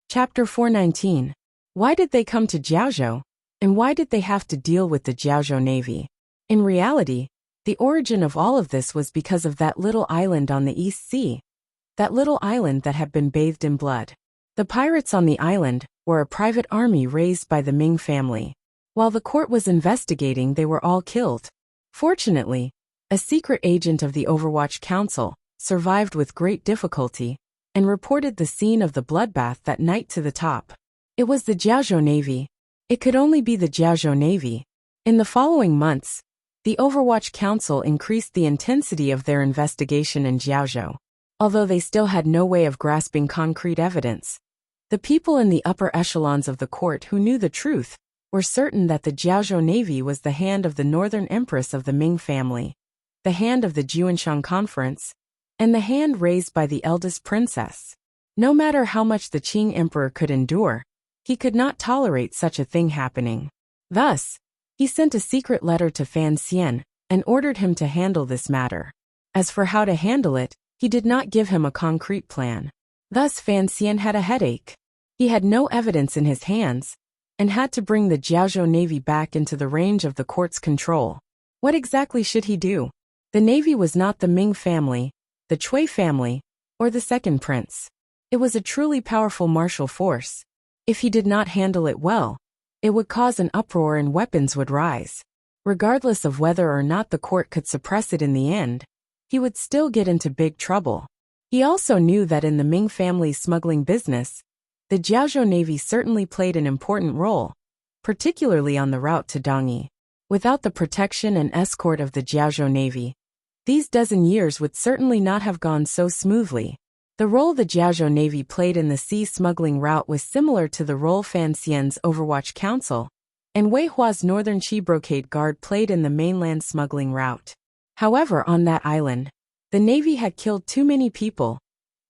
Chapter 419. Why did they come to Jiaozhou? And why did they have to deal with the Jiaozhou Navy? In reality, the origin of all of this was because of that little island on the East Sea. That little island that had been bathed in blood. The pirates on the island were a private army raised by the Ming family. While the court was investigating, they were all killed. Fortunately, a secret agent of the Overwatch Council survived with great difficulty and reported the scene of the bloodbath that night to the top. It was the Jiaozhou Navy. It could only be the Jiaozhou Navy. In the following months, the Overwatch Council increased the intensity of their investigation in Jiaozhou. Although they still had no way of grasping concrete evidence, the people in the upper echelons of the court who knew the truth were certain that the Jiaozhou Navy was the hand of the Northern Empress of the Ming family, the hand of the Juanshan Conference, and the hand raised by the eldest princess. No matter how much the Qing emperor could endure, he could not tolerate such a thing happening. Thus, he sent a secret letter to Fan Xian and ordered him to handle this matter. As for how to handle it, he did not give him a concrete plan. Thus Fan Xian had a headache. He had no evidence in his hands and had to bring the Jiaozhou Navy back into the range of the court's control. What exactly should he do? The navy was not the Ming family, the Cui family, or the second prince. It was a truly powerful martial force. If he did not handle it well, it would cause an uproar and weapons would rise. Regardless of whether or not the court could suppress it in the end, he would still get into big trouble. He also knew that in the Ming family's smuggling business, the Jiaozhou Navy certainly played an important role, particularly on the route to Dongyi. Without the protection and escort of the Jiaozhou Navy, these dozen years would certainly not have gone so smoothly. The role the Jiaozhou Navy played in the sea smuggling route was similar to the role Fan Xian's Overwatch Council and Wei Hua's Northern Qi Brocade Guard played in the mainland smuggling route. However, on that island, the Navy had killed too many people.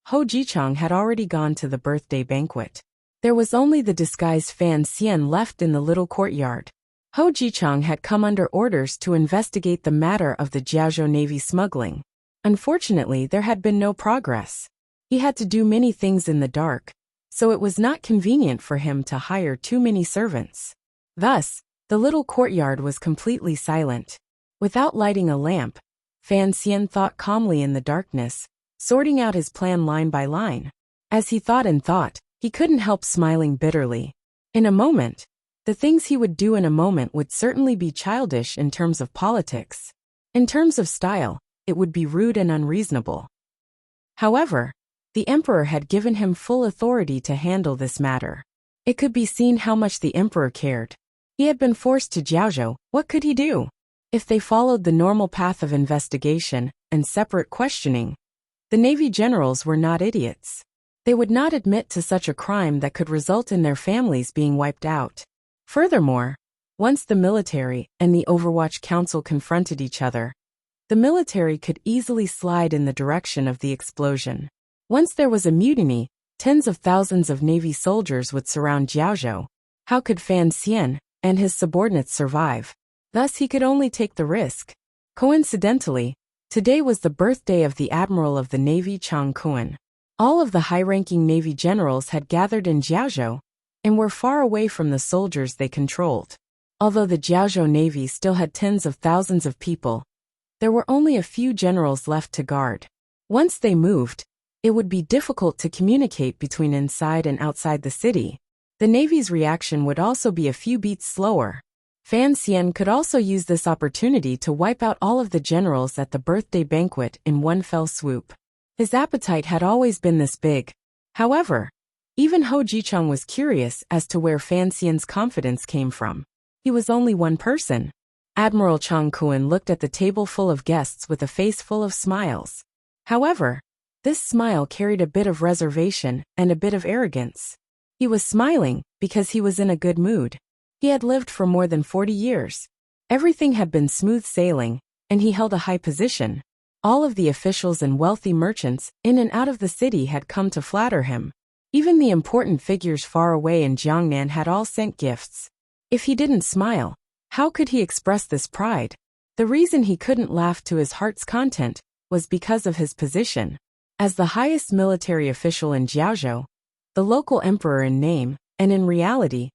Ho Jichang had already gone to the birthday banquet. There was only the disguised Fan Xian left in the little courtyard. Ho Jichang had come under orders to investigate the matter of the Jiaozhou Navy smuggling. Unfortunately, there had been no progress. He had to do many things in the dark, so it was not convenient for him to hire too many servants. Thus, the little courtyard was completely silent. Without lighting a lamp, Fan Xian thought calmly in the darkness, sorting out his plan line by line. As he thought and thought, he couldn't help smiling bitterly. In a moment, the things he would do in a moment would certainly be childish in terms of politics. In terms of style, it would be rude and unreasonable. However, the emperor had given him full authority to handle this matter. It could be seen how much the emperor cared. He had been forced to Jiaozhou. What could he do? If they followed the normal path of investigation and separate questioning, the Navy generals were not idiots. They would not admit to such a crime that could result in their families being wiped out. Furthermore, once the military and the Overwatch Council confronted each other, the military could easily slide in the direction of the explosion. Once there was a mutiny, tens of thousands of Navy soldiers would surround Jiaozhou. How could Fan Xian and his subordinates survive? Thus he could only take the risk. Coincidentally, today was the birthday of the Admiral of the Navy Chang Kuan. All of the high-ranking Navy generals had gathered in Jiaozhou and were far away from the soldiers they controlled. Although the Jiaozhou Navy still had tens of thousands of people, there were only a few generals left to guard. Once they moved, it would be difficult to communicate between inside and outside the city. The Navy's reaction would also be a few beats slower. Fan Xian could also use this opportunity to wipe out all of the generals at the birthday banquet in one fell swoop. His appetite had always been this big. However, even Ho Jichang was curious as to where Fan Xian's confidence came from. He was only one person. Admiral Chang Kuan looked at the table full of guests with a face full of smiles. However, this smile carried a bit of reservation and a bit of arrogance. He was smiling because he was in a good mood. He had lived for more than 40 years. Everything had been smooth sailing, and he held a high position. All of the officials and wealthy merchants in and out of the city had come to flatter him. Even the important figures far away in Jiangnan had all sent gifts. If he didn't smile, how could he express this pride? The reason he couldn't laugh to his heart's content was because of his position. As the highest military official in Jiaozhou, the local emperor in name, and in reality,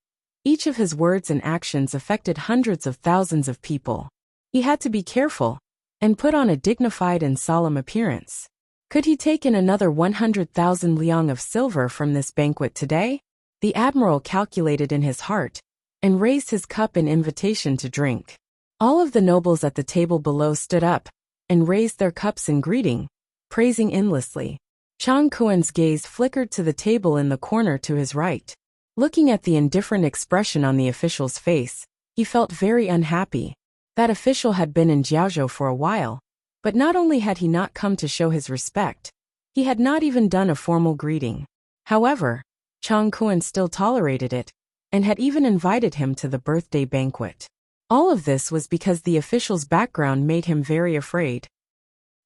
each of his words and actions affected hundreds of thousands of people. He had to be careful and put on a dignified and solemn appearance. Could he take in another 100,000 liang of silver from this banquet today? The admiral calculated in his heart and raised his cup in invitation to drink. All of the nobles at the table below stood up and raised their cups in greeting, praising endlessly. Chang Kuen's gaze flickered to the table in the corner to his right. Looking at the indifferent expression on the official's face, he felt very unhappy. That official had been in Jiaozhou for a while, but not only had he not come to show his respect, he had not even done a formal greeting. However, Chang Kuen still tolerated it, and had even invited him to the birthday banquet. All of this was because the official's background made him very afraid.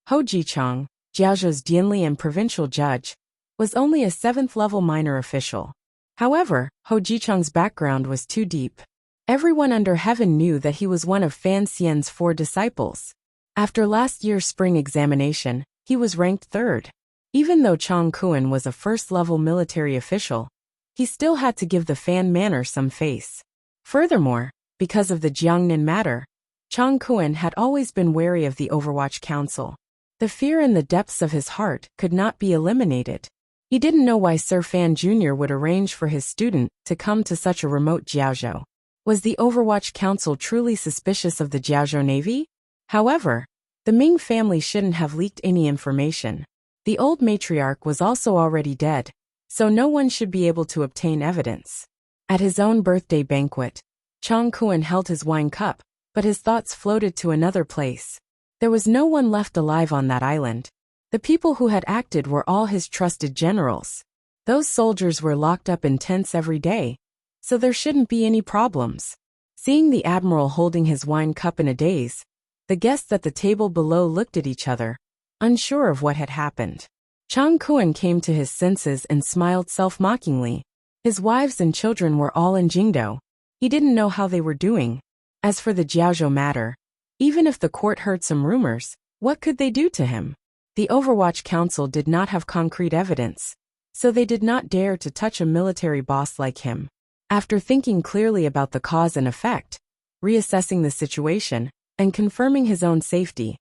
Hou Jichang, Jiaozhou's Dianli and provincial judge, was only a 7th-level minor official. However, Hou Jichang's background was too deep. Everyone under heaven knew that he was one of Fan Xian's 4 disciples. After last year's spring examination, he was ranked 3rd. Even though Chang Kuen was a 1st-level military official, he still had to give the Fan manor some face. Furthermore, because of the Jiangnan matter, Chang Kuen had always been wary of the Overwatch Council. The fear in the depths of his heart could not be eliminated. He didn't know why Sir Fan Jr. would arrange for his student to come to such a remote Jiaozhou. Was the Overwatch Council truly suspicious of the Jiaozhou Navy? However, the Ming family shouldn't have leaked any information. The old matriarch was also already dead, so no one should be able to obtain evidence. At his own birthday banquet, Chang Kuen held his wine cup, but his thoughts floated to another place. There was no one left alive on that island. The people who had acted were all his trusted generals. Those soldiers were locked up in tents every day, so there shouldn't be any problems. Seeing the admiral holding his wine cup in a daze, the guests at the table below looked at each other, unsure of what had happened. Chang Kuen came to his senses and smiled self-mockingly. His wives and children were all in Jingdou. He didn't know how they were doing. As for the Jiaozhou matter, even if the court heard some rumors, what could they do to him? The Overwatch Council did not have concrete evidence, so they did not dare to touch a military boss like him. After thinking clearly about the cause and effect, reassessing the situation, and confirming his own safety,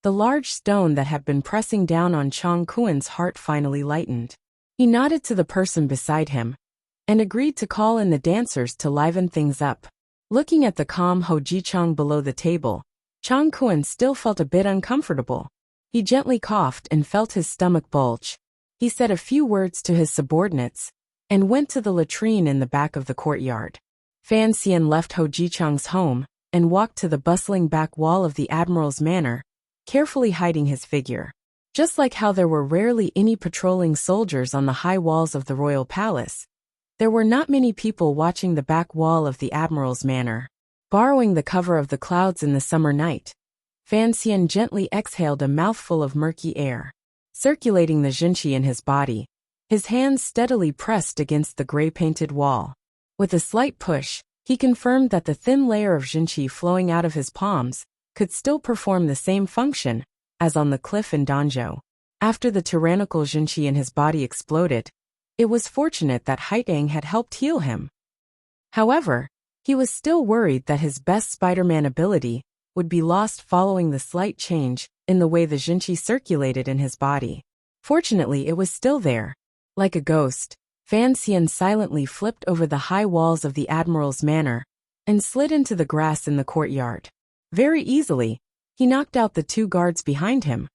the large stone that had been pressing down on Chang Kuen's heart finally lightened. He nodded to the person beside him and agreed to call in the dancers to liven things up. Looking at the calm Hou Jichang below the table, Chang Kuen still felt a bit uncomfortable. He gently coughed and felt his stomach bulge. He said a few words to his subordinates and went to the latrine in the back of the courtyard. Fan Xian left Hou Jichang's home and walked to the bustling back wall of the admiral's manor, carefully hiding his figure. Just like how there were rarely any patrolling soldiers on the high walls of the royal palace, there were not many people watching the back wall of the admiral's manor. Borrowing the cover of the clouds in the summer night, Fan Xian gently exhaled a mouthful of murky air. Circulating the zhenqi in his body, his hands steadily pressed against the gray-painted wall. With a slight push, he confirmed that the thin layer of zhenqi flowing out of his palms could still perform the same function as on the cliff in Danzhou. After the tyrannical zhenqi in his body exploded, it was fortunate that Haitang had helped heal him. However, he was still worried that his best Spider-Man ability would be lost following the slight change in the way the zhenqi circulated in his body. Fortunately, it was still there. Like a ghost, Fan Xian silently flipped over the high walls of the admiral's manor and slid into the grass in the courtyard. Very easily, he knocked out the 2 guards behind him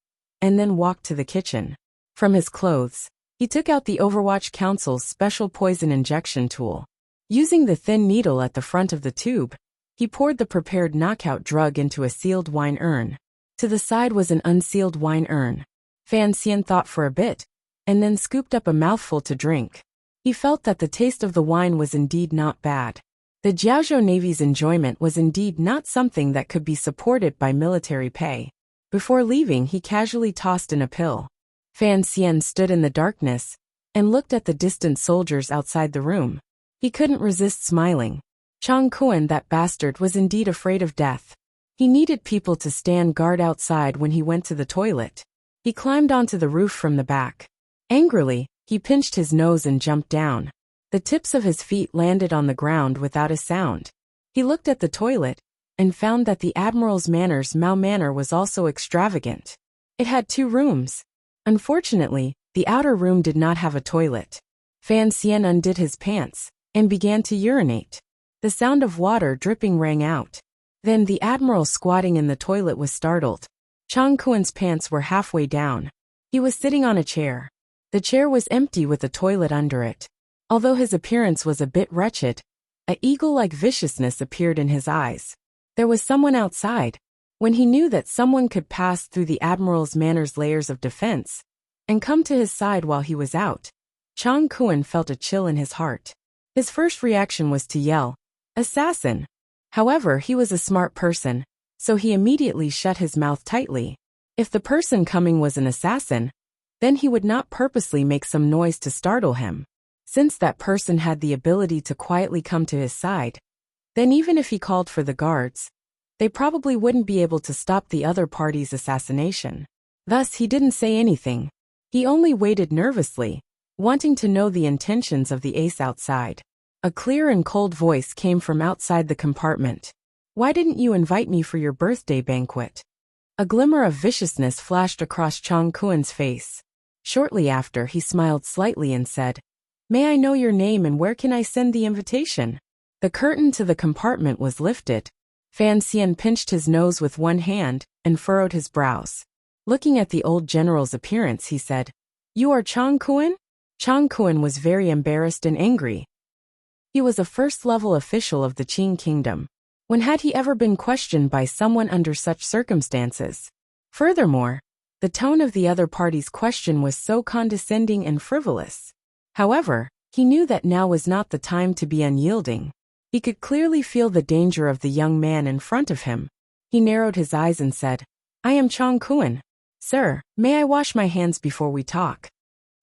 and then walked to the kitchen. From his clothes, he took out the Overwatch Council's special poison injection tool. Using the thin needle at the front of the tube, he poured the prepared knockout drug into a sealed wine urn. To the side was an unsealed wine urn. Fan Xian thought for a bit, and then scooped up a mouthful to drink. He felt that the taste of the wine was indeed not bad. The Jiaozhou Navy's enjoyment was indeed not something that could be supported by military pay. Before leaving, he casually tossed in a pill. Fan Xian stood in the darkness and looked at the distant soldiers outside the room. He couldn't resist smiling. Chang Kuen, that bastard, was indeed afraid of death. He needed people to stand guard outside when he went to the toilet. He climbed onto the roof from the back. Angrily, He pinched his nose and jumped down. The tips of his feet landed on the ground without a sound. He looked at the toilet and found that the Admiral's manor was also extravagant. It had 2 rooms. Unfortunately, the outer room did not have a toilet. Fan Xian undid his pants and began to urinate. The sound of water dripping rang out. Then the Admiral squatting in the toilet was startled. Chang Kuen's pants were halfway down. He was sitting on a chair. The chair was empty with a toilet under it. Although his appearance was a bit wretched, a eagle-like viciousness appeared in his eyes. There was someone outside. When he knew that someone could pass through the Admiral's manor's layers of defense and come to his side while he was out, Chang Kuen felt a chill in his heart. His first reaction was to yell, "Assassin!" However, he was a smart person, so he immediately shut his mouth tightly. If the person coming was an assassin, then he would not purposely make some noise to startle him. Since that person had the ability to quietly come to his side, then even if he called for the guards, they probably wouldn't be able to stop the other party's assassination. Thus, he didn't say anything. He only waited nervously, wanting to know the intentions of the ace outside. A clear and cold voice came from outside the compartment. "Why didn't you invite me for your birthday banquet?" A glimmer of viciousness flashed across Chang Kuen's face. Shortly after, he smiled slightly and said, "May I know your name and where can I send the invitation?" The curtain to the compartment was lifted. Fan Xian pinched his nose with one hand and furrowed his brows. Looking at the old general's appearance, he said, "You are Chang Kuen?" Chang Kuen was very embarrassed and angry. He was a first-level official of the Qing kingdom. When had he ever been questioned by someone under such circumstances? Furthermore, the tone of the other party's question was so condescending and frivolous. However, he knew that now was not the time to be unyielding. He could clearly feel the danger of the young man in front of him. He narrowed his eyes and said, "I am Chang Kuen. Sir, may I wash my hands before we talk?"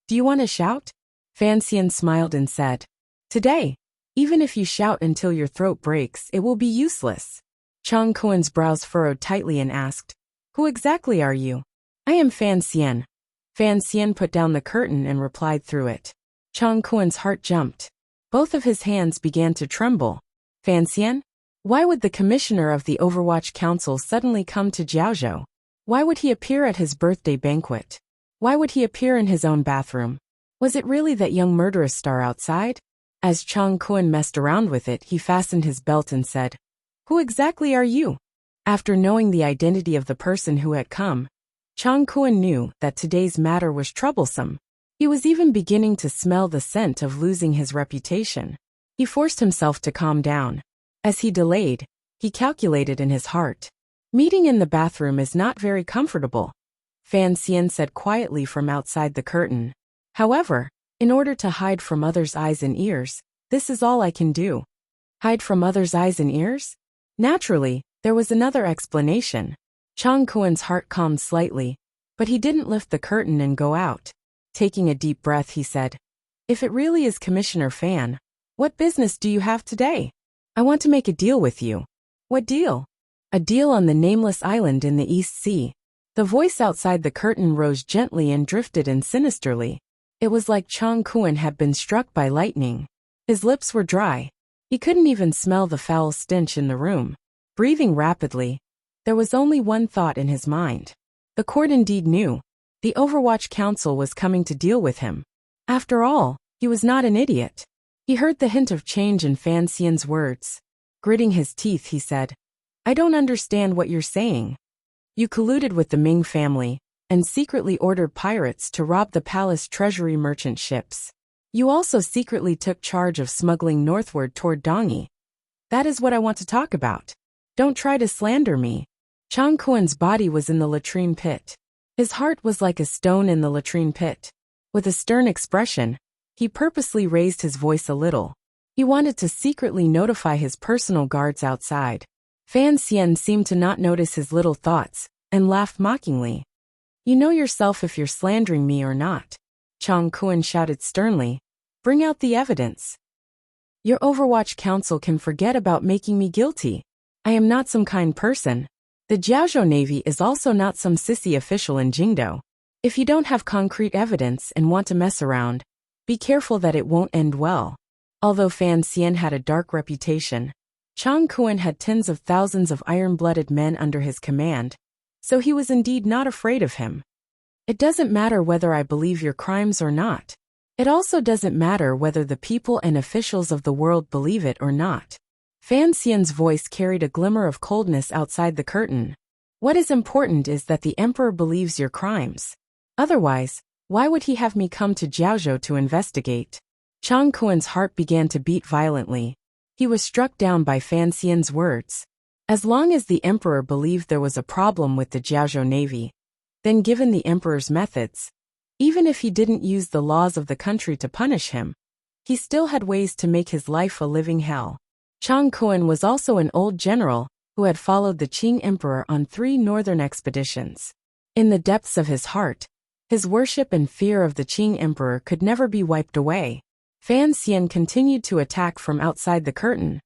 "Do you want to shout?" Fan Xian smiled and said, "Today, even if you shout until your throat breaks, it will be useless." Chang Kuen's brows furrowed tightly and asked, "Who exactly are you?" "I am Fan Xian." Fan Xian put down the curtain and replied through it. Chang Kuen's heart jumped. Both of his hands began to tremble. "Fan Xian? Why would the commissioner of the Overwatch Council suddenly come to Jiaozhou? Why would he appear at his birthday banquet? Why would he appear in his own bathroom? Was it really that young murderous star outside?" As Chang Kuen messed around with it, he fastened his belt and said, "Who exactly are you?" After knowing the identity of the person who had come, Chang Kuen knew that today's matter was troublesome. He was even beginning to smell the scent of losing his reputation. He forced himself to calm down. As he delayed, he calculated in his heart. "Meeting in the bathroom is not very comfortable," Fan Xian said quietly from outside the curtain. "However, in order to hide from others' eyes and ears, this is all I can do." Hide from others' eyes and ears? Naturally, there was another explanation. Chang Kuen's heart calmed slightly, but he didn't lift the curtain and go out. Taking a deep breath, he said, "If it really is Commissioner Fan, what business do you have today? I want to make a deal with you." "What deal?" "A deal on the nameless island in the East Sea." The voice outside the curtain rose gently and drifted in sinisterly. It was like Chang Kuen had been struck by lightning. His lips were dry. He couldn't even smell the foul stench in the room. Breathing rapidly, there was only one thought in his mind. The court indeed knew. The Overwatch Council was coming to deal with him. After all, he was not an idiot. He heard the hint of change in Fan Xian's words. Gritting his teeth, he said, "I don't understand what you're saying. You colluded with the Ming family and secretly ordered pirates to rob the palace treasury merchant ships. You also secretly took charge of smuggling northward toward Dongyi. That is what I want to talk about. Don't try to slander me." Chang Kuen's body was in the latrine pit. His heart was like a stone in the latrine pit. With a stern expression, he purposely raised his voice a little. He wanted to secretly notify his personal guards outside. Fan Xian seemed to not notice his little thoughts and laughed mockingly. "You know yourself if you're slandering me or not," Chang Kuen shouted sternly. "Bring out the evidence. Your Overwatch Council can forget about making me guilty. I am not some kind person. The Jiaozhou Navy is also not some sissy official in Jingdou. If you don't have concrete evidence and want to mess around, Be careful that it won't end well. Although Fan Xian had a dark reputation, Chang Kuan had tens of thousands of iron-blooded men under his command, so he was indeed not afraid of him. It doesn't matter whether I believe your crimes or not. It also doesn't matter whether the people and officials of the world believe it or not. Fan Xian's voice carried a glimmer of coldness outside the curtain. What is important is that the emperor believes your crimes. Otherwise, why would he have me come to Jiaozhou to investigate? Chang Kuan's heart began to beat violently. He was struck down by Fan Xian's words. As long as the emperor believed there was a problem with the Jiaozhou navy, then given the emperor's methods, even if he didn't use the laws of the country to punish him, he still had ways to make his life a living hell. Chang Kuan was also an old general who had followed the Qing emperor on 3 northern expeditions. In the depths of his heart, his worship and fear of the Qing emperor could never be wiped away. Fan Xian continued to attack from outside the curtain.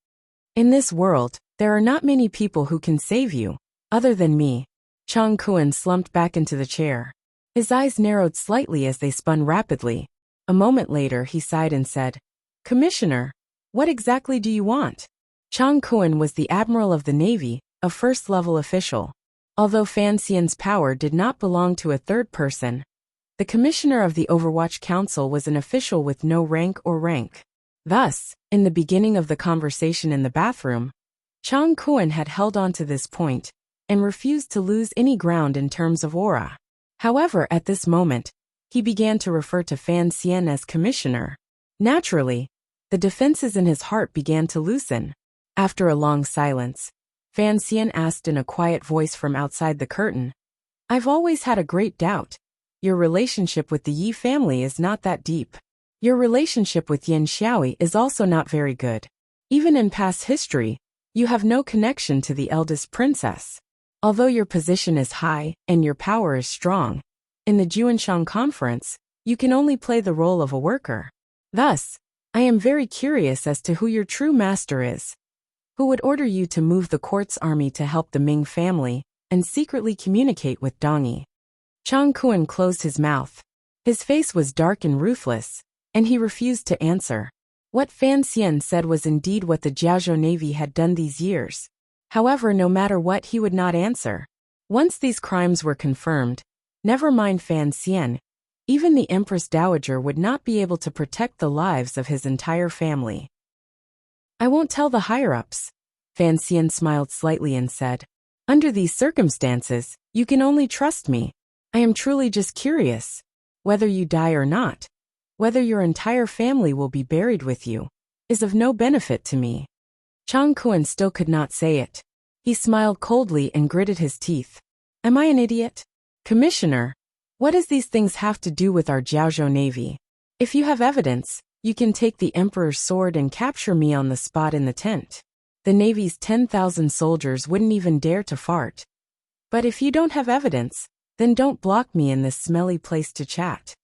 In this world, there are not many people who can save you, other than me. Chang Kuan slumped back into the chair. His eyes narrowed slightly as they spun rapidly. A moment later he sighed and said, "Commissioner, what exactly do you want?" Chang Kuan was the admiral of the navy, a first-level official. Although Fan Xian's power did not belong to a third person, the commissioner of the Overwatch Council was an official with no rank or rank. Thus, in the beginning of the conversation in the bathroom, Chang Kuan had held on to this point and refused to lose any ground in terms of aura. However, at this moment, he began to refer to Fan Xian as commissioner. Naturally, the defenses in his heart began to loosen. After a long silence, Fan Xian asked in a quiet voice from outside the curtain, "I've always had a great doubt. Your relationship with the Yi family is not that deep. Your relationship with Yan Xiaoi is also not very good. Even in past history, you have no connection to the eldest princess. Although your position is high and your power is strong, in the Juanshan conference, you can only play the role of a worker. Thus, I am very curious as to who your true master is. Who would order you to move the court's army to help the Ming family and secretly communicate with Dongyi?" Chang Kuan closed his mouth. His face was dark and ruthless, and he refused to answer. What Fan Xian said was indeed what the Jiaozhou navy had done these years. However, no matter what, he would not answer. Once these crimes were confirmed, never mind Fan Xian, even the Empress Dowager would not be able to protect the lives of his entire family. "I won't tell the higher-ups." Fan Xian smiled slightly and said, "Under these circumstances, you can only trust me. I am truly just curious. Whether you die or not, whether your entire family will be buried with you, is of no benefit to me." Chang Kuan still could not say it. He smiled coldly and gritted his teeth. "Am I an idiot? Commissioner, what does these things have to do with our Jiaozhou navy? If you have evidence, you can take the emperor's sword and capture me on the spot in the tent. The navy's 10,000 soldiers wouldn't even dare to fart. But if you don't have evidence, then don't block me in this smelly place to chat."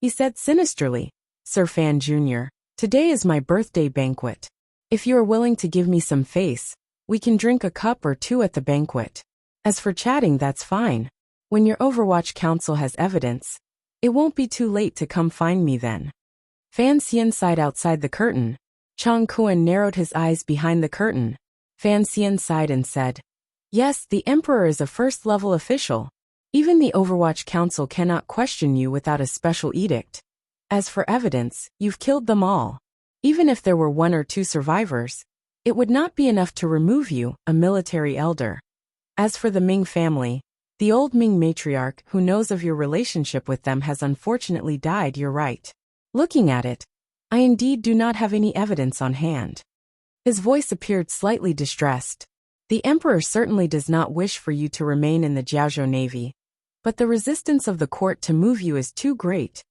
He said sinisterly, "Sir Fan Jr., today is my birthday banquet. If you are willing to give me some face, we can drink a cup or two at the banquet. As for chatting, that's fine. When your Overwatch Council has evidence, it won't be too late to come find me then." Fan Xian sighed outside the curtain. Chang Kuan narrowed his eyes behind the curtain. Fan Xian sighed and said, "Yes, the emperor is a first-level official. Even the Overwatch Council cannot question you without a special edict. As for evidence, you've killed them all. Even if there were 1 or 2 survivors, it would not be enough to remove you, a military elder. As for the Ming family, the old Ming matriarch who knows of your relationship with them has unfortunately died. You're right. Looking at it, I indeed do not have any evidence on hand." His voice appeared slightly distressed. "The emperor certainly does not wish for you to remain in the Jiaozhou navy, but the resistance of the court to move you is too great.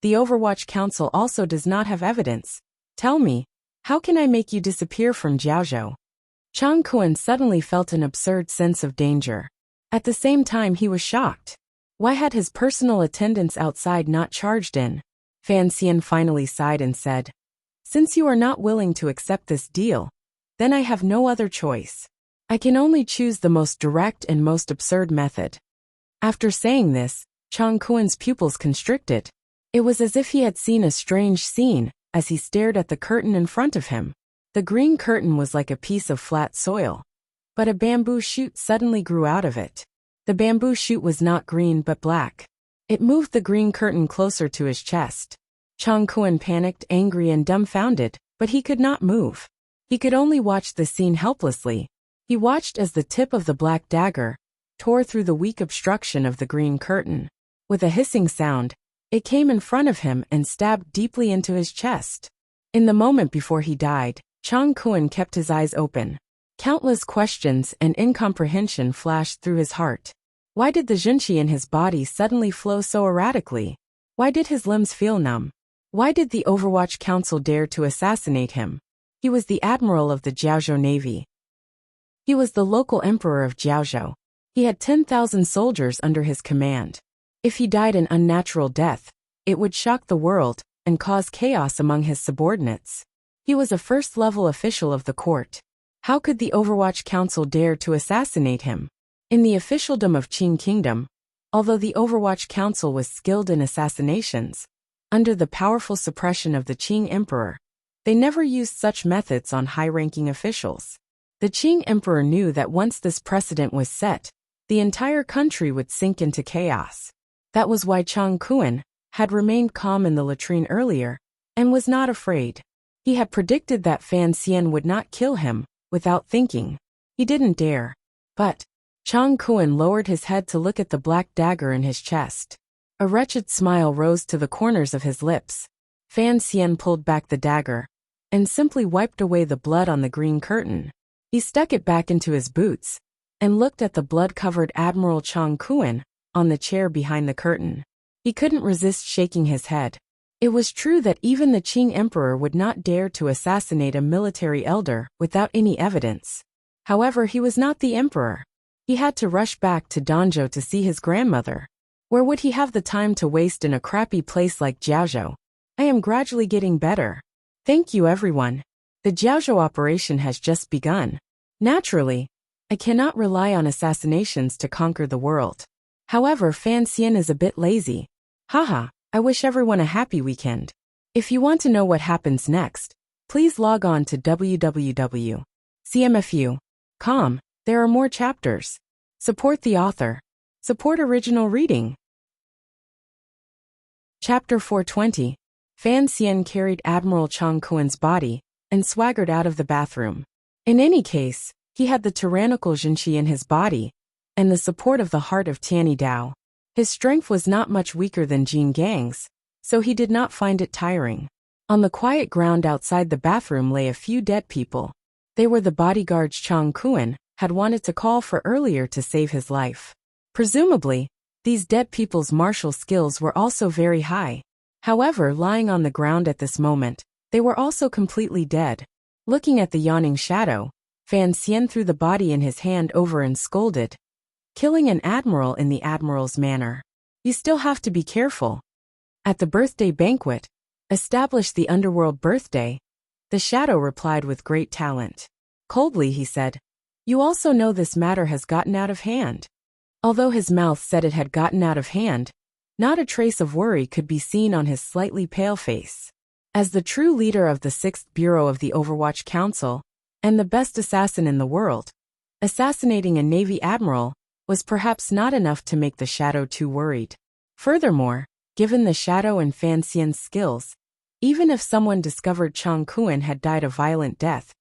The Overwatch Council also does not have evidence. Tell me, how can I make you disappear from Jiaozhou?" Chang Kuan suddenly felt an absurd sense of danger. At the same time, he was shocked. Why had his personal attendants outside not charged in? Fan Xian finally sighed and said, "Since you are not willing to accept this deal, then I have no other choice. I can only choose the most direct and most absurd method." After saying this, Chang Kuan's pupils constricted. It was as if he had seen a strange scene as he stared at the curtain in front of him. The green curtain was like a piece of flat soil, but a bamboo shoot suddenly grew out of it. The bamboo shoot was not green but black. It moved the green curtain closer to his chest. Chang Kuan panicked, angry and dumbfounded, but he could not move. He could only watch the scene helplessly. He watched as the tip of the black dagger tore through the weak obstruction of the green curtain. With a hissing sound, it came in front of him and stabbed deeply into his chest. In the moment before he died, Chang Kuan kept his eyes open. Countless questions and incomprehension flashed through his heart. Why did the junqi in his body suddenly flow so erratically? Why did his limbs feel numb? Why did the Overwatch Council dare to assassinate him? He was the admiral of the Jiaozhou Navy. He was the local emperor of Jiaozhou. He had 10,000 soldiers under his command. If he died an unnatural death, it would shock the world and cause chaos among his subordinates. He was a first-level official of the court. How could the Overwatch Council dare to assassinate him? In the officialdom of Qing Kingdom, although the Overwatch Council was skilled in assassinations, under the powerful suppression of the Qing Emperor, they never used such methods on high-ranking officials. The Qing Emperor knew that once this precedent was set, the entire country would sink into chaos. That was why Chang Kuan had remained calm in the latrine earlier and was not afraid. He had predicted that Fan Xian would not kill him without thinking. He didn't dare. But Chang Kuan lowered his head to look at the black dagger in his chest. A wretched smile rose to the corners of his lips. Fan Xian pulled back the dagger and simply wiped away the blood on the green curtain. He stuck it back into his boots and looked at the blood-covered Admiral Chang Kuan on the chair behind the curtain. He couldn't resist shaking his head. It was true that even the Qing Emperor would not dare to assassinate a military elder without any evidence. However, he was not the emperor. He had to rush back to Danzhou to see his grandmother. Where would he have the time to waste in a crappy place like Jiaozhou? I am gradually getting better. Thank you, everyone. The Jiaozhou operation has just begun. Naturally, I cannot rely on assassinations to conquer the world. However, Fan Xian is a bit lazy. Haha, I wish everyone a happy weekend. If you want to know what happens next, please log on to www.cmfu.com. There are more chapters. Support the author. Support original reading. Chapter 420. Fan Xian carried Admiral Chang Kuan's body and swaggered out of the bathroom. In any case, he had the tyrannical junqi in his body and the support of the heart of Tianyi Dao. His strength was not much weaker than Jin Gang's, so he did not find it tiring. On the quiet ground outside the bathroom lay a few dead people. They were the bodyguards Chang Kuan had wanted to call for earlier to save his life. Presumably, these dead people's martial skills were also very high. However, lying on the ground at this moment, they were also completely dead. Looking at the yawning shadow, Fan Xian threw the body in his hand over and scolded. Killing an admiral in the admiral's manner. You still have to be careful. At the birthday banquet, establish the underworld birthday, the shadow replied with great talent. Coldly he said, you also know this matter has gotten out of hand. Although his mouth said it had gotten out of hand, not a trace of worry could be seen on his slightly pale face. As the true leader of the 6th Bureau of the Overwatch Council, and the best assassin in the world, assassinating a Navy admiral was perhaps not enough to make the shadow too worried. Furthermore, given the shadow and Fan Xian's skills, even if someone discovered Chang Kuan had died a violent death,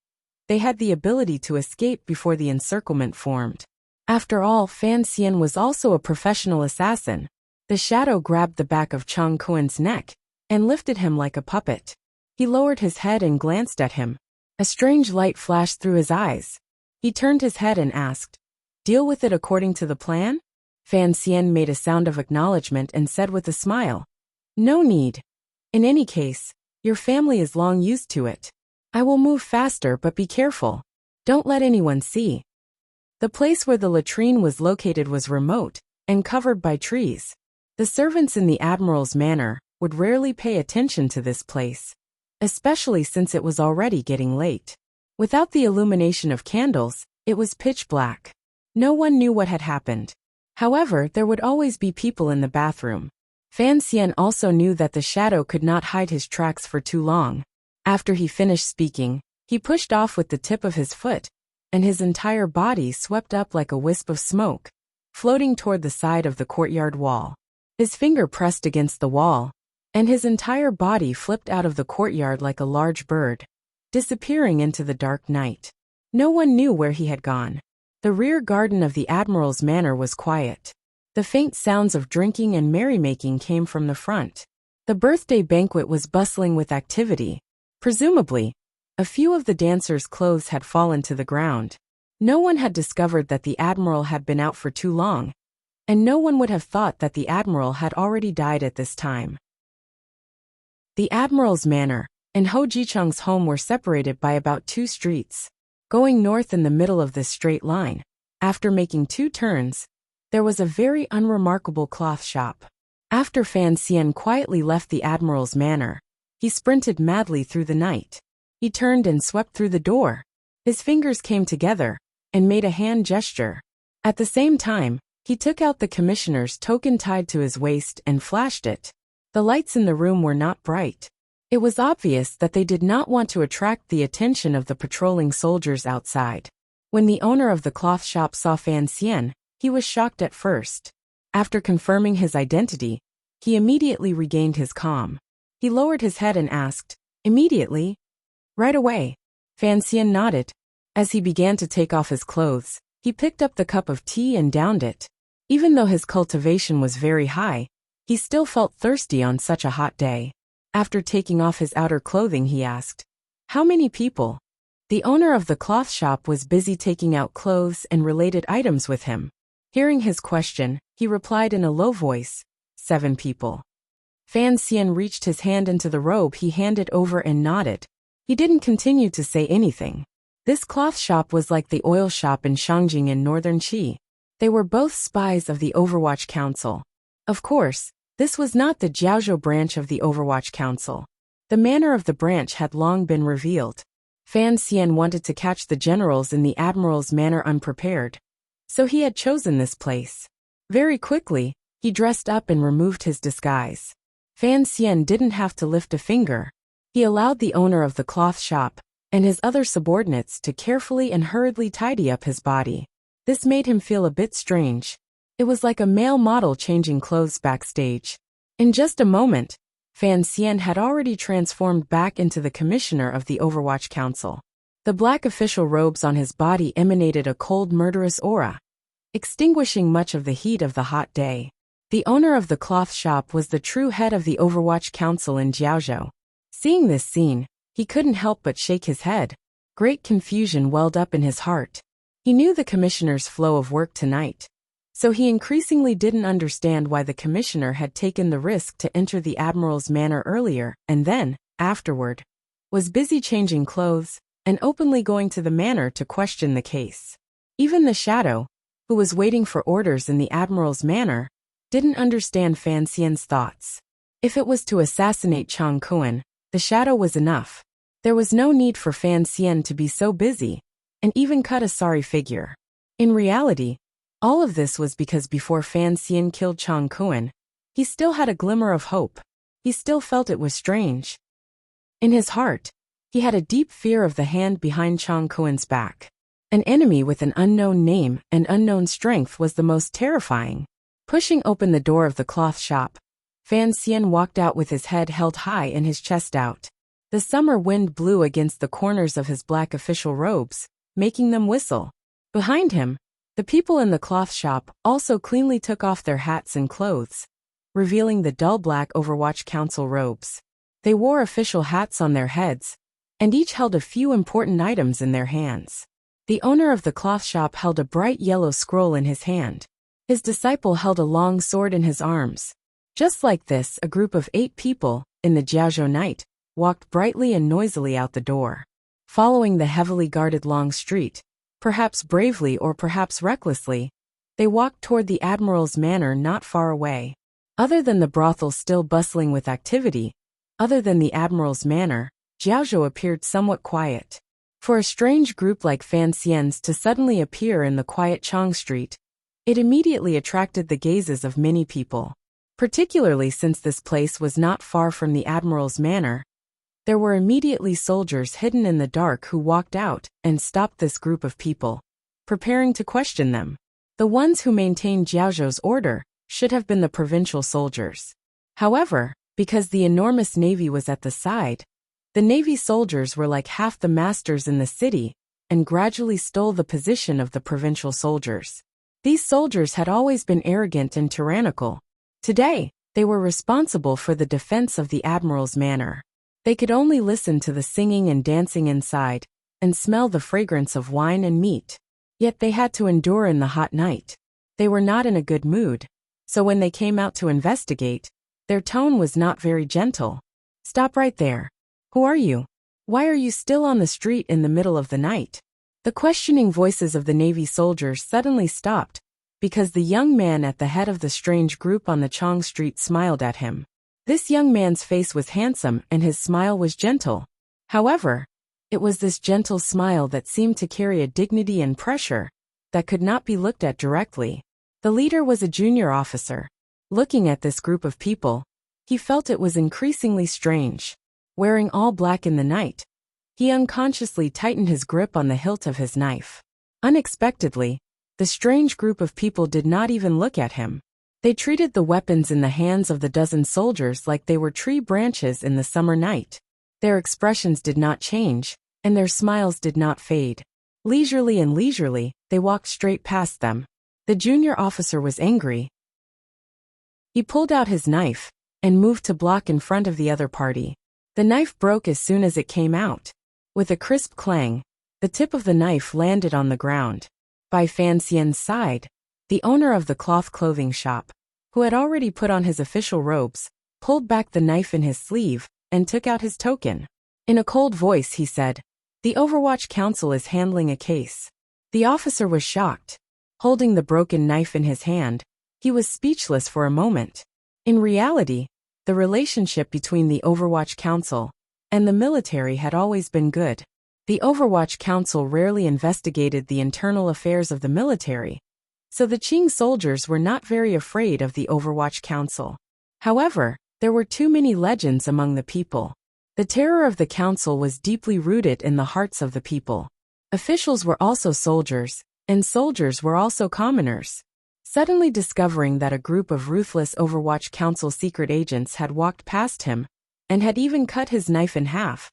they had the ability to escape before the encirclement formed. After all, Fan Xian was also a professional assassin. The shadow grabbed the back of Chang Kuan's neck and lifted him like a puppet. He lowered his head and glanced at him. A strange light flashed through his eyes. He turned his head and asked, deal with it according to the plan? Fan Xian made a sound of acknowledgement and said with a smile, no need. In any case, your family is long used to it. I will move faster, but be careful. Don't let anyone see. The place where the latrine was located was remote and covered by trees. The servants in the admiral's manor would rarely pay attention to this place, especially since it was already getting late. Without the illumination of candles, it was pitch black. No one knew what had happened. However, there would always be people in the bathroom. Fan Xian also knew that the shadow could not hide his tracks for too long. After he finished speaking, he pushed off with the tip of his foot, and his entire body swept up like a wisp of smoke, floating toward the side of the courtyard wall. His finger pressed against the wall, and his entire body flipped out of the courtyard like a large bird, disappearing into the dark night. No one knew where he had gone. The rear garden of the Admiral's manor was quiet. The faint sounds of drinking and merrymaking came from the front. The birthday banquet was bustling with activity. Presumably, a few of the dancers' clothes had fallen to the ground. No one had discovered that the Admiral had been out for too long, and no one would have thought that the Admiral had already died at this time. The Admiral's manor and Ho Jicheng's home were separated by about 2 streets. Going north in the middle of this straight line, after making 2 turns, there was a very unremarkable cloth shop. After Fan Xian quietly left the Admiral's manor, he sprinted madly through the night. He turned and swept through the door. His fingers came together and made a hand gesture. At the same time, he took out the commissioner's token tied to his waist and flashed it. The lights in the room were not bright. It was obvious that they did not want to attract the attention of the patrolling soldiers outside. When the owner of the cloth shop saw Fan Xian, he was shocked at first. After confirming his identity, he immediately regained his calm. He lowered his head and asked, "Immediately?" "Right away." Fan Xian nodded. As he began to take off his clothes, he picked up the cup of tea and downed it. Even though his cultivation was very high, he still felt thirsty on such a hot day. After taking off his outer clothing, he asked, "How many people?" The owner of the cloth shop was busy taking out clothes and related items with him. Hearing his question, he replied in a low voice, 7 people. Fan Xian reached his hand into the robe he handed over and nodded. He didn't continue to say anything. This cloth shop was like the oil shop in Shangjing in northern Qi. They were both spies of the Overwatch Council. Of course, this was not the Jiaozhou branch of the Overwatch Council. The manner of the branch had long been revealed. Fan Xian wanted to catch the generals in the Admiral's manor unprepared, so he had chosen this place. Very quickly, he dressed up and removed his disguise. Fan Xian didn't have to lift a finger. He allowed the owner of the cloth shop and his other subordinates to carefully and hurriedly tidy up his body. This made him feel a bit strange. It was like a male model changing clothes backstage. In just a moment, Fan Xian had already transformed back into the commissioner of the Overwatch Council. The black official robes on his body emanated a cold, murderous aura, extinguishing much of the heat of the hot day. The owner of the cloth shop was the true head of the Overwatch Council in Jiaozhou. Seeing this scene, he couldn't help but shake his head. Great confusion welled up in his heart. He knew the commissioner's flow of work tonight, so he increasingly didn't understand why the commissioner had taken the risk to enter the Admiral's manor earlier and then, afterward, was busy changing clothes and openly going to the manor to question the case. Even the shadow, who was waiting for orders in the Admiral's manor, didn't understand Fan Xian's thoughts. If it was to assassinate Chang Kuan, the shadow was enough. There was no need for Fan Xian to be so busy and even cut a sorry figure. In reality, all of this was because before Fan Xian killed Chang Kuan, he still had a glimmer of hope. He still felt it was strange. In his heart, he had a deep fear of the hand behind Chang Kuan's back. An enemy with an unknown name and unknown strength was the most terrifying. Pushing open the door of the cloth shop, Fan Xian walked out with his head held high and his chest out. The summer wind blew against the corners of his black official robes, making them whistle. Behind him, the people in the cloth shop also cleanly took off their hats and clothes, revealing the dull black Overwatch Council robes. They wore official hats on their heads, and each held a few important items in their hands. The owner of the cloth shop held a bright yellow scroll in his hand. His disciple held a long sword in his arms. Just like this, a group of 8 people, in the Jiaozhou night, walked brightly and noisily out the door. Following the heavily guarded long street, perhaps bravely or perhaps recklessly, they walked toward the Admiral's manor not far away. Other than the brothel still bustling with activity, other than the Admiral's manor, Jiaozhou appeared somewhat quiet. For a strange group like Fan Xian's to suddenly appear in the quiet Chang Street, it immediately attracted the gazes of many people. particularly since this place was not far from the admiral's manor. There were immediately soldiers hidden in the dark who walked out and stopped this group of people, preparing to question them. The ones who maintained Jiaozhou's order should have been the provincial soldiers. However, because the enormous navy was at the side, the navy soldiers were like half the masters in the city and gradually stole the position of the provincial soldiers. These soldiers had always been arrogant and tyrannical. Today, they were responsible for the defense of the admiral's manor. They could only listen to the singing and dancing inside and smell the fragrance of wine and meat. Yet they had to endure in the hot night. They were not in a good mood, so when they came out to investigate, their tone was not very gentle. "Stop right there. Who are you? Why are you still on the street in the middle of the night?" The questioning voices of the navy soldiers suddenly stopped, because the young man at the head of the strange group on the Chong Street smiled at him. This young man's face was handsome and his smile was gentle. However, it was this gentle smile that seemed to carry a dignity and pressure that could not be looked at directly. The leader was a junior officer. Looking at this group of people, he felt it was increasingly strange. Wearing all black in the night, he unconsciously tightened his grip on the hilt of his knife. Unexpectedly, the strange group of people did not even look at him. They treated the weapons in the hands of the dozen soldiers like they were tree branches in the summer night. Their expressions did not change, and their smiles did not fade. Leisurely, they walked straight past them. The junior officer was angry. He pulled out his knife and moved to block in front of the other party. The knife broke as soon as it came out. With a crisp clang, the tip of the knife landed on the ground. By Fan Xian's side, the owner of the cloth clothing shop, who had already put on his official robes, pulled back the knife in his sleeve and took out his token. In a cold voice he said, "The Overwatch Council is handling a case." The officer was shocked. Holding the broken knife in his hand, he was speechless for a moment. In reality, the relationship between the Overwatch Council and the military had always been good. The Overwatch Council rarely investigated the internal affairs of the military, so the Qing soldiers were not very afraid of the Overwatch Council. However, there were too many legends among the people. The terror of the council was deeply rooted in the hearts of the people. Officials were also soldiers, and soldiers were also commoners. Suddenly discovering that a group of ruthless Overwatch Council secret agents had walked past him and had even cut his knife in half,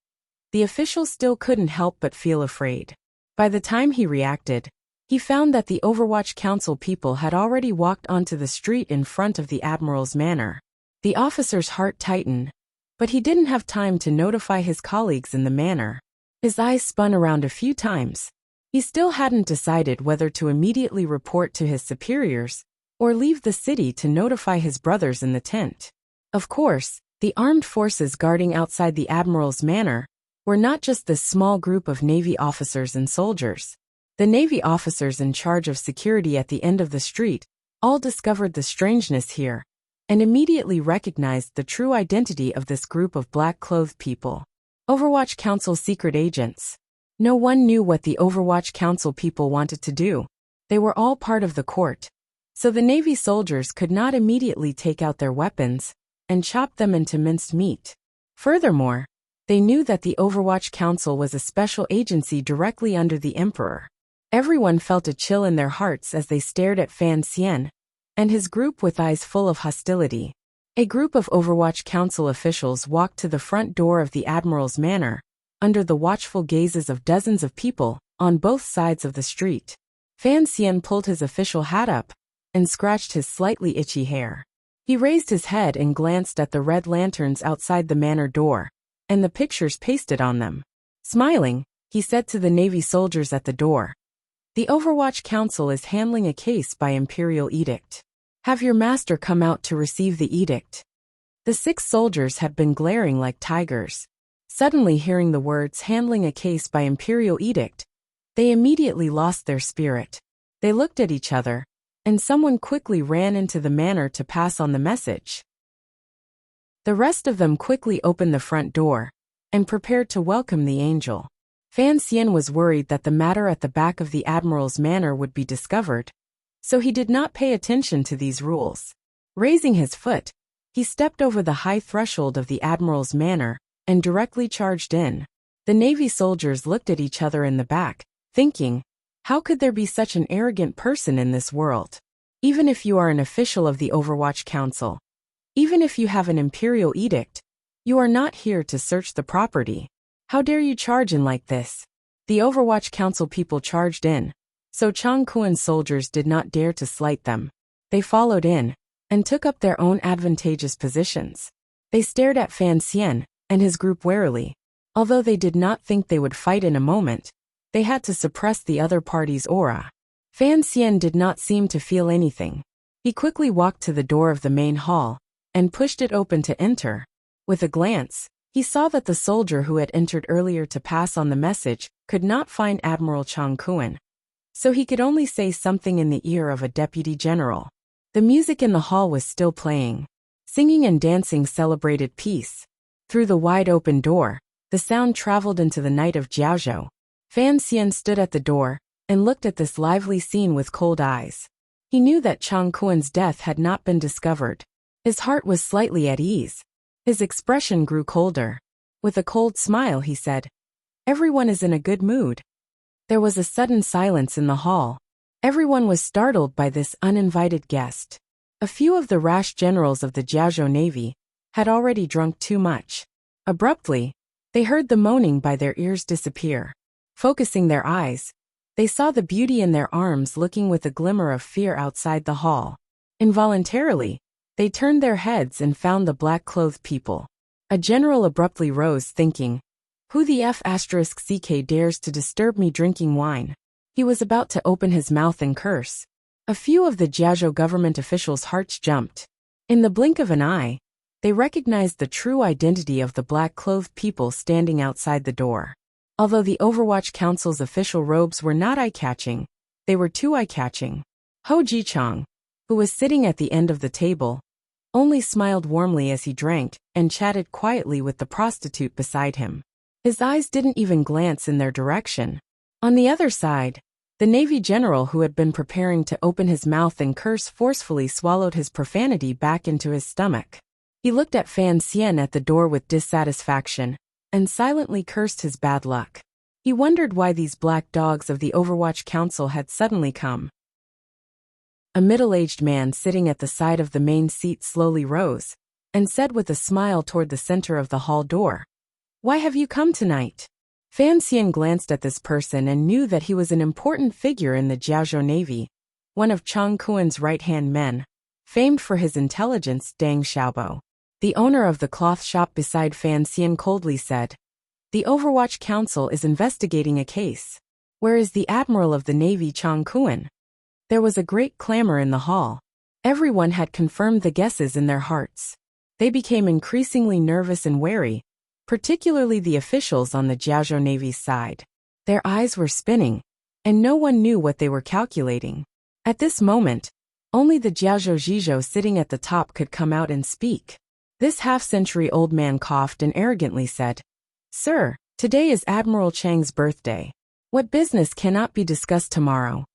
the official still couldn't help but feel afraid. By the time he reacted, he found that the Overwatch Council people had already walked onto the street in front of the admiral's manor. The officer's heart tightened, but he didn't have time to notify his colleagues in the manor. His eyes spun around a few times. He still hadn't decided whether to immediately report to his superiors or leave the city to notify his brothers in the tent. Of course, the armed forces guarding outside the admiral's manor were not just this small group of Navy officers and soldiers. The Navy officers in charge of security at the end of the street all discovered the strangeness here and immediately recognized the true identity of this group of black-clothed people. Overwatch Council secret agents. No one knew what the Overwatch Council people wanted to do. They were all part of the court, so the Navy soldiers could not immediately take out their weapons and chop them into minced meat. Furthermore, they knew that the Overwatch Council was a special agency directly under the Emperor. Everyone felt a chill in their hearts as they stared at Fan Xian and his group with eyes full of hostility. A group of Overwatch Council officials walked to the front door of the Admiral's manor, under the watchful gazes of dozens of people on both sides of the street. Fan Xian pulled his official hat up and scratched his slightly itchy hair. He raised his head and glanced at the red lanterns outside the manor door and the pictures pasted on them. Smiling, he said to the Navy soldiers at the door, "The Overwatch Council is handling a case by imperial edict. Have your master come out to receive the edict." The 6 soldiers had been glaring like tigers. Suddenly hearing the words handling a case by imperial edict, they immediately lost their spirit. They looked at each other, and someone quickly ran into the manor to pass on the message. The rest of them quickly opened the front door and prepared to welcome the angel. Fan Xian was worried that the matter at the back of the Admiral's manor would be discovered, so he did not pay attention to these rules. Raising his foot, He stepped over the high threshold of the admiral's manor and directly charged in. The Navy soldiers looked at each other in the back, thinking, how could there be such an arrogant person in this world? Even if you are an official of the Overwatch Council, even if you have an imperial edict, you are not here to search the property. How dare you charge in like this? The Overwatch Council people charged in, so Chang Kuan's soldiers did not dare to slight them. They followed in and took up their own advantageous positions. They stared at Fan Xian and his group warily. Although they did not think they would fight in a moment, they had to suppress the other party's aura. Fan Xian did not seem to feel anything. He quickly walked to the door of the main hall and pushed it open to enter. With a glance, he saw that the soldier who had entered earlier to pass on the message could not find Admiral Chang Kuan, so he could only say something in the ear of a deputy general. The music in the hall was still playing. Singing and dancing celebrated peace. Through the wide-open door, the sound traveled into the night of Jiaozhou. Fan Xian stood at the door and looked at this lively scene with cold eyes. He knew that Chang Kuan's death had not been discovered. His heart was slightly at ease. His expression grew colder. With a cold smile, he said, "Everyone is in a good mood." There was a sudden silence in the hall. Everyone was startled by this uninvited guest. A few of the rash generals of the Jiaozhou Navy had already drunk too much. Abruptly, they heard the moaning by their ears disappear. Focusing their eyes, they saw the beauty in their arms looking with a glimmer of fear outside the hall. Involuntarily, they turned their heads and found the black-clothed people. A general abruptly rose, thinking, "Who the F***ck dares to disturb me drinking wine?" He was about to open his mouth and curse. A few of the Jiaozhou government officials' hearts jumped. In the blink of an eye, they recognized the true identity of the black-clothed people standing outside the door. Although the Overwatch Council's official robes were not eye-catching, they were too eye-catching. Ho Jichang, who was sitting at the end of the table, only smiled warmly as he drank and chatted quietly with the prostitute beside him. His eyes didn't even glance in their direction. On the other side, the Navy general who had been preparing to open his mouth and curse forcefully swallowed his profanity back into his stomach. He looked at Fan Xian at the door with dissatisfaction and silently cursed his bad luck. He wondered why these black dogs of the Overwatch Council had suddenly come. A middle-aged man sitting at the side of the main seat slowly rose and said with a smile toward the center of the hall door, "Why have you come tonight?" Fan Xian glanced at this person and knew that he was an important figure in the Jiaozhou Navy, one of Chang Kuan's right-hand men, famed for his intelligence. Dang Xiaobo, the owner of the cloth shop beside Fan Xian, coldly said, "The Overwatch Council is investigating a case. Where is the Admiral of the Navy, Chang Kuan?" There was a great clamor in the hall. Everyone had confirmed the guesses in their hearts. They became increasingly nervous and wary, particularly the officials on the Jiaozhou Navy's side. Their eyes were spinning, and no one knew what they were calculating. At this moment, only the Jiaozhou Zhizhou sitting at the top could come out and speak. This half-century-old man coughed and arrogantly said, "Sir, today is Admiral Chang's birthday. What business cannot be discussed tomorrow?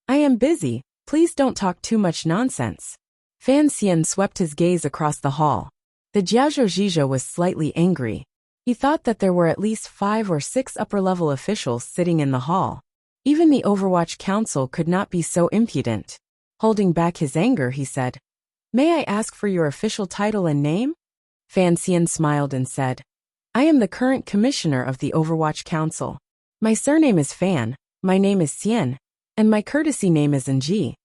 I am busy, please don't talk too much nonsense." Fan Xian swept his gaze across the hall. The Jiaozhou Zhizhou was slightly angry. He thought that there were at least 5 or 6 upper-level officials sitting in the hall. Even the Overwatch Council could not be so impudent. Holding back his anger, he said, "May I ask for your official title and name?" Fan Xian smiled and said, "I am the current commissioner of the Overwatch Council. My surname is Fan, my name is Xian, and my courtesy name is Nji.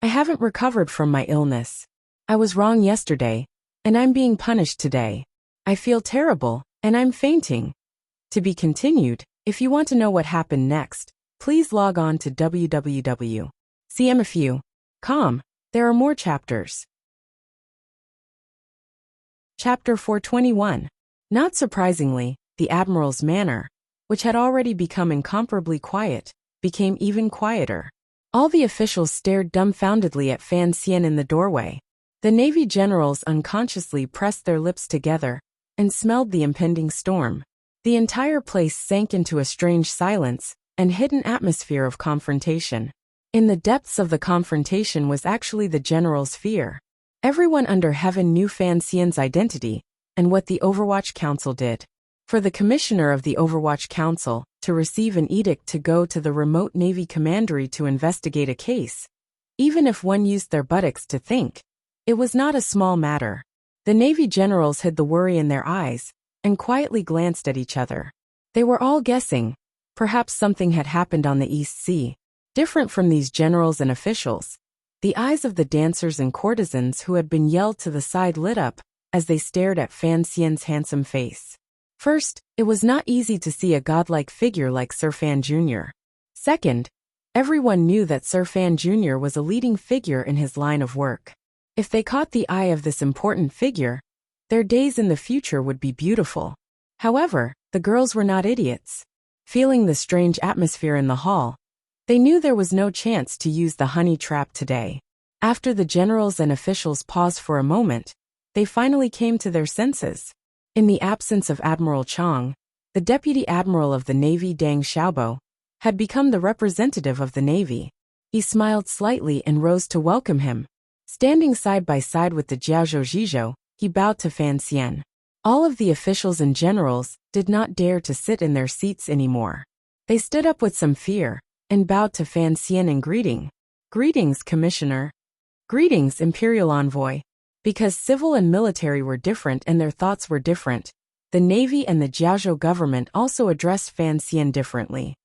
I haven't recovered from my illness. I was wrong yesterday, and I'm being punished today. I feel terrible, and I'm fainting." To be continued. If you want to know what happened next, please log on to www.cmfu.com. There are more chapters. Chapter 421. Not surprisingly, the Admiral's manor, which had already become incomparably quiet, became even quieter. All the officials stared dumbfoundedly at Fan Xian in the doorway. The Navy generals unconsciously pressed their lips together and smelled the impending storm. The entire place sank into a strange silence and hidden atmosphere of confrontation. In the depths of the confrontation was actually the general's fear. Everyone under heaven knew Fan Xian's identity and what the Overwatch Council did. For the commissioner of the Overwatch Council to receive an edict to go to the remote Navy commandery to investigate a case, even if one used their buttocks to think, it was not a small matter. The Navy generals hid the worry in their eyes and quietly glanced at each other. They were all guessing. Perhaps something had happened on the East Sea. Different from these generals and officials, the eyes of the dancers and courtesans who had been yelled to the side lit up as they stared at Fan Xian's handsome face. First, it was not easy to see a godlike figure like Sir Fan Jr. Second, everyone knew that Sir Fan Jr. was a leading figure in his line of work. If they caught the eye of this important figure, their days in the future would be beautiful. However, the girls were not idiots. Feeling the strange atmosphere in the hall, they knew there was no chance to use the honey trap today. After the generals and officials paused for a moment, they finally came to their senses. In the absence of Admiral Chang, the Deputy Admiral of the Navy Deng Xiaobo had become the representative of the Navy. He smiled slightly and rose to welcome him. Standing side by side with the Jiaozhou Zhizhou, he bowed to Fan Xian. All of the officials and generals did not dare to sit in their seats anymore. They stood up with some fear and bowed to Fan Xian in greeting. Greetings, Commissioner. Greetings, Imperial Envoy. Because civil and military were different and their thoughts were different, the Navy and the Jiaozhou government also addressed Fan Xian differently.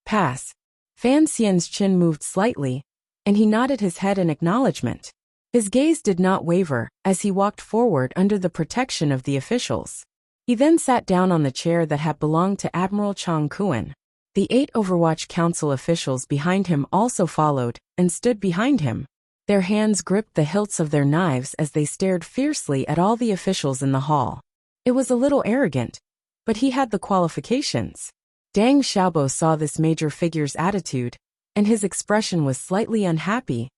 Pass. Fan Xian's chin moved slightly, and he nodded his head in acknowledgement. His gaze did not waver as he walked forward under the protection of the officials. He then sat down on the chair that had belonged to Admiral Chang Kuan. The 8 Overwatch Council officials behind him also followed and stood behind him. Their hands gripped the hilts of their knives as they stared fiercely at all the officials in the hall. It was a little arrogant, but he had the qualifications. Deng Xiaobo saw this major figure's attitude, and his expression was slightly unhappy,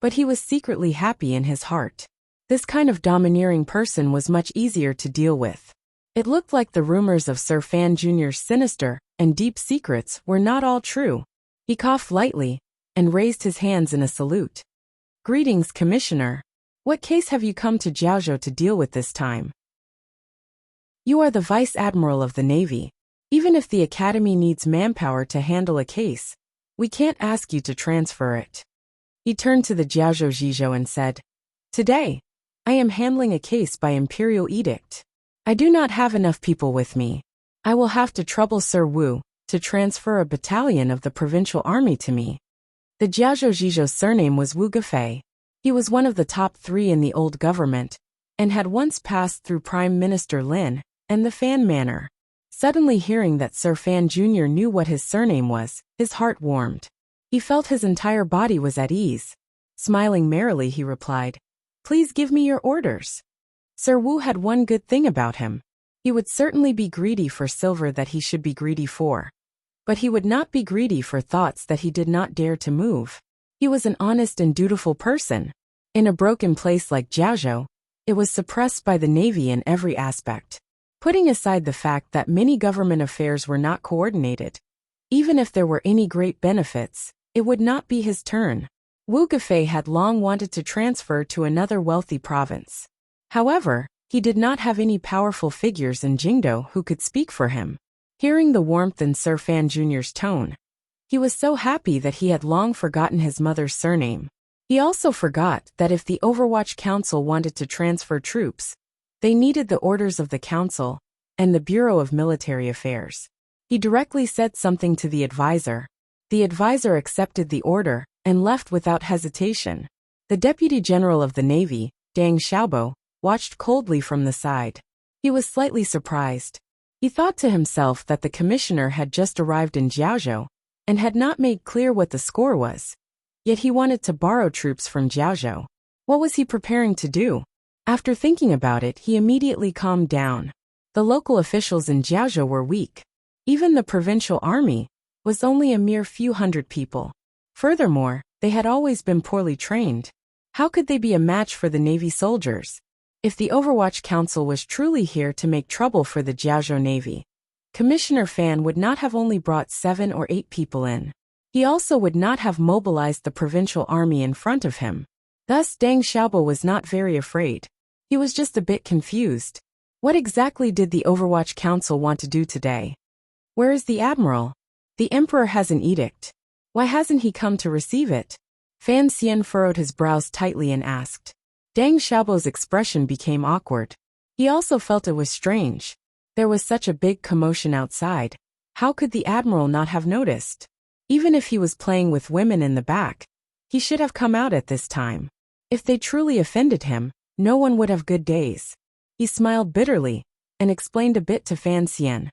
but he was secretly happy in his heart. This kind of domineering person was much easier to deal with. It looked like the rumors of Sir Fan Jr.'s sinister and deep secrets were not all true. He coughed lightly and raised his hands in a salute. Greetings, Commissioner. What case have you come to Jiaozhou to deal with this time? You are the Vice Admiral of the Navy. Even if the Academy needs manpower to handle a case, we can't ask you to transfer it. He turned to the Jiaozhou Zhizhou and said, Today, I am handling a case by Imperial Edict. I do not have enough people with me. I will have to trouble Sir Wu to transfer a battalion of the provincial army to me. The Jiaozhou Zhizhou's surname was Wu Gafei. He was one of the top 3 in the old government, and had once passed through Prime Minister Lin and the Fan Manor. Suddenly hearing that Sir Fan Jr. knew what his surname was, his heart warmed. He felt his entire body was at ease. Smiling merrily, he replied, Please give me your orders. Sir Wu had one good thing about him. He would certainly be greedy for silver that he should be greedy for. But he would not be greedy for thoughts that he did not dare to move. He was an honest and dutiful person. In a broken place like Jiaozhou, it was suppressed by the Navy in every aspect. Putting aside the fact that many government affairs were not coordinated, even if there were any great benefits, it would not be his turn. Wu Gafei had long wanted to transfer to another wealthy province. However, he did not have any powerful figures in Jingdo who could speak for him. Hearing the warmth in Sir Fan Jr.'s tone, he was so happy that he had long forgotten his mother's surname. He also forgot that if the Overwatch Council wanted to transfer troops, they needed the orders of the Council and the Bureau of Military Affairs. He directly said something to the advisor. The advisor accepted the order and left without hesitation. The Deputy General of the Navy, Deng Xiaobo, watched coldly from the side. He was slightly surprised. He thought to himself that the commissioner had just arrived in Jiaozhou and had not made clear what the score was. Yet he wanted to borrow troops from Jiaozhou. What was he preparing to do? After thinking about it, he immediately calmed down. The local officials in Jiaozhou were weak. Even the provincial army was only a mere few hundred people. Furthermore, they had always been poorly trained. How could they be a match for the Navy soldiers? If the Overwatch Council was truly here to make trouble for the Jiaozhou Navy, Commissioner Fan would not have only brought 7 or 8 people in. He also would not have mobilized the provincial army in front of him. Thus Deng Xiaobo was not very afraid. He was just a bit confused. What exactly did the Overwatch Council want to do today? Where is the Admiral? The Emperor has an edict. Why hasn't he come to receive it? Fan Xian furrowed his brows tightly and asked. Deng Xiaobo's expression became awkward. He also felt it was strange. There was such a big commotion outside. How could the Admiral not have noticed? Even if he was playing with women in the back, he should have come out at this time. If they truly offended him, no one would have good days. He smiled bitterly and explained a bit to Fan Xian.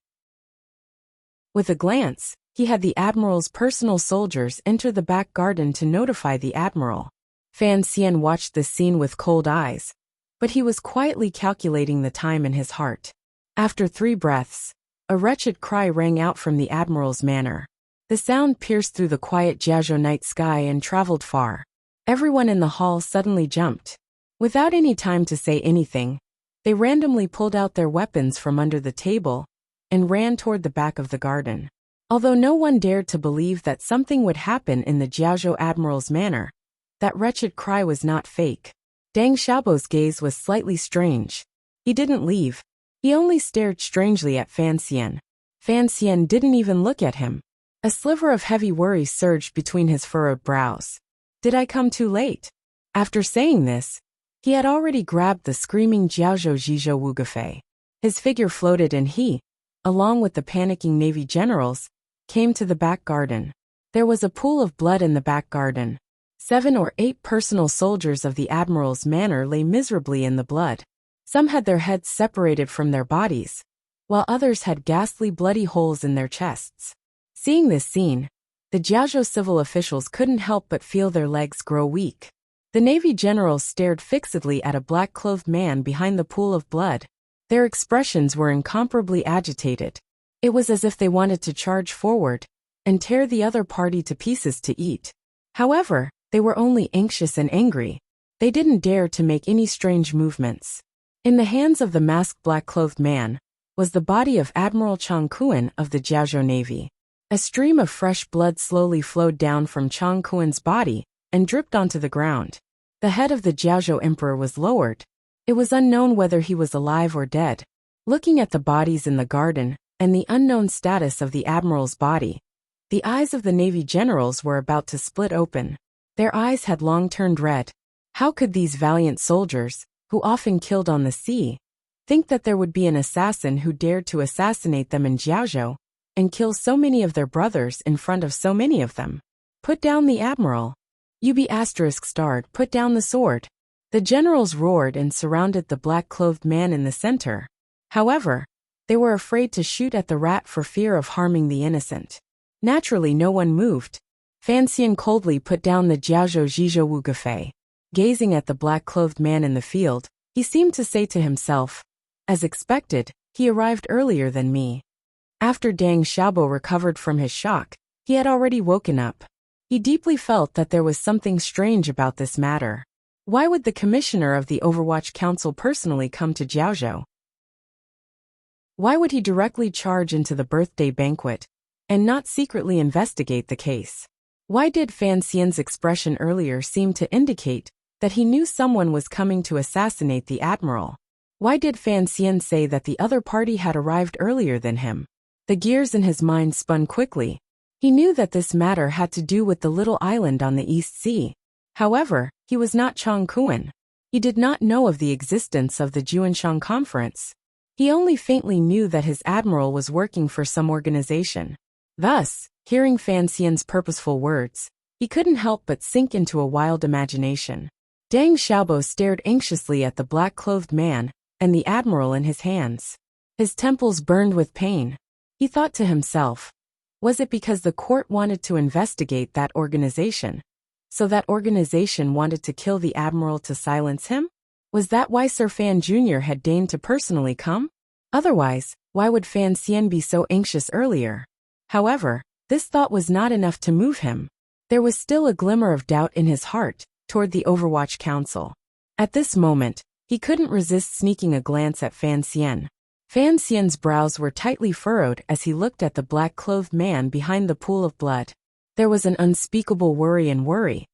With a glance, he had the Admiral's personal soldiers enter the back garden to notify the Admiral. Fan Xian watched this scene with cold eyes, but he was quietly calculating the time in his heart. After 3 breaths, a wretched cry rang out from the Admiral's manor. The sound pierced through the quiet Jiaozhou night sky and traveled far. Everyone in the hall suddenly jumped. Without any time to say anything, they randomly pulled out their weapons from under the table and ran toward the back of the garden. Although no one dared to believe that something would happen in the Jiaozhou Admiral's manor, that wretched cry was not fake. Deng Xiaobo's gaze was slightly strange. He didn't leave. He only stared strangely at Fan Xian. Fan Xian didn't even look at him. A sliver of heavy worry surged between his furrowed brows. Did I come too late? After saying this, he had already grabbed the screaming Jiaozhou Zhizhou Wugafei. His figure floated and he, along with the panicking Navy generals, came to the back garden. There was a pool of blood in the back garden. 7 or 8 personal soldiers of the Admiral's manor lay miserably in the blood. Some had their heads separated from their bodies, while others had ghastly bloody holes in their chests. Seeing this scene, the Jiaozhou civil officials couldn't help but feel their legs grow weak. The Navy generals stared fixedly at a black-clothed man behind the pool of blood. Their expressions were incomparably agitated. It was as if they wanted to charge forward and tear the other party to pieces to eat. However, they were only anxious and angry. They didn't dare to make any strange movements. In the hands of the masked black-clothed man was the body of Admiral Chang Kuan of the Jiaozhou Navy. A stream of fresh blood slowly flowed down from Chang Kuan's body and dripped onto the ground. The head of the Jiaozhou Emperor was lowered. It was unknown whether he was alive or dead. Looking at the bodies in the garden and the unknown status of the Admiral's body, the eyes of the Navy generals were about to split open. Their eyes had long turned red. How could these valiant soldiers, who often killed on the sea, think that there would be an assassin who dared to assassinate them in Jiaozhou and kill so many of their brothers in front of so many of them? Put down the Admiral. ***, put down the sword. The generals roared and surrounded the black-clothed man in the center. However, they were afraid to shoot at the rat for fear of harming the innocent. Naturally, no one moved. Fan Xian coldly put down the Jiaozhou Zhizhou Wugafei. Gazing at the black-clothed man in the field, he seemed to say to himself, as expected, he arrived earlier than me. After Deng Xiaobo recovered from his shock, he had already woken up. He deeply felt that there was something strange about this matter. Why would the commissioner of the Overwatch Council personally come to Jiaozhou? Why would he directly charge into the birthday banquet and not secretly investigate the case? Why did Fan Xian's expression earlier seem to indicate that he knew someone was coming to assassinate the Admiral? Why did Fan Xian say that the other party had arrived earlier than him? The gears in his mind spun quickly. He knew that this matter had to do with the little island on the East Sea. However, he was not Chang Kuan. He did not know of the existence of the Juanshan Conference. He only faintly knew that his admiral was working for some organization. Thus, hearing Fan Xian's purposeful words, he couldn't help but sink into a wild imagination. Deng Xiaobo stared anxiously at the black-clothed man and the admiral in his hands. His temples burned with pain. He thought to himself, was it because the court wanted to investigate that organization? So that organization wanted to kill the admiral to silence him? Was that why Sir Fan Jr. had deigned to personally come? Otherwise, why would Fan Xian be so anxious earlier? However, this thought was not enough to move him. There was still a glimmer of doubt in his heart toward the Overwatch Council. At this moment, he couldn't resist sneaking a glance at Fan Xian. Fan Xian's brows were tightly furrowed as he looked at the black-clothed man behind the pool of blood. There was an unspeakable worry,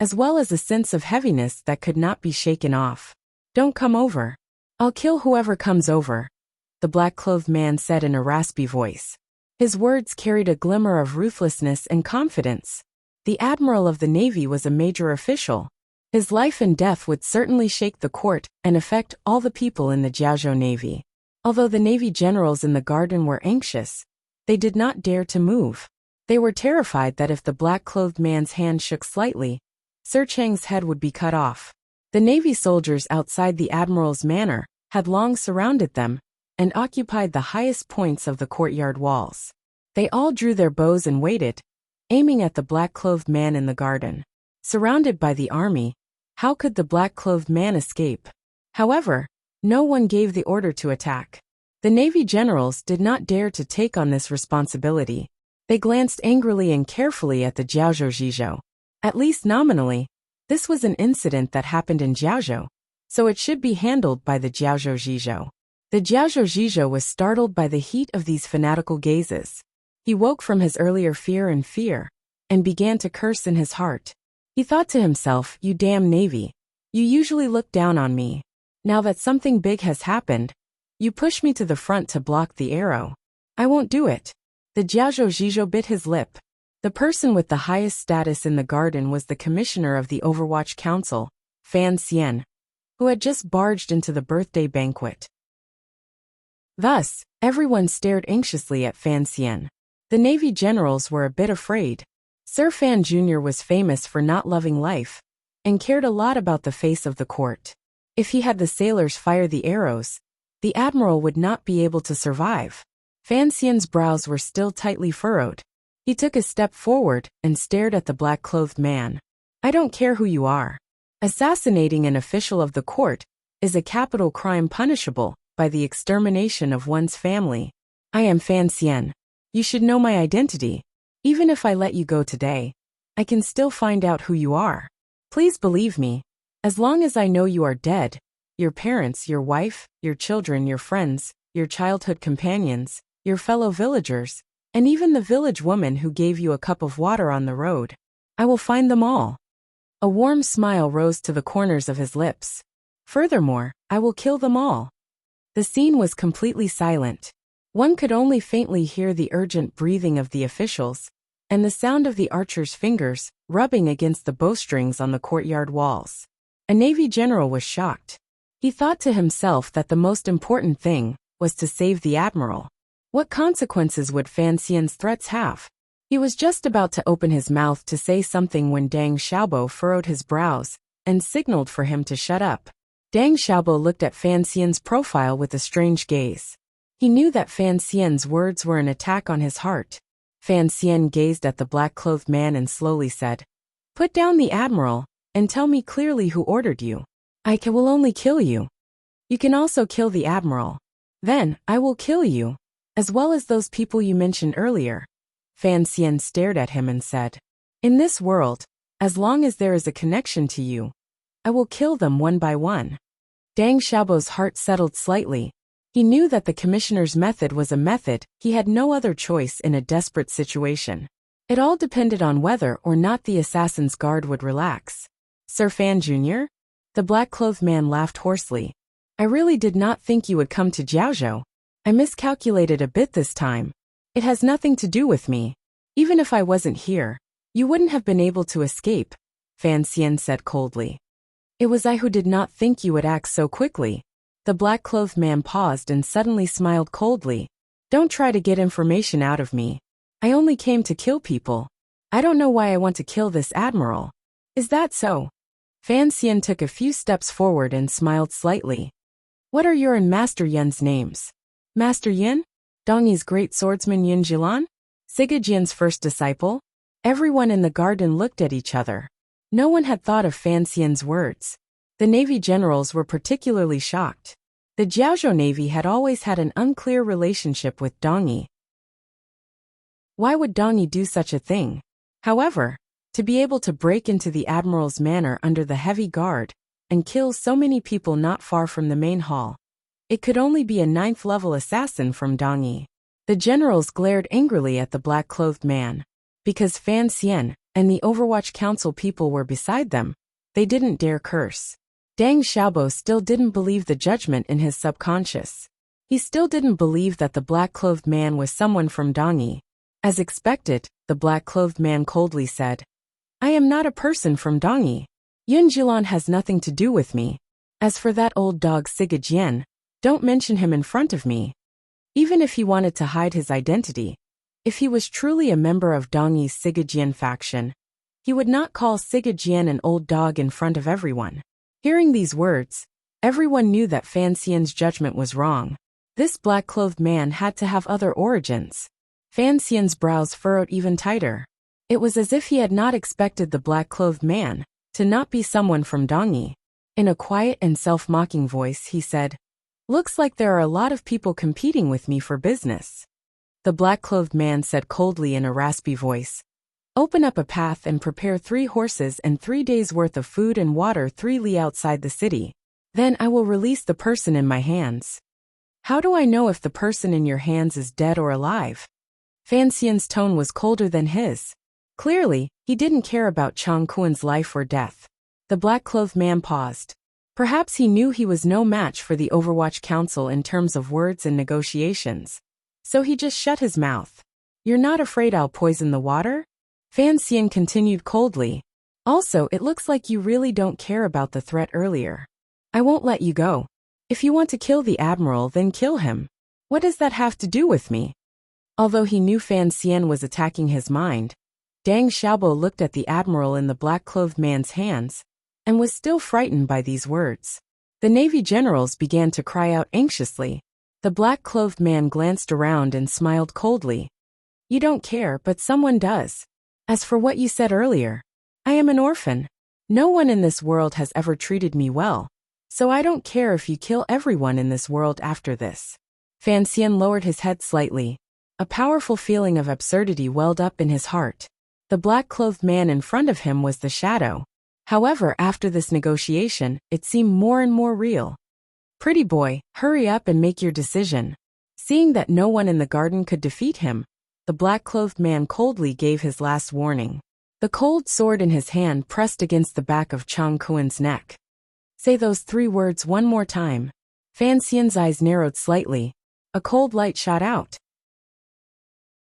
as well as a sense of heaviness that could not be shaken off. "Don't come over. I'll kill whoever comes over," the black-clothed man said in a raspy voice. His words carried a glimmer of ruthlessness and confidence. The admiral of the Navy was a major official. His life and death would certainly shake the court and affect all the people in the Jiaozhou Navy. Although the Navy generals in the garden were anxious, they did not dare to move. They were terrified that if the black-clothed man's hand shook slightly, Sir Chang's head would be cut off. The Navy soldiers outside the admiral's manor had long surrounded them and occupied the highest points of the courtyard walls. They all drew their bows and waited, aiming at the black-clothed man in the garden. Surrounded by the army, how could the black-clothed man escape? However, no one gave the order to attack. The Navy generals did not dare to take on this responsibility. They glanced angrily and carefully at the Jiaozhou Zhizhou. At least nominally, this was an incident that happened in Jiaozhou, so it should be handled by the Jiaozhou Zhizhou. The Jiaozhou Zhizhou was startled by the heat of these fanatical gazes. He woke from his earlier fear and began to curse in his heart. He thought to himself, "You damn Navy. You usually look down on me. Now that something big has happened, you push me to the front to block the arrow. I won't do it." The Jiaozhou Zhizhou bit his lip. The person with the highest status in the garden was the commissioner of the Overwatch Council, Fan Xian, who had just barged into the birthday banquet. Thus, everyone stared anxiously at Fan Xian. The Navy generals were a bit afraid. Sir Fan Jr. was famous for not loving life and cared a lot about the face of the court. If he had the sailors fire the arrows, the admiral would not be able to survive. Fan Xian's brows were still tightly furrowed. He took a step forward and stared at the black-clothed man. "I don't care who you are. Assassinating an official of the court is a capital crime punishable by the extermination of one's family. I am Fan Xian. You should know my identity. Even if I let you go today, I can still find out who you are. Please believe me. As long as I know you are dead, your parents, your wife, your children, your friends, your childhood companions, your fellow villagers, and even the village woman who gave you a cup of water on the road, I will find them all." A warm smile rose to the corners of his lips. "Furthermore, I will kill them all." The scene was completely silent. One could only faintly hear the urgent breathing of the officials and the sound of the archers' fingers rubbing against the bowstrings on the courtyard walls. A Navy general was shocked. He thought to himself that the most important thing was to save the admiral. What consequences would Fan Xian's threats have? He was just about to open his mouth to say something when Deng Xiaobo furrowed his brows and signaled for him to shut up. Deng Xiaobo looked at Fan Xian's profile with a strange gaze. He knew that Fan Xian's words were an attack on his heart. Fan Xian gazed at the black-clothed man and slowly said, "Put down the admiral and tell me clearly who ordered you. Will only kill you. You can also kill the admiral. Then, I will kill you, as well as those people you mentioned earlier." Fan Xian stared at him and said, "In this world, as long as there is a connection to you, I will kill them one by one." Deng Xiaobo's heart settled slightly. He knew that the commissioner's method was a method. He had no other choice in a desperate situation. It all depended on whether or not the assassin's guard would relax. "Sir Fan Jr.?" The black-clothed man laughed hoarsely. "I really did not think you would come to Jiaozhou. I miscalculated a bit this time. It has nothing to do with me. Even if I wasn't here, you wouldn't have been able to escape," Fan Xian said coldly. "It was I who did not think you would act so quickly." The black-clothed man paused and suddenly smiled coldly. "Don't try to get information out of me. I only came to kill people. I don't know why I want to kill this admiral. Is that so?" Fan Xian took a few steps forward and smiled slightly. "What are your and Master Yun's names?" "Master Yun? Dongyi's great swordsman Yun Jilan? Siga Jian's first disciple?" Everyone in the garden looked at each other. No one had thought of Fan Xian's words. The Navy generals were particularly shocked. The Jiaozhou Navy had always had an unclear relationship with Dongyi. Why would Dongyi do such a thing? However, to be able to break into the admiral's manor under the heavy guard and kill so many people not far from the main hall, it could only be a 9th-level assassin from Dongyi. The generals glared angrily at the black-clothed man. Because Fan Xian, and the Overwatch Council people were beside them, they didn't dare curse. Deng Xiaobo still didn't believe the judgment in his subconscious. He still didn't believe that the black-clothed man was someone from Dongyi. As expected, the black-clothed man coldly said, "I am not a person from Dongyi. Yun Jilan has nothing to do with me. As for that old dog Siga Jian, don't mention him in front of me." Even if he wanted to hide his identity, if he was truly a member of Dongyi's Siga Jian faction, he would not call Siga Jian an old dog in front of everyone. Hearing these words, everyone knew that Fan Xian's judgment was wrong. This black-clothed man had to have other origins. Fan Xian's brows furrowed even tighter. It was as if he had not expected the black-clothed man to not be someone from Dongyi. In a quiet and self-mocking voice, he said, "Looks like there are a lot of people competing with me for business." The black-clothed man said coldly in a raspy voice, "Open up a path and prepare 3 horses and 3 days' worth of food and water 3 li outside the city. Then I will release the person in my hands." "How do I know if the person in your hands is dead or alive?" Fan Xian's tone was colder than his. Clearly, he didn't care about Chang Kuan's life or death. The black-clothed man paused. Perhaps he knew he was no match for the Overwatch Council in terms of words and negotiations. So he just shut his mouth. "You're not afraid I'll poison the water?" Fan Xian continued coldly. "Also, it looks like you really don't care about the threat earlier. I won't let you go. If you want to kill the Admiral, then kill him. What does that have to do with me?" Although he knew Fan Xian was attacking his mind, Deng Xiaobo looked at the Admiral in the black-clothed man's hands and was still frightened by these words. The Navy generals began to cry out anxiously. The black-clothed man glanced around and smiled coldly. "You don't care, but someone does. As for what you said earlier, I am an orphan. No one in this world has ever treated me well, so I don't care if you kill everyone in this world after this." Fan Xian lowered his head slightly. A powerful feeling of absurdity welled up in his heart. The black-clothed man in front of him was the shadow. However, after this negotiation, it seemed more and more real. "Pretty boy, hurry up and make your decision." Seeing that no one in the garden could defeat him, the black-clothed man coldly gave his last warning. The cold sword in his hand pressed against the back of Chang Kuan's neck. "Say those 3 words one more time." Fan Xian's eyes narrowed slightly. A cold light shot out.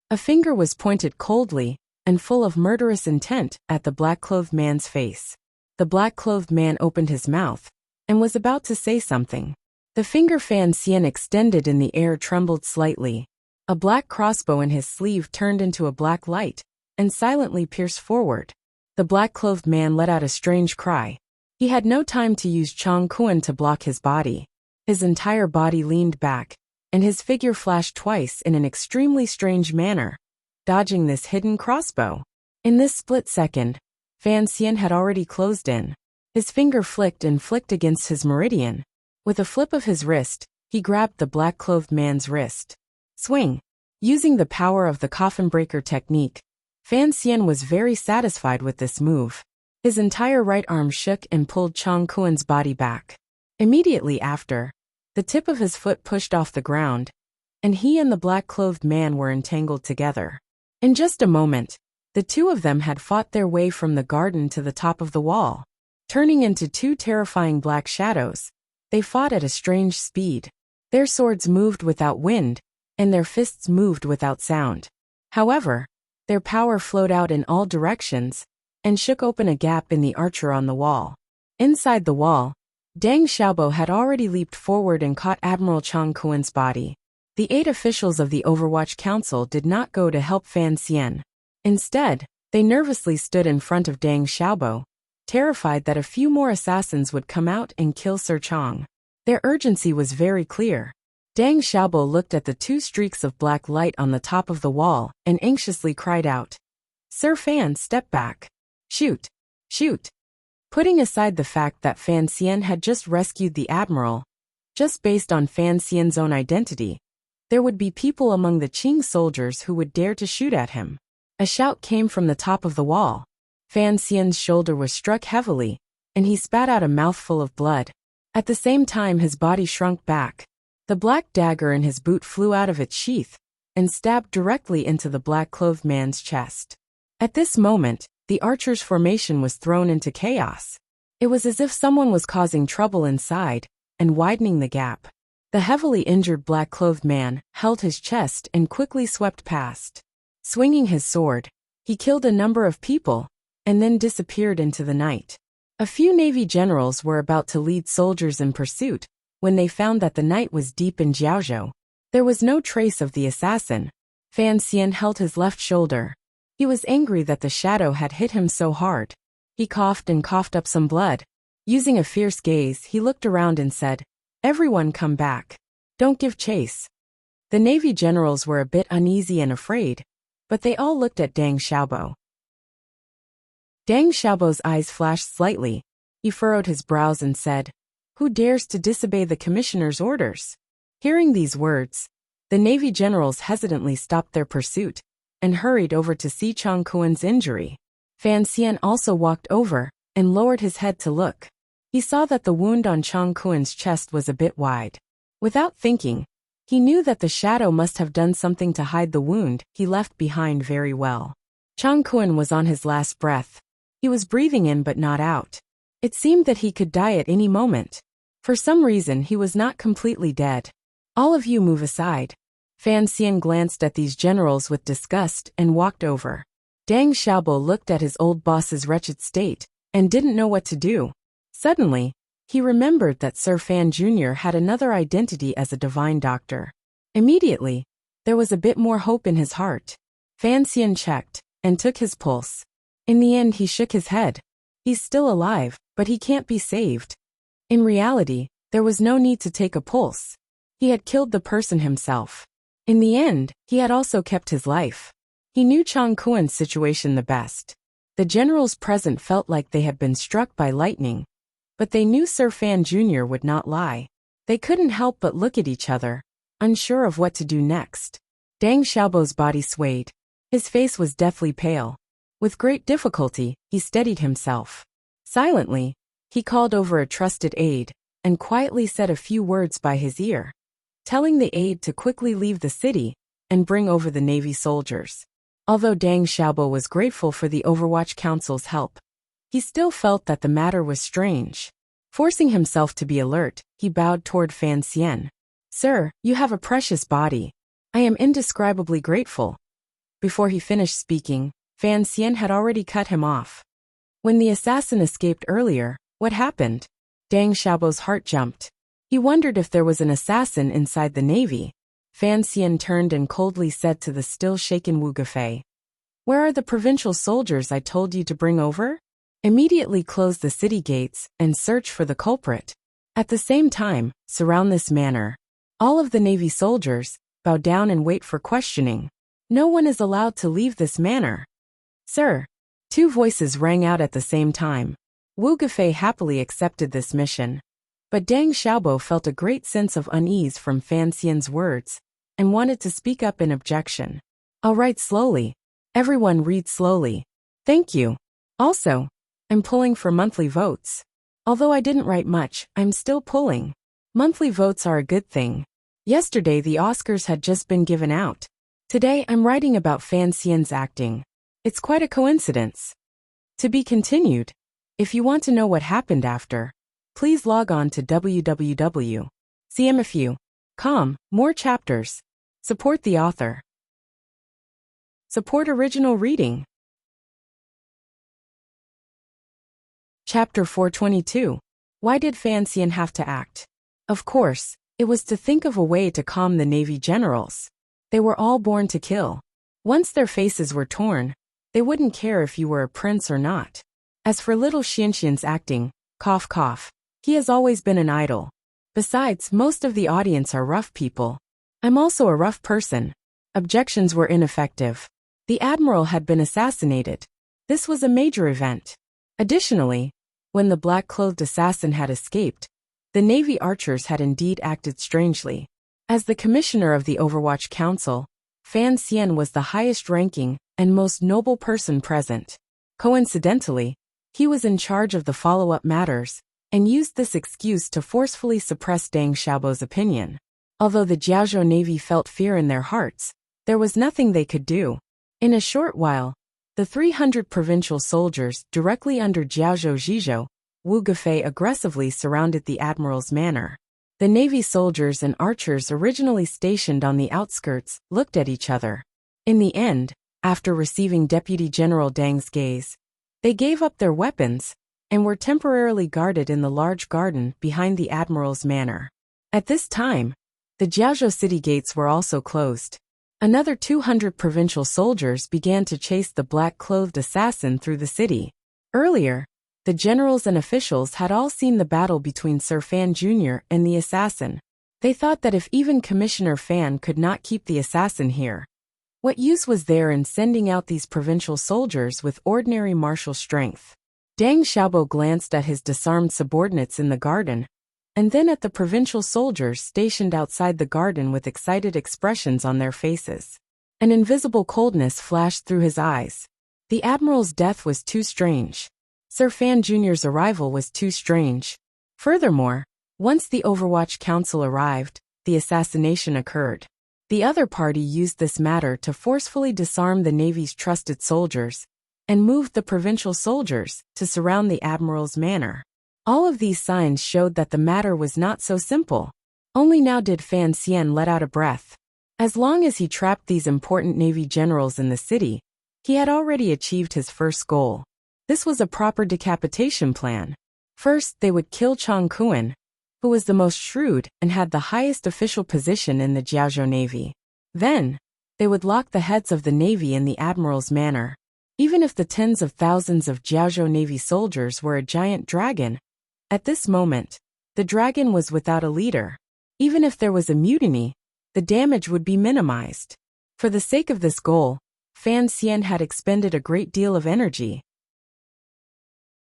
A finger was pointed coldly and full of murderous intent at the black-clothed man's face. The black-clothed man opened his mouth and was about to say something. The finger Fan Xian extended in the air trembled slightly. A black crossbow in his sleeve turned into a black light and silently pierced forward. The black-clothed man let out a strange cry. He had no time to use Chang Kuan to block his body. His entire body leaned back, and his figure flashed twice in an extremely strange manner, dodging this hidden crossbow. In this split second, Fan Xian had already closed in. His finger flicked and flicked against his meridian. With a flip of his wrist, he grabbed the black-clothed man's wrist. Swing! Using the power of the coffin breaker technique, Fan Xian was very satisfied with this move. His entire right arm shook and pulled Chang Kuan's body back. Immediately after, the tip of his foot pushed off the ground, and he and the black-clothed man were entangled together. In just a moment, the two of them had fought their way from the garden to the top of the wall. Turning into 2 terrifying black shadows, they fought at a strange speed. Their swords moved without wind, and their fists moved without sound. However, their power flowed out in all directions and shook open a gap in the archer on the wall. Inside the wall, Deng Xiaobo had already leaped forward and caught Admiral Chang Kuan's body. The 8 officials of the Overwatch Council did not go to help Fan Xian. Instead, they nervously stood in front of Deng Xiaobo, terrified that a few more assassins would come out and kill Sir Chang. Their urgency was very clear. Deng Xiaobo looked at the 2 streaks of black light on the top of the wall and anxiously cried out, "Sir Fan, step back. Shoot! Shoot!" Putting aside the fact that Fan Xian had just rescued the Admiral, just based on Fan Xian's own identity, there would be people among the Qing soldiers who would dare to shoot at him. A shout came from the top of the wall. Fan Xian's shoulder was struck heavily, and he spat out a mouthful of blood. At the same time, his body shrunk back. The black dagger in his boot flew out of its sheath and stabbed directly into the black-clothed man's chest. At this moment, the archers' formation was thrown into chaos. It was as if someone was causing trouble inside and widening the gap. The heavily injured black-clothed man held his chest and quickly swept past. Swinging his sword, he killed a number of people and then disappeared into the night. A few Navy generals were about to lead soldiers in pursuit when they found that the night was deep in Jiaozhou. There was no trace of the assassin. Fan Xian held his left shoulder. He was angry that the shadow had hit him so hard. He coughed and coughed up some blood. Using a fierce gaze, he looked around and said, "Everyone come back. Don't give chase." The Navy generals were a bit uneasy and afraid, but they all looked at Deng Xiaobo. Deng Xiaobo's eyes flashed slightly. He furrowed his brows and said, "Who dares to disobey the commissioner's orders?" Hearing these words, the Navy generals hesitantly stopped their pursuit and hurried over to see Chang Kuen's injury. Fan Xian also walked over and lowered his head to look. He saw that the wound on Chang Kuen's chest was a bit wide. Without thinking, he knew that the shadow must have done something to hide the wound he left behind very well. Chang Kuen was on his last breath. He was breathing in but not out. It seemed that he could die at any moment. For some reason he was not completely dead. "All of you move aside." Fan Xian glanced at these generals with disgust and walked over. Deng Xiaobo looked at his old boss's wretched state and didn't know what to do. Suddenly, he remembered that Sir Fan Jr. had another identity as a divine doctor. Immediately, there was a bit more hope in his heart. Fan Xian checked and took his pulse. In the end, he shook his head. He's still alive, but he can't be saved. In reality, there was no need to take a pulse. He had killed the person himself. In the end, he had also kept his life. He knew Chang Kuen's situation the best. The generals present felt like they had been struck by lightning, but they knew Sir Fan Jr. would not lie. They couldn't help but look at each other, unsure of what to do next. Deng Xiaobo's body swayed. His face was deathly pale. With great difficulty, he steadied himself. Silently, he called over a trusted aide and quietly said a few words by his ear, telling the aide to quickly leave the city and bring over the Navy soldiers. Although Deng Xiaobo was grateful for the Overwatch Council's help, he still felt that the matter was strange. Forcing himself to be alert, he bowed toward Fan Xian. "Sir, you have a precious body. I am indescribably grateful." Before he finished speaking, Fan Xian had already cut him off. "When the assassin escaped earlier, what happened?" Deng Xiaobo's heart jumped. He wondered if there was an assassin inside the Navy. Fan Xian turned and coldly said to the still-shaken Wu Gufei, "Where are the provincial soldiers I told you to bring over? Immediately close the city gates and search for the culprit. At the same time, surround this manor. All of the Navy soldiers, bow down and wait for questioning. No one is allowed to leave this manor." "Sir." Two voices rang out at the same time. Wu Gufei happily accepted this mission. But Deng Xiaobo felt a great sense of unease from Fan Xian's words and wanted to speak up in objection. "I'll write slowly. Everyone read slowly. Thank you. Also, I'm pulling for monthly votes. Although I didn't write much, I'm still pulling. Monthly votes are a good thing. Yesterday the Oscars had just been given out. Today I'm writing about Fan Xian's acting. It's quite a coincidence." To be continued. If you want to know what happened after, please log on to www.cmfu.com. More chapters. Support the author. Support original reading. Chapter 422. Why did Fan Xian have to act? Of course, it was to think of a way to calm the Navy generals. They were all born to kill. Once their faces were torn, they wouldn't care if you were a prince or not. As for little Xianxian's acting, cough cough, he has always been an idol. Besides, most of the audience are rough people. I'm also a rough person. Objections were ineffective. The admiral had been assassinated. This was a major event. Additionally, when the black-clothed assassin had escaped, the Navy archers had indeed acted strangely. As the commissioner of the Overwatch Council, Fan Xian was the highest-ranking and most noble person present. Coincidentally, he was in charge of the follow-up matters and used this excuse to forcefully suppress Deng Xiaobo's opinion. Although the Jiaozhou Navy felt fear in their hearts, there was nothing they could do. In a short while, The 300 provincial soldiers directly under Jiaozhou Zhizhou, Wu Gufei aggressively surrounded the admiral's manor. The navy soldiers and archers originally stationed on the outskirts looked at each other. In the end, after receiving Deputy General Deng's gaze, they gave up their weapons and were temporarily guarded in the large garden behind the admiral's manor. At this time, the Jiaozhou city gates were also closed. Another 200 provincial soldiers began to chase the black-clothed assassin through the city. Earlier, the generals and officials had all seen the battle between Sir Fan Jr. and the assassin. They thought that if even Commissioner Fan could not keep the assassin here, what use was there in sending out these provincial soldiers with ordinary martial strength? Deng Xiaobo glanced at his disarmed subordinates in the garden, and then at the provincial soldiers stationed outside the garden with excited expressions on their faces. An invisible coldness flashed through his eyes. The admiral's death was too strange. Sir Fan Jr.'s arrival was too strange. Furthermore, once the Overwatch Council arrived, the assassination occurred. The other party used this matter to forcefully disarm the Navy's trusted soldiers and moved the provincial soldiers to surround the admiral's manor. All of these signs showed that the matter was not so simple. Only now did Fan Xian let out a breath. As long as he trapped these important Navy generals in the city, he had already achieved his first goal. This was a proper decapitation plan. First, they would kill Chang Kuan, who was the most shrewd and had the highest official position in the Jiaozhou Navy. Then, they would lock the heads of the Navy in the admiral's manor. Even if the tens of thousands of Jiaozhou Navy soldiers were a giant dragon, at this moment, the dragon was without a leader. Even if there was a mutiny, the damage would be minimized. For the sake of this goal, Fan Xian had expended a great deal of energy.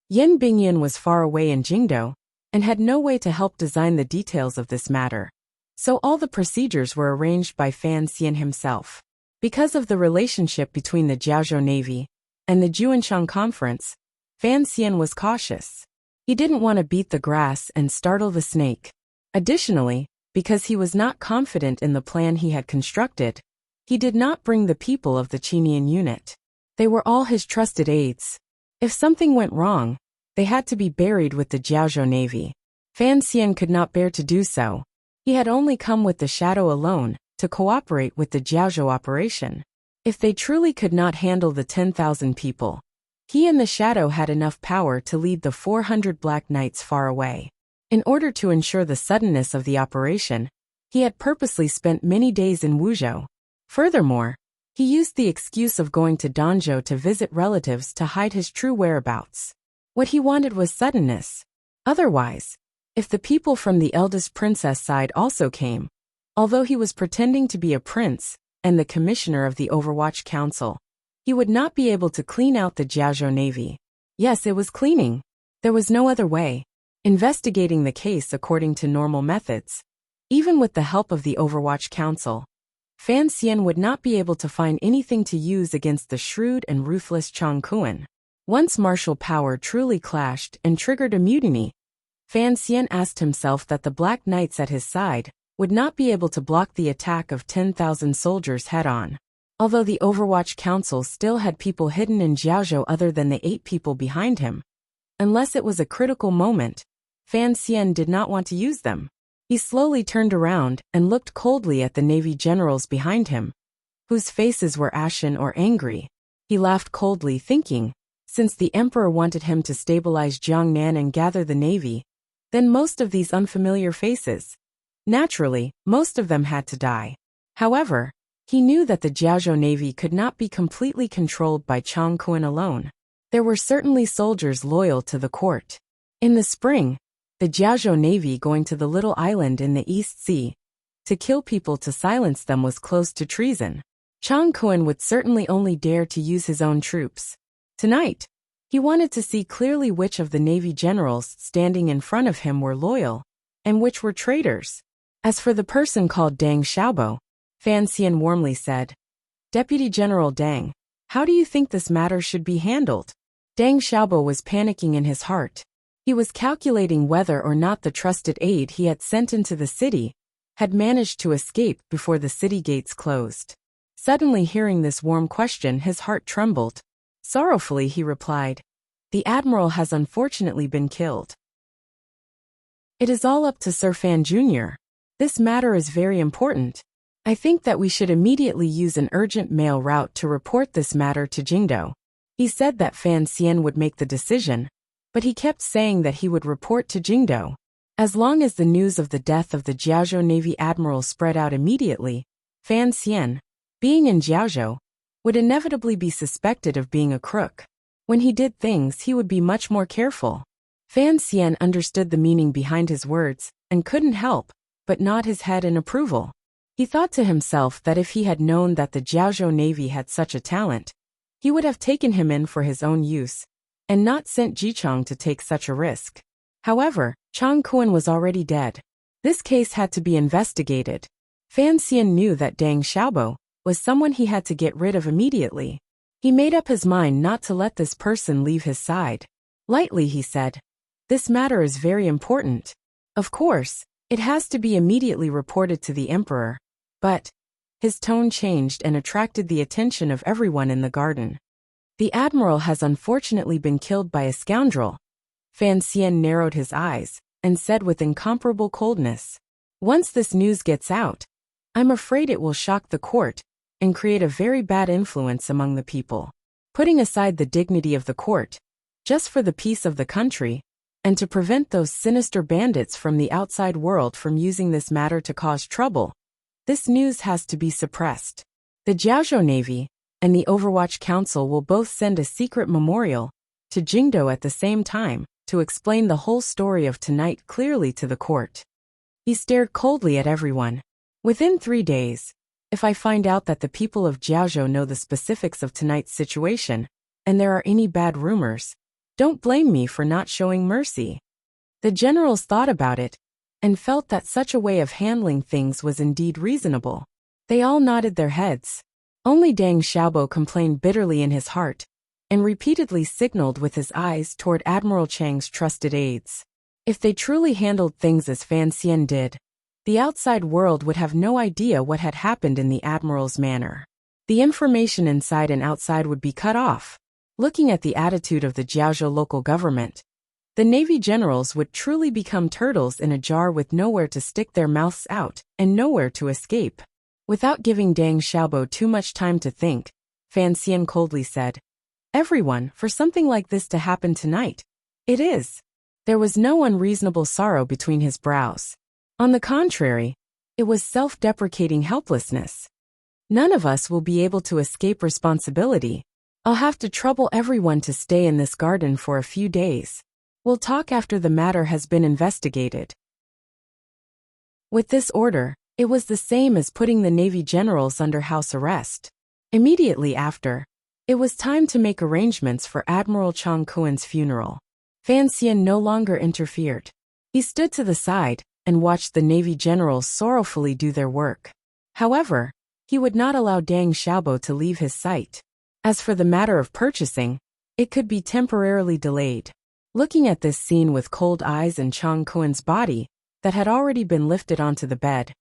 Yan Bingyan was far away in Jingdou and had no way to help design the details of this matter, so all the procedures were arranged by Fan Xian himself. Because of the relationship between the Jiaozhou Navy and the Juanchang Conference, Fan Xian was cautious. He didn't want to beat the grass and startle the snake. Additionally, because he was not confident in the plan he had constructed, he did not bring the people of the Qinian unit. They were all his trusted aides. If something went wrong, they had to be buried with the Jiaozhou Navy. Fan Xian could not bear to do so. He had only come with the shadow alone to cooperate with the Jiaozhou operation. If they truly could not handle the 10,000 people, he and the shadow had enough power to lead the 400 Black Knights far away. In order to ensure the suddenness of the operation, he had purposely spent many days in Wuzhou. Furthermore, he used the excuse of going to Danzhou to visit relatives to hide his true whereabouts. What he wanted was suddenness. Otherwise, if the people from the eldest princess side also came, although he was pretending to be a prince and the commissioner of the Overwatch Council, he would not be able to clean out the Jiaozhou Navy. Yes, it was cleaning. There was no other way. Investigating the case according to normal methods, even with the help of the Overwatch Council, Fan Xian would not be able to find anything to use against the shrewd and ruthless Chang Kuan. Once martial power truly clashed and triggered a mutiny, Fan Xian asked himself that the Black Knights at his side would not be able to block the attack of 10,000 soldiers head-on. Although the Overwatch Council still had people hidden in Jiaozhou other than the 8 people behind him, unless it was a critical moment, Fan Xian did not want to use them. He slowly turned around and looked coldly at the Navy generals behind him, whose faces were ashen or angry. He laughed coldly, thinking, since the emperor wanted him to stabilize Jiangnan and gather the navy, then most of these unfamiliar faces, naturally, most of them had to die. However, he knew that the Jiaozhou Navy could not be completely controlled by Chang Kuan alone. There were certainly soldiers loyal to the court. In the spring, the Jiaozhou Navy going to the little island in the East Sea to kill people to silence them was close to treason. Chang Kuan would certainly only dare to use his own troops. Tonight, he wanted to see clearly which of the Navy generals standing in front of him were loyal, and which were traitors. As for the person called Deng Xiaobo, Fan Xian warmly said, "Deputy General Deng, how do you think this matter should be handled?" Deng Xiaobo was panicking in his heart. He was calculating whether or not the trusted aide he had sent into the city had managed to escape before the city gates closed. Suddenly hearing this warm question, his heart trembled. Sorrowfully he replied, "The admiral has unfortunately been killed. It is all up to Sir Fan Jr. This matter is very important. I think that we should immediately use an urgent mail route to report this matter to Jingdo." He said that Fan Xian would make the decision, but he kept saying that he would report to Jingdo. As long as the news of the death of the Jiaozhou Navy admiral spread out immediately, Fan Xian, being in Jiaozhou, would inevitably be suspected of being a crook. When he did things, he would be much more careful. Fan Xian understood the meaning behind his words and couldn't help but nod his head in approval. He thought to himself that if he had known that the Jiaozhou Navy had such a talent, he would have taken him in for his own use and not sent Jichong to take such a risk. However, Chang Kuan was already dead. This case had to be investigated. Fan Xian knew that Deng Xiaobo was someone he had to get rid of immediately. He made up his mind not to let this person leave his side. Lightly he said, "This matter is very important. Of course, it has to be immediately reported to the emperor." But his tone changed and attracted the attention of everyone in the garden. "The admiral has unfortunately been killed by a scoundrel." Fan Xian narrowed his eyes and said with incomparable coldness, "Once this news gets out, I'm afraid it will shock the court and create a very bad influence among the people. Putting aside the dignity of the court, just for the peace of the country, and to prevent those sinister bandits from the outside world from using this matter to cause trouble, this news has to be suppressed. The Jiaozhou Navy and the Overwatch Council will both send a secret memorial to Jingdo at the same time to explain the whole story of tonight clearly to the court." He stared coldly at everyone. "Within 3 days, if I find out that the people of Jiaozhou know the specifics of tonight's situation, and there are any bad rumors, don't blame me for not showing mercy." The generals thought about it and felt that such a way of handling things was indeed reasonable. They all nodded their heads. Only Deng Xiaobo complained bitterly in his heart and repeatedly signaled with his eyes toward Admiral Chang's trusted aides. If they truly handled things as Fan Xian did, the outside world would have no idea what had happened in the admiral's manor. The information inside and outside would be cut off. Looking at the attitude of the Jiaozhou local government, the Navy generals would truly become turtles in a jar with nowhere to stick their mouths out and nowhere to escape. Without giving Deng Xiaobo too much time to think, Fan Xian coldly said, "Everyone, for something like this to happen tonight. It is." There was no unreasonable sorrow between his brows. On the contrary, it was self-deprecating helplessness. "None of us will be able to escape responsibility. I'll have to trouble everyone to stay in this garden for a few days. We'll talk after the matter has been investigated." With this order, it was the same as putting the Navy generals under house arrest. Immediately after, it was time to make arrangements for Admiral Chang Kuan's funeral. Fan Xian no longer interfered. He stood to the side and watched the Navy generals sorrowfully do their work. However, he would not allow Deng Xiaobo to leave his sight. As for the matter of purchasing, it could be temporarily delayed. Looking at this scene with cold eyes and Chang Kuan's body that had already been lifted onto the bed,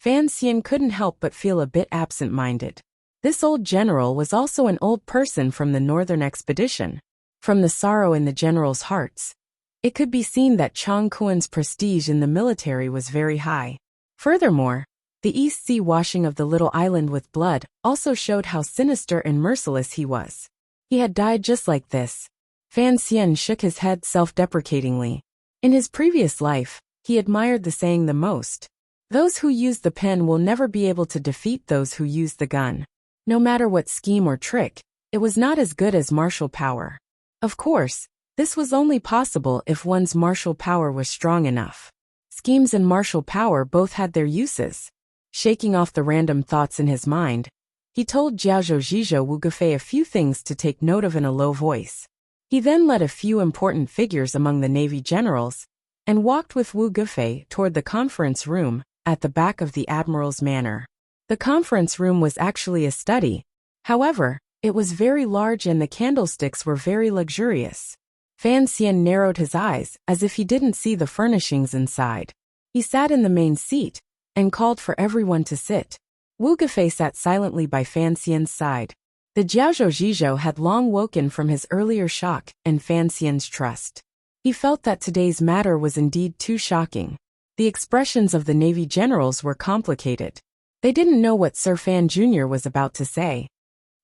Fan Xian couldn't help but feel a bit absent-minded. This old general was also an old person from the northern expedition. From the sorrow in the generals' hearts, it could be seen that Chang Kuan's prestige in the military was very high. Furthermore, the East Sea washing of the little island with blood also showed how sinister and merciless he was. He had died just like this. Fan Xian shook his head self-deprecatingly. In his previous life, he admired the saying the most. Those who use the pen will never be able to defeat those who use the gun. No matter what scheme or trick, it was not as good as martial power. Of course, this was only possible if one's martial power was strong enough. Schemes and martial power both had their uses. Shaking off the random thoughts in his mind, he told Jiaozhou Zhizhou Wu Gufei a few things to take note of in a low voice. He then led a few important figures among the Navy generals and walked with Wu Gufei toward the conference room at the back of the Admiral's manor. The conference room was actually a study. However, it was very large and the candlesticks were very luxurious. Fan Xian narrowed his eyes as if he didn't see the furnishings inside. He sat in the main seat and called for everyone to sit. Wu Gufei sat silently by Fan Xian's side. The Jiaozhou Zhizhou had long woken from his earlier shock and Fan Xian's trust. He felt that today's matter was indeed too shocking. The expressions of the Navy generals were complicated. They didn't know what Sir Fan Jr. was about to say.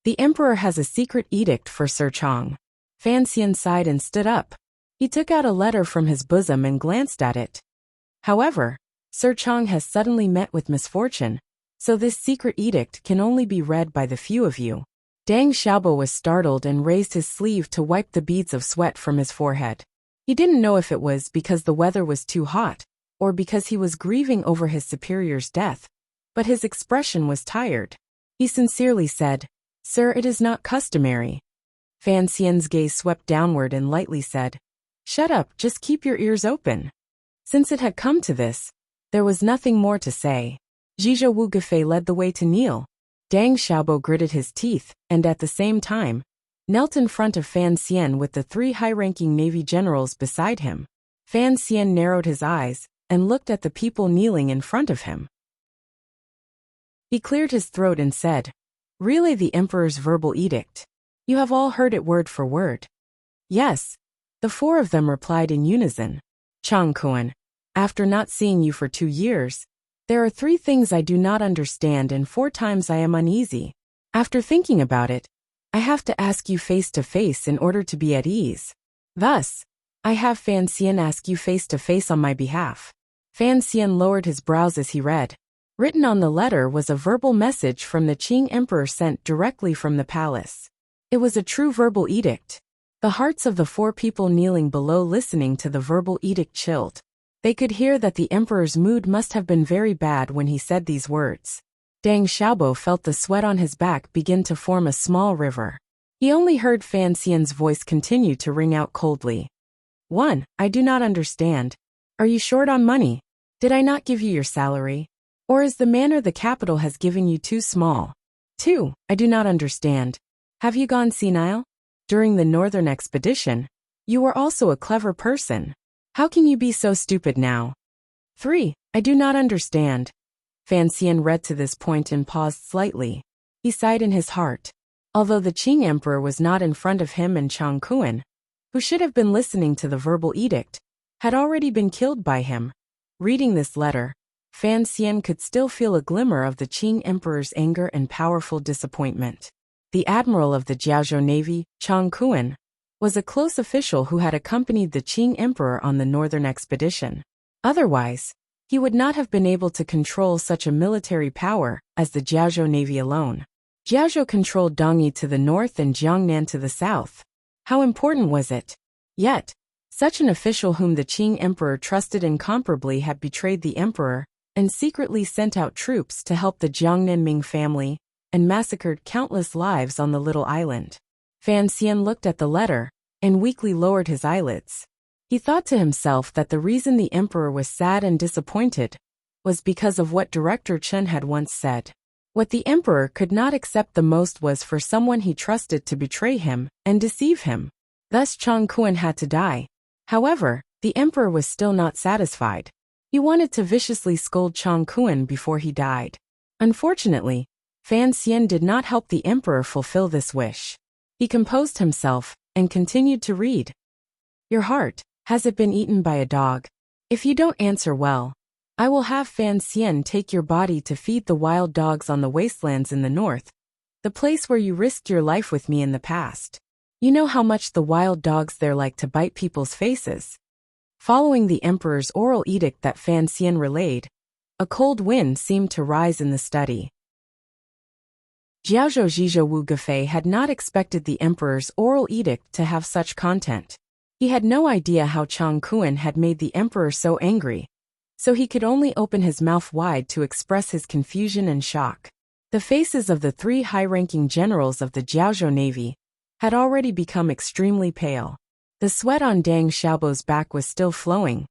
The Emperor has a secret edict for Sir Chang. Fan Xian sighed and stood up. He took out a letter from his bosom and glanced at it. However, Sir Chang has suddenly met with misfortune, so this secret edict can only be read by the few of you. Deng Xiaobo was startled and raised his sleeve to wipe the beads of sweat from his forehead. He didn't know if it was because the weather was too hot, or because he was grieving over his superior's death, but his expression was tired. He sincerely said, "Sir, it is not customary." Fan Xian's gaze swept downward and lightly said, "Shut up, just keep your ears open." Since it had come to this, there was nothing more to say. Zhizhou Wu Gufei led the way to kneel. Deng Xiaobo gritted his teeth, and at the same time, knelt in front of Fan Xian with the 3 high-ranking Navy generals beside him. Fan Xian narrowed his eyes and looked at the people kneeling in front of him. He cleared his throat and said, "Relay the Emperor's verbal edict. You have all heard it word for word." "Yes." The 4 of them replied in unison. "Chang Kuan, after not seeing you for 2 years, there are 3 things I do not understand and 4 times I am uneasy. After thinking about it, I have to ask you face to face in order to be at ease. Thus, I have Fan Xian ask you face to face on my behalf." Fan Xian lowered his brows as he read. Written on the letter was a verbal message from the Qing Emperor sent directly from the palace. It was a true verbal edict. The hearts of the 4 people kneeling below listening to the verbal edict chilled. They could hear that the Emperor's mood must have been very bad when he said these words. Deng Xiaobo felt the sweat on his back begin to form a small river. He only heard Fan Xian's voice continue to ring out coldly. 1. I do not understand. Are you short on money? Did I not give you your salary? Or is the manor the capital has given you too small? 2. I do not understand. Have you gone senile? During the northern expedition, you were also a clever person. How can you be so stupid now? 3. I do not understand. Fan Xian read to this point and paused slightly. He sighed in his heart. Although the Qing Emperor was not in front of him and Chang Kuan, who should have been listening to the verbal edict, had already been killed by him. Reading this letter, Fan Xian could still feel a glimmer of the Qing Emperor's anger and powerful disappointment. The admiral of the Jiaozhou Navy, Chang Kuan, was a close official who had accompanied the Qing Emperor on the northern expedition. Otherwise, he would not have been able to control such a military power as the Jiaozhou Navy alone. Jiaozhou controlled Dongyi to the north and Jiangnan to the south. How important was it? Yet, such an official whom the Qing Emperor trusted incomparably had betrayed the emperor and secretly sent out troops to help the Jiangnan Ming family and massacred countless lives on the little island. Fan Xian looked at the letter and weakly lowered his eyelids. He thought to himself that the reason the emperor was sad and disappointed was because of what Director Chen had once said. What the emperor could not accept the most was for someone he trusted to betray him and deceive him. Thus Chang Kuan had to die. However, the emperor was still not satisfied. He wanted to viciously scold Chang Kuan before he died. Unfortunately, Fan Xian did not help the emperor fulfill this wish. He composed himself and continued to read. Your heart, has it been eaten by a dog? If you don't answer well, I will have Fan Xian take your body to feed the wild dogs on the wastelands in the north, the place where you risked your life with me in the past. You know how much the wild dogs there like to bite people's faces. Following the emperor's oral edict that Fan Xian relayed, a cold wind seemed to rise in the study. Jiaozhou Zhizhou Wu Gufei had not expected the emperor's oral edict to have such content. He had no idea how Chang Kuan had made the emperor so angry, so he could only open his mouth wide to express his confusion and shock. The faces of the 3 high-ranking generals of the Jiaozhou Navy had already become extremely pale. The sweat on Deng Xiaobo's back was still flowing,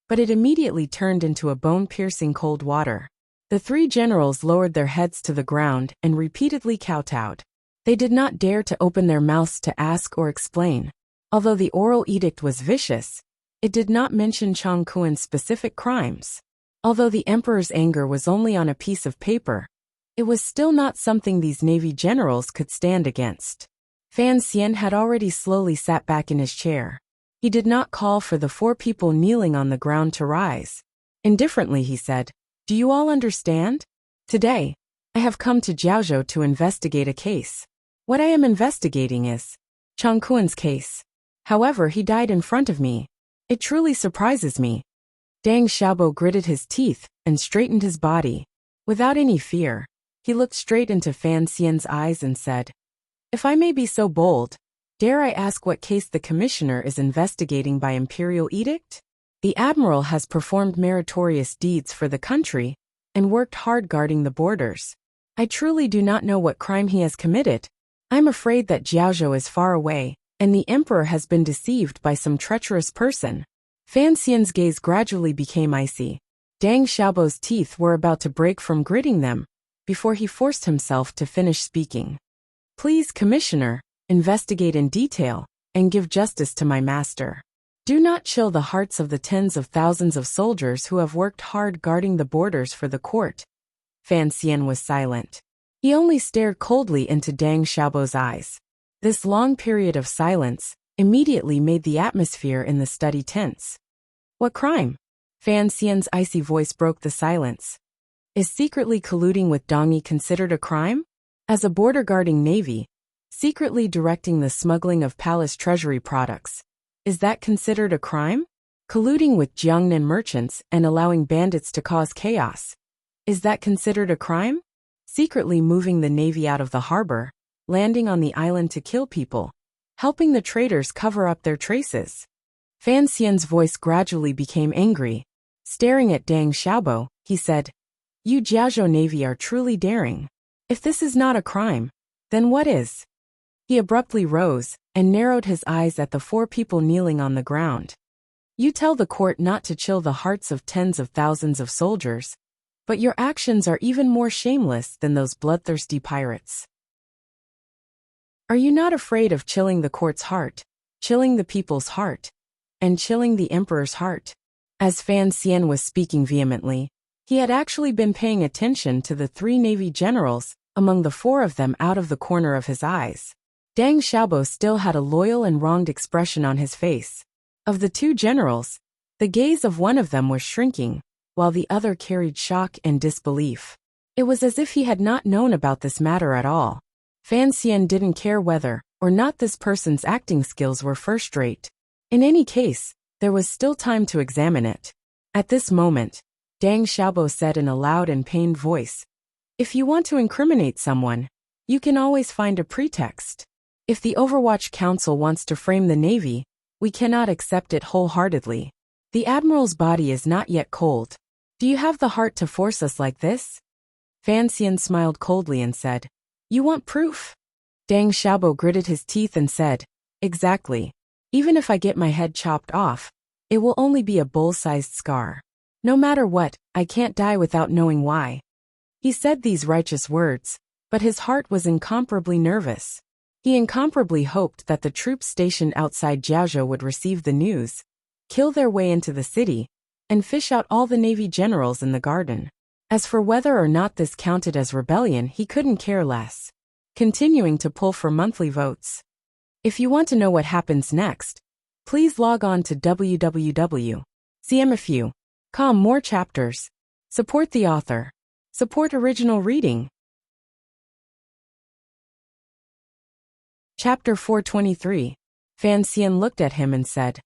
but it immediately turned into a bone-piercing cold water. The 3 generals lowered their heads to the ground and repeatedly kowtowed. They did not dare to open their mouths to ask or explain. Although the oral edict was vicious, it did not mention Chang Kuan's specific crimes. Although the emperor's anger was only on a piece of paper, It was still not something these Navy generals could stand against. Fan Xian had already slowly sat back in his chair. He did not call for the 4 people kneeling on the ground to rise. Indifferently he said, "Do you all understand? Today, I have come to Jiaozhou to investigate a case. What I am investigating is Chang Kuan's case. However, he died in front of me. It truly surprises me." Deng Xiaobo gritted his teeth and straightened his body. Without any fear, he looked straight into Fan Xian's eyes and said, "If I may be so bold, dare I ask what case the commissioner is investigating by imperial edict? The admiral has performed meritorious deeds for the country and worked hard guarding the borders. I truly do not know what crime he has committed. I'm afraid that Jiaozhou is far away, and the emperor has been deceived by some treacherous person." Fan Xian's gaze gradually became icy. Deng Xiaobo's teeth were about to break from gritting them, before he forced himself to finish speaking. "Please, Commissioner, investigate in detail, and give justice to my master. Do not chill the hearts of the tens of thousands of soldiers who have worked hard guarding the borders for the court." Fan Xian was silent. He only stared coldly into Deng Xiaobo's eyes. This long period of silence immediately made the atmosphere in the study tense. "What crime?" Fan Xian's icy voice broke the silence. "Is secretly colluding with Dongyi considered a crime? As a border-guarding navy, secretly directing the smuggling of palace treasury products, is that considered a crime? Colluding with Jiangnan merchants and allowing bandits to cause chaos, is that considered a crime? Secretly moving the navy out of the harbor, landing on the island to kill people, helping the traders cover up their traces." Fan Xian's voice gradually became angry. Staring at Deng Xiaobo, he said, "You Jiaozhou Navy are truly daring. If this is not a crime, then what is?" He abruptly rose and narrowed his eyes at the 4 people kneeling on the ground. "You tell the court not to chill the hearts of tens of thousands of soldiers, but your actions are even more shameless than those bloodthirsty pirates. Are you not afraid of chilling the court's heart, chilling the people's heart, and chilling the emperor's heart?" As Fan Xian was speaking vehemently, he had actually been paying attention to the 3 navy generals, among the 4 of them out of the corner of his eyes. Deng Xiaobo still had a loyal and wronged expression on his face. Of the 2 generals, the gaze of one of them was shrinking, while the other carried shock and disbelief. It was as if he had not known about this matter at all. Fan Xian didn't care whether or not this person's acting skills were first-rate. In any case, there was still time to examine it. At this moment, Deng Xiaobo said in a loud and pained voice, "If you want to incriminate someone, you can always find a pretext. If the Overwatch Council wants to frame the Navy, we cannot accept it wholeheartedly. The Admiral's body is not yet cold. Do you have the heart to force us like this?" Fan Xian smiled coldly and said, "You want proof?" Deng Xiaobo gritted his teeth and said, "Exactly. Even if I get my head chopped off, it will only be a bull-sized scar. No matter what, I can't die without knowing why." He said these righteous words, but his heart was incomparably nervous. He incomparably hoped that the troops stationed outside Jiaozhou would receive the news, kill their way into the city, and fish out all the navy generals in the garden. As for whether or not this counted as rebellion, he couldn't care less. Continuing to pull for monthly votes. If you want to know what happens next, please log on to www.cmfu.com. More chapters. Support the author. Support original reading. Chapter 423. Fan Xian looked at him and said,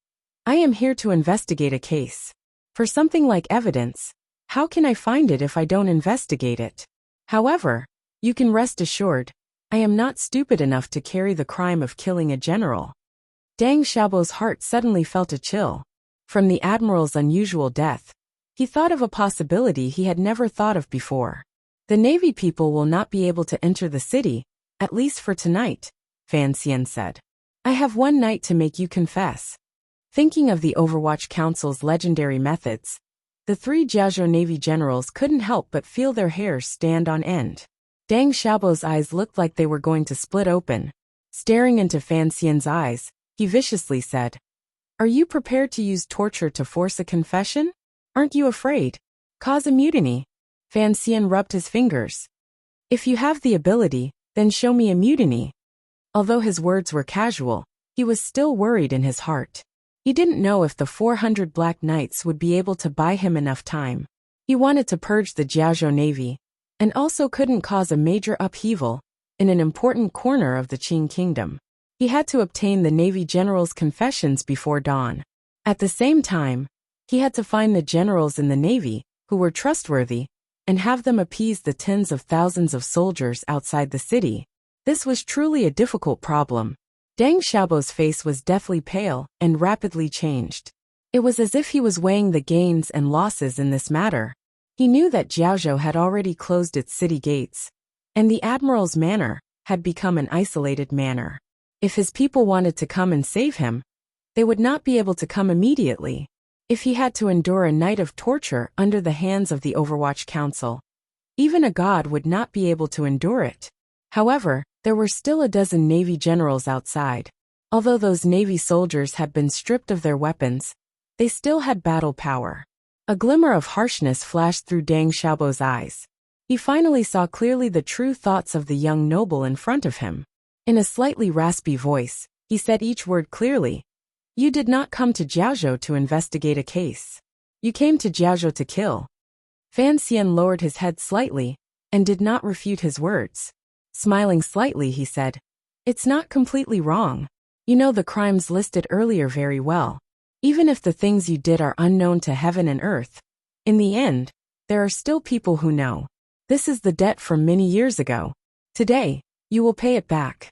"I am here to investigate a case. For something like evidence, how can I find it if I don't investigate it? However, you can rest assured, I am not stupid enough to carry the crime of killing a general." Deng Xiaobo's heart suddenly felt a chill. From the admiral's unusual death, he thought of a possibility he had never thought of before. "The Navy people will not be able to enter the city, at least for tonight," Fan Xian said. "I have one night to make you confess." Thinking of the Overwatch Council's legendary methods, the 3 Jiaozhou Navy generals couldn't help but feel their hairs stand on end. Deng Xiaobo's eyes looked like they were going to split open. Staring into Fan Xian's eyes, he viciously said, "Are you prepared to use torture to force a confession? Aren't you afraid? Cause a mutiny?" Fan Xian rubbed his fingers. If you have the ability, then show me a mutiny. Although his words were casual, he was still worried in his heart. He didn't know if the 400 Black Knights would be able to buy him enough time. He wanted to purge the Jiaozhou navy, and also couldn't cause a major upheaval in an important corner of the Qing kingdom. He had to obtain the Navy general's confessions before dawn. At the same time, he had to find the generals in the Navy who were trustworthy and have them appease the tens of thousands of soldiers outside the city. This was truly a difficult problem. Deng Xiaobo's face was deathly pale and rapidly changed. It was as if he was weighing the gains and losses in this matter. He knew that Jiaozhou had already closed its city gates, and the admiral's manor had become an isolated manor. If his people wanted to come and save him, they would not be able to come immediately. If he had to endure a night of torture under the hands of the Overwatch Council, even a god would not be able to endure it. However, there were still a dozen Navy generals outside. Although those Navy soldiers had been stripped of their weapons, they still had battle power. A glimmer of harshness flashed through Deng Xiaobo's eyes. He finally saw clearly the true thoughts of the young noble in front of him. In a slightly raspy voice, he said each word clearly. You did not come to Jiaozhou to investigate a case. You came to Jiaozhou to kill. Fan Xian lowered his head slightly and did not refute his words. Smiling slightly, he said, It's not completely wrong. You know the crimes listed earlier very well. Even if the things you did are unknown to heaven and earth, in the end, there are still people who know. This is the debt from many years ago. Today, you will pay it back.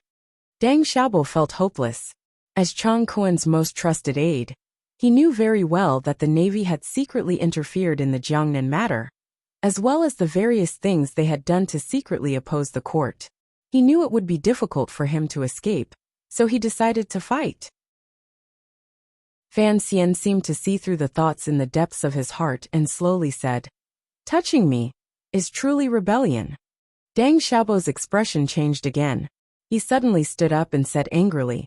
Deng Xiaobo felt hopeless. As Chang Kuan's most trusted aide, he knew very well that the Navy had secretly interfered in the Jiangnan matter, as well as the various things they had done to secretly oppose the court. He knew it would be difficult for him to escape, so he decided to fight. Fan Xian seemed to see through the thoughts in the depths of his heart and slowly said, Touching me is truly rebellion. Deng Xiaobo's expression changed again. He suddenly stood up and said angrily,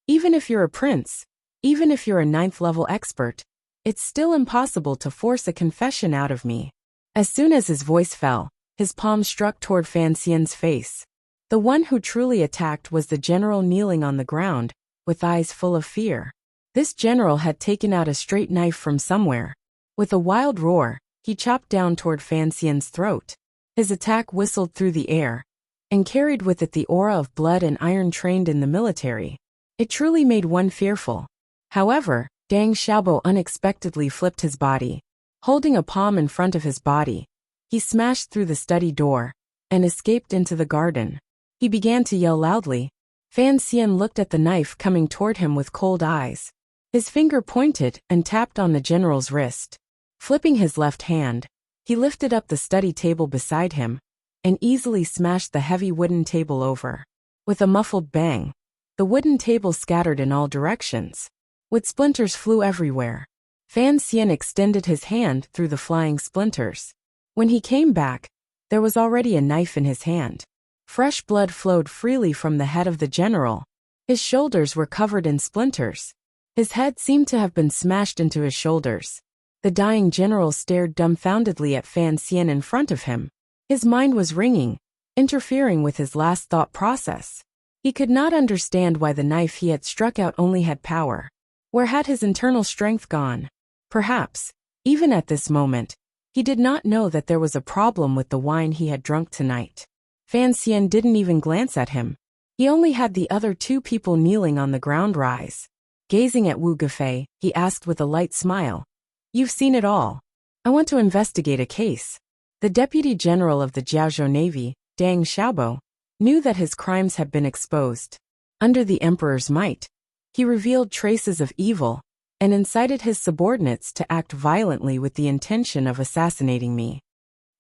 Even if you're a prince, even if you're a 9th-level expert, it's still impossible to force a confession out of me. As soon as his voice fell, his palm struck toward Fan Xian's face. The one who truly attacked was the general kneeling on the ground, with eyes full of fear. This general had taken out a straight knife from somewhere. With a wild roar, he chopped down toward Fan Xian's throat. His attack whistled through the air, and carried with it the aura of blood and iron trained in the military. It truly made one fearful. However, Deng Xiaobo unexpectedly flipped his body. Holding a palm in front of his body, he smashed through the study door and escaped into the garden. He began to yell loudly. Fan Xian looked at the knife coming toward him with cold eyes. His finger pointed and tapped on the general's wrist. Flipping his left hand, he lifted up the study table beside him and easily smashed the heavy wooden table over. With a muffled bang, the wooden table scattered in all directions. Wood splinters flew everywhere. Fan Xian extended his hand through the flying splinters. When he came back, there was already a knife in his hand. Fresh blood flowed freely from the head of the general. His shoulders were covered in splinters. His head seemed to have been smashed into his shoulders. The dying general stared dumbfoundedly at Fan Xian in front of him. His mind was ringing, interfering with his last thought process. He could not understand why the knife he had struck out only had power. Where had his internal strength gone? Perhaps, even at this moment, he did not know that there was a problem with the wine he had drunk tonight. Fan Xian didn't even glance at him. He only had the other two people kneeling on the ground rise. Gazing at Wu Gufei, he asked with a light smile, You've seen it all. I want to investigate a case. The Deputy General of the Jiaozhou Navy, Deng Xiaobo, knew that his crimes had been exposed. Under the emperor's might, he revealed traces of evil and incited his subordinates to act violently with the intention of assassinating me.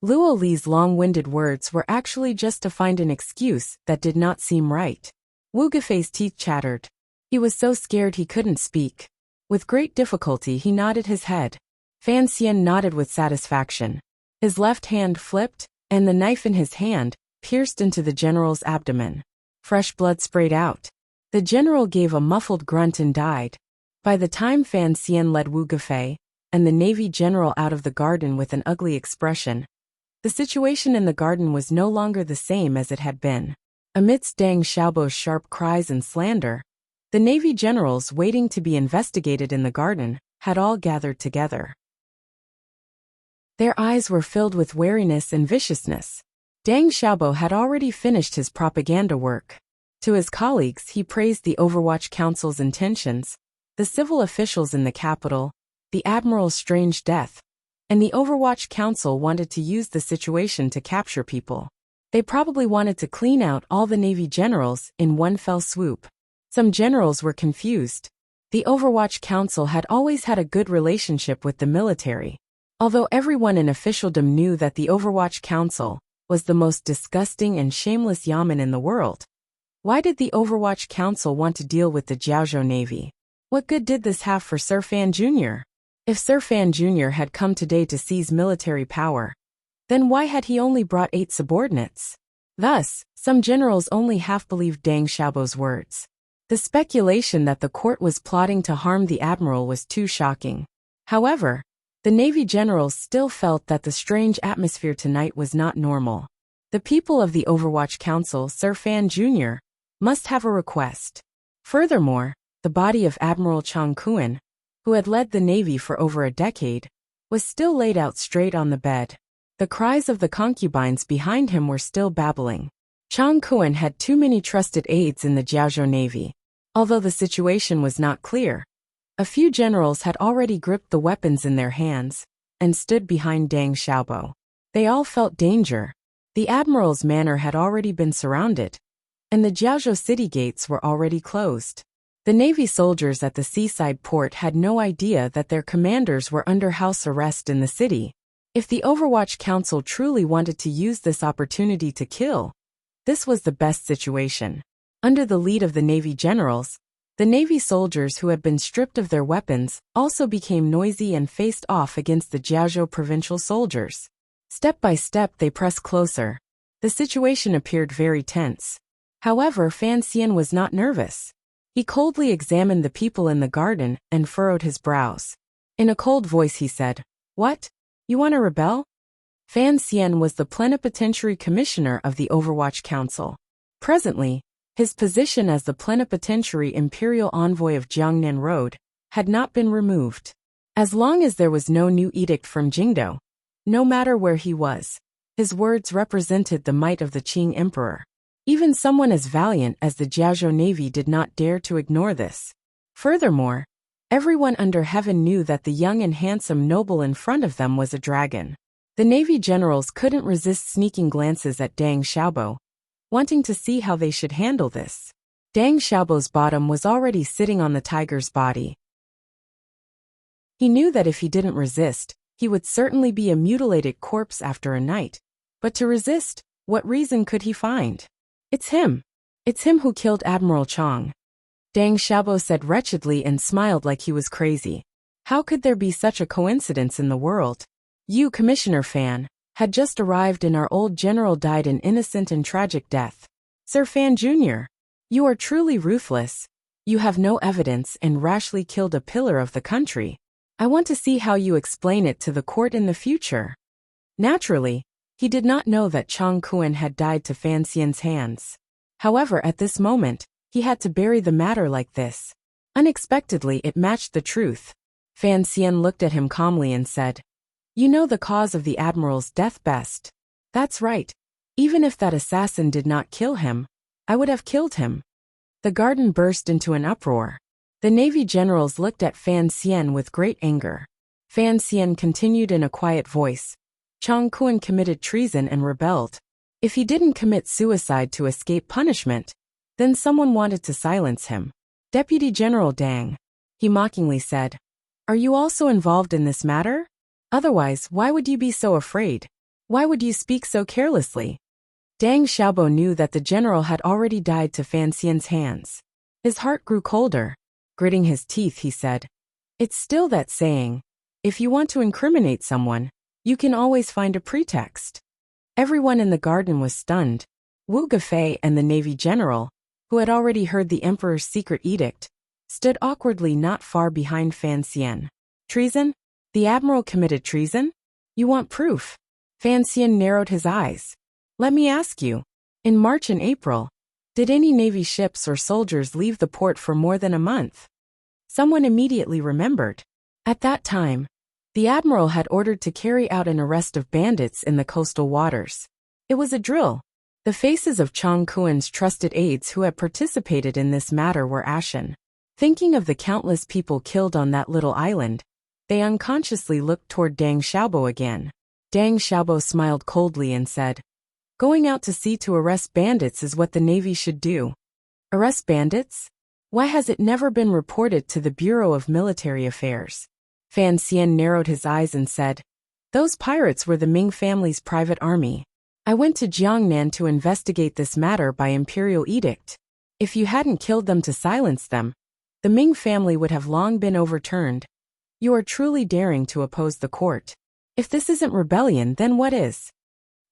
Luo Li's long-winded words were actually just to find an excuse that did not seem right. Wu Gufei's teeth chattered. He was so scared he couldn't speak. With great difficulty he nodded his head. Fan Xian nodded with satisfaction. His left hand flipped, and the knife in his hand pierced into the general's abdomen. Fresh blood sprayed out. The general gave a muffled grunt and died. By the time Fan Xian led Wu Gufei and the Navy general out of the garden with an ugly expression, The situation in the garden was no longer the same as it had been. Amidst Deng Xiaobo's sharp cries and slander, the Navy generals waiting to be investigated in the garden had all gathered together. Their eyes were filled with wariness and viciousness. Deng Xiaobo had already finished his propaganda work. To his colleagues, he praised the Overwatch Council's intentions, the civil officials in the capital, the admiral's strange death, and the Overwatch Council wanted to use the situation to capture people. They probably wanted to clean out all the Navy generals in one fell swoop. Some generals were confused. The Overwatch Council had always had a good relationship with the military. Although everyone in officialdom knew that the Overwatch Council was the most disgusting and shameless yamen in the world, why did the Overwatch Council want to deal with the Jiaozhou Navy? What good did this have for Sir Fan Jr.? If Sir Fan Jr. had come today to seize military power, then why had he only brought 8 subordinates? Thus, some generals only half believed Deng Xiaobo's words. The speculation that the court was plotting to harm the admiral was too shocking. However, the Navy generals still felt that the strange atmosphere tonight was not normal. The people of the Overwatch Council, Sir Fan Jr., must have a request. Furthermore, the body of Admiral Chang Kuan, who had led the Navy for over a decade, was still laid out straight on the bed. The cries of the concubines behind him were still babbling. Chang Kuan had too many trusted aides in the Jiaozhou Navy. Although the situation was not clear, a few generals had already gripped the weapons in their hands and stood behind Deng Xiaobo. They all felt danger. The admiral's manor had already been surrounded, and the Jiaozhou city gates were already closed. The Navy soldiers at the seaside port had no idea that their commanders were under house arrest in the city. If the Overwatch Council truly wanted to use this opportunity to kill, this was the best situation. Under the lead of the Navy generals, the Navy soldiers who had been stripped of their weapons also became noisy and faced off against the Jiaozhou provincial soldiers. Step by step they pressed closer. The situation appeared very tense. However, Fan Xian was not nervous. He coldly examined the people in the garden and furrowed his brows. In a cold voice he said, "What? You want to rebel?" Fan Xian was the plenipotentiary commissioner of the Overwatch Council. Presently, his position as the plenipotentiary imperial envoy of Jiangnan Road had not been removed. As long as there was no new edict from Jingdo, no matter where he was, his words represented the might of the Qing emperor. Even someone as valiant as the Jiaozhou Navy did not dare to ignore this. Furthermore, everyone under heaven knew that the young and handsome noble in front of them was a dragon. The Navy generals couldn't resist sneaking glances at Deng Xiaobo, wanting to see how they should handle this. Deng Xiaobo's bottom was already sitting on the tiger's body. He knew that if he didn't resist, he would certainly be a mutilated corpse after a night. But to resist, what reason could he find? It's him. It's him who killed Admiral Chang. Deng Xiaobo said wretchedly and smiled like he was crazy. How could there be such a coincidence in the world? You, Commissioner Fan, had just arrived and our old general died an innocent and tragic death. Sir Fan Jr., you are truly ruthless. You have no evidence and rashly killed a pillar of the country. I want to see how you explain it to the court in the future. Naturally, he did not know that Chang Kuan had died to Fan Xian's hands. However, at this moment, he had to bury the matter like this. Unexpectedly, it matched the truth. Fan Xian looked at him calmly and said, "You know the cause of the admiral's death best." "That's right. Even if that assassin did not kill him, I would have killed him." The garden burst into an uproar. The Navy generals looked at Fan Xian with great anger. Fan Xian continued in a quiet voice, "Chang Kuan committed treason and rebelled. If he didn't commit suicide to escape punishment, then someone wanted to silence him." "Deputy General Dang," he mockingly said, "are you also involved in this matter? Otherwise, why would you be so afraid? Why would you speak so carelessly?" Deng Xiaobo knew that the general had already died to Fan Xian's hands. His heart grew colder. Gritting his teeth, he said, "It's still that saying, if you want to incriminate someone, you can always find a pretext." Everyone in the garden was stunned. Wu Gafei and the Navy general, who had already heard the emperor's secret edict, stood awkwardly not far behind Fan Xian. "Treason? The admiral committed treason? You want proof?" Fan Xian narrowed his eyes. Let me ask you. In March and April, did any Navy ships or soldiers leave the port for more than a month? Someone immediately remembered. At that time, the admiral had ordered to carry out an arrest of bandits in the coastal waters. It was a drill. The faces of Chang Kuan's trusted aides who had participated in this matter were ashen. Thinking of the countless people killed on that little island, they unconsciously looked toward Deng Xiaobo again. Deng Xiaobo smiled coldly and said, "Going out to sea to arrest bandits is what the Navy should do." Arrest bandits? Why has it never been reported to the Bureau of Military Affairs? Fan Xian narrowed his eyes and said, "Those pirates were the Ming family's private army. I went to Jiangnan to investigate this matter by imperial edict. If you hadn't killed them to silence them, the Ming family would have long been overturned. You are truly daring to oppose the court. If this isn't rebellion, then what is?"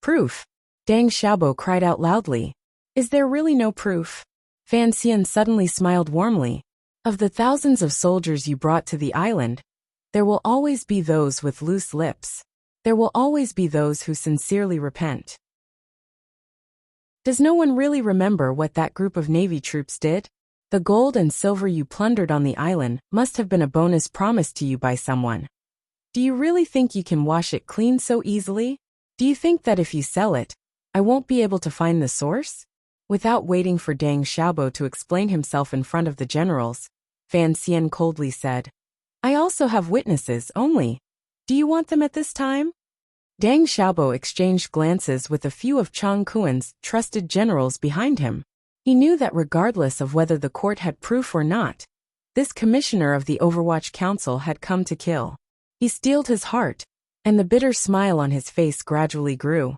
"Proof!" Deng Xiaobo cried out loudly. "Is there really no proof?" Fan Xian suddenly smiled warmly. "Of the thousands of soldiers you brought to the island, there will always be those with loose lips. There will always be those who sincerely repent. Does no one really remember what that group of Navy troops did? The gold and silver you plundered on the island must have been a bonus promised to you by someone. Do you really think you can wash it clean so easily? Do you think that if you sell it, I won't be able to find the source?" Without waiting for Deng Xiaobo to explain himself in front of the generals, Fan Xian coldly said, "I also have witnesses only. Do you want them at this time?" Deng Xiaobo exchanged glances with a few of Chang Kuan's trusted generals behind him. He knew that regardless of whether the court had proof or not, this commissioner of the Overwatch Council had come to kill. He steeled his heart, and the bitter smile on his face gradually grew.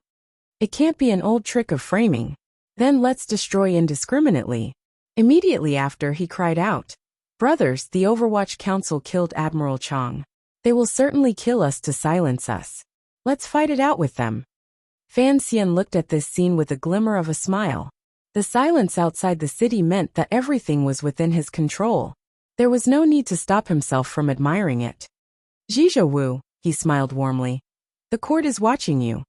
It can't be an old trick of framing. Then let's destroy indiscriminately. Immediately after, he cried out, "Brothers, the Overwatch Council killed Admiral Chang. They will certainly kill us to silence us. Let's fight it out with them." Fan Xian looked at this scene with a glimmer of a smile. The silence outside the city meant that everything was within his control. There was no need to stop himself from admiring it. "Zhizhou Wu," he smiled warmly. "The court is watching you."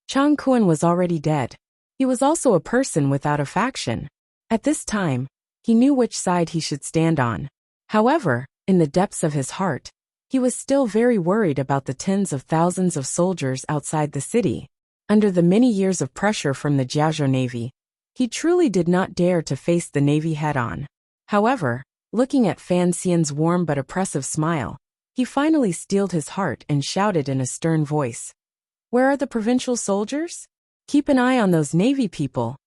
Chang Kuan was already dead. He was also a person without a faction. At this time, he knew which side he should stand on. However, in the depths of his heart, he was still very worried about the tens of thousands of soldiers outside the city. Under the many years of pressure from the Jiaozhou Navy, he truly did not dare to face the Navy head-on. However, looking at Fan Xian's warm but oppressive smile, he finally steeled his heart and shouted in a stern voice, "Where are the provincial soldiers? Keep an eye on those Navy people."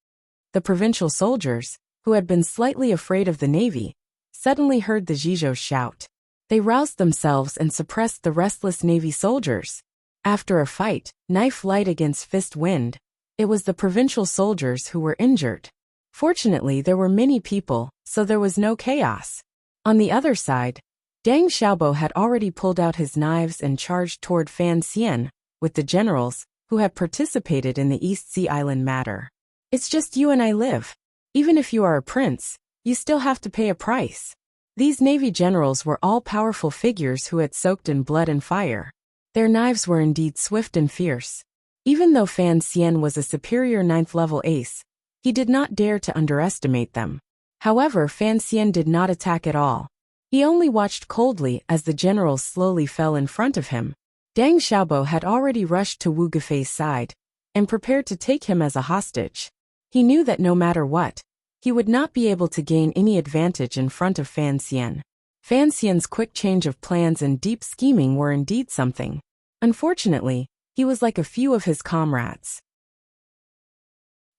The provincial soldiers, who had been slightly afraid of the Navy, suddenly heard the Zhizhou shout. They roused themselves and suppressed the restless Navy soldiers. After a fight, knife light against fist wind, it was the provincial soldiers who were injured. Fortunately, there were many people, so there was no chaos. On the other side, Deng Xiaobo had already pulled out his knives and charged toward Fan Xian, with the generals, who had participated in the East Sea Island matter. "It's just you and I live. Even if you are a prince, you still have to pay a price." These Navy generals were all powerful figures who had soaked in blood and fire. Their knives were indeed swift and fierce. Even though Fan Xian was a superior 9th-level ace, he did not dare to underestimate them. However, Fan Xian did not attack at all. He only watched coldly as the generals slowly fell in front of him. Deng Xiaobo had already rushed to Wu Gufei's side and prepared to take him as a hostage. He knew that no matter what, he would not be able to gain any advantage in front of Fan Xian. Fan Xian's quick change of plans and deep scheming were indeed something. Unfortunately, he was like a few of his comrades.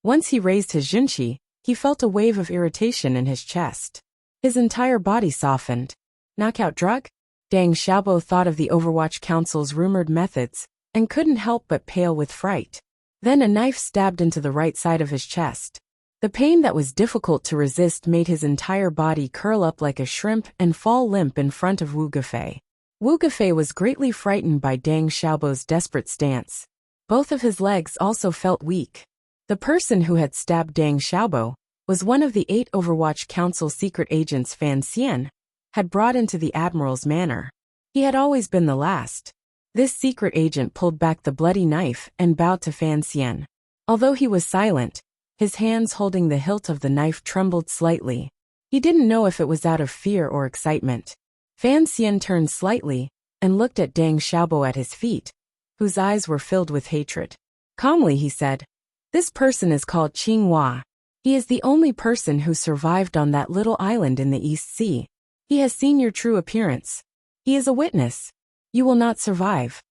Once he raised his junshi, he felt a wave of irritation in his chest. His entire body softened. Knockout drug? Deng Xiaobo thought of the Overwatch Council's rumored methods and couldn't help but pale with fright. Then a knife stabbed into the right side of his chest. The pain that was difficult to resist made his entire body curl up like a shrimp and fall limp in front of Wu Gufei. Wu Gufei was greatly frightened by Deng Xiaobo's desperate stance. Both of his legs also felt weak. The person who had stabbed Deng Xiaobo was one of the 8 Overwatch Council secret agents Fan Xian had brought into the Admiral's manor. He had always been the last. This secret agent pulled back the bloody knife and bowed to Fan Xian. Although he was silent, his hands holding the hilt of the knife trembled slightly. He didn't know if it was out of fear or excitement. Fan Xian turned slightly and looked at Deng Xiaobo at his feet, whose eyes were filled with hatred. Calmly he said, "This person is called Qing Hua. He is the only person who survived on that little island in the East Sea. He has seen your true appearance. He is a witness. You will not survive."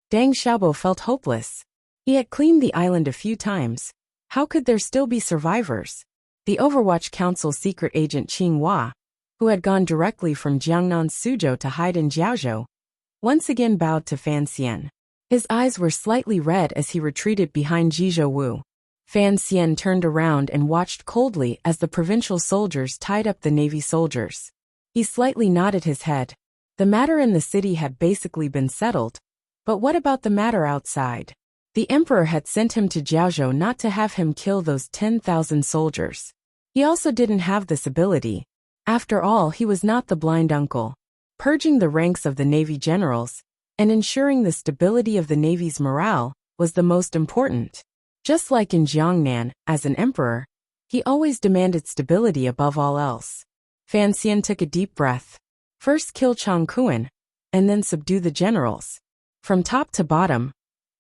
Deng Xiaobo felt hopeless. He had cleaned the island a few times. How could there still be survivors? The Overwatch Council secret agent Qing Hua, who had gone directly from Jiangnan's Suzhou to hide in Jiaozhou, once again bowed to Fan Xian. His eyes were slightly red as he retreated behind Zhizhou Wu. Fan Xian turned around and watched coldly as the provincial soldiers tied up the navy soldiers. He slightly nodded his head. The matter in the city had basically been settled. But what about the matter outside? The emperor had sent him to Jiaozhou not to have him kill those 10,000 soldiers. He also didn't have this ability. After all, he was not the blind uncle. Purging the ranks of the navy generals and ensuring the stability of the navy's morale was the most important. Just like in Jiangnan, as an emperor, he always demanded stability above all else. Fan Xian took a deep breath. First kill Chang Kuan, and then subdue the generals. From top to bottom,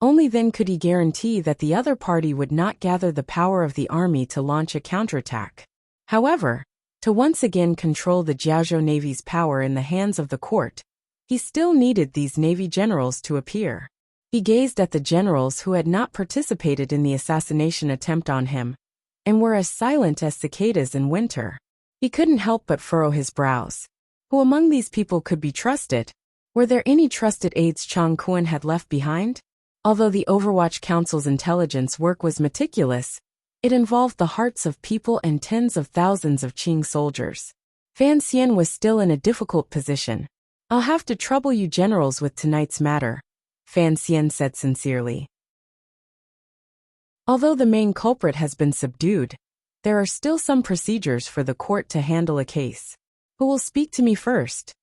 only then could he guarantee that the other party would not gather the power of the army to launch a counterattack. However, to once again control the Jiaozhou Navy's power in the hands of the court, he still needed these navy generals to appear. He gazed at the generals who had not participated in the assassination attempt on him, and were as silent as cicadas in winter. He couldn't help but furrow his brows. Who among these people could be trusted? Were there any trusted aides Chang Kuan had left behind? Although the Overwatch Council's intelligence work was meticulous, it involved the hearts of people and tens of thousands of Qing soldiers. Fan Xian was still in a difficult position. "I'll have to trouble you generals with tonight's matter," Fan Xian said sincerely. "Although the main culprit has been subdued, there are still some procedures for the court to handle a case. Who will speak to me first?"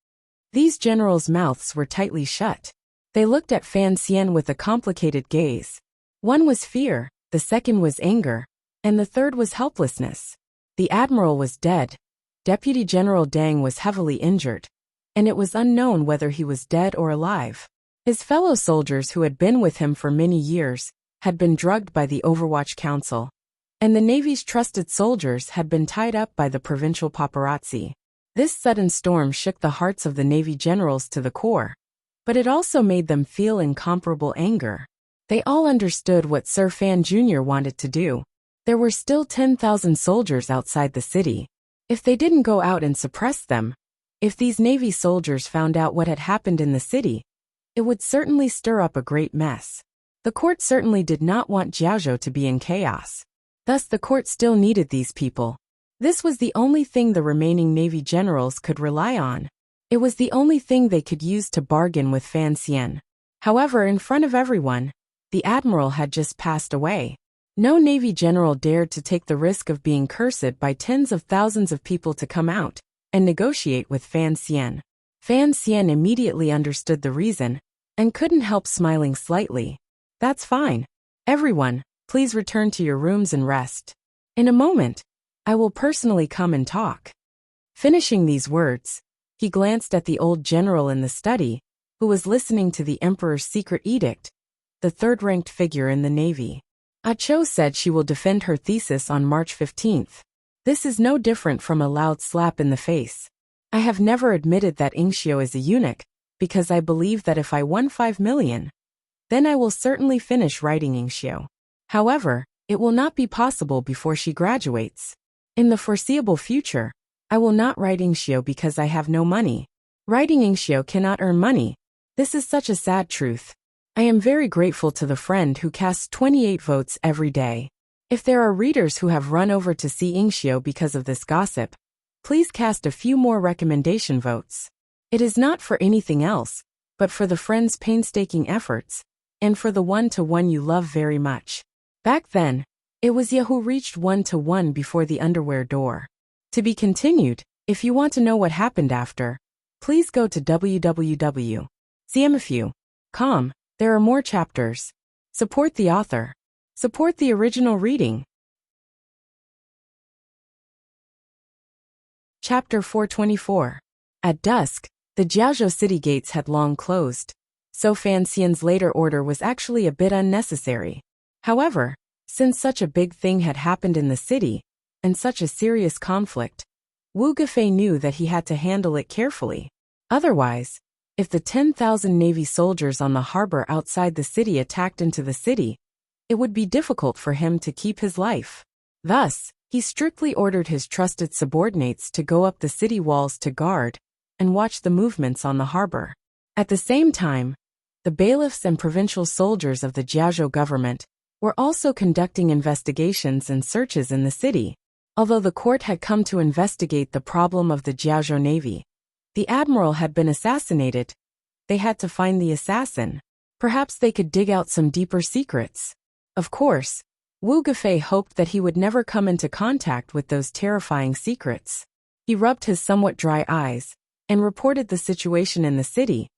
These generals' mouths were tightly shut. They looked at Fan Xian with a complicated gaze. One was fear, the second was anger, and the third was helplessness. The admiral was dead. Deputy General Deng was heavily injured, and it was unknown whether he was dead or alive. His fellow soldiers who had been with him for many years had been drugged by the Overwatch Council, and the Navy's trusted soldiers had been tied up by the provincial paparazzi. This sudden storm shook the hearts of the Navy generals to the core, but it also made them feel incomparable anger. They all understood what Sir Fan Jr. wanted to do. There were still 10,000 soldiers outside the city. If they didn't go out and suppress them, if these Navy soldiers found out what had happened in the city, it would certainly stir up a great mess. The court certainly did not want Jiaozhou to be in chaos. Thus the court still needed these people. This was the only thing the remaining Navy generals could rely on. It was the only thing they could use to bargain with Fan Xian. However, in front of everyone, the admiral had just passed away. No Navy general dared to take the risk of being cursed by tens of thousands of people to come out and negotiate with Fan Xian. Fan Xian immediately understood the reason and couldn't help smiling slightly. "That's fine. Everyone, please return to your rooms and rest. In a moment, I will personally come and talk." Finishing these words, he glanced at the old general in the study, who was listening to the emperor's secret edict, the third-ranked figure in the navy. Cho said she will defend her thesis on March 15th. This is no different from a loud slap in the face. I have never admitted that Ingxiu is a eunuch, because I believe that if I won 5 million, then I will certainly finish writing Ingxiu. However, it will not be possible before she graduates. In the foreseeable future, I will not write Ingxiu because I have no money. Writing Ingxiu cannot earn money. This is such a sad truth. I am very grateful to the friend who casts 28 votes every day. If there are readers who have run over to see Ingxiu because of this gossip, please cast a few more recommendation votes. It is not for anything else, but for the friend's painstaking efforts, and for the one-to-one you love very much. Back then, it was you who reached 1-to-1 before the underwear door. To be continued. If you want to know what happened after, please go to www.cmfu.com. There are more chapters. Support the author. Support the original reading. Chapter 424. At dusk, the Jiaozhou city gates had long closed, so Fan Xian's later order was actually a bit unnecessary. However, since such a big thing had happened in the city, and such a serious conflict, Wu Gufei knew that he had to handle it carefully. Otherwise, if the 10,000 Navy soldiers on the harbor outside the city attacked into the city, it would be difficult for him to keep his life. Thus, he strictly ordered his trusted subordinates to go up the city walls to guard and watch the movements on the harbor. At the same time, the bailiffs and provincial soldiers of the Jiaozhou government were also conducting investigations and searches in the city. Although the court had come to investigate the problem of the Jiaozhou Navy, the admiral had been assassinated. They had to find the assassin. Perhaps they could dig out some deeper secrets. Of course, Wu Gufei hoped that he would never come into contact with those terrifying secrets. He rubbed his somewhat dry eyes and reported the situation in the city,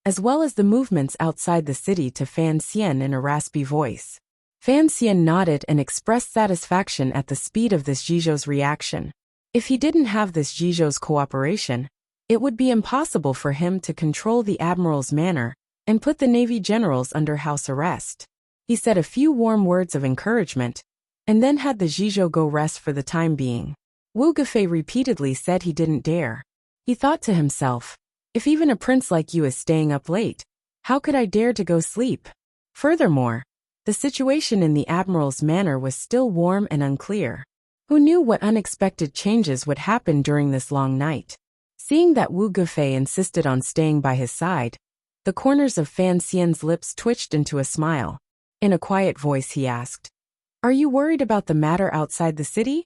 as well as the movements outside the city to Fan Xian in a raspy voice. Fan Xian nodded and expressed satisfaction at the speed of this Jizhou's reaction. If he didn't have this Jizhou's cooperation, it would be impossible for him to control the admiral's manner and put the Navy generals under house arrest. He said a few warm words of encouragement, and then had the Jizhou go rest for the time being. Wu Gufei repeatedly said he didn't dare. He thought to himself, if even a prince like you is staying up late, how could I dare to go sleep? Furthermore, the situation in the admiral's manor was still warm and unclear. Who knew what unexpected changes would happen during this long night? Seeing that Wu Gufei insisted on staying by his side, the corners of Fan Xian's lips twitched into a smile. In a quiet voice he asked, "Are you worried about the matter outside the city?"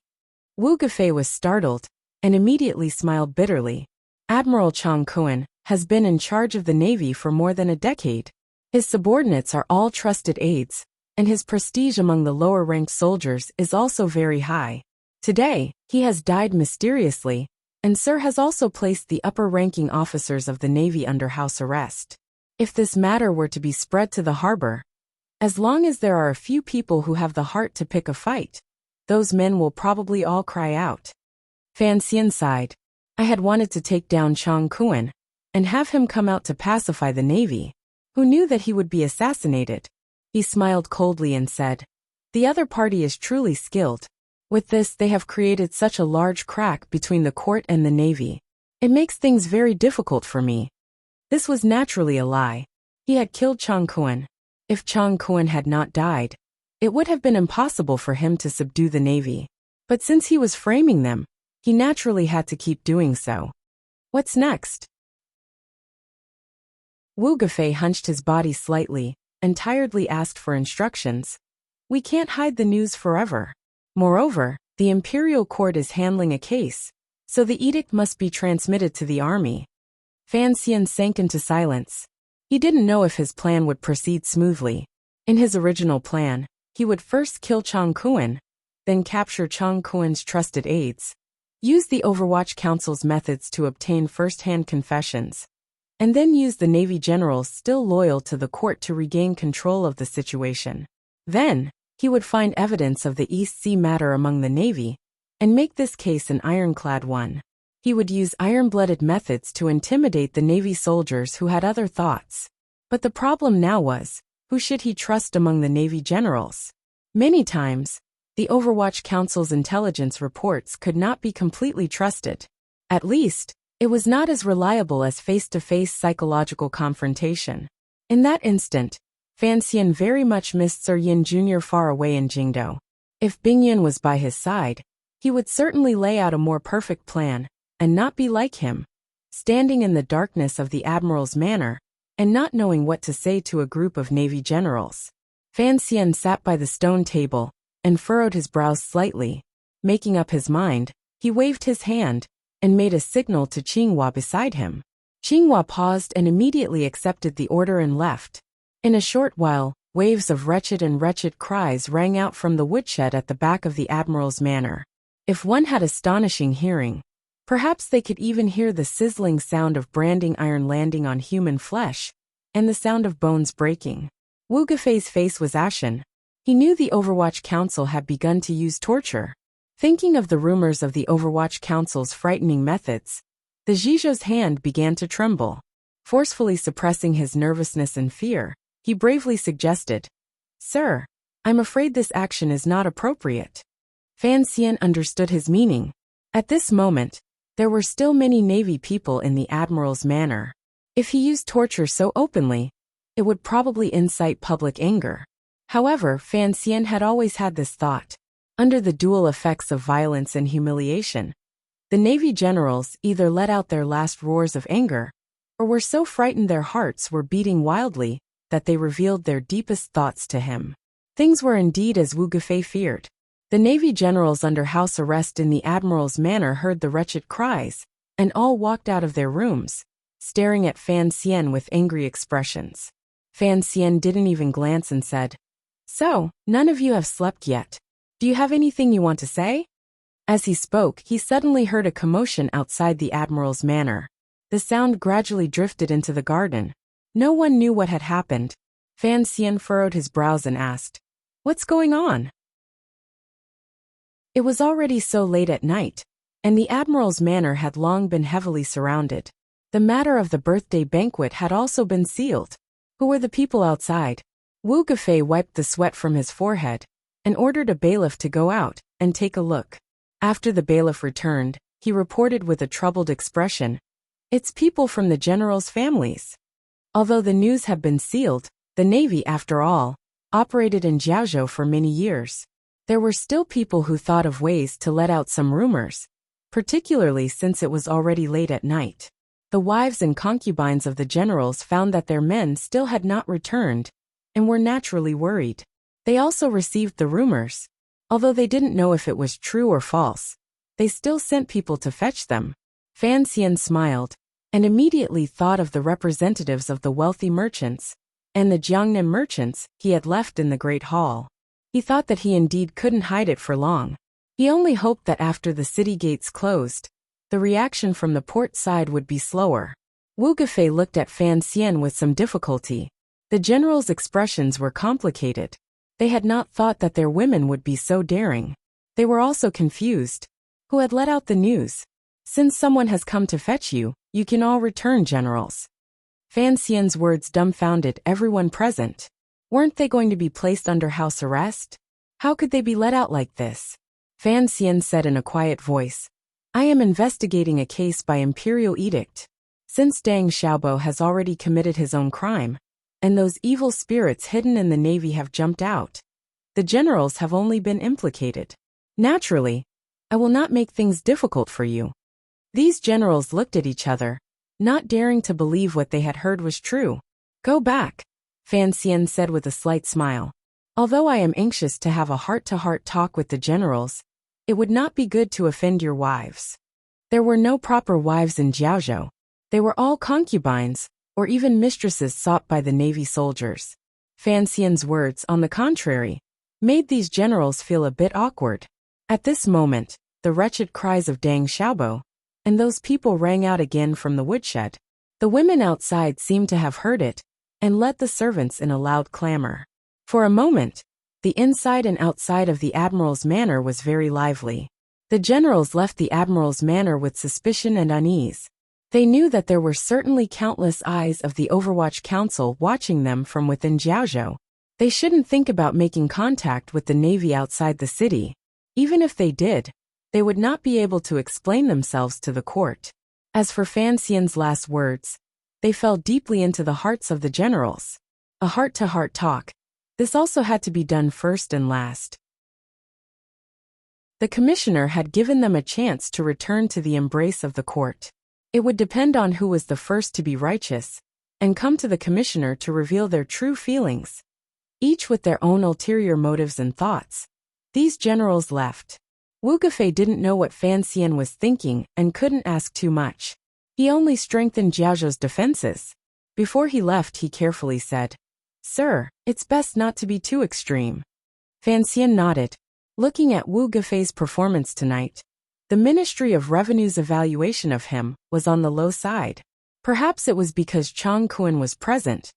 Wu Gufei was startled and immediately smiled bitterly. Admiral Chang Kuan has been in charge of the Navy for more than a decade. His subordinates are all trusted aides, and his prestige among the lower-ranked soldiers is also very high. Today, he has died mysteriously, and Sir has also placed the upper-ranking officers of the Navy under house arrest. If this matter were to be spread to the harbor, as long as there are a few people who have the heart to pick a fight, those men will probably all cry out. Fan Xian sighed. I had wanted to take down Chang Kuan and have him come out to pacify the Navy. Who knew that he would be assassinated? He smiled coldly and said, the other party is truly skilled. With this they have created such a large crack between the court and the Navy. It makes things very difficult for me. This was naturally a lie. He had killed Chang Kuan. If Chang Kuan had not died, it would have been impossible for him to subdue the Navy. But since he was framing them, he naturally had to keep doing so. What's next? Wu Gufei hunched his body slightly and tiredly asked for instructions. We can't hide the news forever. Moreover, the imperial court is handling a case, so the edict must be transmitted to the army. Fan Xian sank into silence. He didn't know if his plan would proceed smoothly. In his original plan, he would first kill Chang Kuan, then capture Chang Kuan's trusted aides, use the Overwatch Council's methods to obtain first-hand confessions, and then use the Navy generals still loyal to the court to regain control of the situation. Then, he would find evidence of the East Sea matter among the Navy, and make this case an ironclad one. He would use iron-blooded methods to intimidate the Navy soldiers who had other thoughts. But the problem now was, who should he trust among the Navy generals? Many times, the Overwatch Council's intelligence reports could not be completely trusted. At least, it was not as reliable as face-to-face psychological confrontation. In that instant, Fan Xian very much missed Sir Yin Jr. far away in Jingdou. If Bing Yun was by his side, he would certainly lay out a more perfect plan, and not be like him, standing in the darkness of the admiral's manor, and not knowing what to say to a group of Navy generals. Fan Xian sat by the stone table, and furrowed his brows slightly. Making up his mind, he waved his hand, and made a signal to Qinghua beside him. Qinghua paused and immediately accepted the order and left. In a short while, waves of wretched cries rang out from the woodshed at the back of the admiral's manor. If one had astonishing hearing, perhaps they could even hear the sizzling sound of branding iron landing on human flesh, and the sound of bones breaking. Wu Gafei's face was ashen. He knew the Overwatch Council had begun to use torture. Thinking of the rumors of the Overwatch Council's frightening methods, the Zhizhou's hand began to tremble. Forcefully suppressing his nervousness and fear, he bravely suggested, "Sir, I'm afraid this action is not appropriate." Fan Xian understood his meaning. At this moment, there were still many Navy people in the Admiral's manor. If he used torture so openly, it would probably incite public anger. However, Fan Xian had always had this thought. Under the dual effects of violence and humiliation, the Navy generals either let out their last roars of anger, or were so frightened their hearts were beating wildly that they revealed their deepest thoughts to him. Things were indeed as Wu Gafei feared. The Navy generals under house arrest in the Admiral's manor heard the wretched cries, and all walked out of their rooms, staring at Fan Xian with angry expressions. Fan Xian didn't even glance and said, "So, none of you have slept yet. Do you have anything you want to say?" As he spoke, he suddenly heard a commotion outside the Admiral's manor. The sound gradually drifted into the garden. No one knew what had happened. Fan Xian furrowed his brows and asked, "What's going on?" It was already so late at night, and the Admiral's manor had long been heavily surrounded. The matter of the birthday banquet had also been sealed. Who were the people outside? Wu Gafei wiped the sweat from his forehead and ordered a bailiff to go out and take a look. After the bailiff returned, he reported with a troubled expression, "It's people from the generals' families." Although the news had been sealed, the Navy, after all, operated in Jiaozhou for many years. There were still people who thought of ways to let out some rumors, particularly since it was already late at night. The wives and concubines of the generals found that their men still had not returned, and were naturally worried. They also received the rumors. Although they didn't know if it was true or false, they still sent people to fetch them. Fan Xian smiled, and immediately thought of the representatives of the wealthy merchants, and the Jiangnan merchants he had left in the Great Hall. He thought that he indeed couldn't hide it for long. He only hoped that after the city gates closed, the reaction from the port side would be slower. Wu Gafei looked at Fan Xian with some difficulty. The general's expressions were complicated. They had not thought that their women would be so daring. They were also confused. Who had let out the news? "Since someone has come to fetch you, you can all return, generals." Fan Xian's words dumbfounded everyone present. Weren't they going to be placed under house arrest? How could they be let out like this? Fan Xian said in a quiet voice, "I am investigating a case by imperial edict. Since Deng Xiaobo has already committed his own crime, and those evil spirits hidden in the Navy have jumped out, the generals have only been implicated. Naturally, I will not make things difficult for you." These generals looked at each other, not daring to believe what they had heard was true. "Go back," Fan Xian said with a slight smile. "Although I am anxious to have a heart-to-heart talk with the generals, it would not be good to offend your wives." There were no proper wives in Jiaozhou. They were all concubines, or even mistresses sought by the Navy soldiers. Fan Xian's words, on the contrary, made these generals feel a bit awkward. At this moment, the wretched cries of Deng Xiaobo and those people rang out again from the woodshed. The women outside seemed to have heard it, and led the servants in a loud clamor. For a moment, the inside and outside of the Admiral's manor was very lively. The generals left the Admiral's manor with suspicion and unease. They knew that there were certainly countless eyes of the Overwatch Council watching them from within Jiaozhou. They shouldn't think about making contact with the Navy outside the city. Even if they did, they would not be able to explain themselves to the court. As for Fan Xian's last words, they fell deeply into the hearts of the generals. A heart-to-heart talk. This also had to be done first and last. The commissioner had given them a chance to return to the embrace of the court. It would depend on who was the first to be righteous, and come to the commissioner to reveal their true feelings. Each with their own ulterior motives and thoughts. These generals left. Wu Gafei didn't know what Fan Xian was thinking and couldn't ask too much. He only strengthened Jiaozhou's defenses. Before he left, he carefully said, "Sir, it's best not to be too extreme." Fan Xian nodded. Looking at Wu Gafei's performance tonight, the Ministry of Revenue's evaluation of him was on the low side. Perhaps it was because Chang Kuan was present,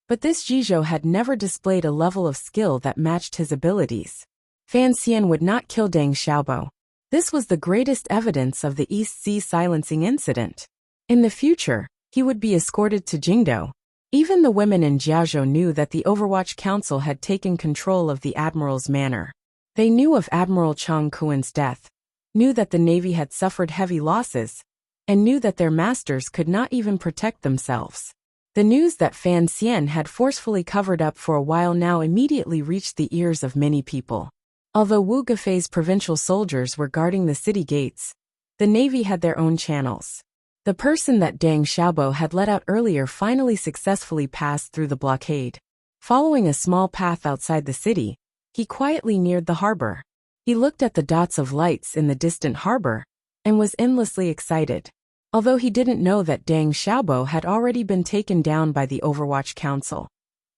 But this Jizhou had never displayed a level of skill that matched his abilities. Fan Xian would not kill Deng Xiaobo. This was the greatest evidence of the East Sea silencing incident. In the future, he would be escorted to Jingdou. Even the women in Jiaozhou knew that the Overwatch Council had taken control of the Admiral's manor. They knew of Admiral Chang Kuan's death, knew that the Navy had suffered heavy losses, and knew that their masters could not even protect themselves. The news that Fan Xian had forcefully covered up for a while now immediately reached the ears of many people. Although Wu Gafei's provincial soldiers were guarding the city gates, the Navy had their own channels. The person that Deng Xiaobo had let out earlier finally successfully passed through the blockade. Following a small path outside the city, he quietly neared the harbor. He looked at the dots of lights in the distant harbor and was endlessly excited. Although he didn't know that Deng Xiaobo had already been taken down by the Overwatch Council,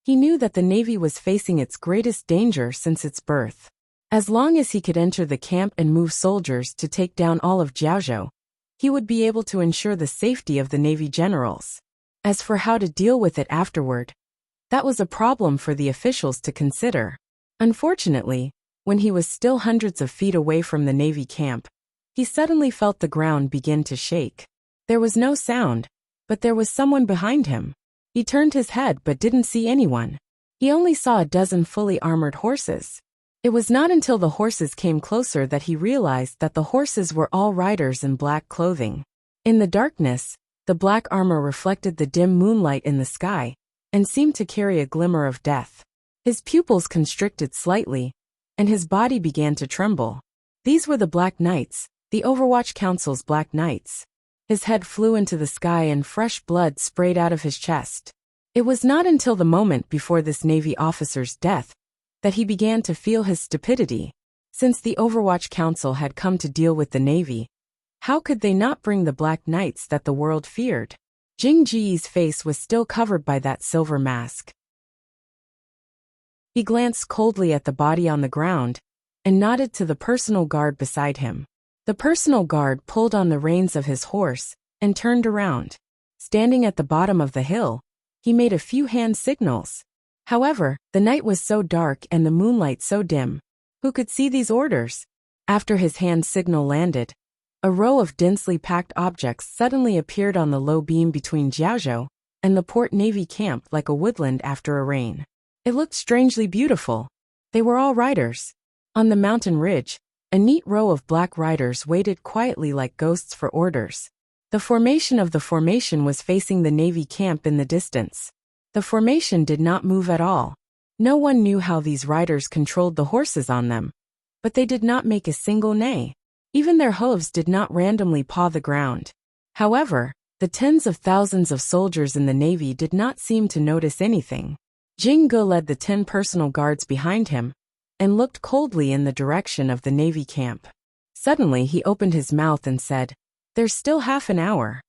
he knew that the Navy was facing its greatest danger since its birth. As long as he could enter the camp and move soldiers to take down all of Jiaozhou, he would be able to ensure the safety of the Navy generals. As for how to deal with it afterward, that was a problem for the officials to consider. Unfortunately, when he was still hundreds of feet away from the Navy camp, he suddenly felt the ground begin to shake. There was no sound, but there was someone behind him. He turned his head but didn't see anyone. He only saw a dozen fully armored horses. It was not until the horses came closer that he realized that the horses were all riders in black clothing. In the darkness, the black armor reflected the dim moonlight in the sky and seemed to carry a glimmer of death. His pupils constricted slightly, and his body began to tremble. These were the Black Knights, the Overwatch Council's Black Knights. His head flew into the sky and fresh blood sprayed out of his chest. It was not until the moment before this Navy officer's death that he began to feel his stupidity. Since the Overwatch Council had come to deal with the Navy, how could they not bring the Black Knights that the world feared? Jing Ji's face was still covered by that silver mask. He glanced coldly at the body on the ground and nodded to the personal guard beside him. The personal guard pulled on the reins of his horse and turned around. Standing at the bottom of the hill, he made a few hand signals. However, the night was so dark and the moonlight so dim. Who could see these orders? After his hand signal landed, a row of densely packed objects suddenly appeared on the low beam between Jiaozhou and the port Navy camp like a woodland after a rain. It looked strangely beautiful. They were all riders. On the mountain ridge, a neat row of black riders waited quietly like ghosts for orders. The formation of the formation was facing the Navy camp in the distance. The formation did not move at all. No one knew how these riders controlled the horses on them, but they did not make a single neigh. Even their hooves did not randomly paw the ground. However, the tens of thousands of soldiers in the Navy did not seem to notice anything. Jing Ge led the 10 personal guards behind him and looked coldly in the direction of the Navy camp. Suddenly he opened his mouth and said, "There's still half an hour."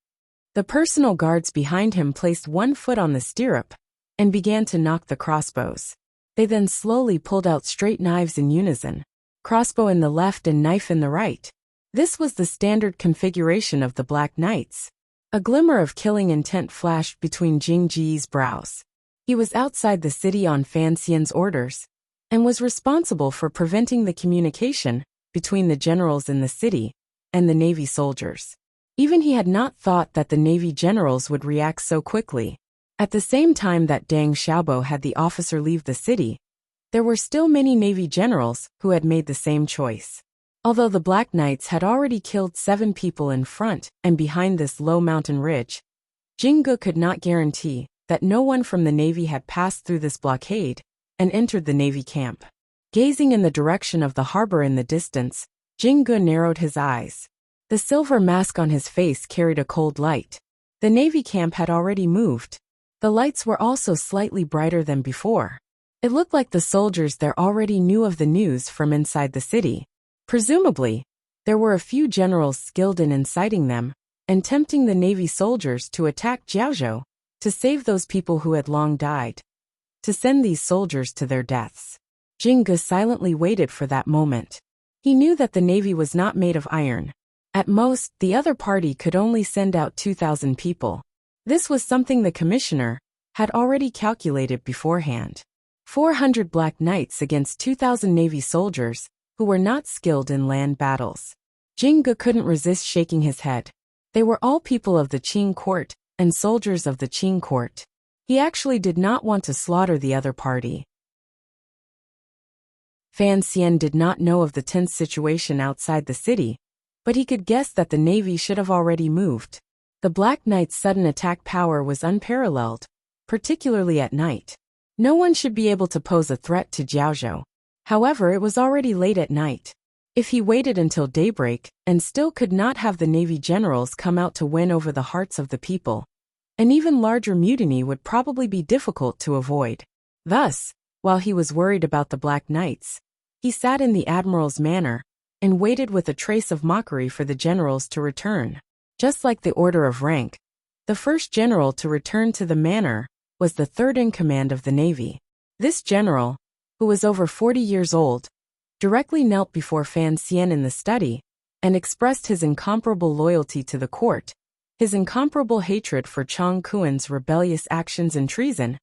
The personal guards behind him placed one foot on the stirrup and began to knock the crossbows. They then slowly pulled out straight knives in unison, crossbow in the left and knife in the right. This was the standard configuration of the Black Knights. A glimmer of killing intent flashed between Jing Ji's brows. He was outside the city on Fan Xian's orders and was responsible for preventing the communication between the generals in the city and the Navy soldiers. Even he had not thought that the Navy generals would react so quickly. At the same time that Deng Xiaobo had the officer leave the city, there were still many Navy generals who had made the same choice. Although the Black Knights had already killed 7 people in front and behind this low mountain ridge, Jing Ge could not guarantee that no one from the Navy had passed through this blockade and entered the Navy camp. Gazing in the direction of the harbor in the distance, Jing Ge narrowed his eyes. The silver mask on his face carried a cold light. The Navy camp had already moved. The lights were also slightly brighter than before. It looked like the soldiers there already knew of the news from inside the city. Presumably, there were a few generals skilled in inciting them and tempting the Navy soldiers to attack Jiaozhou, to save those people who had long died, to send these soldiers to their deaths. Jing Ge silently waited for that moment. He knew that the Navy was not made of iron. At most, the other party could only send out 2,000 people. This was something the commissioner had already calculated beforehand. 400 black knights against 2,000 Navy soldiers, who were not skilled in land battles. Jingge couldn't resist shaking his head. They were all people of the Qing court, and soldiers of the Qing court. He actually did not want to slaughter the other party. Fan Xian did not know of the tense situation outside the city, but he could guess that the navy should have already moved. The Black Knight's sudden attack power was unparalleled, particularly at night. No one should be able to pose a threat to Jiaozhou. However, it was already late at night. If he waited until daybreak and still could not have the navy generals come out to win over the hearts of the people, an even larger mutiny would probably be difficult to avoid. Thus, while he was worried about the Black Knights, he sat in the admiral's manor and waited with a trace of mockery for the generals to return. Just like the order of rank, the first general to return to the manor was the third in command of the navy. This general, who was over 40 years old, directly knelt before Fan Xian in the study and expressed his incomparable loyalty to the court, his incomparable hatred for Chang Kuen's rebellious actions and treason,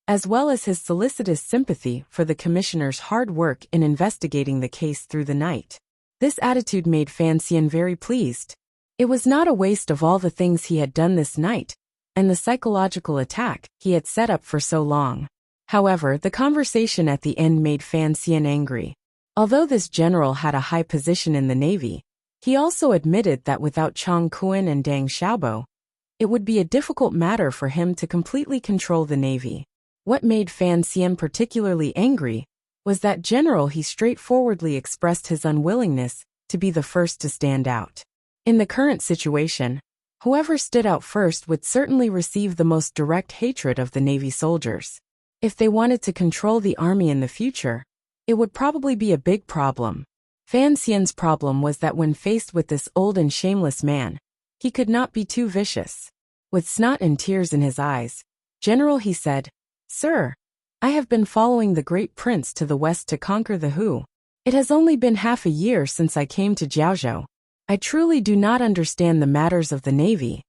as well as his solicitous sympathy for the commissioner's hard work in investigating the case through the night. This attitude made Fan Xian very pleased. It was not a waste of all the things he had done this night, and the psychological attack he had set up for so long. However, the conversation at the end made Fan Xian angry. Although this general had a high position in the navy, he also admitted that without Chang Kuen and Deng Xiaobo, it would be a difficult matter for him to completely control the navy. What made Fan Xian particularly angry was that general he straightforwardly expressed his unwillingness to be the first to stand out. In the current situation, whoever stood out first would certainly receive the most direct hatred of the navy soldiers. If they wanted to control the army in the future, it would probably be a big problem. Fan Xian's problem was that when faced with this old and shameless man, he could not be too vicious. With snot and tears in his eyes, "General," he said, "Sir, I have been following the great prince to the west to conquer the Hu. It has only been half a year since I came to Jiaozhou. I truly do not understand the matters of the navy."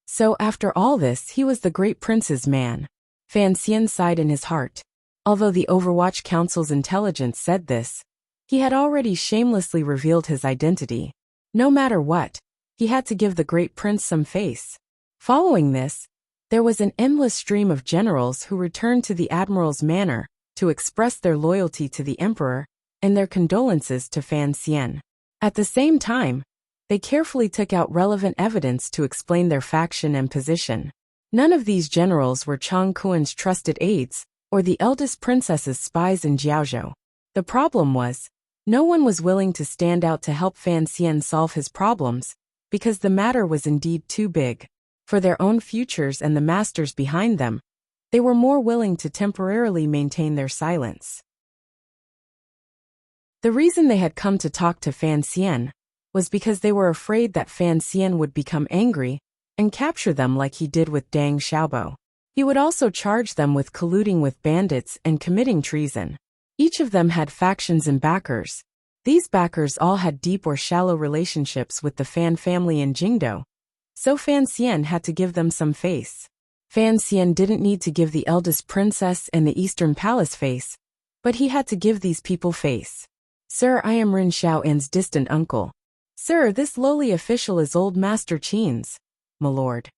So after all this, he was the great prince's man. Fan Xian sighed in his heart. Although the Overwatch Council's intelligence said this, he had already shamelessly revealed his identity. No matter what, he had to give the great prince some face. Following this, there was an endless stream of generals who returned to the admiral's manor to express their loyalty to the emperor and their condolences to Fan Xian. At the same time, they carefully took out relevant evidence to explain their faction and position. None of these generals were Chang Kuen's trusted aides or the eldest princess's spies in Jiaozhou. The problem was, no one was willing to stand out to help Fan Xian solve his problems, because the matter was indeed too big. For their own futures and the masters behind them, they were more willing to temporarily maintain their silence. The reason they had come to talk to Fan Xian was because they were afraid that Fan Xian would become angry and capture them like he did with Deng Xiaobo. He would also charge them with colluding with bandits and committing treason. Each of them had factions and backers. These backers all had deep or shallow relationships with the Fan family in Jingdo, so Fan Xian had to give them some face. Fan Xian didn't need to give the eldest princess and the Eastern Palace face, but he had to give these people face. "Sir, I am Rin Xiaoan's distant uncle." "Sir, this lowly official is Old Master Qin's, my lord."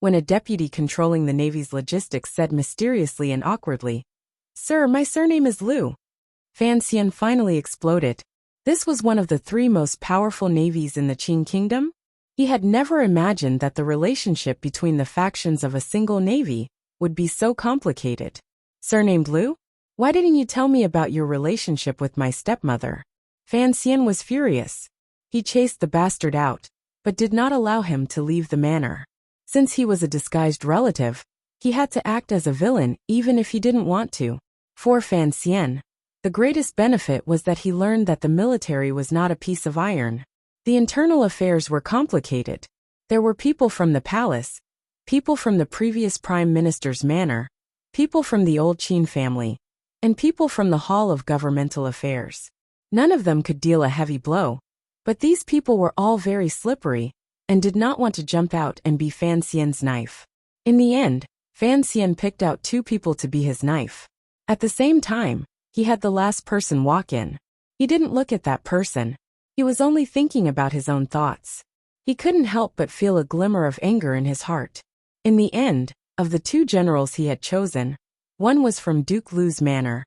When a deputy controlling the navy's logistics said mysteriously and awkwardly, "Sir, my surname is Liu," Fan Xian finally exploded. This was one of the three most powerful navies in the Qing kingdom. He had never imagined that the relationship between the factions of a single navy would be so complicated. "Surnamed Liu? Why didn't you tell me about your relationship with my stepmother?" Fan Xian was furious. He chased the bastard out, but did not allow him to leave the manor. Since he was a disguised relative, he had to act as a villain even if he didn't want to. For Fan Xian, the greatest benefit was that he learned that the military was not a piece of iron. The internal affairs were complicated. There were people from the palace, people from the previous prime minister's manor, people from the old Qin family, and people from the Hall of Governmental Affairs. None of them could deal a heavy blow, but these people were all very slippery and did not want to jump out and be Fan Xian's knife. In the end, Fan Xian picked out 2 people to be his knife. At the same time, he had the last person walk in. He didn't look at that person. He was only thinking about his own thoughts. He couldn't help but feel a glimmer of anger in his heart. In the end, of the 2 generals he had chosen, one was from Duke Lu's manor,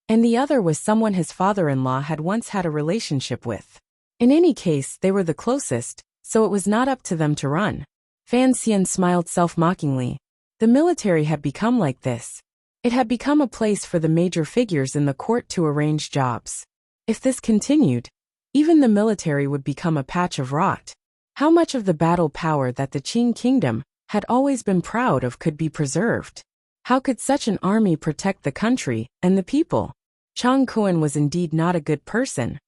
and the other was someone his father-in-law had once had a relationship with. In any case, they were the closest, so it was not up to them to run. Fan Xian smiled self-mockingly. The military had become like this. It had become a place for the major figures in the court to arrange jobs. If this continued, even the military would become a patch of rot. How much of the battle power that the Qing kingdom had always been proud of could be preserved? How could such an army protect the country and the people? Chang Kuan was indeed not a good person.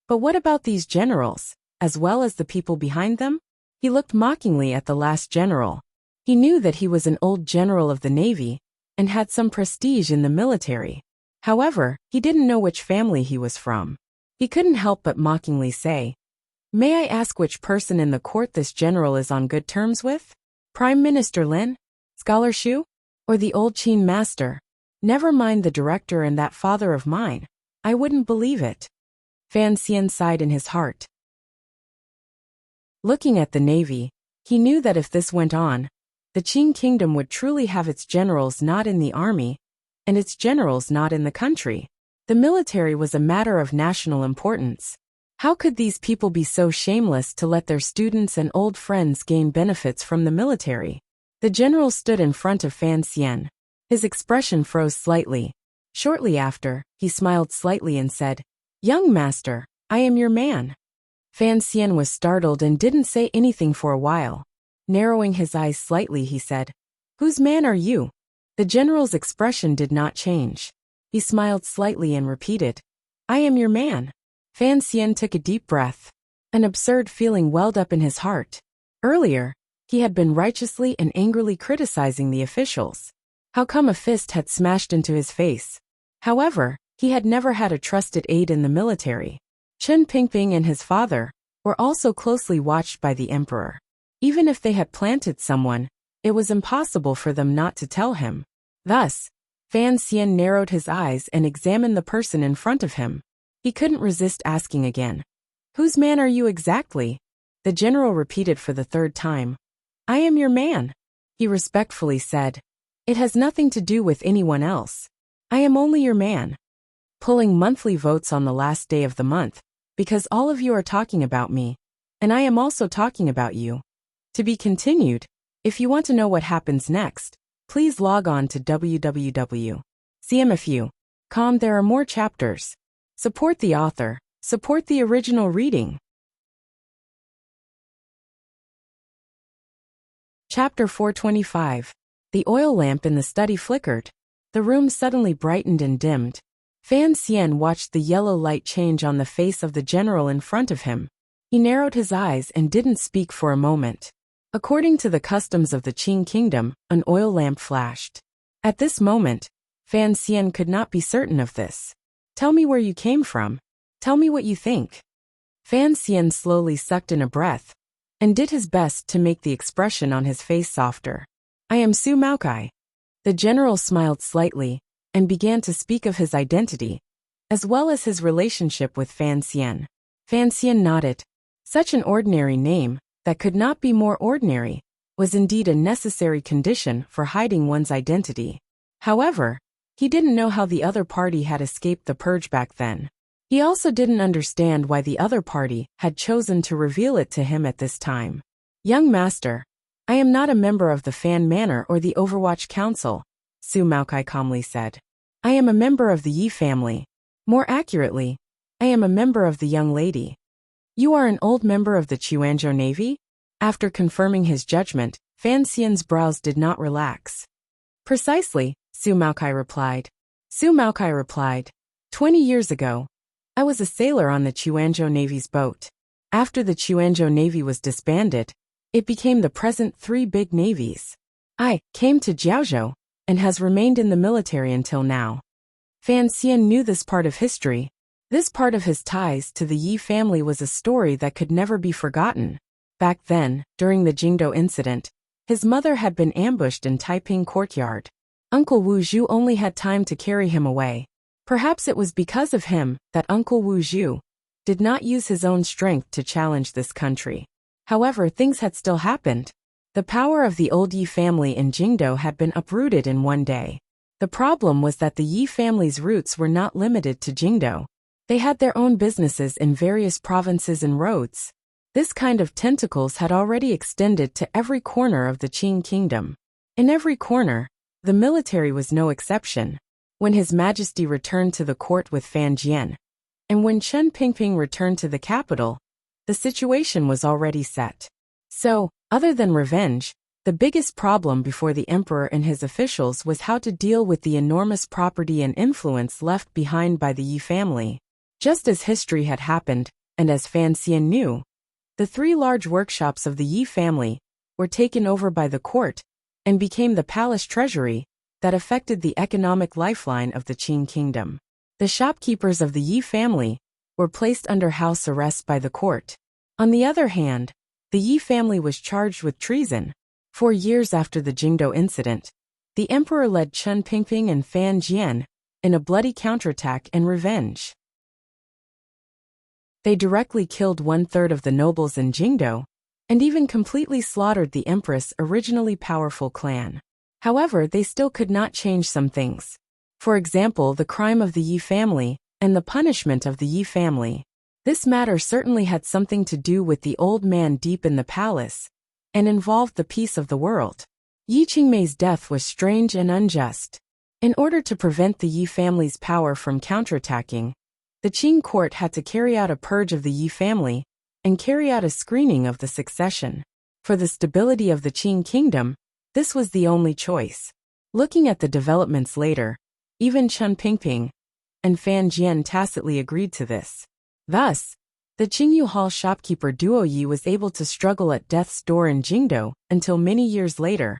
But what about these generals, as well as the people behind them? He looked mockingly at the last general. He knew that he was an old general of the navy and had some prestige in the military. However, he didn't know which family he was from. He couldn't help but mockingly say, "May I ask which person in the court this general is on good terms with? Prime Minister Lin? Scholar Shu? Or the old Qin master? Never mind the director and that father of mine. I wouldn't believe it." Fan Xian sighed in his heart. Looking at the navy, he knew that if this went on, the Qing kingdom would truly have its generals not in the army, and its generals not in the country. The military was a matter of national importance. How could these people be so shameless to let their students and old friends gain benefits from the military? The general stood in front of Fan Xian. His expression froze slightly. Shortly after, he smiled slightly and said, "Young master, I am your man." Fan Xian was startled and didn't say anything for a while. Narrowing his eyes slightly, he said, "Whose man are you?" The general's expression did not change. He smiled slightly and repeated, "I am your man." Fan Xian took a deep breath. An absurd feeling welled up in his heart. Earlier, he had been righteously and angrily criticizing the officials. How come a fist had smashed into his face? However, he had never had a trusted aide in the military. Chen Pingping and his father were also closely watched by the emperor. Even if they had planted someone, it was impossible for them not to tell him. Thus, Fan Xian narrowed his eyes and examined the person in front of him. He couldn't resist asking again, "Whose man are you exactly?" The general repeated for the 3rd time, "I am your man." He respectfully said, "It has nothing to do with anyone else. I am only your man. Pulling monthly votes on the last day of the month, because all of you are talking about me, and I am also talking about you." To be continued. If you want to know what happens next, please log on to www.cmfu.com. There are more chapters. Support the author. Support the original reading. Chapter 425. The oil lamp in the study flickered. The room suddenly brightened and dimmed. Fan Xian watched the yellow light change on the face of the general in front of him. He narrowed his eyes and didn't speak for a moment. According to the customs of the Qing kingdom, an oil lamp flashed. At this moment, Fan Xian could not be certain of this. "Tell me where you came from. Tell me what you think." Fan Xian slowly sucked in a breath and did his best to make the expression on his face softer. "I am Su Maokai." The general smiled slightly and began to speak of his identity, as well as his relationship with Fan Xian. Fan Xian nodded. Such an ordinary name, that could not be more ordinary, was indeed a necessary condition for hiding one's identity. However, he didn't know how the other party had escaped the purge back then. He also didn't understand why the other party had chosen to reveal it to him at this time. "Young master, I am not a member of the Fan Manor or the Overwatch Council," Su Maokai calmly said. "I am a member of the Yi family. More accurately, I am a member of the young lady." "You are an old member of the Chuanzhou Navy?" After confirming his judgment, Fan Xian's brows did not relax. "Precisely," Su Maokai replied. 20 years ago, I was a sailor on the Chuanzhou Navy's boat. After the Chuanzhou Navy was disbanded, it became the present 3 big navies. I came to Jiaozhou and has remained in the military until now." Fan Xian knew this part of history. This part of his ties to the Yi family was a story that could never be forgotten. Back then, during the Jingdo incident, His mother had been ambushed in Taiping courtyard. Uncle Wu Zhu only had time to carry him away. Perhaps it was because of him that Uncle Wu Zhu did not use his own strength to challenge this country. However, things had still happened. The power of the old Yi family in Jingdo had been uprooted in one day. The problem was that the Yi family's roots were not limited to Jingdo. They had their own businesses in various provinces and roads. This kind of tentacles had already extended to every corner of the Qing kingdom. In every corner, the military was no exception. When His Majesty returned to the court with Fan Jian, and when Chen Pingping returned to the capital, the situation was already set. So, other than revenge, the biggest problem before the emperor and his officials was how to deal with the enormous property and influence left behind by the Yi family. Just as history had happened, and as Fan Xian knew, the 3 large workshops of the Yi family were taken over by the court and became the palace treasury that affected the economic lifeline of the Qing kingdom. The shopkeepers of the Yi family were placed under house arrest by the court. On the other hand, the Yi family was charged with treason. 4 years after the Jingdo incident, the emperor led Chen Pingping and Fan Jian in a bloody counterattack and revenge. They directly killed 1/3 of the nobles in Jingdo, and even completely slaughtered the empress' originally powerful clan. However, they still could not change some things. For example, the crime of the Yi family and the punishment of the Yi family. This matter certainly had something to do with the old man deep in the palace, and involved the peace of the world. Yi Qingmei's death was strange and unjust. In order to prevent the Yi family's power from counterattacking, the Qing court had to carry out a purge of the Yi family and carry out a screening of the succession. For the stability of the Qing kingdom, this was the only choice. Looking at the developments later, even Chen Pingping and Fan Jian tacitly agreed to this. Thus, the Qingyu Hall shopkeeper Duo Yi was able to struggle at death's door in Jingdo until many years later,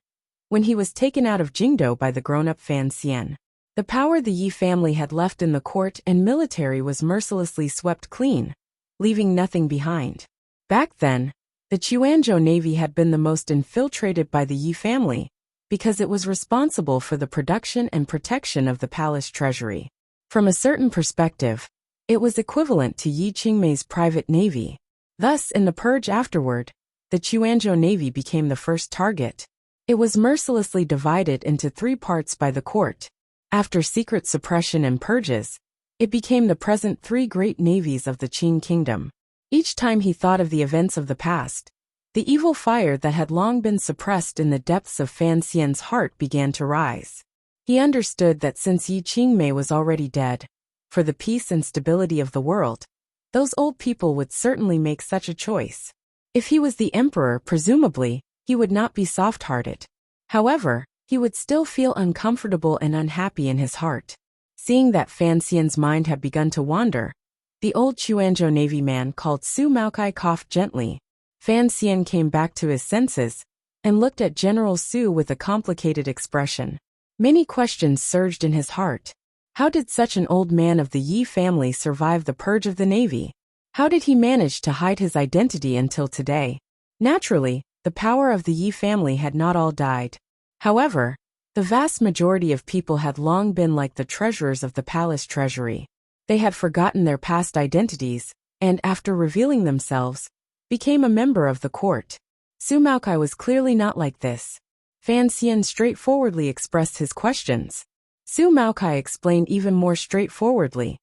when he was taken out of Jingdo by the grown-up Fan Xian. The power the Yi family had left in the court and military was mercilessly swept clean, leaving nothing behind. Back then, the Quanzhou Navy had been the most infiltrated by the Yi family, because it was responsible for the production and protection of the palace treasury. From a certain perspective, it was equivalent to Yi Qingmei's private navy. Thus, in the purge afterward, the Quanzhou Navy became the first target. It was mercilessly divided into 3 parts by the court. After secret suppression and purges, it became the present 3 great navies of the Qing kingdom. Each time he thought of the events of the past, the evil fire that had long been suppressed in the depths of Fan Xian's heart began to rise. He understood that since Yi Qingmei was already dead, for the peace and stability of the world, those old people would certainly make such a choice. If he was the emperor, presumably, he would not be soft-hearted. However, he would still feel uncomfortable and unhappy in his heart. Seeing that Fan Xian's mind had begun to wander, the old Quanzhou Navy man called Su Maokai coughed gently. Fan Xian came back to his senses and looked at General Su with a complicated expression. Many questions surged in his heart. How did such an old man of the Yi family survive the purge of the navy? How did he manage to hide his identity until today? Naturally, the power of the Yi family had not all died. However, the vast majority of people had long been like the treasurers of the palace treasury. They had forgotten their past identities, and after revealing themselves, became a member of the court. Su Maokai was clearly not like this. Fan Xian straightforwardly expressed his questions. Su Maokai explained even more straightforwardly.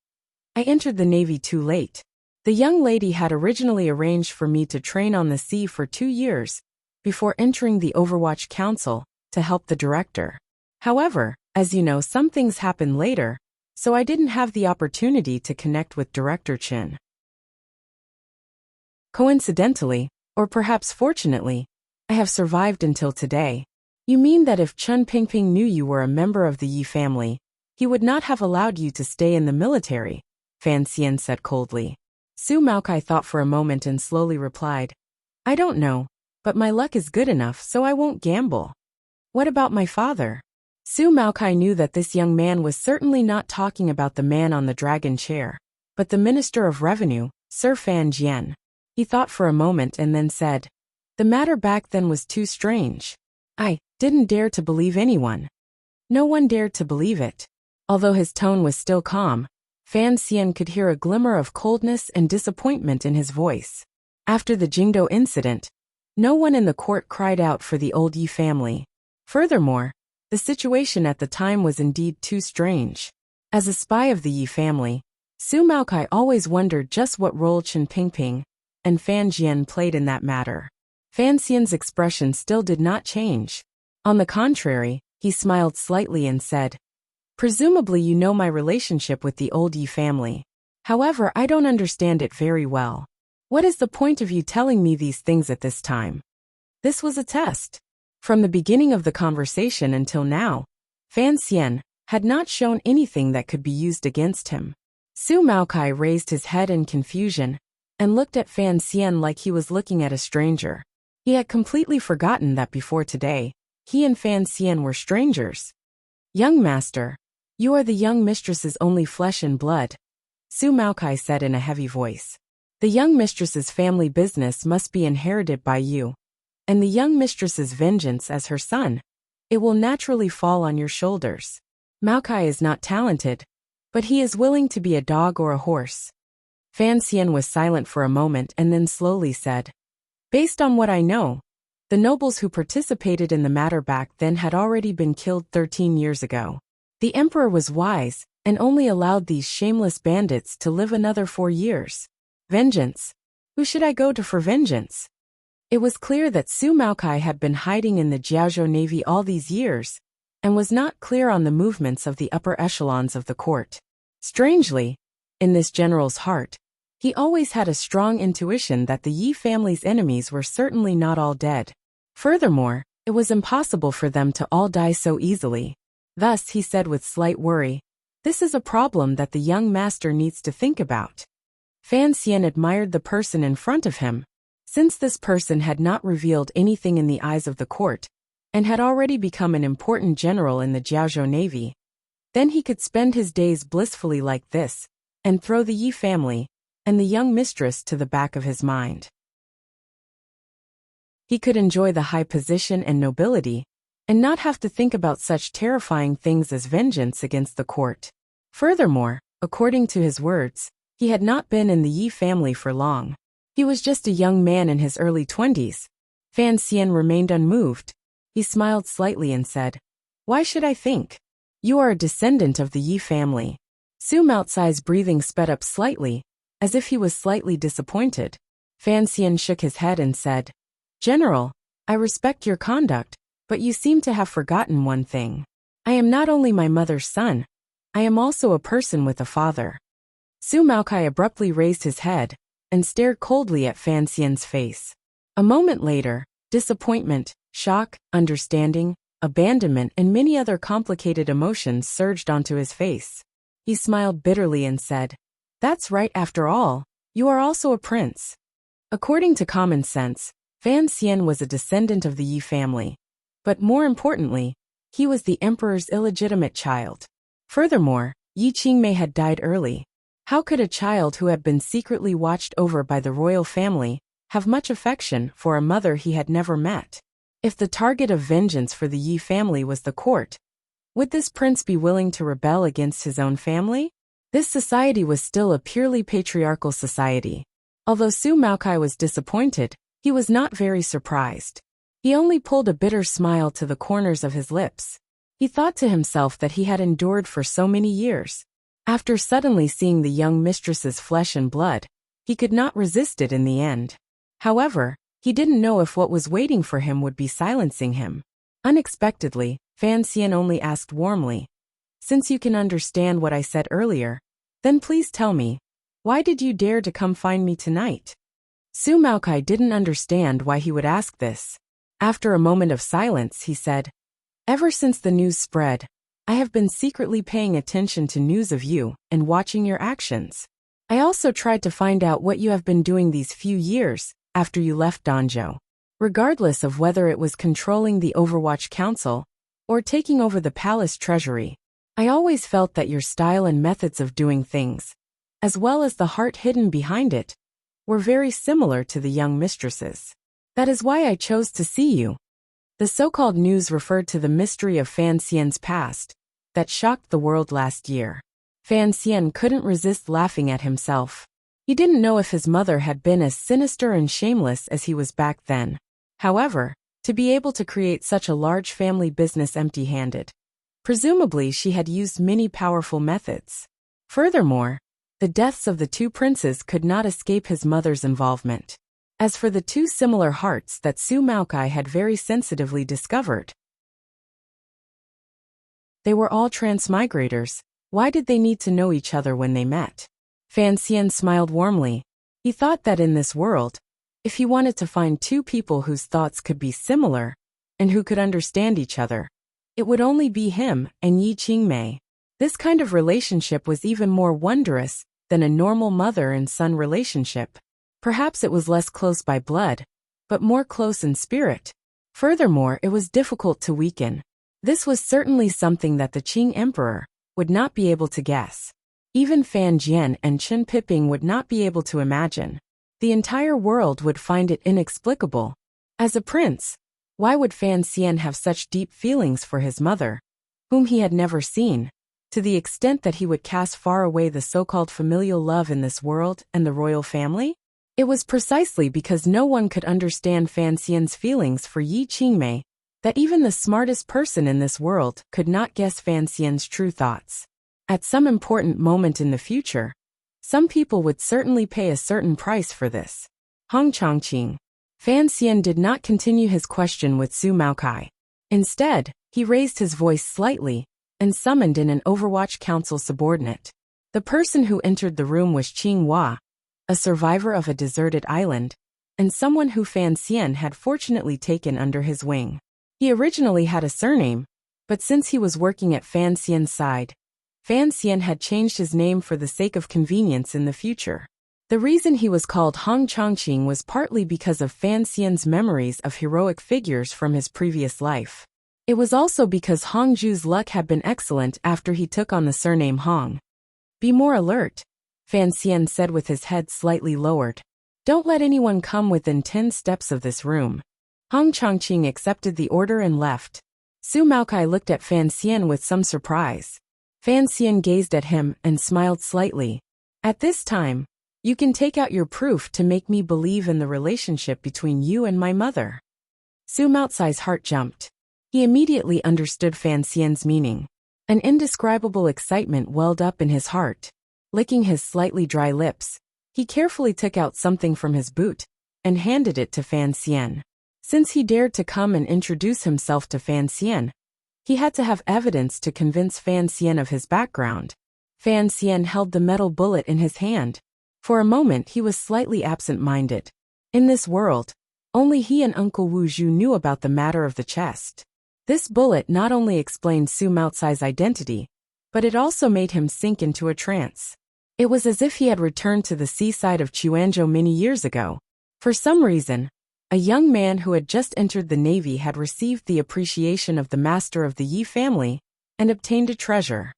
I entered the navy too late. The young lady had originally arranged for me to train on the sea for 2 years, before entering the Overwatch Council, to help the director. However, as you know, some things happen later, so I didn't have the opportunity to connect with Director Chen. Coincidentally, or perhaps fortunately, I have survived until today. You mean that if Chen Pingping knew you were a member of the Yi family, he would not have allowed you to stay in the military? Fan Xian said coldly. Su Maokai thought for a moment and slowly replied, I don't know, but my luck is good enough so I won't gamble. What about my father? Su Maokai knew that this young man was certainly not talking about the man on the dragon chair, but the Minister of Revenue, Sir Fan Jian. He thought for a moment and then said, the matter back then was too strange. I didn't dare to believe anyone. No one dared to believe it. Although his tone was still calm, Fan Xian could hear a glimmer of coldness and disappointment in his voice. After the Jingdo incident, no one in the court cried out for the old Yi family. Furthermore, the situation at the time was indeed too strange. As a spy of the Yi family, Su Maokai always wondered just what role Chen Pingping and Fan Jian played in that matter. Fan Xian's expression still did not change. On the contrary, he smiled slightly and said, "Presumably you know my relationship with the old Yi family. However, I don't understand it very well. What is the point of you telling me these things at this time?" This was a test. From the beginning of the conversation until now, Fan Xian had not shown anything that could be used against him. Su Maokai raised his head in confusion and looked at Fan Xian like he was looking at a stranger. He had completely forgotten that before today, he and Fan Xian were strangers. "Young master, you are the young mistress's only flesh and blood," Su Maokai said in a heavy voice. "The young mistress's family business must be inherited by you, and the young mistress's vengeance as her son, it will naturally fall on your shoulders. Maokai is not talented, but he is willing to be a dog or a horse." Fan Xian was silent for a moment and then slowly said, "Based on what I know, the nobles who participated in the matter back then had already been killed 13 years ago. The emperor was wise and only allowed these shameless bandits to live another 4 years. Vengeance? Who should I go to for vengeance?" It was clear that Su Maokai had been hiding in the Jiaozhou Navy all these years and was not clear on the movements of the upper echelons of the court. Strangely, in this general's heart, he always had a strong intuition that the Yi family's enemies were certainly not all dead. Furthermore, it was impossible for them to all die so easily. Thus, he said with slight worry, "This is a problem that the young master needs to think about." Fan Xian admired the person in front of him, since this person had not revealed anything in the eyes of the court, and had already become an important general in the Jiaozhou Navy. Then he could spend his days blissfully like this, and throw the Yi family and the young mistress to the back of his mind. He could enjoy the high position and nobility, and not have to think about such terrifying things as vengeance against the court. Furthermore, according to his words, he had not been in the Yi family for long. He was just a young man in his early 20s. Fan Xian remained unmoved. He smiled slightly and said, "Why should I think? You are a descendant of the Yi family." Su Maotsai's breathing sped up slightly, as if he was slightly disappointed. Fan Xian shook his head and said, "General, I respect your conduct, but you seem to have forgotten one thing. I am not only my mother's son, I am also a person with a father." Su Maokai abruptly raised his head and stared coldly at Fan Xian's face. A moment later, disappointment, shock, understanding, abandonment, and many other complicated emotions surged onto his face. He smiled bitterly and said, "That's right, after all, you are also a prince." According to common sense, Fan Xian was a descendant of the Yi family. But more importantly, he was the emperor's illegitimate child. Furthermore, Yi Qingmei had died early. How could a child who had been secretly watched over by the royal family have much affection for a mother he had never met? If the target of vengeance for the Yi family was the court, would this prince be willing to rebel against his own family? This society was still a purely patriarchal society. Although Su Maokai was disappointed, he was not very surprised. He only pulled a bitter smile to the corners of his lips. He thought to himself that he had endured for so many years. After suddenly seeing the young mistress's flesh and blood, he could not resist it in the end. However, he didn't know if what was waiting for him would be silencing him. Unexpectedly, Fan Xian only asked warmly, "Since you can understand what I said earlier, then please tell me, why did you dare to come find me tonight?" Su Maokai didn't understand why he would ask this. After a moment of silence, he said, "Ever since the news spread, I have been secretly paying attention to news of you and watching your actions. I also tried to find out what you have been doing these few years after you left Danzhou. Regardless of whether it was controlling the Overwatch Council or taking over the palace treasury, I always felt that your style and methods of doing things, as well as the heart hidden behind it, were very similar to the young mistress's. That is why I chose to see you." The so-called news referred to the mystery of Fan Xian's past that shocked the world last year. Fan Xian couldn't resist laughing at himself. He didn't know if his mother had been as sinister and shameless as he was back then. However, to be able to create such a large family business empty-handed. Presumably she had used many powerful methods. Furthermore, the deaths of the two princes could not escape his mother's involvement. As for the two similar hearts that Su Maokai had very sensitively discovered, they were all transmigrators. Why did they need to know each other when they met? Fan Xian smiled warmly. He thought that in this world, if he wanted to find two people whose thoughts could be similar, and who could understand each other, it would only be him and Yi Qingmei. This kind of relationship was even more wondrous than a normal mother and son relationship. Perhaps it was less close by blood, but more close in spirit. Furthermore, it was difficult to weaken. This was certainly something that the Qing Emperor would not be able to guess. Even Fan Jian and Chen Piping would not be able to imagine. The entire world would find it inexplicable. As a prince, why would Fan Xian have such deep feelings for his mother, whom he had never seen, to the extent that he would cast far away the so-called familial love in this world and the royal family? It was precisely because no one could understand Fan Xian's feelings for Yi Qingmei that even the smartest person in this world could not guess Fan Xian's true thoughts. At some important moment in the future, some people would certainly pay a certain price for this. Hong Chongqing. Fan Xian did not continue his question with Su Maokai. Instead, he raised his voice slightly and summoned in an Overwatch Council subordinate. The person who entered the room was Qing Hua, a survivor of a deserted island, and someone who Fan Xian had fortunately taken under his wing. He originally had a surname, but since he was working at Fan Xian's side, Fan Xian had changed his name for the sake of convenience in the future. The reason he was called Hong Chongqing was partly because of Fan Xian's memories of heroic figures from his previous life. It was also because Hong Zhu's luck had been excellent after he took on the surname Hong. Be more alert, Fan Xian said with his head slightly lowered. Don't let anyone come within 10 steps of this room. Hong Chongqing accepted the order and left. Su Maokai looked at Fan Xian with some surprise. Fan Xian gazed at him and smiled slightly. At this time, you can take out your proof to make me believe in the relationship between you and my mother. Su Maokai's heart jumped. He immediately understood Fan Xian's meaning. An indescribable excitement welled up in his heart. Licking his slightly dry lips, he carefully took out something from his boot and handed it to Fan Xian. Since he dared to come and introduce himself to Fan Xian, he had to have evidence to convince Fan Xian of his background. Fan Xian held the metal bullet in his hand. For a moment he was slightly absent-minded. In this world, only he and Uncle Wu Zhu knew about the matter of the chest. This bullet not only explained Su Maokai's identity, but it also made him sink into a trance. It was as if he had returned to the seaside of Chuanzhou many years ago. For some reason, a young man who had just entered the navy had received the appreciation of the master of the Yi family and obtained a treasure.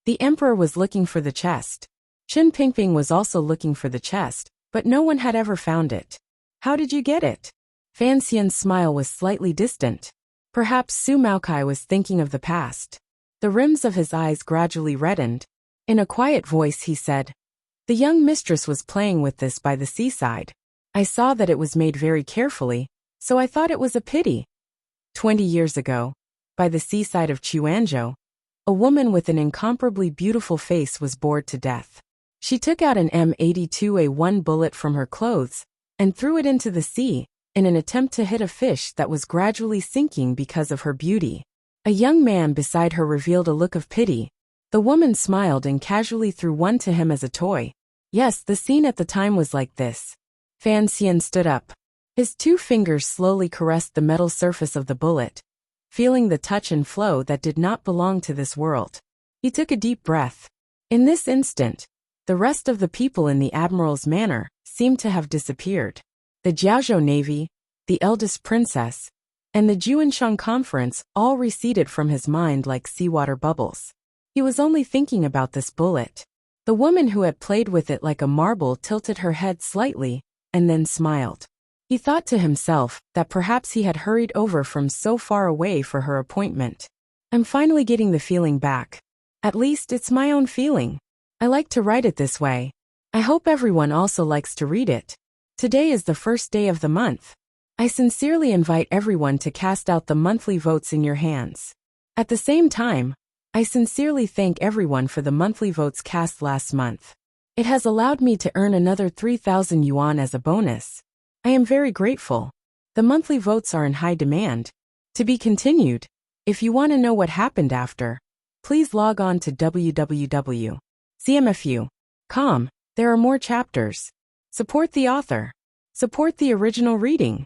The emperor was looking for the chest. Chen Pingping was also looking for the chest, but no one had ever found it. How did you get it? Fan Xian's smile was slightly distant. Perhaps Su Maokai was thinking of the past. The rims of his eyes gradually reddened. In a quiet voice he said, "The young mistress was playing with this by the seaside. I saw that it was made very carefully, so I thought it was a pity." 20 years ago, by the seaside of Chuanzhou, a woman with an incomparably beautiful face was bored to death. She took out an M82A1 bullet from her clothes and threw it into the sea in an attempt to hit a fish that was gradually sinking because of her beauty. A young man beside her revealed a look of pity. The woman smiled and casually threw one to him as a toy. Yes, the scene at the time was like this. Fan Xian stood up. His 2 fingers slowly caressed the metal surface of the bullet, feeling the touch and flow that did not belong to this world. He took a deep breath. In this instant, the rest of the people in the admiral's manor seemed to have disappeared. The Jiaozhou Navy, the eldest princess, and the Juanshang conference all receded from his mind like seawater bubbles. He was only thinking about this bullet. The woman who had played with it like a marble tilted her head slightly and then smiled. He thought to himself that perhaps he had hurried over from so far away for her appointment. I'm finally getting the feeling back. At least it's my own feeling. I like to write it this way. I hope everyone also likes to read it. Today is the first day of the month. I sincerely invite everyone to cast out the monthly votes in your hands. At the same time, I sincerely thank everyone for the monthly votes cast last month. It has allowed me to earn another 3,000 yuan as a bonus. I am very grateful. The monthly votes are in high demand. To be continued. If you want to know what happened after, please log on to www.cmfu.com. There are more chapters. Support the author. Support the original reading.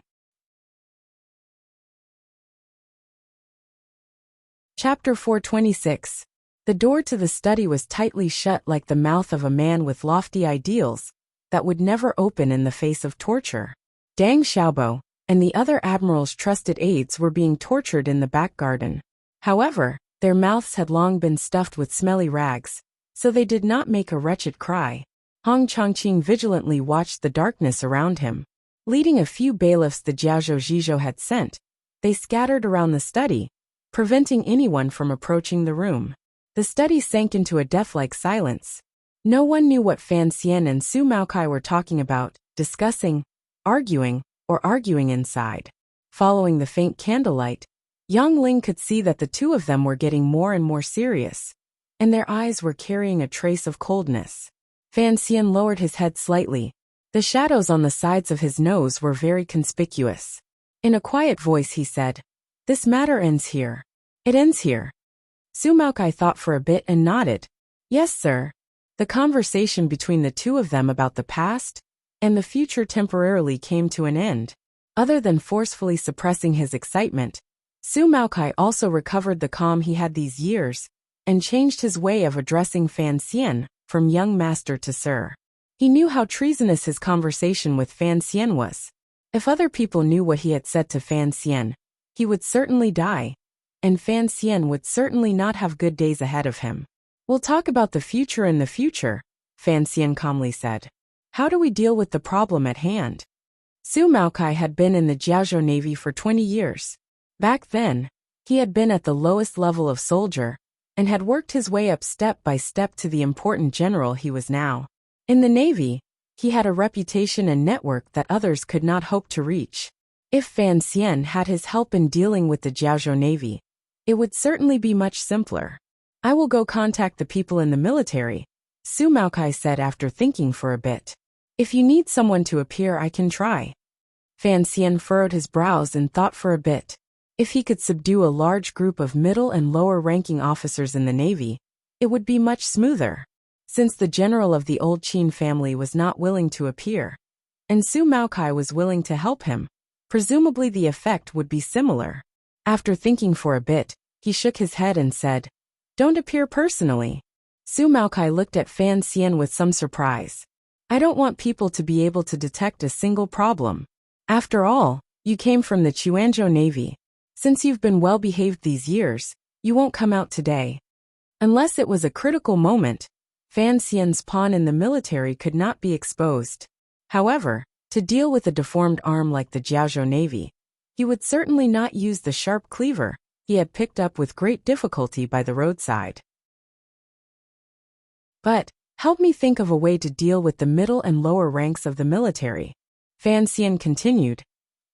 Chapter 426. The door to the study was tightly shut like the mouth of a man with lofty ideals that would never open in the face of torture. Deng Xiaobo and the other admiral's trusted aides were being tortured in the back garden. However, their mouths had long been stuffed with smelly rags, so they did not make a wretched cry. Hong Chongqing vigilantly watched the darkness around him. Leading a few bailiffs the Jiaozhou Zhizhou had sent, they scattered around the study, preventing anyone from approaching the room. The study sank into a death-like silence. No one knew what Fan Xian and Su Maokai were talking about, discussing, arguing inside. Following the faint candlelight, Yang Ling could see that the two of them were getting more and more serious, and their eyes were carrying a trace of coldness. Fan Xian lowered his head slightly. The shadows on the sides of his nose were very conspicuous. In a quiet voice he said, "This matter ends here." "It ends here." Su Maokai thought for a bit and nodded. "Yes, sir." The conversation between the two of them about the past and the future temporarily came to an end. Other than forcefully suppressing his excitement, Su Maokai also recovered the calm he had these years and changed his way of addressing Fan Xian from young master to sir. He knew how treasonous his conversation with Fan Xian was. If other people knew what he had said to Fan Xian, he would certainly die, and Fan Xian would certainly not have good days ahead of him. "We'll talk about the future in the future," Fan Xian calmly said. "How do we deal with the problem at hand?" Su Maokai had been in the Jiaozhou Navy for 20 years. Back then, he had been at the lowest level of soldier and had worked his way up step by step to the important general he was now. In the Navy, he had a reputation and network that others could not hope to reach. If Fan Xian had his help in dealing with the Jiaozhou Navy, it would certainly be much simpler. "I will go contact the people in the military," Su Maokai said after thinking for a bit. "If you need someone to appear, I can try." Fan Xian furrowed his brows and thought for a bit. If he could subdue a large group of middle and lower-ranking officers in the Navy, it would be much smoother. Since the general of the old Qin family was not willing to appear, and Su Maokai was willing to help him, presumably the effect would be similar. After thinking for a bit, he shook his head and said, "Don't appear personally." Su Maokai looked at Fan Xian with some surprise. "I don't want people to be able to detect a single problem. After all, you came from the Chuanzhou Navy. Since you've been well-behaved these years, you won't come out today." Unless it was a critical moment, Fan Xian's pawn in the military could not be exposed. However, to deal with a deformed arm like the Jiaozhou Navy, he would certainly not use the sharp cleaver he had picked up with great difficulty by the roadside. "But, help me think of a way to deal with the middle and lower ranks of the military," Fan Xian continued.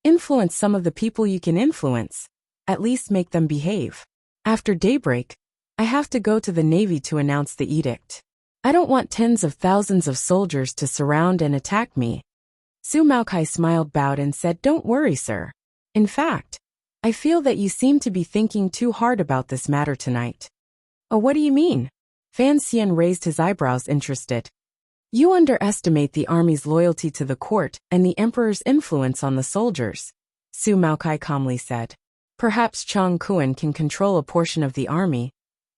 "Influence some of the people you can influence. At least make them behave. After daybreak, I have to go to the Navy to announce the edict. I don't want tens of thousands of soldiers to surround and attack me." Su Maokai smiled, bowed and said, "Don't worry, sir. In fact, I feel that you seem to be thinking too hard about this matter tonight." "Oh, what do you mean?" Fan Xian raised his eyebrows, interested. "You underestimate the army's loyalty to the court and the emperor's influence on the soldiers," Su Maokai calmly said. "Perhaps Chang Kuan can control a portion of the army,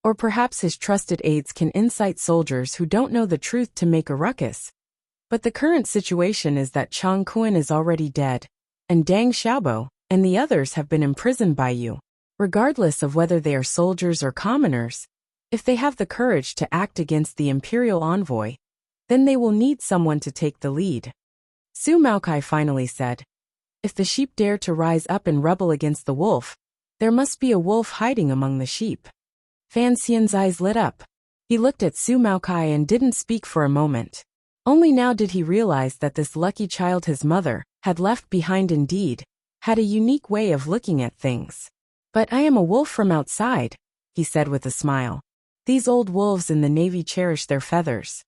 or perhaps his trusted aides can incite soldiers who don't know the truth to make a ruckus. But the current situation is that Chang Kuan is already dead, and Deng Xiaobo and the others have been imprisoned by you. Regardless of whether they are soldiers or commoners, if they have the courage to act against the imperial envoy, then they will need someone to take the lead." Su Maokai finally said, If the sheep dare to rise up and rebel against the wolf, there must be a wolf hiding among the sheep. Fan Xian's eyes lit up. He looked at Su Maokai and didn't speak for a moment. Only now did he realize that this lucky child his mother had left behind indeed had a unique way of looking at things. But I am a wolf from outside, he said with a smile. These old wolves in the navy cherish their feathers.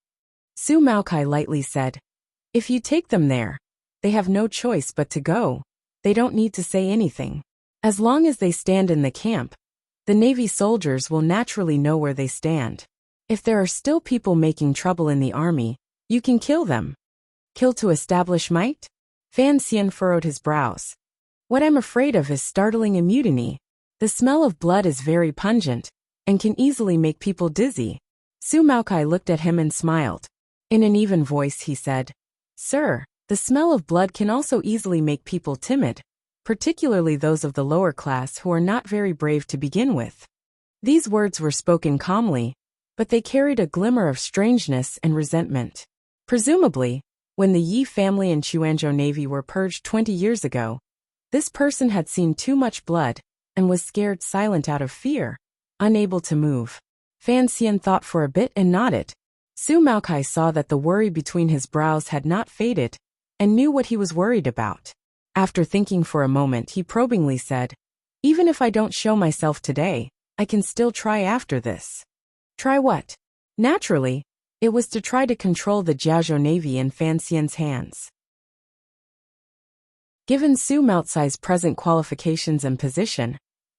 Su Maokai lightly said, if you take them there, they have no choice but to go. They don't need to say anything. As long as they stand in the camp, the navy soldiers will naturally know where they stand. If there are still people making trouble in the army, you can kill them. Kill to establish might? Fan Xian furrowed his brows. What I'm afraid of is startling a mutiny. The smell of blood is very pungent, and can easily make people dizzy. Su Maokai looked at him and smiled. In an even voice he said, Sir, the smell of blood can also easily make people timid, particularly those of the lower class who are not very brave to begin with. These words were spoken calmly, but they carried a glimmer of strangeness and resentment. Presumably, when the Yi family and Chuanzhou Navy were purged 20 years ago, this person had seen too much blood and was scared silent out of fear, unable to move. Fan Xian thought for a bit and nodded. Su Maokai saw that the worry between his brows had not faded, and knew what he was worried about. After thinking for a moment he probingly said, even if I don't show myself today, I can still try after this. Try what? Naturally, it was to try to control the Jiaozhou Navy in Fan Xian's hands. Given Su Maokai's present qualifications and position,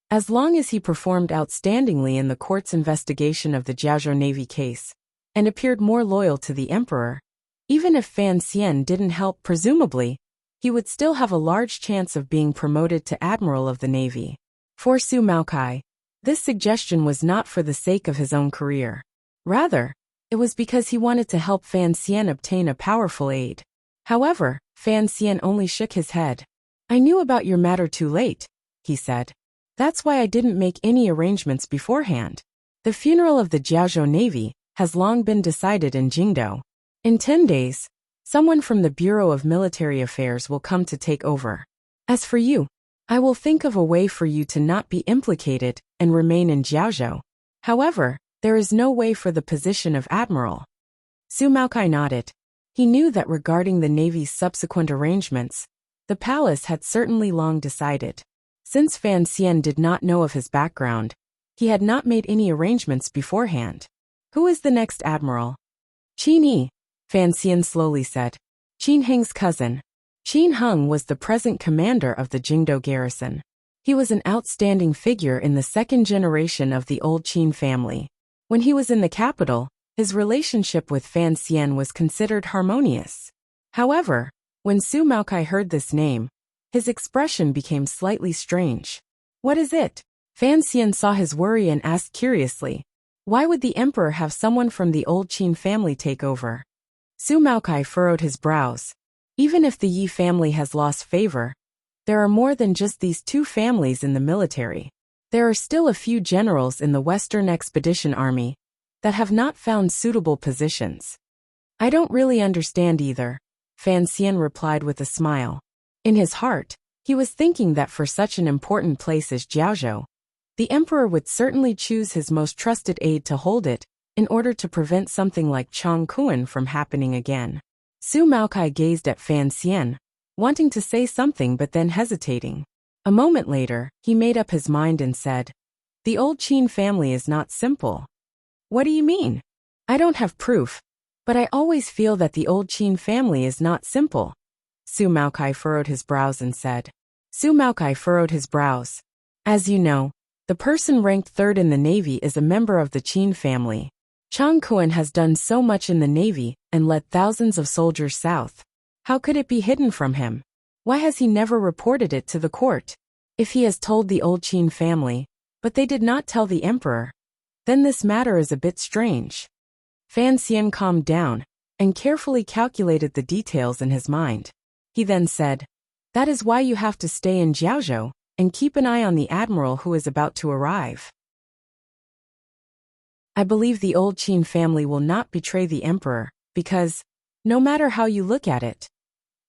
as long as he performed outstandingly in the court's investigation of the Jiaozhou Navy case, and appeared more loyal to the emperor, even if Fan Xian didn't help presumably, he would still have a large chance of being promoted to admiral of the navy. For Su Maokai, this suggestion was not for the sake of his own career. Rather, it was because he wanted to help Fan Xian obtain a powerful aid. However, Fan Xian only shook his head. I knew about your matter too late, he said. That's why I didn't make any arrangements beforehand. The funeral of the Jiaozhou Navy has long been decided in Jingdou. In 10 days, someone from the Bureau of Military Affairs will come to take over. As for you, I will think of a way for you to not be implicated and remain in Jiaozhou. However, there is no way for the position of admiral. Su Maokai nodded. He knew that regarding the Navy's subsequent arrangements, the palace had certainly long decided. Since Fan Xian did not know of his background, he had not made any arrangements beforehand. Who is the next admiral? Qin Yi, Fan Xian slowly said. Qin Heng's cousin. Qin Heng was the present commander of the Jingdou garrison. He was an outstanding figure in the second generation of the old Qin family. When he was in the capital, his relationship with Fan Xian was considered harmonious. However, when Su Maokai heard this name, his expression became slightly strange. What is it? Fan Xian saw his worry and asked curiously, why would the emperor have someone from the old Qin family take over? Su Maokai furrowed his brows. Even if the Yi family has lost favor, there are more than just these two families in the military. There are still a few generals in the Western Expedition Army that have not found suitable positions. I don't really understand either, Fan Xian replied with a smile. In his heart, he was thinking that for such an important place as Jiaozhou, the emperor would certainly choose his most trusted aide to hold it, in order to prevent something like Chongquan from happening again. Su Maokai gazed at Fan Xian, wanting to say something but then hesitating. A moment later, he made up his mind and said, the old Qin family is not simple. What do you mean? I don't have proof, but I always feel that the old Qin family is not simple. Su Maokai furrowed his brows and said. Su Maokai furrowed his brows. As you know, the person ranked third in the Navy is a member of the Qin family. Chongquan has done so much in the Navy and led thousands of soldiers south. How could it be hidden from him? Why has he never reported it to the court? If he has told the old Qin family, but they did not tell the emperor, then this matter is a bit strange. Fan Xian calmed down and carefully calculated the details in his mind. He then said, that is why you have to stay in Jiaozhou and keep an eye on the admiral who is about to arrive. I believe the old Qin family will not betray the emperor, because, no matter how you look at it,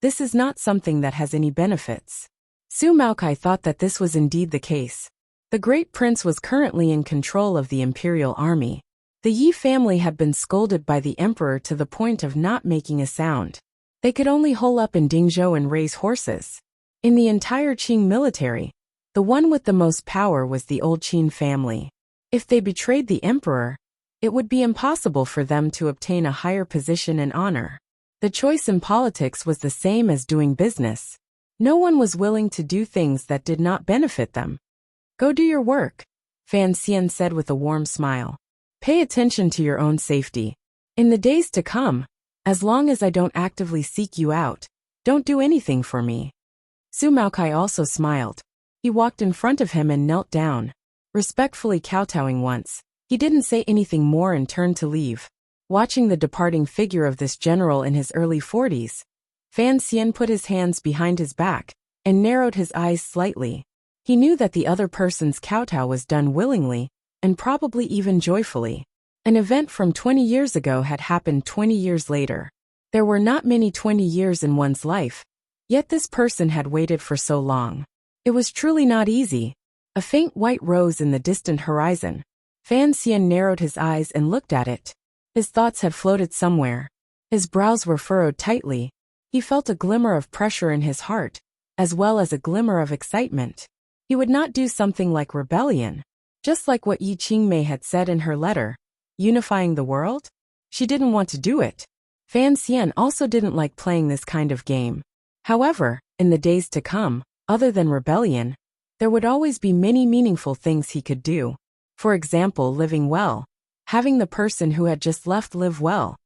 This is not something that has any benefits. Su Maokai thought that this was indeed the case. The great prince was currently in control of the imperial army. The Yi family had been scolded by the emperor to the point of not making a sound. They could only hole up in Dingzhou and raise horses. In the entire Qing military, the one with the most power was the old Qin family. If they betrayed the emperor, it would be impossible for them to obtain a higher position and honor. The choice in politics was the same as doing business. No one was willing to do things that did not benefit them. Go do your work, Fan Xian said with a warm smile. Pay attention to your own safety. In the days to come, as long as I don't actively seek you out, don't do anything for me. Su Maokai also smiled. He walked in front of him and knelt down, respectfully kowtowing once. He didn't say anything more and turned to leave. Watching the departing figure of this general in his early 40s, Fan Xian put his hands behind his back and narrowed his eyes slightly. He knew that the other person's kowtow was done willingly and probably even joyfully. An event from 20 years ago had happened 20 years later. There were not many 20 years in one's life, yet this person had waited for so long. It was truly not easy. A faint white rose in the distant horizon. Fan Xian narrowed his eyes and looked at it. His thoughts had floated somewhere. His brows were furrowed tightly. He felt a glimmer of pressure in his heart, as well as a glimmer of excitement. He would not do something like rebellion. Just like what Yi Qingmei had said in her letter, unifying the world? She didn't want to do it. Fan Xian also didn't like playing this kind of game. However, in the days to come, other than rebellion, there would always be many meaningful things he could do. For example, living well, having the person who had just left live well,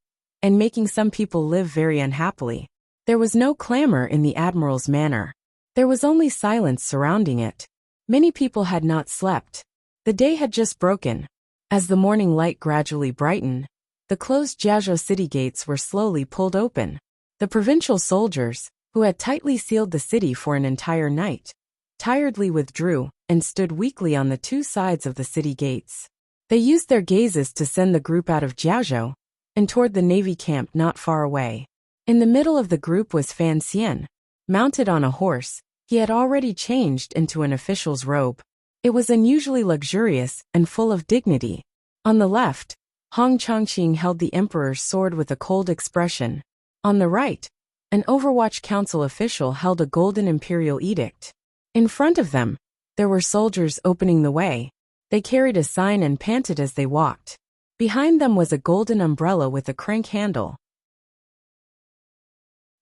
and making some people live very unhappily. There was no clamor in the admiral's manner. There was only silence surrounding it. Many people had not slept. The day had just broken. As the morning light gradually brightened, the closed Jiazhou city gates were slowly pulled open. The provincial soldiers, who had tightly sealed the city for an entire night, tiredly withdrew and stood weakly on the two sides of the city gates. They used their gazes to send the group out of Jiazhou and toward the navy camp not far away. In the middle of the group was Fan Xian, mounted on a horse. He had already changed into an official's robe. It was unusually luxurious and full of dignity. On the left, Hong Chongqing held the emperor's sword with a cold expression. On the right, an Overwatch Council official held a golden imperial edict. In front of them, there were soldiers opening the way. They carried a sign and panted as they walked. Behind them was a golden umbrella with a crank handle.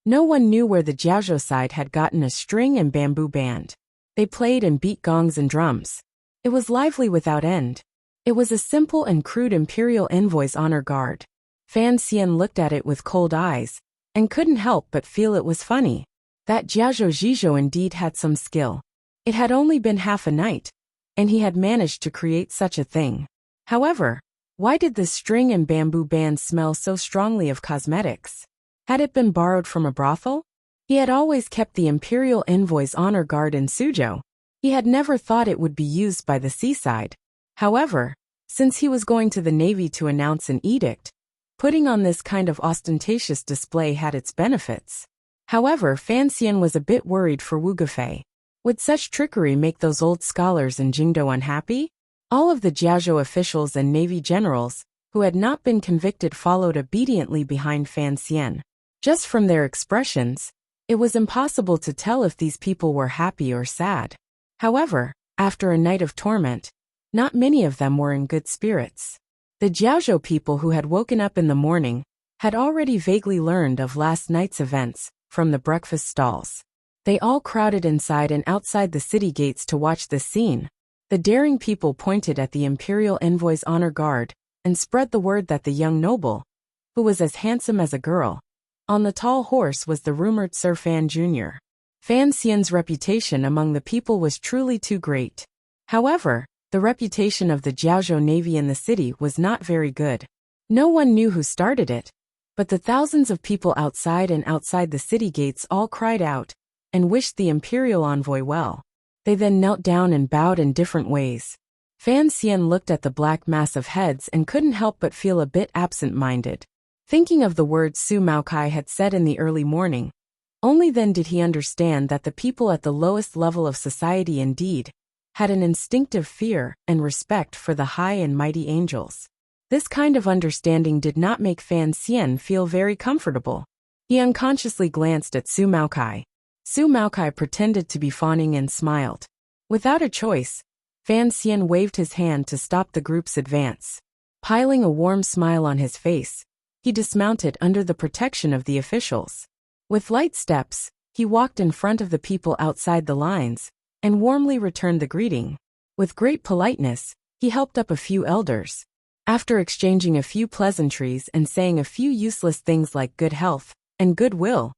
No one knew where the Jiazhou side had gotten a string and bamboo band. They played and beat gongs and drums. It was lively without end. It was a simple and crude imperial envoy's honor guard. Fan Xian looked at it with cold eyes, and couldn't help but feel it was funny. That Jiazhou Zhizhou indeed had some skill. It had only been half a night, and he had managed to create such a thing. However, why did the string and bamboo band smell so strongly of cosmetics? Had it been borrowed from a brothel? He had always kept the imperial envoy's honor guard in Suzhou. He had never thought it would be used by the seaside. However, since he was going to the navy to announce an edict, putting on this kind of ostentatious display had its benefits. However, Fan Xian was a bit worried for Wu Gufei. Would such trickery make those old scholars in Jingdou unhappy? All of the Jiazhou officials and navy generals, who had not been convicted, followed obediently behind Fan Xian. Just from their expressions, it was impossible to tell if these people were happy or sad. However, after a night of torment, not many of them were in good spirits. The Jiazhou people who had woken up in the morning had already vaguely learned of last night's events from the breakfast stalls. They all crowded inside and outside the city gates to watch this scene. The daring people pointed at the imperial envoy's honor guard and spread the word that the young noble, who was as handsome as a girl, on the tall horse was the rumored Sir Fan Jr. Fan Xian's reputation among the people was truly too great. However, the reputation of the Jiazhou Navy in the city was not very good. No one knew who started it, but the thousands of people outside and outside the city gates all cried out and wished the imperial envoy well. They then knelt down and bowed in different ways. Fan Xian looked at the black mass of heads and couldn't help but feel a bit absent-minded. Thinking of the words Su Maokai had said in the early morning, Only then did he understand that the people at the lowest level of society indeed had an instinctive fear and respect for the high and mighty angels. This kind of understanding did not make Fan Xian feel very comfortable. He unconsciously glanced at Su Maokai. Su Maokai pretended to be fawning and smiled. Without a choice, Fan Xian waved his hand to stop the group's advance. Piling a warm smile on his face, he dismounted under the protection of the officials. With light steps, he walked in front of the people outside the lines and warmly returned the greeting. With great politeness, he helped up a few elders. After exchanging a few pleasantries and saying a few useless things like good health and goodwill,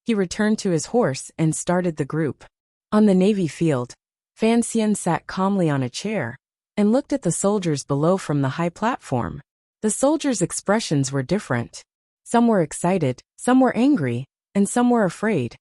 he returned to his horse and started the group. On the navy field, Fan Xian sat calmly on a chair and looked at the soldiers below from the high platform. The soldiers' expressions were different. Some were excited, some were angry, and some were afraid.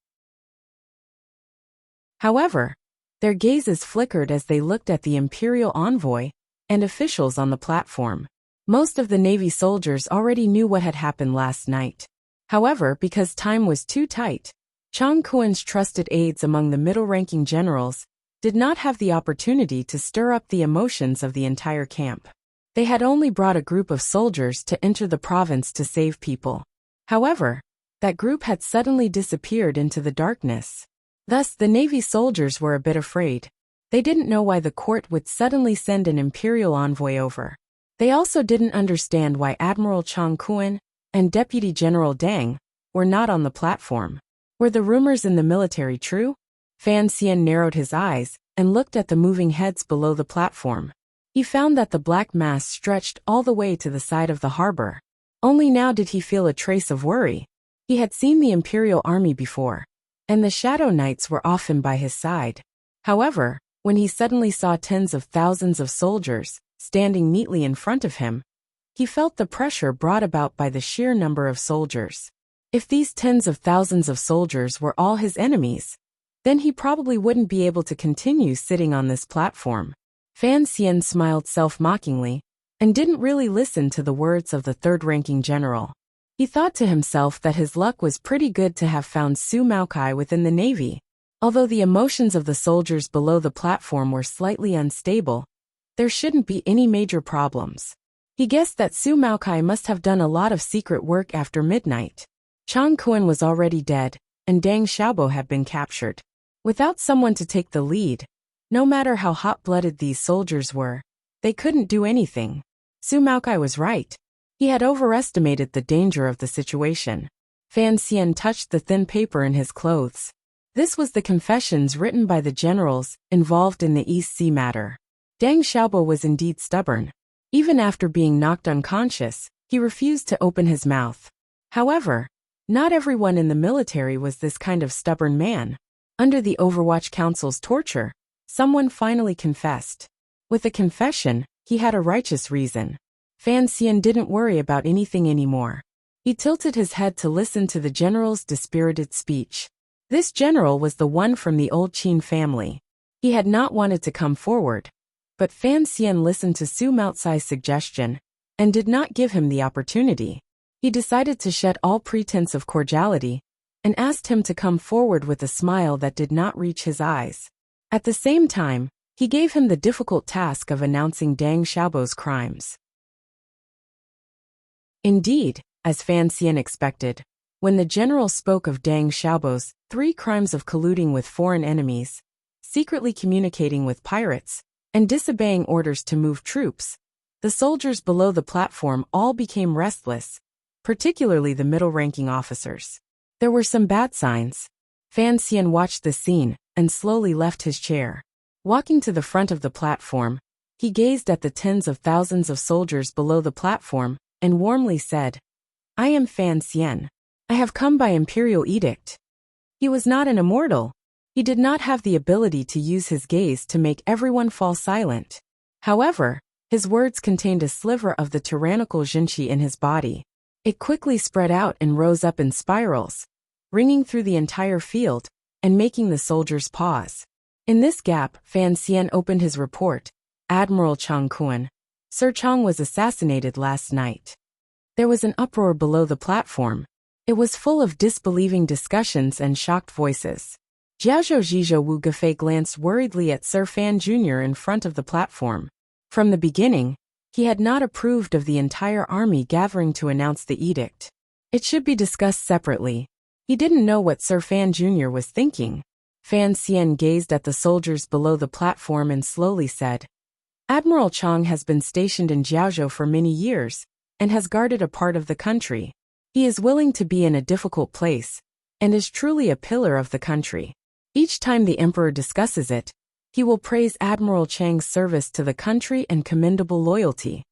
However, their gazes flickered as they looked at the imperial envoy and officials on the platform. Most of the navy soldiers already knew what had happened last night. However, because time was too tight, Chang Kuen's trusted aides among the middle-ranking generals did not have the opportunity to stir up the emotions of the entire camp. They had only brought a group of soldiers to enter the province to save people. However, that group had suddenly disappeared into the darkness. Thus, the navy soldiers were a bit afraid. They didn't know why the court would suddenly send an imperial envoy over. They also didn't understand why Admiral Chang Kuen and Deputy General Deng were not on the platform. Were the rumors in the military true? Fan Xian narrowed his eyes and looked at the moving heads below the platform. He found that the black mass stretched all the way to the side of the harbor. Only now did he feel a trace of worry. He had seen the imperial army before, and the Shadow Knights were often by his side. However, when he suddenly saw tens of thousands of soldiers standing neatly in front of him, he felt the pressure brought about by the sheer number of soldiers. If these tens of thousands of soldiers were all his enemies, then he probably wouldn't be able to continue sitting on this platform. Fan Xian smiled self-mockingly and didn't really listen to the words of the third-ranking general. He thought to himself that his luck was pretty good to have found Su Maokai within the navy. Although the emotions of the soldiers below the platform were slightly unstable, there shouldn't be any major problems. He guessed that Su Maokai must have done a lot of secret work after midnight. Chang Kuen was already dead, and Deng Xiaobo had been captured. Without someone to take the lead, no matter how hot-blooded these soldiers were, they couldn't do anything. Su Maokai was right. He had overestimated the danger of the situation. Fan Xian touched the thin paper in his clothes. This was the confessions written by the generals involved in the East Sea matter. Deng Xiaobo was indeed stubborn. Even after being knocked unconscious, he refused to open his mouth. However, not everyone in the military was this kind of stubborn man. Under the Overwatch Council's torture, someone finally confessed. With a confession, he had a righteous reason. Fan Xian didn't worry about anything anymore. He tilted his head to listen to the general's dispirited speech. This general was the one from the old Qin family. He had not wanted to come forward, but Fan Xian listened to Su Maocai's suggestion and did not give him the opportunity. He decided to shed all pretense of cordiality and asked him to come forward with a smile that did not reach his eyes. At the same time, he gave him the difficult task of announcing Deng Xiaobo's crimes. Indeed, as Fan Xian expected, when the general spoke of Deng Xiaobo's 3 crimes of colluding with foreign enemies, secretly communicating with pirates, and disobeying orders to move troops, the soldiers below the platform all became restless, particularly the middle-ranking officers. There were some bad signs. Fan Xian watched the scene and slowly left his chair. Walking to the front of the platform, he gazed at the tens of thousands of soldiers below the platform and warmly said, "I am Fan Xian. I have come by imperial edict." He was not an immortal. He did not have the ability to use his gaze to make everyone fall silent. However, his words contained a sliver of the tyrannical Jinqi in his body. It quickly spread out and rose up in spirals, ringing through the entire field and making the soldiers pause. In this gap, Fan Xian opened his report. Admiral Chang Kuen. Sir Chang was assassinated last night. There was an uproar below the platform. It was full of disbelieving discussions and shocked voices. Jiaozhou Zhizhou Wu Gafei glanced worriedly at Sir Fan Jr. in front of the platform. From the beginning, he had not approved of the entire army gathering to announce the edict. It should be discussed separately. He didn't know what Sir Fan Jr. was thinking. Fan Xian gazed at the soldiers below the platform and slowly said, Admiral Chang has been stationed in Jiaozhou for many years, and has guarded a part of the country. He is willing to be in a difficult place, and is truly a pillar of the country. Each time the emperor discusses it, he will praise Admiral Chang's service to the country and commendable loyalty.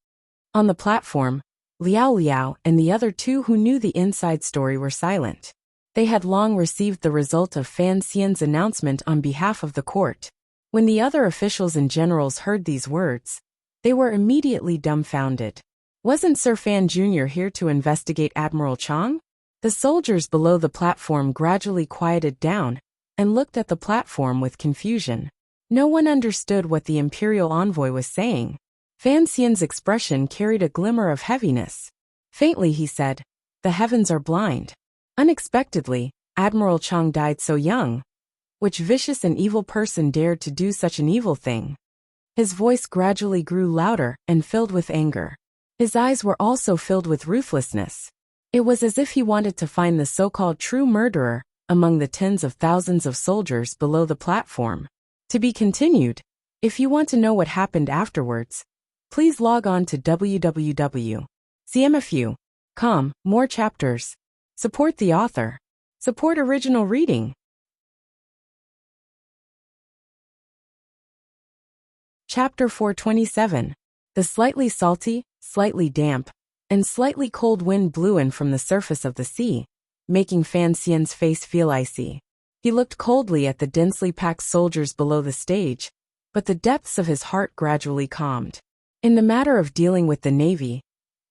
On the platform, Liao Liao and the other two who knew the inside story were silent. They had long received the result of Fan Xian's announcement on behalf of the court. When the other officials and generals heard these words, they were immediately dumbfounded. Wasn't Sir Fan Jr. here to investigate Admiral Chang? The soldiers below the platform gradually quieted down and looked at the platform with confusion. No one understood what the imperial envoy was saying. Fan Xian's expression carried a glimmer of heaviness. Faintly he said, "The heavens are blind." Unexpectedly, Admiral Chang died so young. Which vicious and evil person dared to do such an evil thing? His voice gradually grew louder and filled with anger. His eyes were also filled with ruthlessness. It was as if he wanted to find the so-called true murderer among the tens of thousands of soldiers below the platform. To be continued. If you want to know what happened afterwards, please log on to www.cmfu.com. More chapters. Support the author. Support original reading. Chapter 427. The slightly salty, slightly damp, and slightly cold wind blew in from the surface of the sea, making Fan Xian's face feel icy. He looked coldly at the densely packed soldiers below the stage, but the depths of his heart gradually calmed. In the matter of dealing with the navy,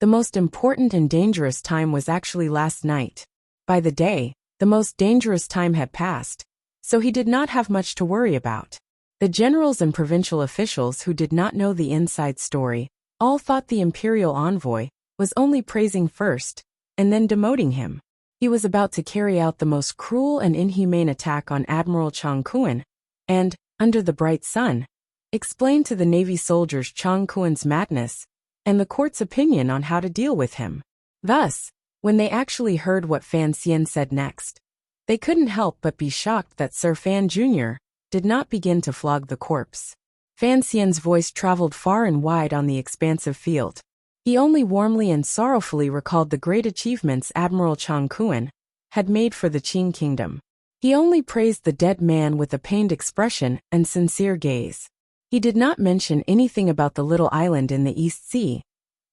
the most important and dangerous time was actually last night. By the day, the most dangerous time had passed, so he did not have much to worry about. The generals and provincial officials who did not know the inside story all thought the imperial envoy was only praising first and then demoting him. He was about to carry out the most cruel and inhumane attack on Admiral Chang Kuan, and, under the bright sun, explain to the Navy soldiers Chang Kuan's madness and the court's opinion on how to deal with him. Thus, when they actually heard what Fan Xian said next, they couldn't help but be shocked that Sir Fan Jr. did not begin to flog the corpse. Fan Xian's voice traveled far and wide on the expansive field. He only warmly and sorrowfully recalled the great achievements Admiral Chang Kuan had made for the Qing kingdom. He only praised the dead man with a pained expression and sincere gaze. He did not mention anything about the little island in the East Sea,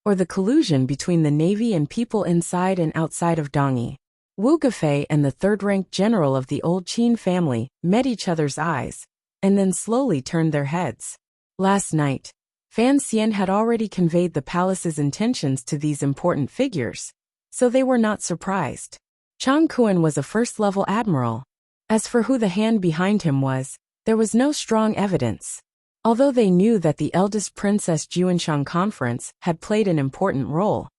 or the collusion between the navy and people inside and outside of Dongyi. Wu Gafei and the third-ranked general of the old Qin family met each other's eyes, and then slowly turned their heads. Last night, Fan Xian had already conveyed the palace's intentions to these important figures, so they were not surprised. Chang Kuan was a first-level admiral. As for who the hand behind him was, there was no strong evidence. Although they knew that the eldest Princess Juanshang Conference had played an important role,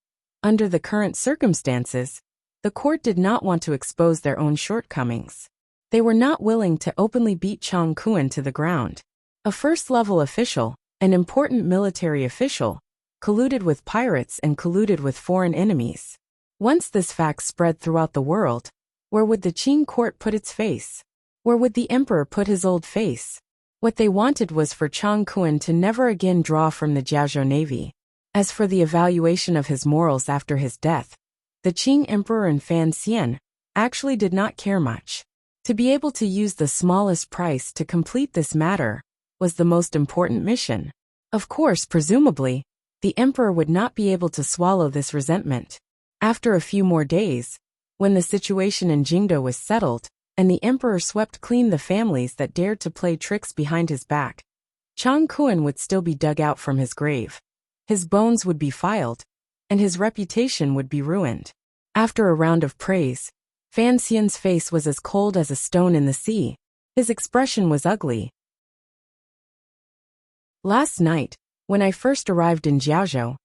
under the current circumstances, the court did not want to expose their own shortcomings. They were not willing to openly beat Chang Kuan to the ground. A first-level official, an important military official, colluded with pirates and colluded with foreign enemies. Once this fact spread throughout the world, where would the Qing court put its face? Where would the emperor put his old face? What they wanted was for Chang Kuan to never again draw from the Jiaozhou navy. As for the evaluation of his morals after his death, the Qing emperor and Fan Xian actually did not care much. To be able to use the smallest price to complete this matter was the most important mission. Of course, presumably, the emperor would not be able to swallow this resentment. After a few more days, when the situation in Jingdo was settled, and the emperor swept clean the families that dared to play tricks behind his back, Chang Kuan would still be dug out from his grave. His bones would be filed, and his reputation would be ruined. After a round of praise, Fan Xian's face was as cold as a stone in the sea. His expression was ugly. Last night, when I first arrived in Jiaozhou,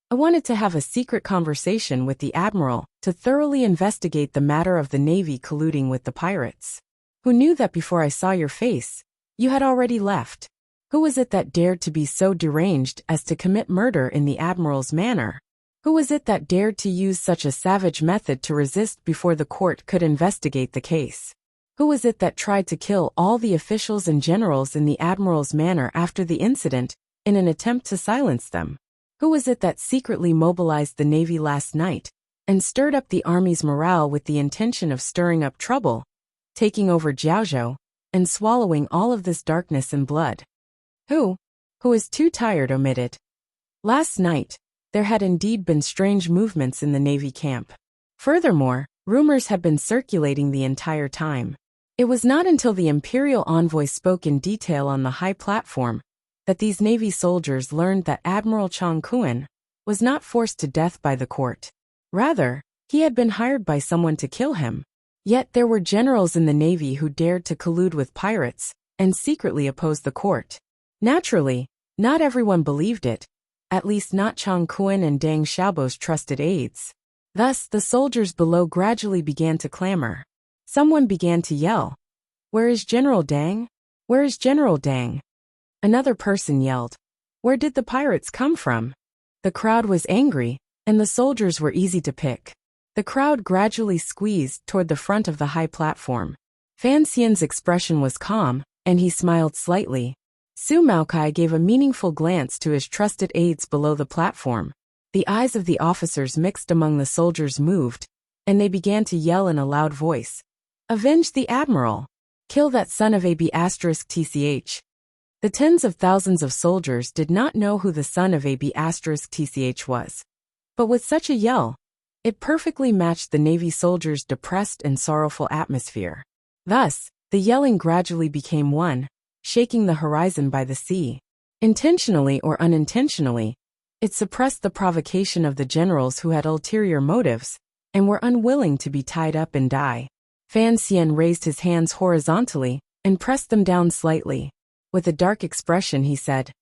I wanted to have a secret conversation with the admiral to thoroughly investigate the matter of the Navy colluding with the pirates. Who knew that before I saw your face, you had already left? Who was it that dared to be so deranged as to commit murder in the admiral's manner? Who was it that dared to use such a savage method to resist before the court could investigate the case? Who was it that tried to kill all the officials and generals in the admiral's manor after the incident, in an attempt to silence them? Who was it that secretly mobilized the Navy last night and stirred up the army's morale with the intention of stirring up trouble, taking over Jiaozhou, and swallowing all of this darkness and blood? Who is too tired omitted. Last night, there had indeed been strange movements in the Navy camp. Furthermore, rumors had been circulating the entire time. It was not until the imperial envoy spoke in detail on the high platform that these Navy soldiers learned that Admiral Chang Kuan was not forced to death by the court. Rather, he had been hired by someone to kill him. Yet there were generals in the Navy who dared to collude with pirates and secretly oppose the court. Naturally, not everyone believed it, at least not Chang Kuan and Deng Xiaobo's trusted aides. Thus, the soldiers below gradually began to clamor. Someone began to yell, "Where is General Deng? Where is General Deng?" Another person yelled, "Where did the pirates come from?" The crowd was angry, and the soldiers were easy to pick. The crowd gradually squeezed toward the front of the high platform. Fan Xian's expression was calm, and he smiled slightly. Su Maokai gave a meaningful glance to his trusted aides below the platform. The eyes of the officers mixed among the soldiers moved, and they began to yell in a loud voice, "Avenge the Admiral! Kill that son of AB*TCH! The tens of thousands of soldiers did not know who the son of AB*TCH was. But with such a yell, it perfectly matched the Navy soldiers' depressed and sorrowful atmosphere. Thus, the yelling gradually became one, shaking the horizon by the sea. Intentionally or unintentionally, it suppressed the provocation of the generals who had ulterior motives and were unwilling to be tied up and die. Fan Xian raised his hands horizontally and pressed them down slightly. With a dark expression he said,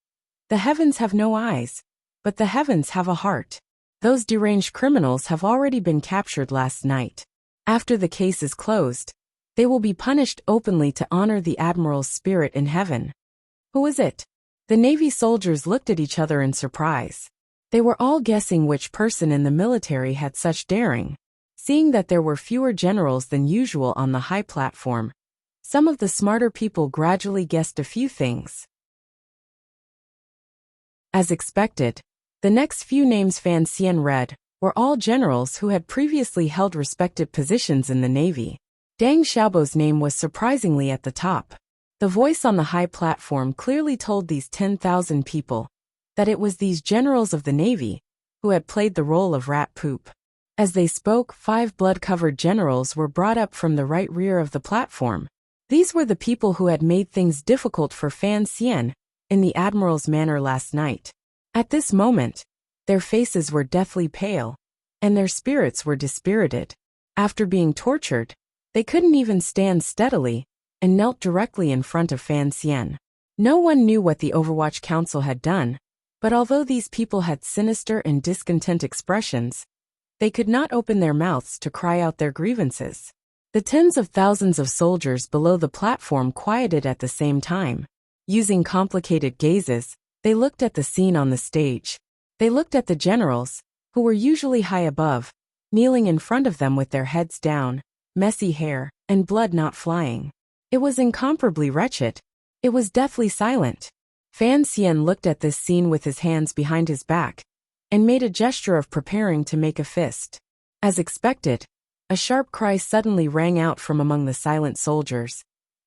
"The heavens have no eyes, but the heavens have a heart. Those deranged criminals have already been captured last night. After the case is closed, they will be punished openly to honor the Admiral's spirit in heaven." Who is it? The Navy soldiers looked at each other in surprise. They were all guessing which person in the military had such daring. Seeing that there were fewer generals than usual on the high platform, some of the smarter people gradually guessed a few things. As expected, the next few names Fan Xian read were all generals who had previously held respected positions in the Navy. Deng Xiaobo's name was surprisingly at the top. The voice on the high platform clearly told these 10,000 people that it was these generals of the Navy who had played the role of rat poop. As they spoke, 5 blood-covered generals were brought up from the right rear of the platform. These were the people who had made things difficult for Fan Xian in the Admiral's manor last night. At this moment, their faces were deathly pale, and their spirits were dispirited. After being tortured, they couldn't even stand steadily, and knelt directly in front of Fan Xian. No one knew what the Overwatch Council had done, but although these people had sinister and discontent expressions, they could not open their mouths to cry out their grievances. The tens of thousands of soldiers below the platform quieted at the same time. Using complicated gazes, they looked at the scene on the stage. They looked at the generals, who were usually high above, kneeling in front of them with their heads down, messy hair, and blood not flying. It was incomparably wretched. It was deathly silent. Fan Xian looked at this scene with his hands behind his back, and made a gesture of preparing to make a fist. As expected, a sharp cry suddenly rang out from among the silent soldiers.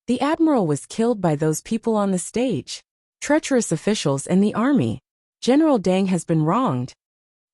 The Admiral was killed by those people on the stage. Treacherous officials and the army. General Deng has been wronged.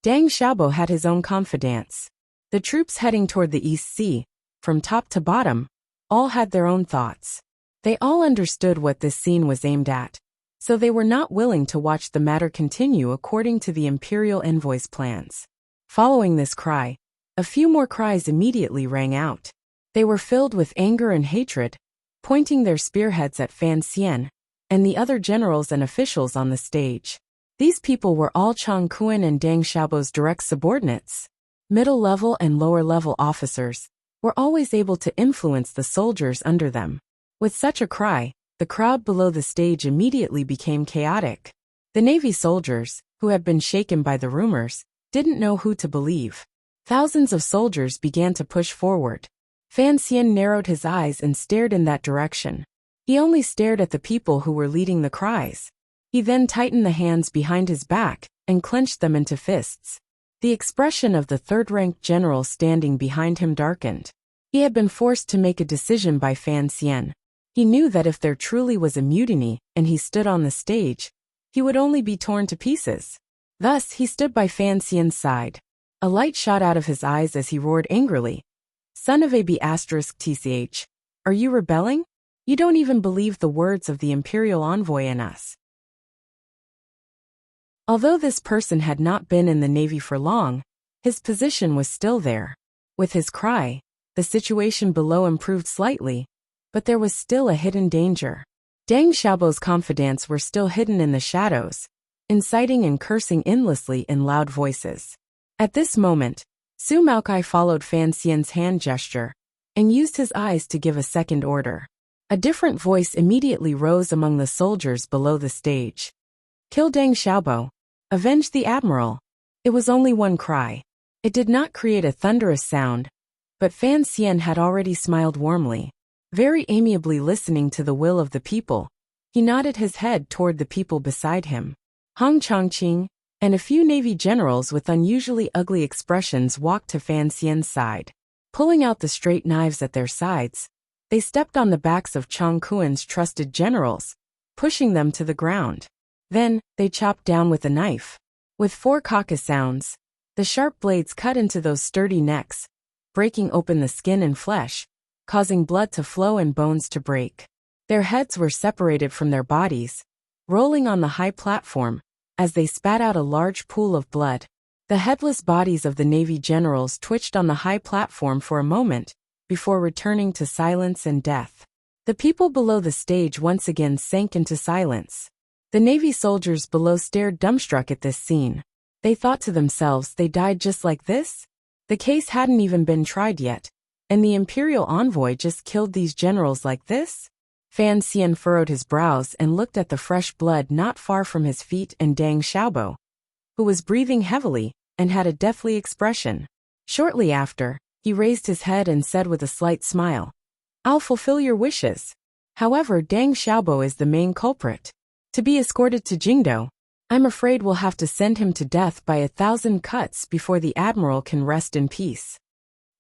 Deng Xiaobo had his own confidants. The troops heading toward the East Sea, from top to bottom, all had their own thoughts. They all understood what this scene was aimed at, so they were not willing to watch the matter continue according to the imperial envoy's plans. Following this cry, a few more cries immediately rang out. They were filled with anger and hatred, pointing their spearheads at Fan Xian and the other generals and officials on the stage. These people were all Chang Kuan and Deng Xiaobo's direct subordinates. Middle-level and lower-level officers were always able to influence the soldiers under them. With such a cry, the crowd below the stage immediately became chaotic. The Navy soldiers, who had been shaken by the rumors, didn't know who to believe. Thousands of soldiers began to push forward. Fan Xian narrowed his eyes and stared in that direction. He only stared at the people who were leading the cries. He then tightened the hands behind his back and clenched them into fists. The expression of the third-ranked general standing behind him darkened. He had been forced to make a decision by Fan Xian. He knew that if there truly was a mutiny and he stood on the stage, he would only be torn to pieces. Thus, he stood by Fan Xian's side. A light shot out of his eyes as he roared angrily. Son of AB*TCH, are you rebelling? You don't even believe the words of the imperial envoy in us. Although this person had not been in the Navy for long, his position was still there. With his cry, the situation below improved slightly, but there was still a hidden danger. Deng Xiaobo's confidants were still hidden in the shadows, inciting and cursing endlessly in loud voices. At this moment, Su Maokai followed Fan Xian's hand gesture and used his eyes to give a second order. A different voice immediately rose among the soldiers below the stage. Kill Deng Xiaobo. Avenge the admiral. It was only one cry. It did not create a thunderous sound, but Fan Xian had already smiled warmly. Very amiably listening to the will of the people, he nodded his head toward the people beside him. Hong Chongqing and a few Navy generals with unusually ugly expressions walked to Fan Xian's side. Pulling out the straight knives at their sides, they stepped on the backs of Chang Kuan's trusted generals, pushing them to the ground. Then, they chopped down with a knife. With 4 caca sounds, the sharp blades cut into those sturdy necks, breaking open the skin and flesh, causing blood to flow and bones to break. Their heads were separated from their bodies, rolling on the high platform, as they spat out a large pool of blood. The headless bodies of the Navy generals twitched on the high platform for a moment, before returning to silence and death. The people below the stage once again sank into silence. The Navy soldiers below stared dumbstruck at this scene. They thought to themselves, they died just like this? The case hadn't even been tried yet, and the imperial envoy just killed these generals like this? Fan Xian furrowed his brows and looked at the fresh blood not far from his feet and Deng Xiaobo, who was breathing heavily and had a deathly expression. Shortly after, he raised his head and said with a slight smile, I'll fulfill your wishes. However, Deng Xiaobo is the main culprit. To be escorted to Jingdo, I'm afraid we'll have to send him to death by 1,000 cuts before the admiral can rest in peace.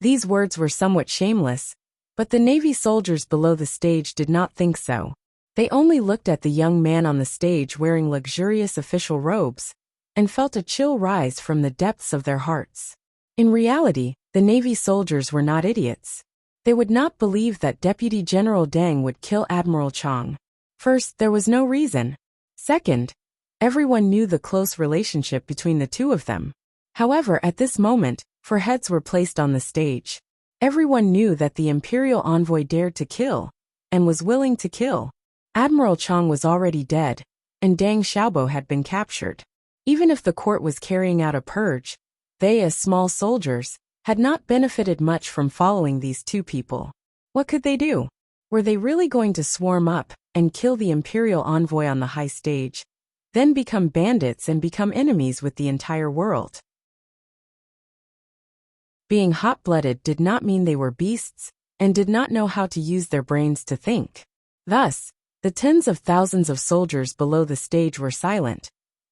These words were somewhat shameless, but the Navy soldiers below the stage did not think so. They only looked at the young man on the stage wearing luxurious official robes, and felt a chill rise from the depths of their hearts. In reality, the Navy soldiers were not idiots. They would not believe that Deputy General Deng would kill Admiral Chang. First, there was no reason. Second, everyone knew the close relationship between the two of them. However, at this moment, 4 heads were placed on the stage. Everyone knew that the imperial envoy dared to kill, and was willing to kill. Admiral Chang was already dead, and Deng Xiaobo had been captured. Even if the court was carrying out a purge, they, as small soldiers, had not benefited much from following these 2 people. What could they do? Were they really going to swarm up and kill the imperial envoy on the high stage, then become bandits and become enemies with the entire world? Being hot-blooded did not mean they were beasts, and did not know how to use their brains to think. Thus, the tens of thousands of soldiers below the stage were silent,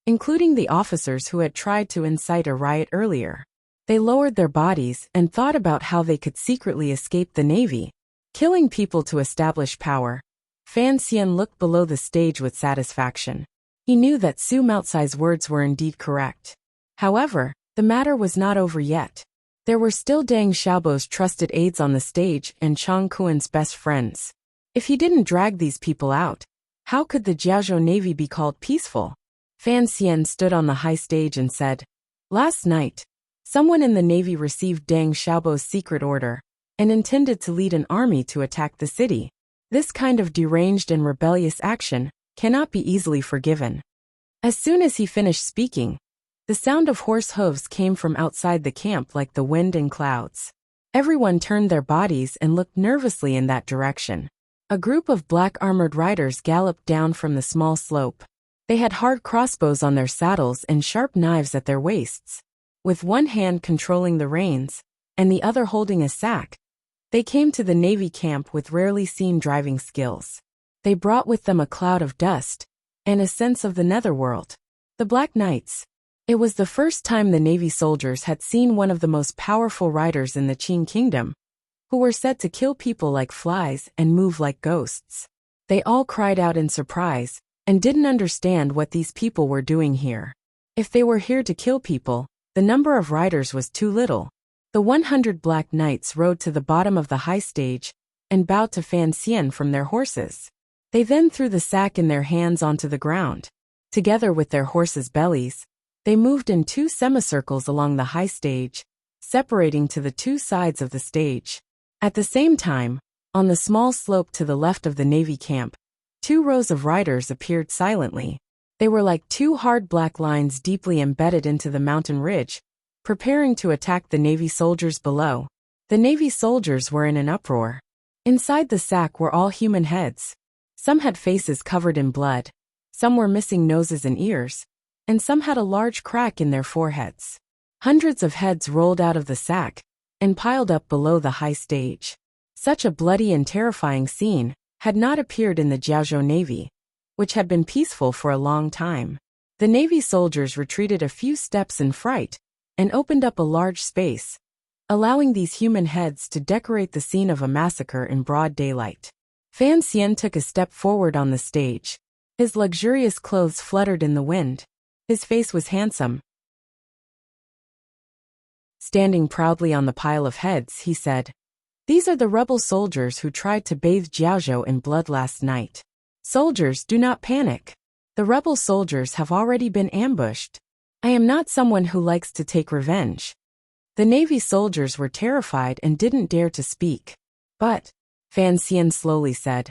including the officers who had tried to incite a riot earlier. They lowered their bodies and thought about how they could secretly escape the Navy, killing people to establish power. Fan Xian looked below the stage with satisfaction. He knew that Su Maotsai's words were indeed correct. However, the matter was not over yet. There were still Deng Xiaobo's trusted aides on the stage and Chang Kuan's best friends. If he didn't drag these people out, how could the Jiaozhou Navy be called peaceful? Fan Xian stood on the high stage and said, Last night, someone in the Navy received Deng Xiaobo's secret order, and intended to lead an army to attack the city. This kind of deranged and rebellious action cannot be easily forgiven. As soon as he finished speaking, the sound of horse hooves came from outside the camp like the wind and clouds. Everyone turned their bodies and looked nervously in that direction. A group of black armored riders galloped down from the small slope. They had hard crossbows on their saddles and sharp knives at their waists. With one hand controlling the reins, and the other holding a sack, they came to the Navy camp with rarely seen driving skills. They brought with them a cloud of dust, and a sense of the netherworld. The Black Knights. It was the first time the Navy soldiers had seen one of the most powerful riders in the Qing Kingdom, who were said to kill people like flies and move like ghosts. They all cried out in surprise, and didn't understand what these people were doing here. If they were here to kill people, the number of riders was too little. The 100 Black Knights rode to the bottom of the high stage, and bowed to Fan Xian from their horses. They then threw the sack in their hands onto the ground. Together with their horses' bellies, they moved in 2 semicircles along the high stage, separating to the 2 sides of the stage. At the same time, on the small slope to the left of the Navy camp, 2 rows of riders appeared silently. They were like 2 hard black lines deeply embedded into the mountain ridge, preparing to attack the Navy soldiers below. The Navy soldiers were in an uproar. Inside the sack were all human heads. Some had faces covered in blood, some were missing noses and ears, and some had a large crack in their foreheads. Hundreds of heads rolled out of the sack and piled up below the high stage. Such a bloody and terrifying scene had not appeared in the Jiaozhou Navy, which had been peaceful for a long time. The Navy soldiers retreated a few steps in fright and opened up a large space, allowing these human heads to decorate the scene of a massacre in broad daylight. Fan Xian took a step forward on the stage. His luxurious clothes fluttered in the wind. His face was handsome. Standing proudly on the pile of heads, he said, "These are the rebel soldiers who tried to bathe Jiaozhou in blood last night. Soldiers, do not panic. The rebel soldiers have already been ambushed. I am not someone who likes to take revenge." The Navy soldiers were terrified and didn't dare to speak. "But," Fan Xian slowly said,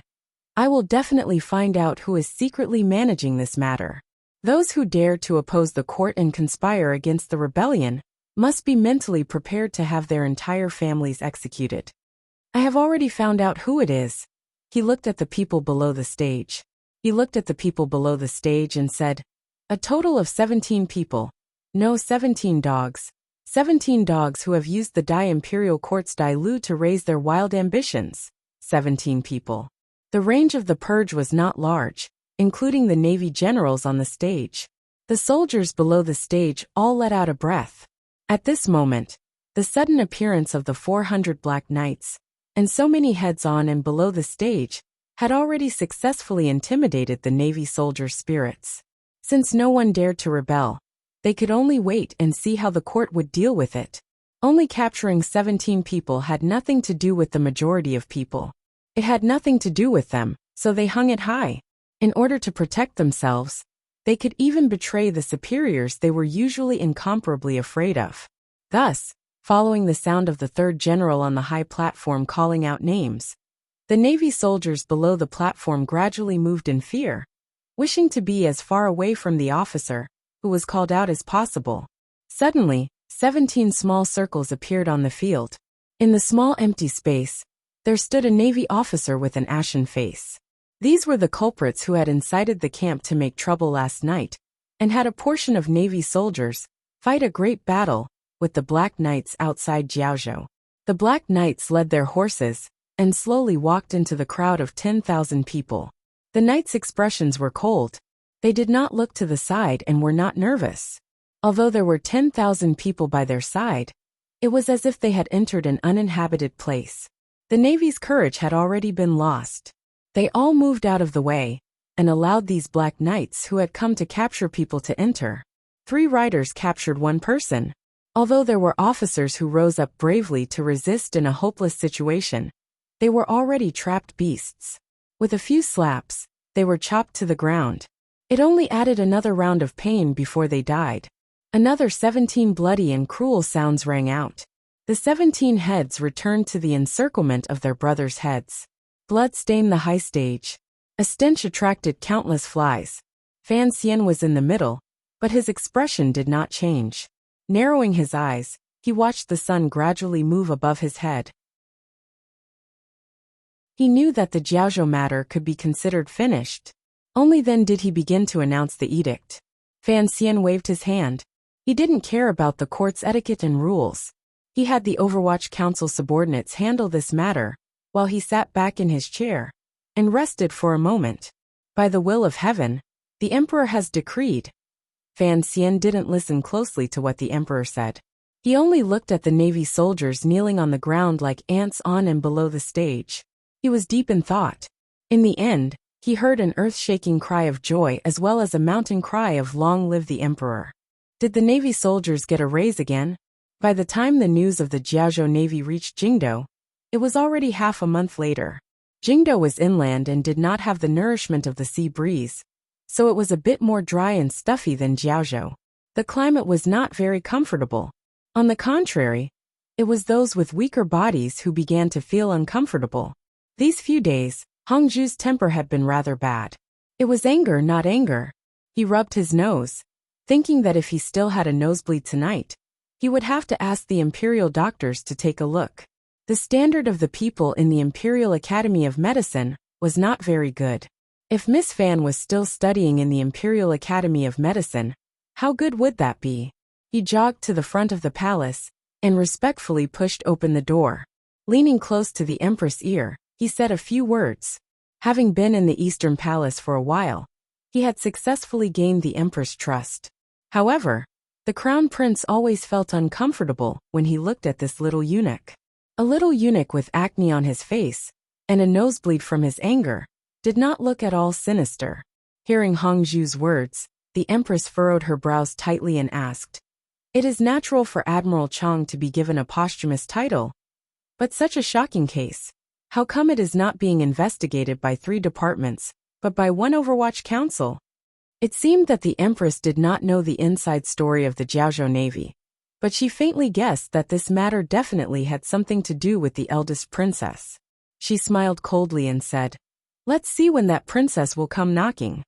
"I will definitely find out who is secretly managing this matter. Those who dare to oppose the court and conspire against the rebellion must be mentally prepared to have their entire families executed. I have already found out who it is." He looked at the people below the stage. And said, "A total of 17 people. No, 17 dogs. 17 dogs who have used the Dai Imperial Court's Dai Lu to raise their wild ambitions. 17 people." The range of the purge was not large, including the Navy generals on the stage. The soldiers below the stage all let out a breath. At this moment, the sudden appearance of the 400 Black Knights, and so many heads on and below the stage, had already successfully intimidated the Navy soldiers' spirits. Since no one dared to rebel, they could only wait and see how the court would deal with it. Only capturing 17 people had nothing to do with the majority of people. It had nothing to do with them, so they hung it high. In order to protect themselves, they could even betray the superiors they were usually incomparably afraid of. Thus, following the sound of the 3rd general on the high platform calling out names, the Navy soldiers below the platform gradually moved in fear, wishing to be as far away from the officer, who was called out, as possible. Suddenly, 17 small circles appeared on the field. In the small empty space, there stood a Navy officer with an ashen face. These were the culprits who had incited the camp to make trouble last night, and had a portion of Navy soldiers fight a great battle with the Black Knights outside Jiaozhou. The Black Knights led their horses, and slowly walked into the crowd of 10,000 people. The knights' expressions were cold. They did not look to the side and were not nervous. Although there were 10,000 people by their side, it was as if they had entered an uninhabited place. The Navy's courage had already been lost. They all moved out of the way, and allowed these Black Knights who had come to capture people to enter. 3 riders captured 1 person. Although there were officers who rose up bravely to resist in a hopeless situation, they were already trapped beasts. With a few slaps, they were chopped to the ground. It only added another round of pain before they died. Another 17 bloody and cruel sounds rang out. The 17 heads returned to the encirclement of their brothers' heads. Blood stained the high stage. A stench attracted countless flies. Fan Xian was in the middle, but his expression did not change. Narrowing his eyes, he watched the sun gradually move above his head. He knew that the Jiaozhou matter could be considered finished. Only then did he begin to announce the edict. Fan Xian waved his hand. He didn't care about the court's etiquette and rules. He had the Overwatch Council subordinates handle this matter, while he sat back in his chair and rested for a moment. By the will of heaven, the emperor has decreed. Fan Xian didn't listen closely to what the emperor said. He only looked at the navy soldiers kneeling on the ground like ants on and below the stage. He was deep in thought. In the end, he heard an earth-shaking cry of joy as well as a mountain cry of long live the emperor. Did the navy soldiers get a raise again? By the time the news of the Jiaozhou Navy reached Jingdou, it was already half a month later. Jingdou was inland and did not have the nourishment of the sea breeze, so it was a bit more dry and stuffy than Jiaozhou. The climate was not very comfortable. On the contrary, it was those with weaker bodies who began to feel uncomfortable. These few days, Hongzhu's temper had been rather bad. It was anger, not anger. He rubbed his nose, thinking that if he still had a nosebleed tonight, he would have to ask the imperial doctors to take a look. The standard of the people in the Imperial Academy of Medicine was not very good. If Miss Fan was still studying in the Imperial Academy of Medicine, how good would that be? He jogged to the front of the palace and respectfully pushed open the door. Leaning close to the empress' ear, he said a few words. Having been in the Eastern Palace for a while, he had successfully gained the empress' trust. However, the crown prince always felt uncomfortable when he looked at this little eunuch. A little eunuch with acne on his face and a nosebleed from his anger did not look at all sinister. Hearing Hongzhu's words, the empress furrowed her brows tightly and asked, "It is natural for Admiral Chang to be given a posthumous title, but such a shocking case. How come it is not being investigated by 3 departments, but by one Overwatch Council?" It seemed that the empress did not know the inside story of the Jiaozhou Navy, but she faintly guessed that this matter definitely had something to do with the eldest princess. She smiled coldly and said, "Let's see when that princess will come knocking."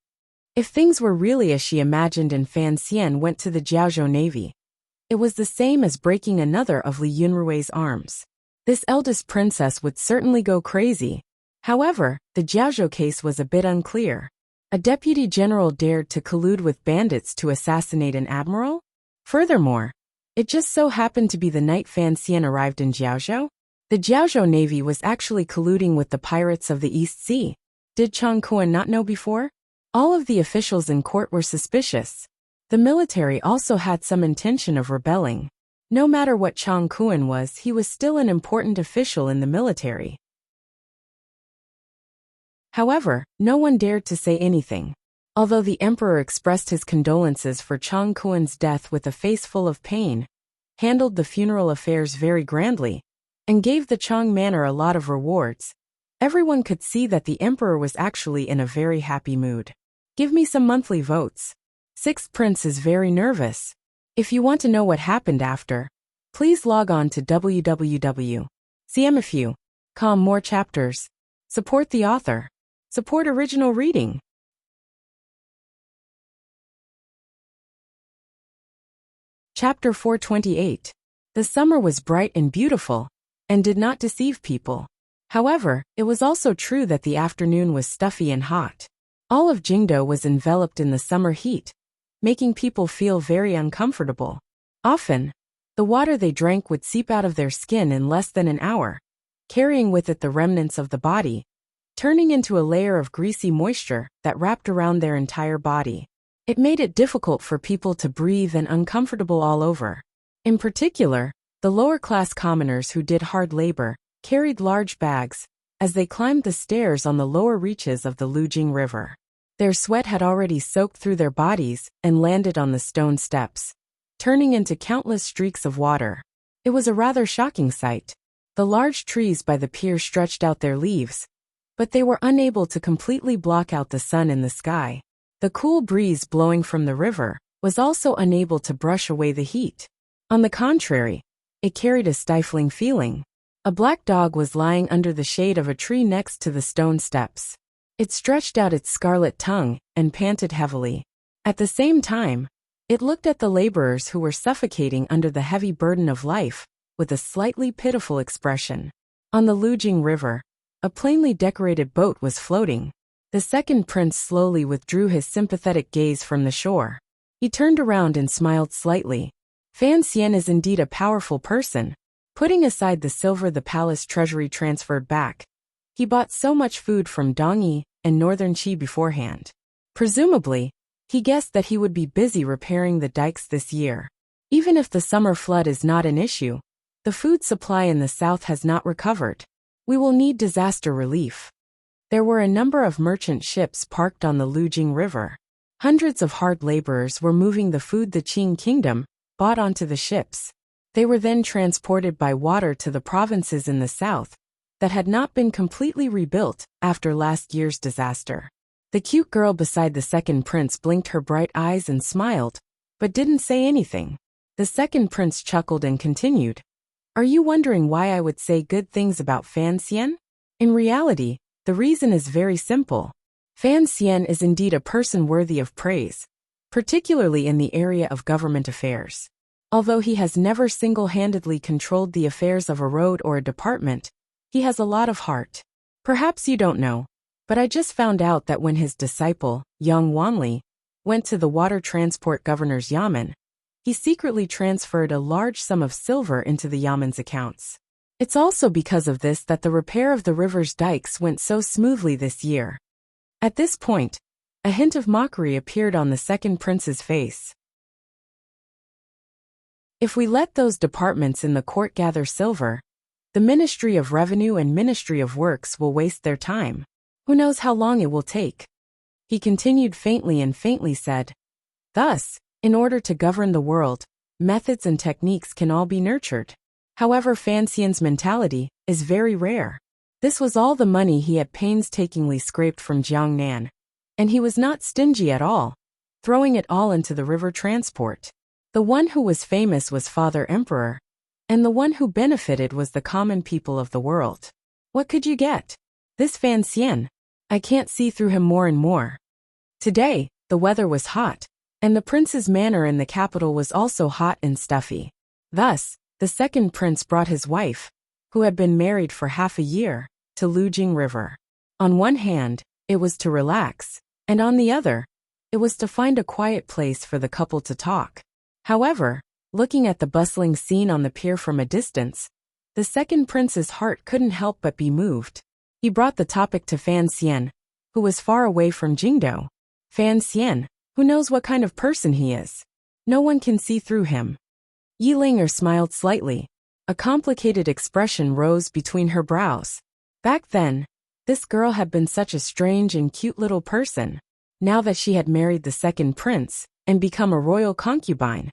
If things were really as she imagined and Fan Xian went to the Jiaozhou Navy, it was the same as breaking another of Li Yunrui's arms. This eldest princess would certainly go crazy. However, the Jiaozhou case was a bit unclear. A deputy general dared to collude with bandits to assassinate an admiral? Furthermore, it just so happened to be the night Fan Xian arrived in Jiaozhou. The Jiaozhou Navy was actually colluding with the pirates of the East Sea. Did Chang Kuan not know before? All of the officials in court were suspicious. The military also had some intention of rebelling. No matter what Chang Kuan was, he was still an important official in the military. However, no one dared to say anything. Although the emperor expressed his condolences for Chang Kuan's death with a face full of pain, handled the funeral affairs very grandly, and gave the Chang manor a lot of rewards, everyone could see that the emperor was actually in a very happy mood. Give me some monthly votes. Sixth Prince is very nervous. If you want to know what happened after, please log on to www.cmfu.com. More chapters. Support the author. Support original reading. Chapter 428. The summer was bright and beautiful, and did not deceive people. However, it was also true that the afternoon was stuffy and hot. All of Jingdou was enveloped in the summer heat, making people feel very uncomfortable. Often, the water they drank would seep out of their skin in less than an hour, carrying with it the remnants of the body, turning into a layer of greasy moisture that wrapped around their entire body. It made it difficult for people to breathe and uncomfortable all over. In particular, the lower-class commoners who did hard labor carried large bags as they climbed the stairs on the lower reaches of the Lujing River. Their sweat had already soaked through their bodies and landed on the stone steps, turning into countless streaks of water. It was a rather shocking sight. The large trees by the pier stretched out their leaves, but they were unable to completely block out the sun in the sky. The cool breeze blowing from the river was also unable to brush away the heat. On the contrary, it carried a stifling feeling. A black dog was lying under the shade of a tree next to the stone steps. It stretched out its scarlet tongue and panted heavily. At the same time, it looked at the laborers who were suffocating under the heavy burden of life, with a slightly pitiful expression. On the Lujing River, a plainly decorated boat was floating. The second prince slowly withdrew his sympathetic gaze from the shore. He turned around and smiled slightly. Fan Xian is indeed a powerful person. Putting aside the silver the palace treasury transferred back, he bought so much food from Dongyi and northern Qi beforehand. Presumably, he guessed that he would be busy repairing the dikes this year. Even if the summer flood is not an issue, the food supply in the south has not recovered. We will need disaster relief. There were a number of merchant ships parked on the Lujing River. Hundreds of hard laborers were moving the food the Qing kingdom bought onto the ships. They were then transported by water to the provinces in the south that had not been completely rebuilt after last year's disaster. The cute girl beside the second prince blinked her bright eyes and smiled, but didn't say anything. The second prince chuckled and continued, "Are you wondering why I would say good things about Fan Xian? In reality, the reason is very simple. Fan Xian is indeed a person worthy of praise, particularly in the area of government affairs. Although he has never single-handedly controlled the affairs of a road or a department, he has a lot of heart. Perhaps you don't know, but I just found out that when his disciple, Yang Wanli, went to the water transport governor's yamen, he secretly transferred a large sum of silver into the yamen's accounts. It's also because of this that the repair of the river's dikes went so smoothly this year." At this point, a hint of mockery appeared on the second prince's face. "If we let those departments in the court gather silver, the Ministry of Revenue and Ministry of Works will waste their time. Who knows how long it will take?" He continued faintly and faintly said, "Thus, in order to govern the world, methods and techniques can all be nurtured. However, Fan Xian's mentality is very rare. This was all the money he had painstakingly scraped from Jiangnan, and he was not stingy at all, throwing it all into the river transport. The one who was famous was Father Emperor, and the one who benefited was the common people of the world. What could you get? This Fan Xian, I can't see through him more and more." Today, the weather was hot, and the prince's manor in the capital was also hot and stuffy. Thus, the second prince brought his wife, who had been married for half a year, to Lujing River. On one hand, it was to relax, and on the other, it was to find a quiet place for the couple to talk. However, looking at the bustling scene on the pier from a distance, the second prince's heart couldn't help but be moved. He brought the topic to Fan Xian, who was far away from Jingdo. "Fan Xian, who knows what kind of person he is? No one can see through him." Yi Linger smiled slightly. A complicated expression rose between her brows. Back then, this girl had been such a strange and cute little person. Now that she had married the second prince and become a royal concubine,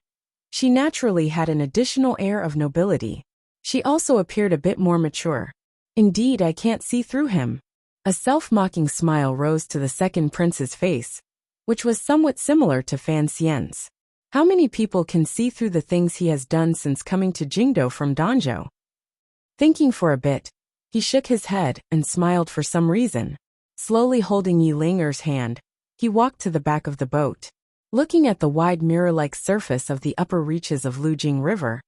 she naturally had an additional air of nobility. She also appeared a bit more mature. "Indeed, I can't see through him." A self-mocking smile rose to the second prince's face, which was somewhat similar to Fan Xian's. How many people can see through the things he has done since coming to Jingdo from Danzhou? Thinking for a bit, he shook his head and smiled for some reason. Slowly holding Yi Linger's hand, he walked to the back of the boat. Looking at the wide mirror-like surface of the upper reaches of Lujing River,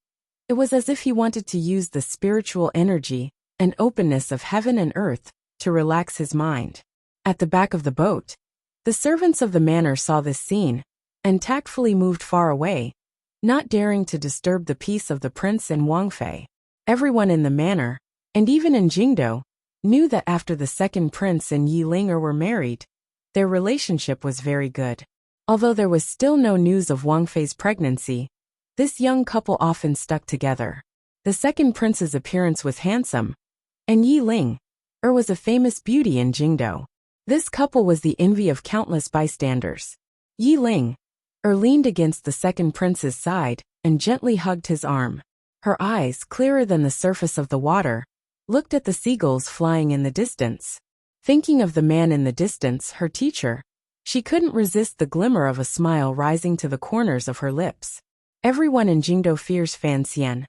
it was as if he wanted to use the spiritual energy and openness of heaven and earth to relax his mind. At the back of the boat, the servants of the manor saw this scene and tactfully moved far away, not daring to disturb the peace of the prince and Wang Fei. Everyone in the manor, and even in Jingdo, knew that after the second prince and Yi Linger were married, their relationship was very good. Although there was still no news of Wang Fei's pregnancy, this young couple often stuck together. The second prince's appearance was handsome, and Yi Linger was a famous beauty in Jingdo. This couple was the envy of countless bystanders. Yi Linger leaned against the second prince's side and gently hugged his arm. Her eyes, clearer than the surface of the water, looked at the seagulls flying in the distance. Thinking of the man in the distance, her teacher, she couldn't resist the glimmer of a smile rising to the corners of her lips. Everyone in Jingdo fears Fan Xian.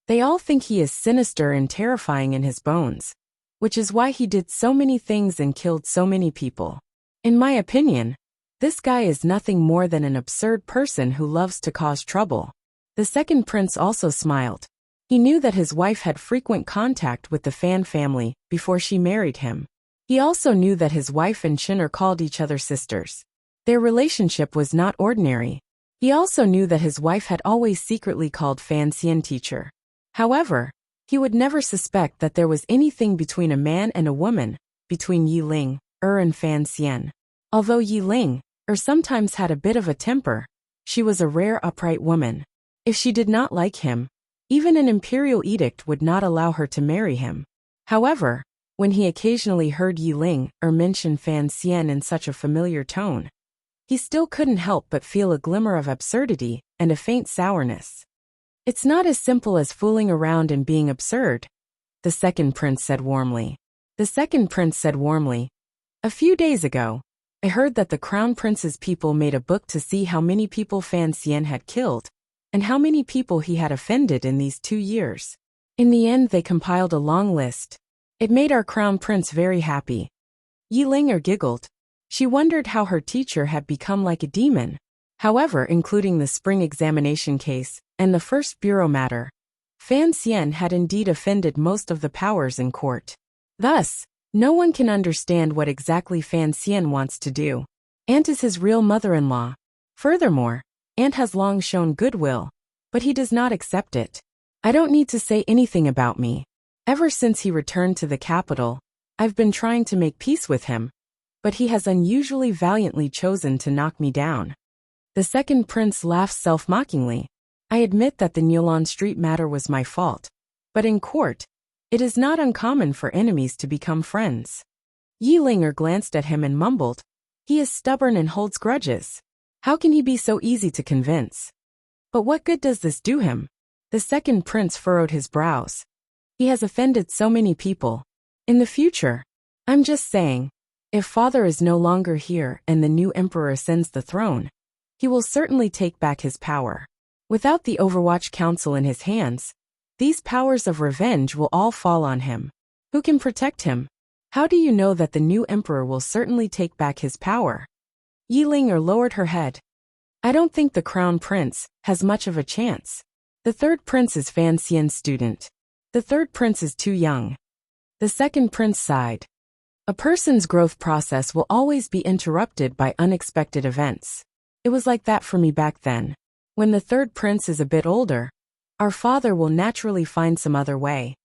They all think he is sinister and terrifying in his bones, which is why he did so many things and killed so many people. In my opinion, this guy is nothing more than an absurd person who loves to cause trouble. The second prince also smiled. He knew that his wife had frequent contact with the Fan family before she married him. He also knew that his wife and Chinner called each other sisters. Their relationship was not ordinary. He also knew that his wife had always secretly called Fan Xian teacher. However, he would never suspect that there was anything between a man and a woman, between Yi Ling, and Fan Xian. Although Yi Ling, sometimes had a bit of a temper, she was a rare upright woman. If she did not like him, even an imperial edict would not allow her to marry him. However, when he occasionally heard Yi Ling mention Fan Xian in such a familiar tone, he still couldn't help but feel a glimmer of absurdity and a faint sourness. It's not as simple as fooling around and being absurd, the second prince said warmly. The second prince said warmly, "A few days ago, I heard that the crown prince's people made a book to see how many people Fan Xian had killed, and how many people he had offended in these 2 years. In the end they compiled a long list. It made our crown prince very happy." Yi Ling giggled. She wondered how her teacher had become like a demon. However, including the spring examination case and the first bureau matter, Fan Xian had indeed offended most of the powers in court. Thus, no one can understand what exactly Fan Xian wants to do. Aunt is his real mother-in-law. Furthermore, Aunt has long shown goodwill, but he does not accept it. I don't need to say anything about me. Ever since he returned to the capital, I've been trying to make peace with him, but he has unusually valiantly chosen to knock me down. The second prince laughed self-mockingly. I admit that the Nilon Street matter was my fault, but in court, it is not uncommon for enemies to become friends. Yi Ling glanced at him and mumbled, "He is stubborn and holds grudges. How can he be so easy to convince? But what good does this do him?" The second prince furrowed his brows. "He has offended so many people. In the future, I'm just saying, if father is no longer here and the new emperor ascends the throne, he will certainly take back his power. Without the Overwatch Council in his hands, these powers of revenge will all fall on him. Who can protect him? How do you know that the new emperor will certainly take back his power?" Yi Ling lowered her head. "I don't think the crown prince has much of a chance. The third prince is Fan Xian's student. The third prince is too young." The second prince sighed. A person's growth process will always be interrupted by unexpected events. It was like that for me back then. When the third prince is a bit older, our father will naturally find some other way.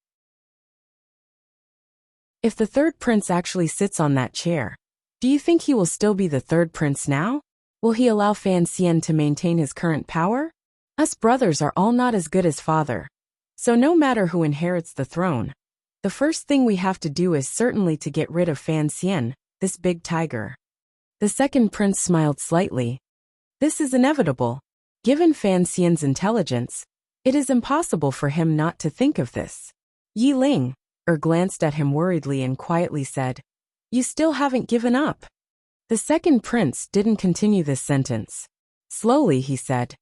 If the third prince actually sits on that chair, do you think he will still be the third prince now? Will he allow Fan Xian to maintain his current power? Us brothers are all not as good as father. So no matter who inherits the throne, the first thing we have to do is certainly to get rid of Fan Xian, this big tiger. The second prince smiled slightly. This is inevitable. Given Fan Xian's intelligence, it is impossible for him not to think of this. Yi Ling glanced at him worriedly and quietly said, "You still haven't given up." The second prince didn't continue this sentence. Slowly he said,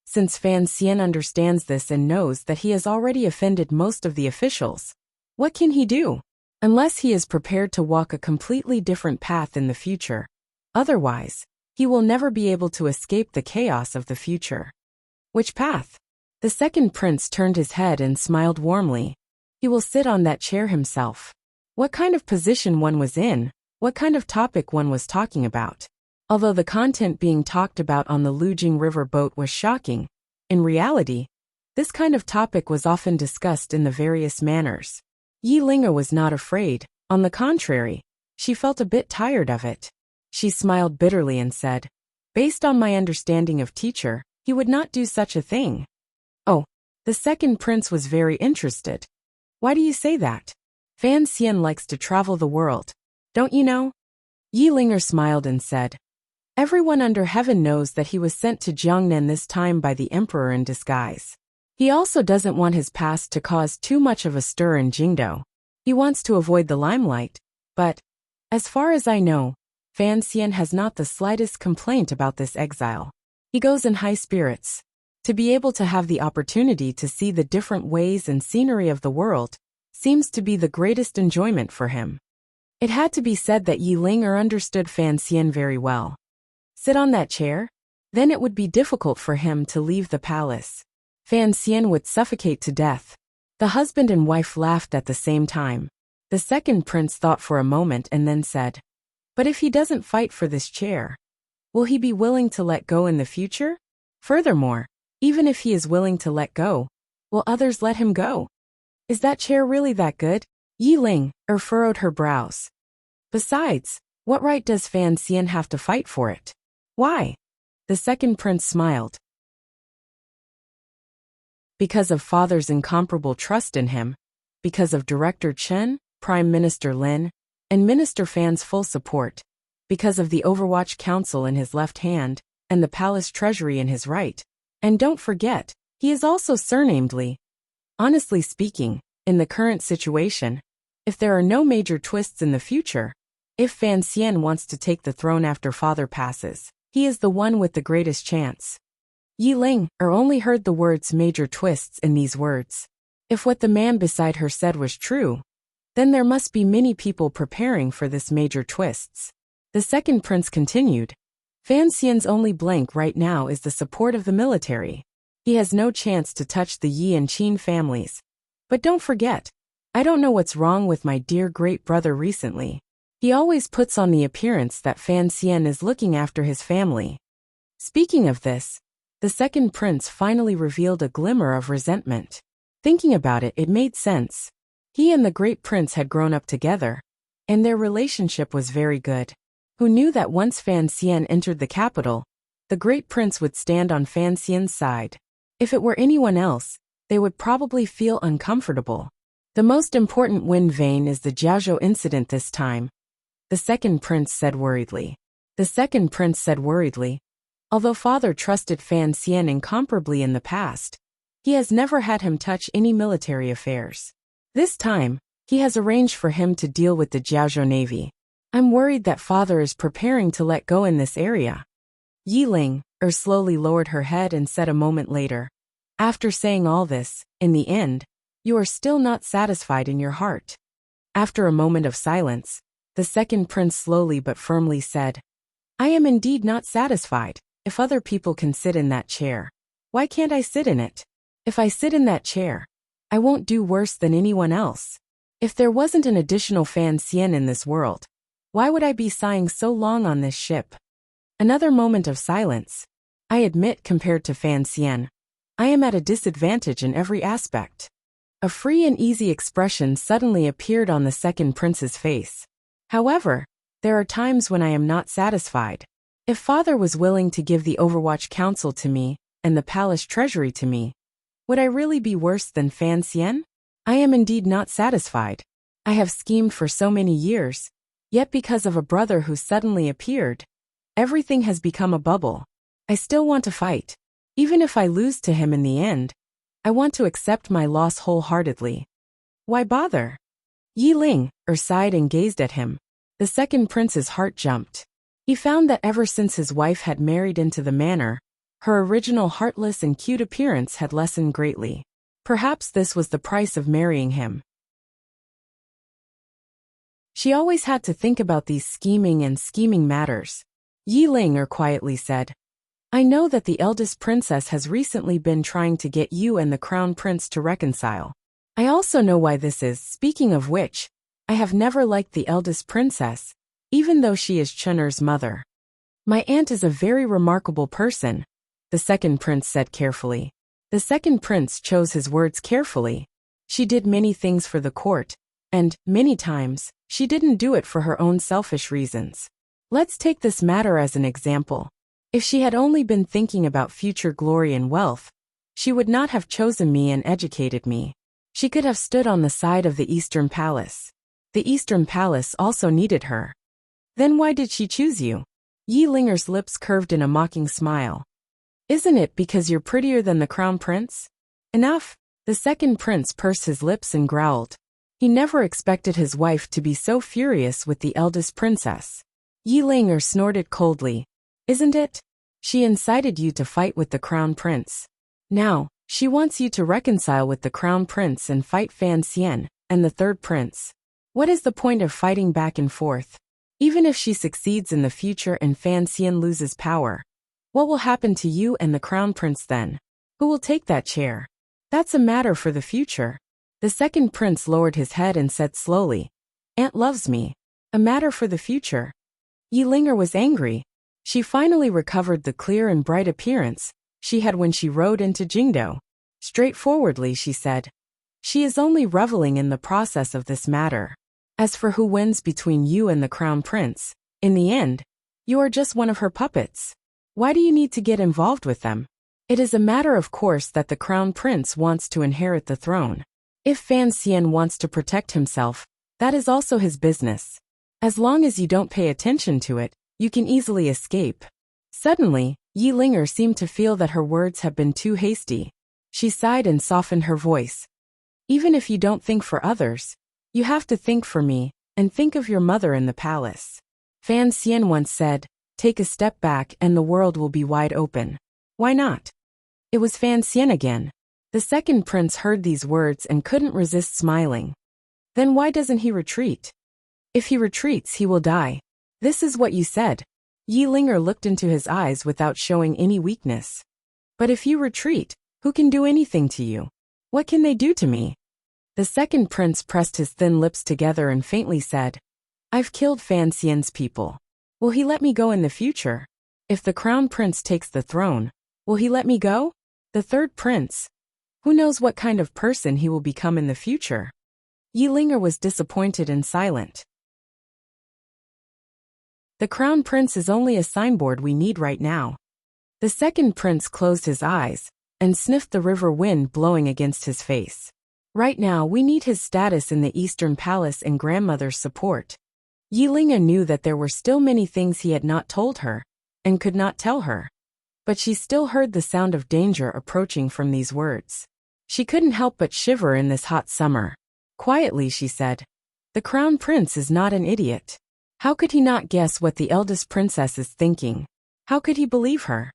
"Since Fan Xian understands this and knows that he has already offended most of the officials, what can he do? Unless he is prepared to walk a completely different path in the future. Otherwise, he will never be able to escape the chaos of the future." "Which path?" The second prince turned his head and smiled warmly. "He will sit on that chair himself." What kind of position one was in, what kind of topic one was talking about. Although the content being talked about on the Lujing River boat was shocking, in reality, this kind of topic was often discussed in the various manners. Yi Ling was not afraid. On the contrary, she felt a bit tired of it. She smiled bitterly and said, "Based on my understanding of teacher, he would not do such a thing." "Oh," the second prince was very interested. "Why do you say that?" "Fan Xian likes to travel the world. Don't you know?" Yi Ling smiled and said, "Everyone under heaven knows that he was sent to Jiangnan this time by the emperor in disguise. He also doesn't want his past to cause too much of a stir in Jingdo. He wants to avoid the limelight, but, as far as I know, Fan Xian has not the slightest complaint about this exile. He goes in high spirits. To be able to have the opportunity to see the different ways and scenery of the world seems to be the greatest enjoyment for him." It had to be said that Yi Ling understood Fan Xian very well. Sit on that chair? Then it would be difficult for him to leave the palace. Fan Xian would suffocate to death. The husband and wife laughed at the same time. The second prince thought for a moment and then said, "But if he doesn't fight for this chair, will he be willing to let go in the future? Furthermore, even if he is willing to let go, will others let him go? Is that chair really that good?" Yi Ling furrowed her brows. Besides, what right does Fan Xian have to fight for it? Why? The second prince smiled. Because of father's incomparable trust in him, because of Director Chen, Prime Minister Lin, and Minister Fan's full support, because of the Overwatch Council in his left hand, and the palace treasury in his right. And don't forget, he is also surnamed Li. Honestly speaking, in the current situation, if there are no major twists in the future, if Fan Xian wants to take the throne after father passes, he is the one with the greatest chance. Yi Ling only heard the words major twists in these words. If what the man beside her said was true, then there must be many people preparing for this major twists. The second prince continued. Fan Xian's only blank right now is the support of the military. He has no chance to touch the Yi and Qin families. But don't forget, I don't know what's wrong with my dear great brother recently. He always puts on the appearance that Fan Xian is looking after his family. Speaking of this, the second prince finally revealed a glimmer of resentment. Thinking about it, it made sense. He and the great prince had grown up together, and their relationship was very good. Who knew that once Fan Xian entered the capital, the great prince would stand on Fan Xian's side? If it were anyone else, they would probably feel uncomfortable. The most important wind vane is the Jiaozhou incident this time, the second prince said worriedly. Although father trusted Fan Xian incomparably in the past, he has never had him touch any military affairs. This time, he has arranged for him to deal with the Jiaozhou Navy. I'm worried that father is preparing to let go in this area. Yi Ling slowly lowered her head and said a moment later, after saying all this, in the end, you are still not satisfied in your heart. After a moment of silence, the second prince slowly but firmly said, I am indeed not satisfied. If other people can sit in that chair, why can't I sit in it? If I sit in that chair, I won't do worse than anyone else. If there wasn't an additional Fan Xian in this world, why would I be sighing so long on this ship? Another moment of silence. I admit, compared to Fan Xian, I am at a disadvantage in every aspect. A free and easy expression suddenly appeared on the second prince's face. However, there are times when I am not satisfied. If father was willing to give the Overwatch Council to me, and the palace treasury to me, would I really be worse than Fan Xian? I am indeed not satisfied. I have schemed for so many years, yet because of a brother who suddenly appeared, everything has become a bubble. I still want to fight. Even if I lose to him in the end, I want to accept my loss wholeheartedly. Why bother? Yi Ling sighed and gazed at him. The second prince's heart jumped. He found that ever since his wife had married into the manor, her original heartless and cute appearance had lessened greatly. Perhaps this was the price of marrying him. She always had to think about these scheming matters. Yi Ling quietly said, I know that the eldest princess has recently been trying to get you and the crown prince to reconcile. I also know why this is. Speaking of which, I have never liked the eldest princess, even though she is Chener's mother. My aunt is a very remarkable person, the second prince said carefully. The second prince chose his words carefully. She did many things for the court, and, many times, she didn't do it for her own selfish reasons. Let's take this matter as an example. If she had only been thinking about future glory and wealth, she would not have chosen me and educated me. She could have stood on the side of the Eastern Palace. The Eastern Palace also needed her. Then why did she choose you? Yi Linger's lips curved in a mocking smile. Isn't it because you're prettier than the crown prince? Enough. The second prince pursed his lips and growled. He never expected his wife to be so furious with the eldest princess. Yi Linger snorted coldly. Isn't it? She incited you to fight with the crown prince. Now, she wants you to reconcile with the crown prince and fight Fan Xian and the third prince. What is the point of fighting back and forth? Even if she succeeds in the future and Fan Xian loses power, what will happen to you and the crown prince then? Who will take that chair? That's a matter for the future. The second prince lowered his head and said slowly, Aunt loves me. A matter for the future. Yilinger was angry. She finally recovered the clear and bright appearance she had when she rode into Jingdo. Straightforwardly, she said, she is only reveling in the process of this matter. As for who wins between you and the crown prince, in the end, you are just one of her puppets. Why do you need to get involved with them? It is a matter of course that the crown prince wants to inherit the throne. If Fan Xian wants to protect himself, that is also his business. As long as you don't pay attention to it, you can easily escape. Suddenly, Yilinger seemed to feel that her words had been too hasty. She sighed and softened her voice. Even if you don't think for others, you have to think for me, and think of your mother in the palace. Fan Xian once said, take a step back and the world will be wide open. Why not? It was Fan Xian again. The second prince heard these words and couldn't resist smiling. Then why doesn't he retreat? If he retreats, he will die. This is what you said. Yilinger looked into his eyes without showing any weakness. But if you retreat, who can do anything to you? What can they do to me? The second prince pressed his thin lips together and faintly said, I've killed Fan Xian's people. Will he let me go in the future? If the crown prince takes the throne, will he let me go? The third prince? Who knows what kind of person he will become in the future? Yilinger was disappointed and silent. The crown prince is only a signboard we need right now. The second prince closed his eyes and sniffed the river wind blowing against his face. Right now we need his status in the Eastern Palace and grandmother's support. Yilinger knew that there were still many things he had not told her, and could not tell her. But she still heard the sound of danger approaching from these words. She couldn't help but shiver in this hot summer. Quietly she said, the crown prince is not an idiot. How could he not guess what the eldest princess is thinking? How could he believe her?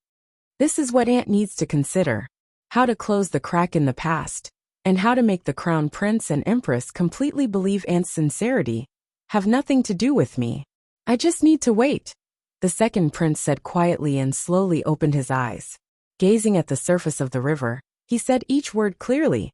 This is what Aunt needs to consider. How to close the crack in the past, and how to make the crown prince and empress completely believe Aunt's sincerity have nothing to do with me. I just need to wait. The second prince said quietly and slowly opened his eyes. Gazing at the surface of the river, he said each word clearly.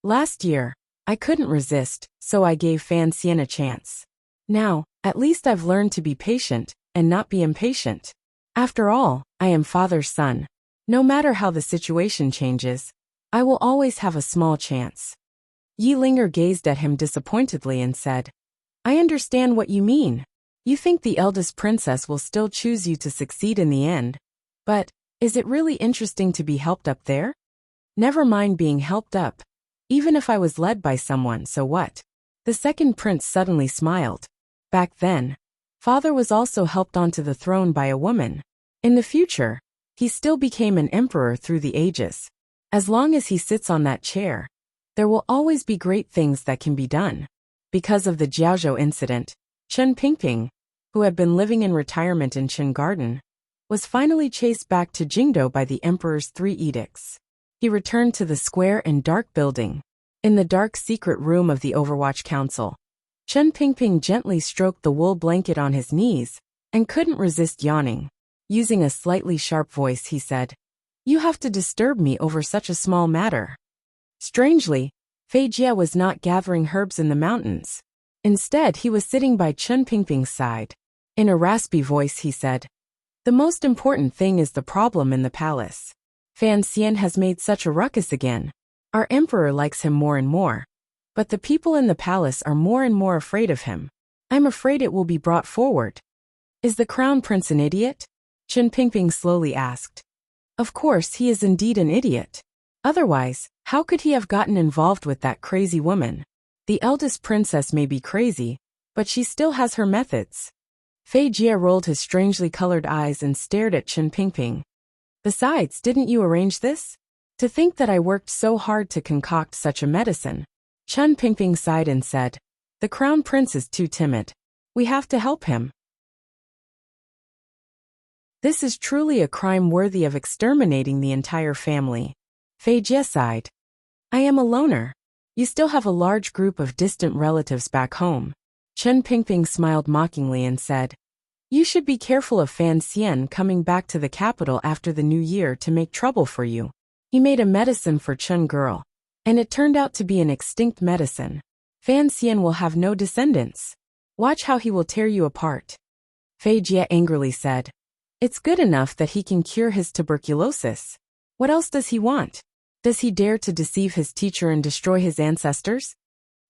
Last year, I couldn't resist, so I gave Fan Xian a chance. Now, at least I've learned to be patient and not be impatient. After all, I am father's son. No matter how the situation changes, I will always have a small chance. Yilinger gazed at him disappointedly and said, I understand what you mean. You think the eldest princess will still choose you to succeed in the end. But, is it really interesting to be helped up there? Never mind being helped up. Even if I was led by someone, so what? The second prince suddenly smiled. Back then, father was also helped onto the throne by a woman. In the future, he still became an emperor through the ages. As long as he sits on that chair, there will always be great things that can be done. Because of the Jiaozhou incident, Chen Pingping, who had been living in retirement in Qin Garden, was finally chased back to Jingdo by the emperor's 3 edicts. He returned to the square and dark building. In the dark secret room of the Overwatch Council, Chen Pingping gently stroked the wool blanket on his knees and couldn't resist yawning. Using a slightly sharp voice, he said, You have to disturb me over such a small matter. Strangely, Fei Jie was not gathering herbs in the mountains. Instead, he was sitting by Chen Pingping's side. In a raspy voice, he said, The most important thing is the problem in the palace. Fan Xian has made such a ruckus again. Our emperor likes him more and more. But the people in the palace are more and more afraid of him. I'm afraid it will be brought forward. Is the crown prince an idiot? Chen Pingping slowly asked. Of course he is indeed an idiot. Otherwise, how could he have gotten involved with that crazy woman? The eldest princess may be crazy, but she still has her methods. Fei Jie rolled his strangely colored eyes and stared at Chen Pingping. Besides, didn't you arrange this? To think that I worked so hard to concoct such a medicine. Chen Pingping sighed and said, The crown prince is too timid. We have to help him. This is truly a crime worthy of exterminating the entire family. Fei Jie sighed. I am a loner. You still have a large group of distant relatives back home. Chen Pingping smiled mockingly and said, "You should be careful of Fan Xian coming back to the capital after the new year to make trouble for you. He made a medicine for Chen girl, and it turned out to be an extinct medicine. Fan Xian will have no descendants. Watch how he will tear you apart." Fei Jie angrily said, "It's good enough that he can cure his tuberculosis. What else does he want? Does he dare to deceive his teacher and destroy his ancestors?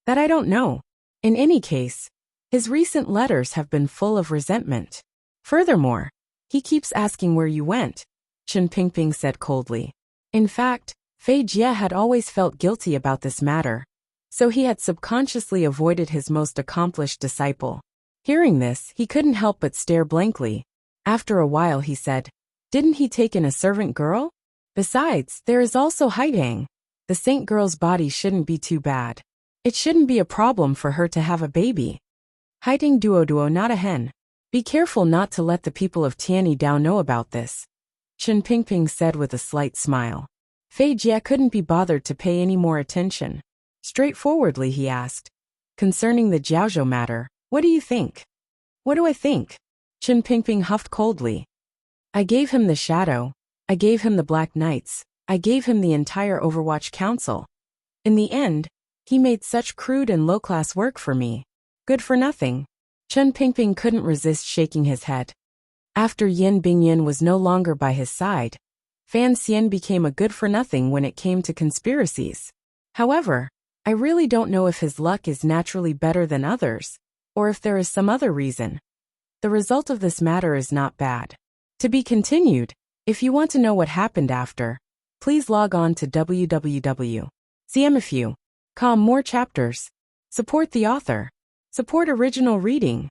That I don't know. In any case, his recent letters have been full of resentment. Furthermore, he keeps asking where you went," Chen Pingping said coldly. In fact, Fei Jie had always felt guilty about this matter, so he had subconsciously avoided his most accomplished disciple. Hearing this, he couldn't help but stare blankly. After a while he said, "Didn't he take in a servant girl? Besides, there is also Haidang. The saint girl's body shouldn't be too bad. It shouldn't be a problem for her to have a baby. Haidang duo not a hen. Be careful not to let the people of Tianyi Dao know about this," Chen Pingping said with a slight smile. Fei Jie couldn't be bothered to pay any more attention. Straightforwardly he asked, "Concerning the Jiaozhou matter, what do you think?" "What do I think?" Chen Pingping huffed coldly. "I gave him the shadow. I gave him the Black Knights. I gave him the entire Overwatch Council. In the end, he made such crude and low-class work for me. Good for nothing." Chen Pingping couldn't resist shaking his head. After Yin Bingyan was no longer by his side, Fan Xian became a good-for-nothing when it came to conspiracies. However, I really don't know if his luck is naturally better than others, or if there is some other reason. The result of this matter is not bad. To be continued. If you want to know what happened after, please log on to www.cmfu.com. More chapters. Support the author. Support original reading.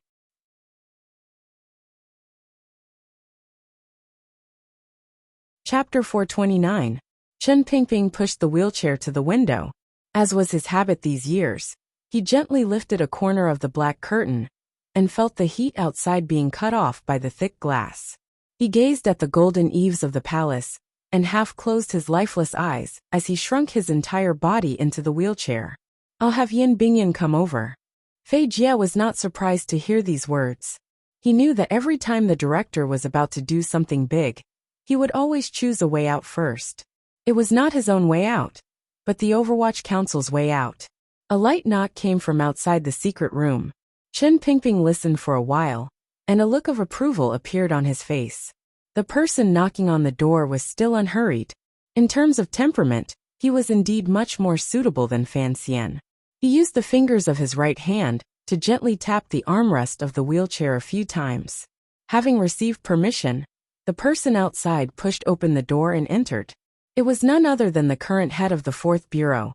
Chapter 429. Chen Pingping pushed the wheelchair to the window. As was his habit these years, he gently lifted a corner of the black curtain and felt the heat outside being cut off by the thick glass. He gazed at the golden eaves of the palace and half closed his lifeless eyes as he shrunk his entire body into the wheelchair. "I'll have Yin Bingyan come over." Fei Jie was not surprised to hear these words. He knew that every time the director was about to do something big, he would always choose a way out first. It was not his own way out, but the Overwatch Council's way out. A light knock came from outside the secret room. Chen Pingping listened for a while, and a look of approval appeared on his face. The person knocking on the door was still unhurried. In terms of temperament, he was indeed much more suitable than Fan Xian. He used the fingers of his right hand to gently tap the armrest of the wheelchair a few times. Having received permission, the person outside pushed open the door and entered. It was none other than the current head of the 4th Bureau,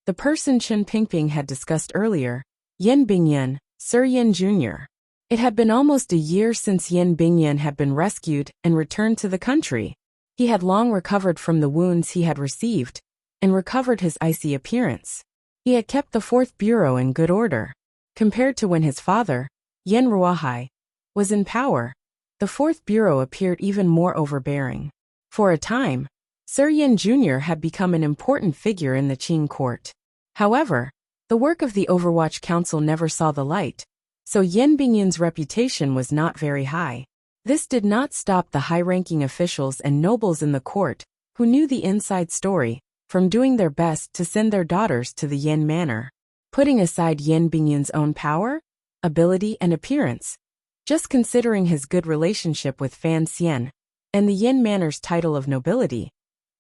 the person Chen Pingping had discussed earlier, Yin Bingyan, Sir Yin Jr. It had been almost a year since Yin Bingyan had been rescued and returned to the country. He had long recovered from the wounds he had received, and recovered his icy appearance. He had kept the 4th Bureau in good order. Compared to when his father, Yin Ruahai, was in power, the 4th Bureau appeared even more overbearing. For a time, Sir Yin Jr. had become an important figure in the Qing court. However, the work of the Overwatch Council never saw the light, so Yin Bingyan's reputation was not very high. This did not stop the high-ranking officials and nobles in the court, who knew the inside story, from doing their best to send their daughters to the Yin manor. Putting aside Yin Bingyan's own power, ability and appearance, just considering his good relationship with Fan Xian, and the Yin manor's title of nobility,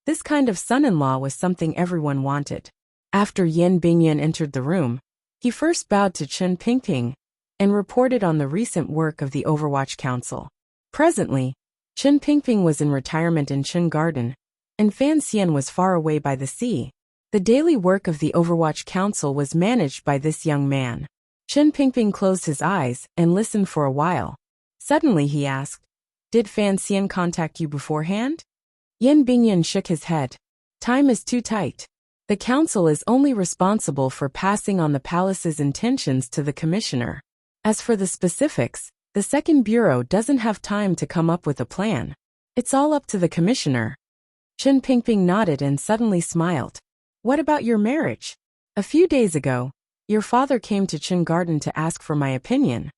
this kind of son-in-law was something everyone wanted. After Yin Bingyan entered the room, he first bowed to Chen Pingping and reported on the recent work of the Overwatch Council. Presently, Chen Pingping was in retirement in Chen Garden, and Fan Xian was far away by the sea. The daily work of the Overwatch Council was managed by this young man. Chen Pingping closed his eyes and listened for a while. Suddenly he asked, "Did Fan Xian contact you beforehand?" Yin Bingyan shook his head. "Time is too tight. The council is only responsible for passing on the palace's intentions to the commissioner. As for the specifics, the 2nd Bureau doesn't have time to come up with a plan. It's all up to the commissioner." Chen Pingping nodded and suddenly smiled. "What about your marriage? A few days ago, Your father came to Chin Garden to ask for my opinion.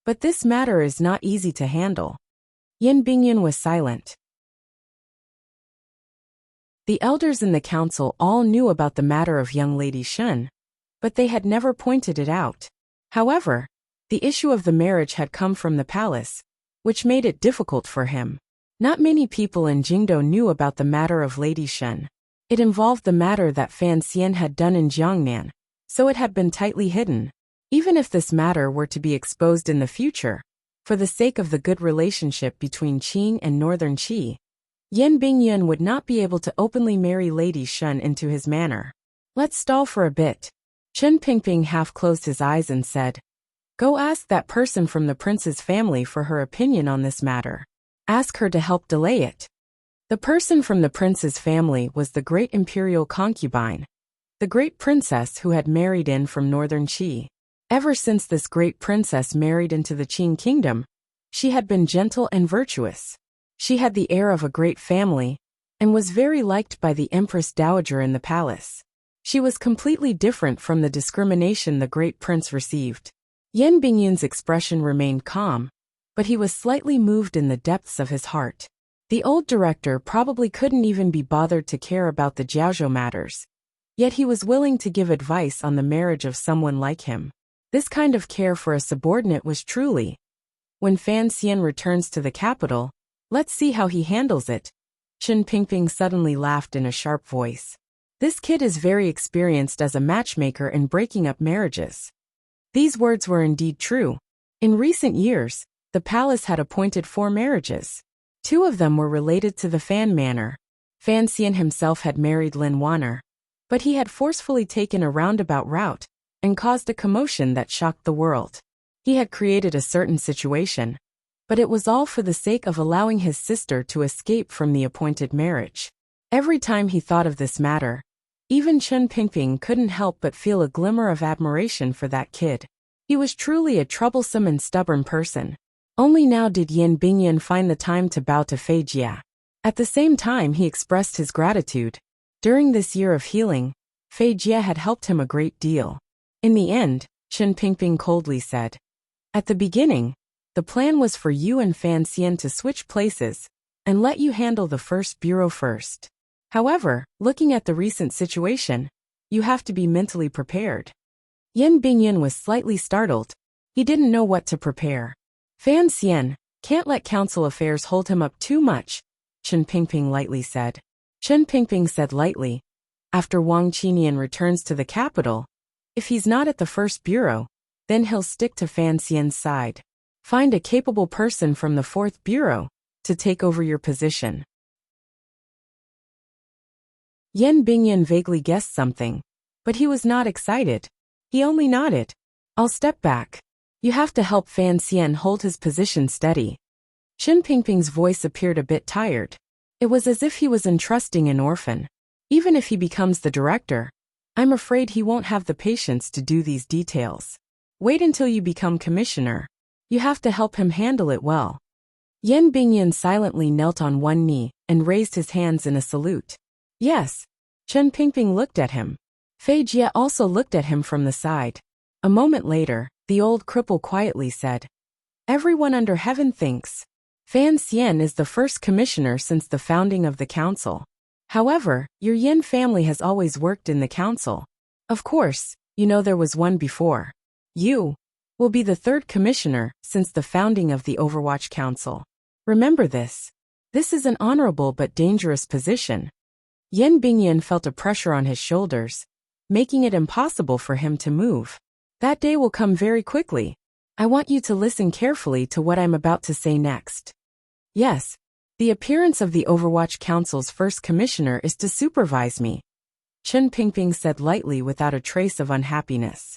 But this matter is not easy to handle. Yin Bingyun was silent. The elders in the council all knew about the matter of young Lady Shun, but they had never pointed it out. However, the issue of the marriage had come from the palace, which made it difficult for him. Not many people in Jingdo knew about the matter of Lady Shun. It involved the matter that Fan Xian had done in Jiangnan, so it had been tightly hidden. Even if this matter were to be exposed in the future, for the sake of the good relationship between Qing and Northern Qi, Yin Bingyun would not be able to openly marry Lady Shun into his manor. Let's stall for a bit. Chen Pingping half closed his eyes and said, Go ask that person from the prince's family for her opinion on this matter. Ask her to help delay it. The person from the prince's family was the great imperial concubine, the great princess who had married in from Northern Qi. Ever since this great princess married into the Qing kingdom, she had been gentle and virtuous. She had the air of a great family, and was very liked by the Empress Dowager in the palace. She was completely different from the discrimination the great prince received. Yen Bingyun's expression remained calm, but he was slightly moved in the depths of his heart. The old director probably couldn't even be bothered to care about the Jiaozhou matters, yet he was willing to give advice on the marriage of someone like him. This kind of care for a subordinate was truly. When Fan Xian returns to the capital, let's see how he handles it. Chen Pingping suddenly laughed in a sharp voice. This kid is very experienced as a matchmaker in breaking up marriages. These words were indeed true. In recent years, the palace had appointed 4 marriages. 2 of them were related to the Fan manor. Fan Xian himself had married Lin Wanner, but he had forcefully taken a roundabout route and caused a commotion that shocked the world. He had created a certain situation, but it was all for the sake of allowing his sister to escape from the appointed marriage. Every time he thought of this matter, even Chen Pingping couldn't help but feel a glimmer of admiration for that kid. He was truly a troublesome and stubborn person. Only now did Yin Bingyun find the time to bow to Fei Jia. At the same time he expressed his gratitude. During this year of healing, Fei Jia had helped him a great deal. In the end, Chen Pingping coldly said, At the beginning, the plan was for you and Fan Xian to switch places and let you handle the first bureau first. However, looking at the recent situation, you have to be mentally prepared. Yin Bingyun was slightly startled. He didn't know what to prepare. Fan Xian can't let council affairs hold him up too much, Chen Pingping lightly said. Chen Pingping said lightly, after Wang Qinian returns to the capital, if he's not at the first bureau, then he'll stick to Fan Xian's side. Find a capable person from the 4th bureau to take over your position. Yen Bingyun vaguely guessed something, but he was not excited. He only nodded. I'll step back. You have to help Fan Xian hold his position steady. Chen Pingping's voice appeared a bit tired. It was as if he was entrusting an orphan. Even if he becomes the director, I'm afraid he won't have the patience to do these details. Wait until you become commissioner. You have to help him handle it well. Yen Bingyun silently knelt on one knee and raised his hands in a salute. Yes. Chen Pingping looked at him. Fei Jia also looked at him from the side. A moment later, the old cripple quietly said, Everyone under heaven thinks Fan Xian is the first commissioner since the founding of the council. However, your Yin family has always worked in the council. Of course, you know there was one before. You will be the 3rd commissioner since the founding of the Overwatch Council. Remember this. This is an honorable but dangerous position. Yen Bingyun felt a pressure on his shoulders, making it impossible for him to move. That day will come very quickly. I want you to listen carefully to what I'm about to say next. Yes, the appearance of the Overwatch Council's first commissioner is to supervise me, Chen Pingping said lightly without a trace of unhappiness.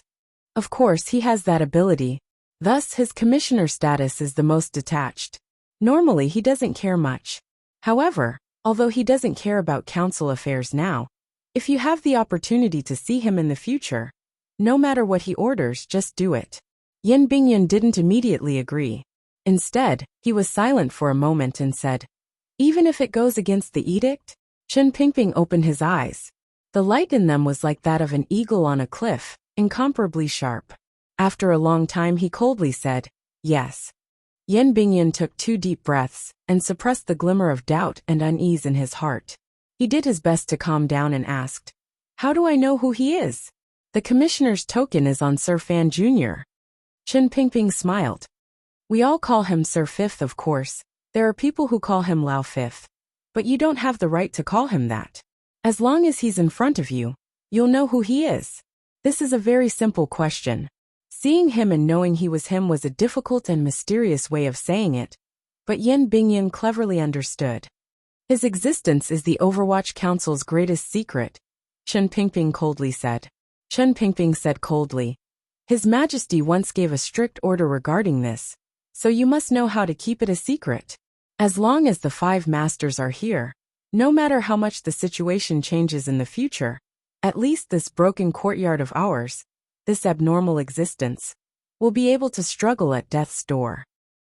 Of course he has that ability, thus his commissioner status is the most detached. Normally he doesn't care much. However, although he doesn't care about council affairs now, if you have the opportunity to see him in the future, no matter what he orders, just do it. Yen Bingyun didn't immediately agree. Instead, he was silent for a moment and said, Even if it goes against the edict? Chen Pingping opened his eyes. The light in them was like that of an eagle on a cliff, incomparably sharp. After a long time he coldly said, "Yes." Yan Bingyan took 2 deep breaths and suppressed the glimmer of doubt and unease in his heart. He did his best to calm down and asked, "How do I know who he is?" "The commissioner's token is on Sir Fan Jr." Chen Pingping smiled. "We all call him Sir Fifth, of course. There are people who call him Lao Fifth. But you don't have the right to call him that. As long as he's in front of you, you'll know who he is. This is a very simple question." Seeing him and knowing he was him was a difficult and mysterious way of saying it, but Yan Bingyan cleverly understood. "His existence is the Overwatch Council's greatest secret," Chen Pingping coldly said. Chen Pingping said coldly, "His Majesty once gave a strict order regarding this, so you must know how to keep it a secret. As long as the 5 masters are here, no matter how much the situation changes in the future, at least this broken courtyard of ours, this abnormal existence, will be able to struggle at death's door."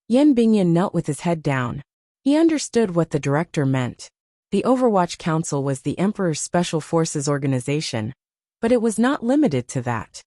Yan Bingyan knelt with his head down. He understood what the director meant. The Overwatch Council was the Emperor's Special Forces organization, but it was not limited to that.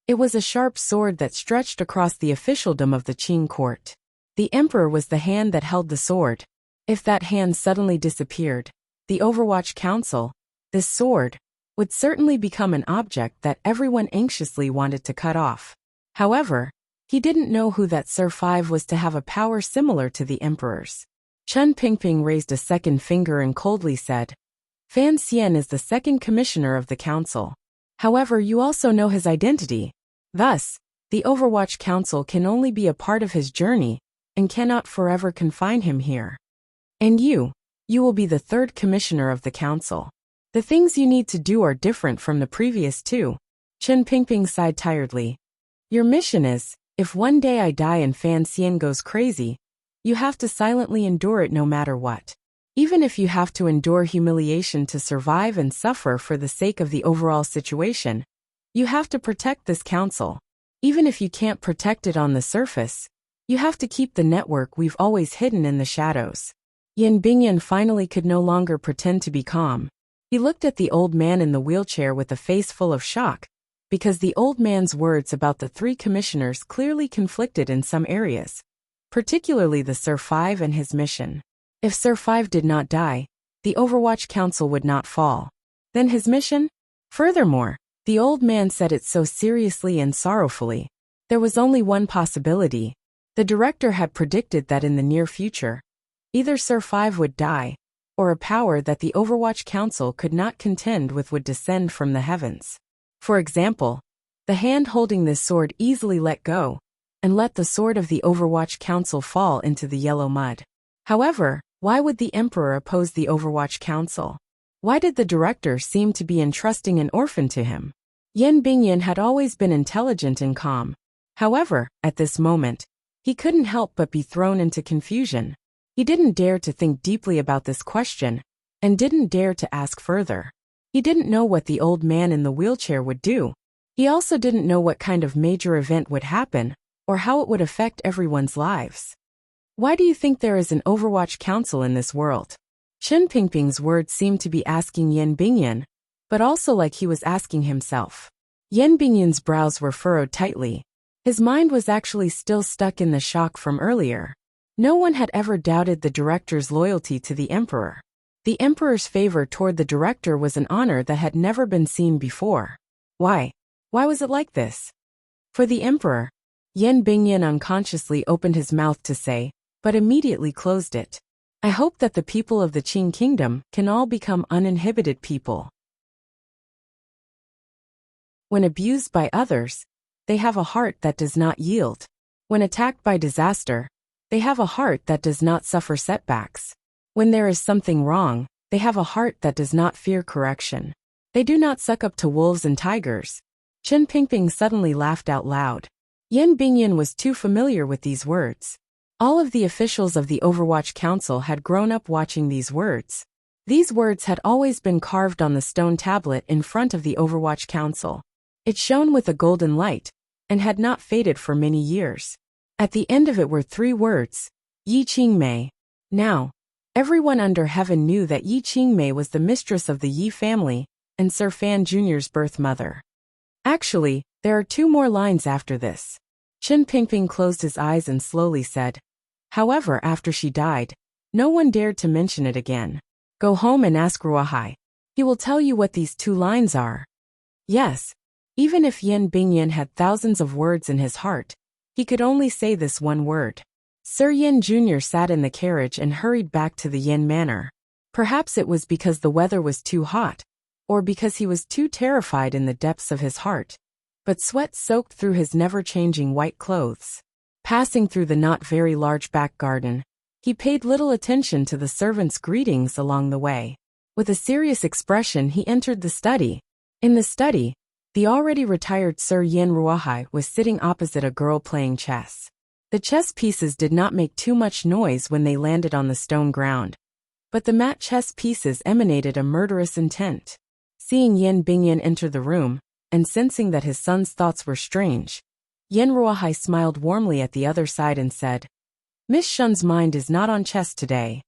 It was a sharp sword that stretched across the officialdom of the Qing court. The Emperor was the hand that held the sword. If that hand suddenly disappeared, the Overwatch Council, this sword, would certainly become an object that everyone anxiously wanted to cut off. However, he didn't know who that Sir Five was to have a power similar to the Emperor's. Chen Pingping raised a second finger and coldly said, "Fan Xian is the second commissioner of the council. However, you also know his identity. Thus, the Overwatch Council can only be a part of his journey and cannot forever confine him here. And you will be the 3rd commissioner of the council. The things you need to do are different from the previous 2. Chen Pingping sighed tiredly. "Your mission is, if one day I die and Fan Xian goes crazy, you have to silently endure it no matter what. Even if you have to endure humiliation to survive and suffer for the sake of the overall situation, you have to protect this council. Even if you can't protect it on the surface, you have to keep the network we've always hidden in the shadows." Yan Bingyan finally could no longer pretend to be calm. He looked at the old man in the wheelchair with a face full of shock, because the old man's words about the 3 commissioners clearly conflicted in some areas, particularly the Sir Five and his mission. If Sir Five did not die, the Overwatch Council would not fall. Then his mission? Furthermore, the old man said it so seriously and sorrowfully. There was only one possibility. The director had predicted that in the near future, either Sir Five would die, or a power that the Overwatch Council could not contend with would descend from the heavens. For example, the hand holding this sword easily let go, and let the sword of the Overwatch Council fall into the yellow mud. However, why would the Emperor oppose the Overwatch Council? Why did the director seem to be entrusting an orphan to him? Yan Bingyan had always been intelligent and calm. However, at this moment, he couldn't help but be thrown into confusion. He didn't dare to think deeply about this question, and didn't dare to ask further. He didn't know what the old man in the wheelchair would do. He also didn't know what kind of major event would happen, or how it would affect everyone's lives. "Why do you think there is an Overwatch Council in this world?" Chen Pingping's words seemed to be asking Yan Bingyan, but also like he was asking himself. Yan Bingyan's brows were furrowed tightly. His mind was actually still stuck in the shock from earlier. No one had ever doubted the director's loyalty to the Emperor. The Emperor's favor toward the director was an honor that had never been seen before. Why? Why was it like this? For the Emperor, Yan Bingyan unconsciously opened his mouth to say, but immediately closed it. "I hope that the people of the Qing Kingdom can all become uninhibited people. When abused by others, they have a heart that does not yield. When attacked by disaster, they have a heart that does not suffer setbacks. When there is something wrong, they have a heart that does not fear correction. They do not suck up to wolves and tigers." Chen Pingping suddenly laughed out loud. Yan Bingyan was too familiar with these words. All of the officials of the Overwatch Council had grown up watching these words. These words had always been carved on the stone tablet in front of the Overwatch Council. It shone with a golden light, and had not faded for many years. At the end of it were 3 words, Yi Qingmei. Now, everyone under heaven knew that Yi Qingmei was the mistress of the Yi family, and Sir Fan Jr.'s birth mother. Actually, there are 2 more lines after this. Chen Pingping closed his eyes and slowly said, however, after she died, no one dared to mention it again. Go home and ask Ruahai. He will tell you what these 2 lines are. Yes. Even if Yan Bingyan had thousands of words in his heart, he could only say this one word. Sir Yin Jr. sat in the carriage and hurried back to the Yin manor. Perhaps it was because the weather was too hot, or because he was too terrified in the depths of his heart, but sweat soaked through his never-changing white clothes. Passing through the not very large back garden, he paid little attention to the servants' greetings along the way. With a serious expression he entered the study. In the study, the already retired Sir Yin Ruahai was sitting opposite a girl playing chess. The chess pieces did not make too much noise when they landed on the stone ground, but the mat chess pieces emanated a murderous intent. Seeing Yin Bingyan enter the room, and sensing that his son's thoughts were strange, Yin Ruahai smiled warmly at the other side and said, Miss Shun's mind is not on chess today.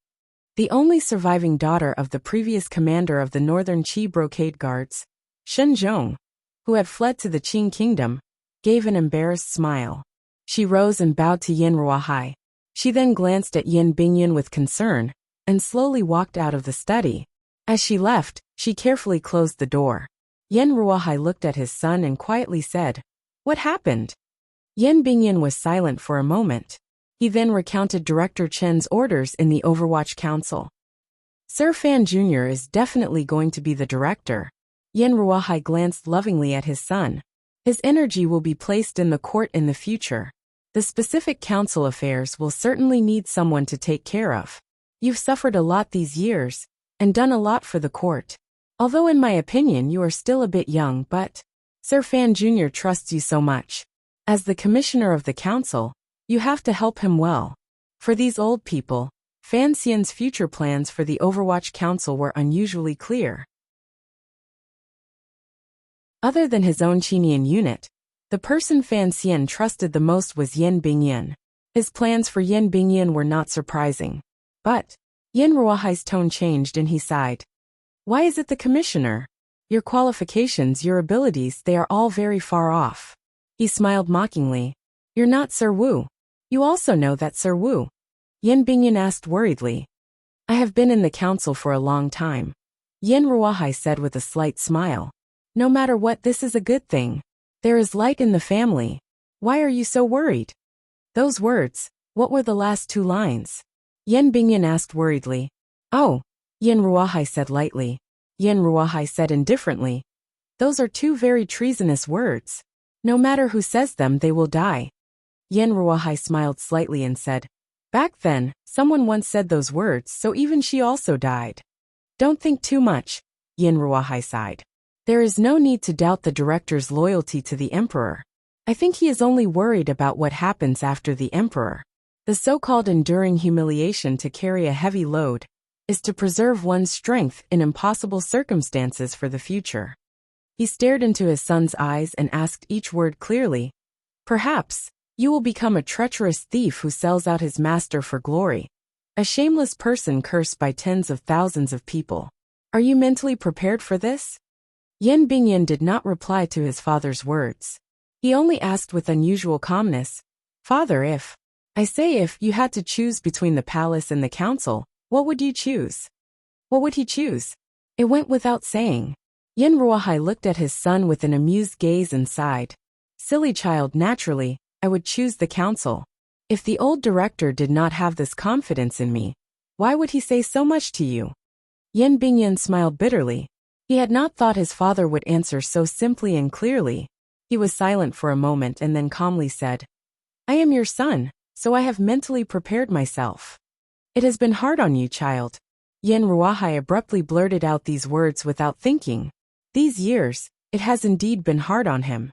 The only surviving daughter of the previous commander of the Northern Qi Brocade Guards, Shen Zhong, who had fled to the Qing kingdom, gave an embarrassed smile. She rose and bowed to Yin Ruahai. She then glanced at Yin Bingyan with concern, and slowly walked out of the study. As she left, she carefully closed the door. Yin Ruahai looked at his son and quietly said, What happened? Yin Bingyan was silent for a moment. He then recounted Director Chen's orders in the Overwatch Council. Sir Fan Jr. is definitely going to be the director. Yin Ruahai glanced lovingly at his son. His energy will be placed in the court in the future. The specific council affairs will certainly need someone to take care of. You've suffered a lot these years, and done a lot for the court. Although in my opinion you are still a bit young, but Sir Fan Jr. trusts you so much. As the commissioner of the council, you have to help him well. For these old people, Fan Xian's future plans for the Overwatch Council were unusually clear. Other than his own Qinian unit, the person Fan Xian trusted the most was Yin Bingyan. His plans for Yin Bingyan were not surprising. But Yin Ruahai's tone changed and he sighed. Why is it the commissioner? Your qualifications, your abilities, they are all very far off. He smiled mockingly. You're not Sir Wu. You also know that Sir Wu. Yin Bingyan asked worriedly. I have been in the council for a long time. Yin Ruahai said with a slight smile. No matter what, this is a good thing. There is light in the family. Why are you so worried? Those words, what were the last 2 lines? Yin Bingyan asked worriedly. Oh, Yin Ruahai said lightly. Yin Ruahai said indifferently. Those are 2 very treasonous words. No matter who says them, they will die. Yin Ruahai smiled slightly and said, Back then, someone once said those words, so even she also died. Don't think too much, Yin Ruahai sighed. There is no need to doubt the director's loyalty to the emperor. I think he is only worried about what happens after the emperor. The so-called enduring humiliation to carry a heavy load is to preserve one's strength in impossible circumstances for the future. He stared into his son's eyes and asked each word clearly. Perhaps you will become a treacherous thief who sells out his master for glory. A shameless person cursed by tens of thousands of people. Are you mentally prepared for this? Yin Bingyan did not reply to his father's words. He only asked with unusual calmness, Father, if you had to choose between the palace and the council, what would you choose? What would he choose? It went without saying. Yin Ruahai looked at his son with an amused gaze and sighed. Silly child, naturally, I would choose the council. If the old director did not have this confidence in me, why would he say so much to you? Yin Bingyan smiled bitterly. He had not thought his father would answer so simply and clearly. He was silent for a moment and then calmly said, I am your son, so I have mentally prepared myself. It has been hard on you, child. Yin Ruahai abruptly blurted out these words without thinking. These years, it has indeed been hard on him.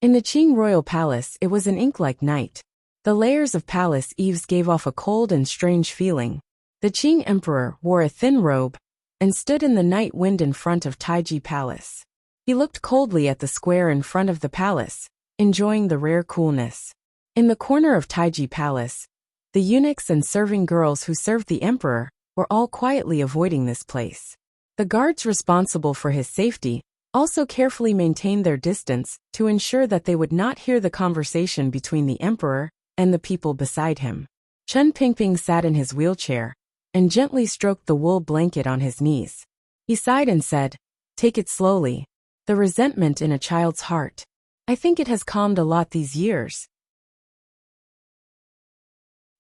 In the Qing royal palace, it was an ink-like night. The layers of palace eaves gave off a cold and strange feeling. The Qing emperor wore a thin robe and stood in the night wind in front of Taiji Palace. He looked coldly at the square in front of the palace, enjoying the rare coolness. In the corner of Taiji Palace, the eunuchs and serving girls who served the emperor were all quietly avoiding this place. The guards responsible for his safety also carefully maintained their distance to ensure that they would not hear the conversation between the emperor and the people beside him. Chen Pingping sat in his wheelchair and gently stroked the wool blanket on his knees. He sighed and said, "Take it slowly. The resentment in a child's heart. I think it has calmed a lot these years."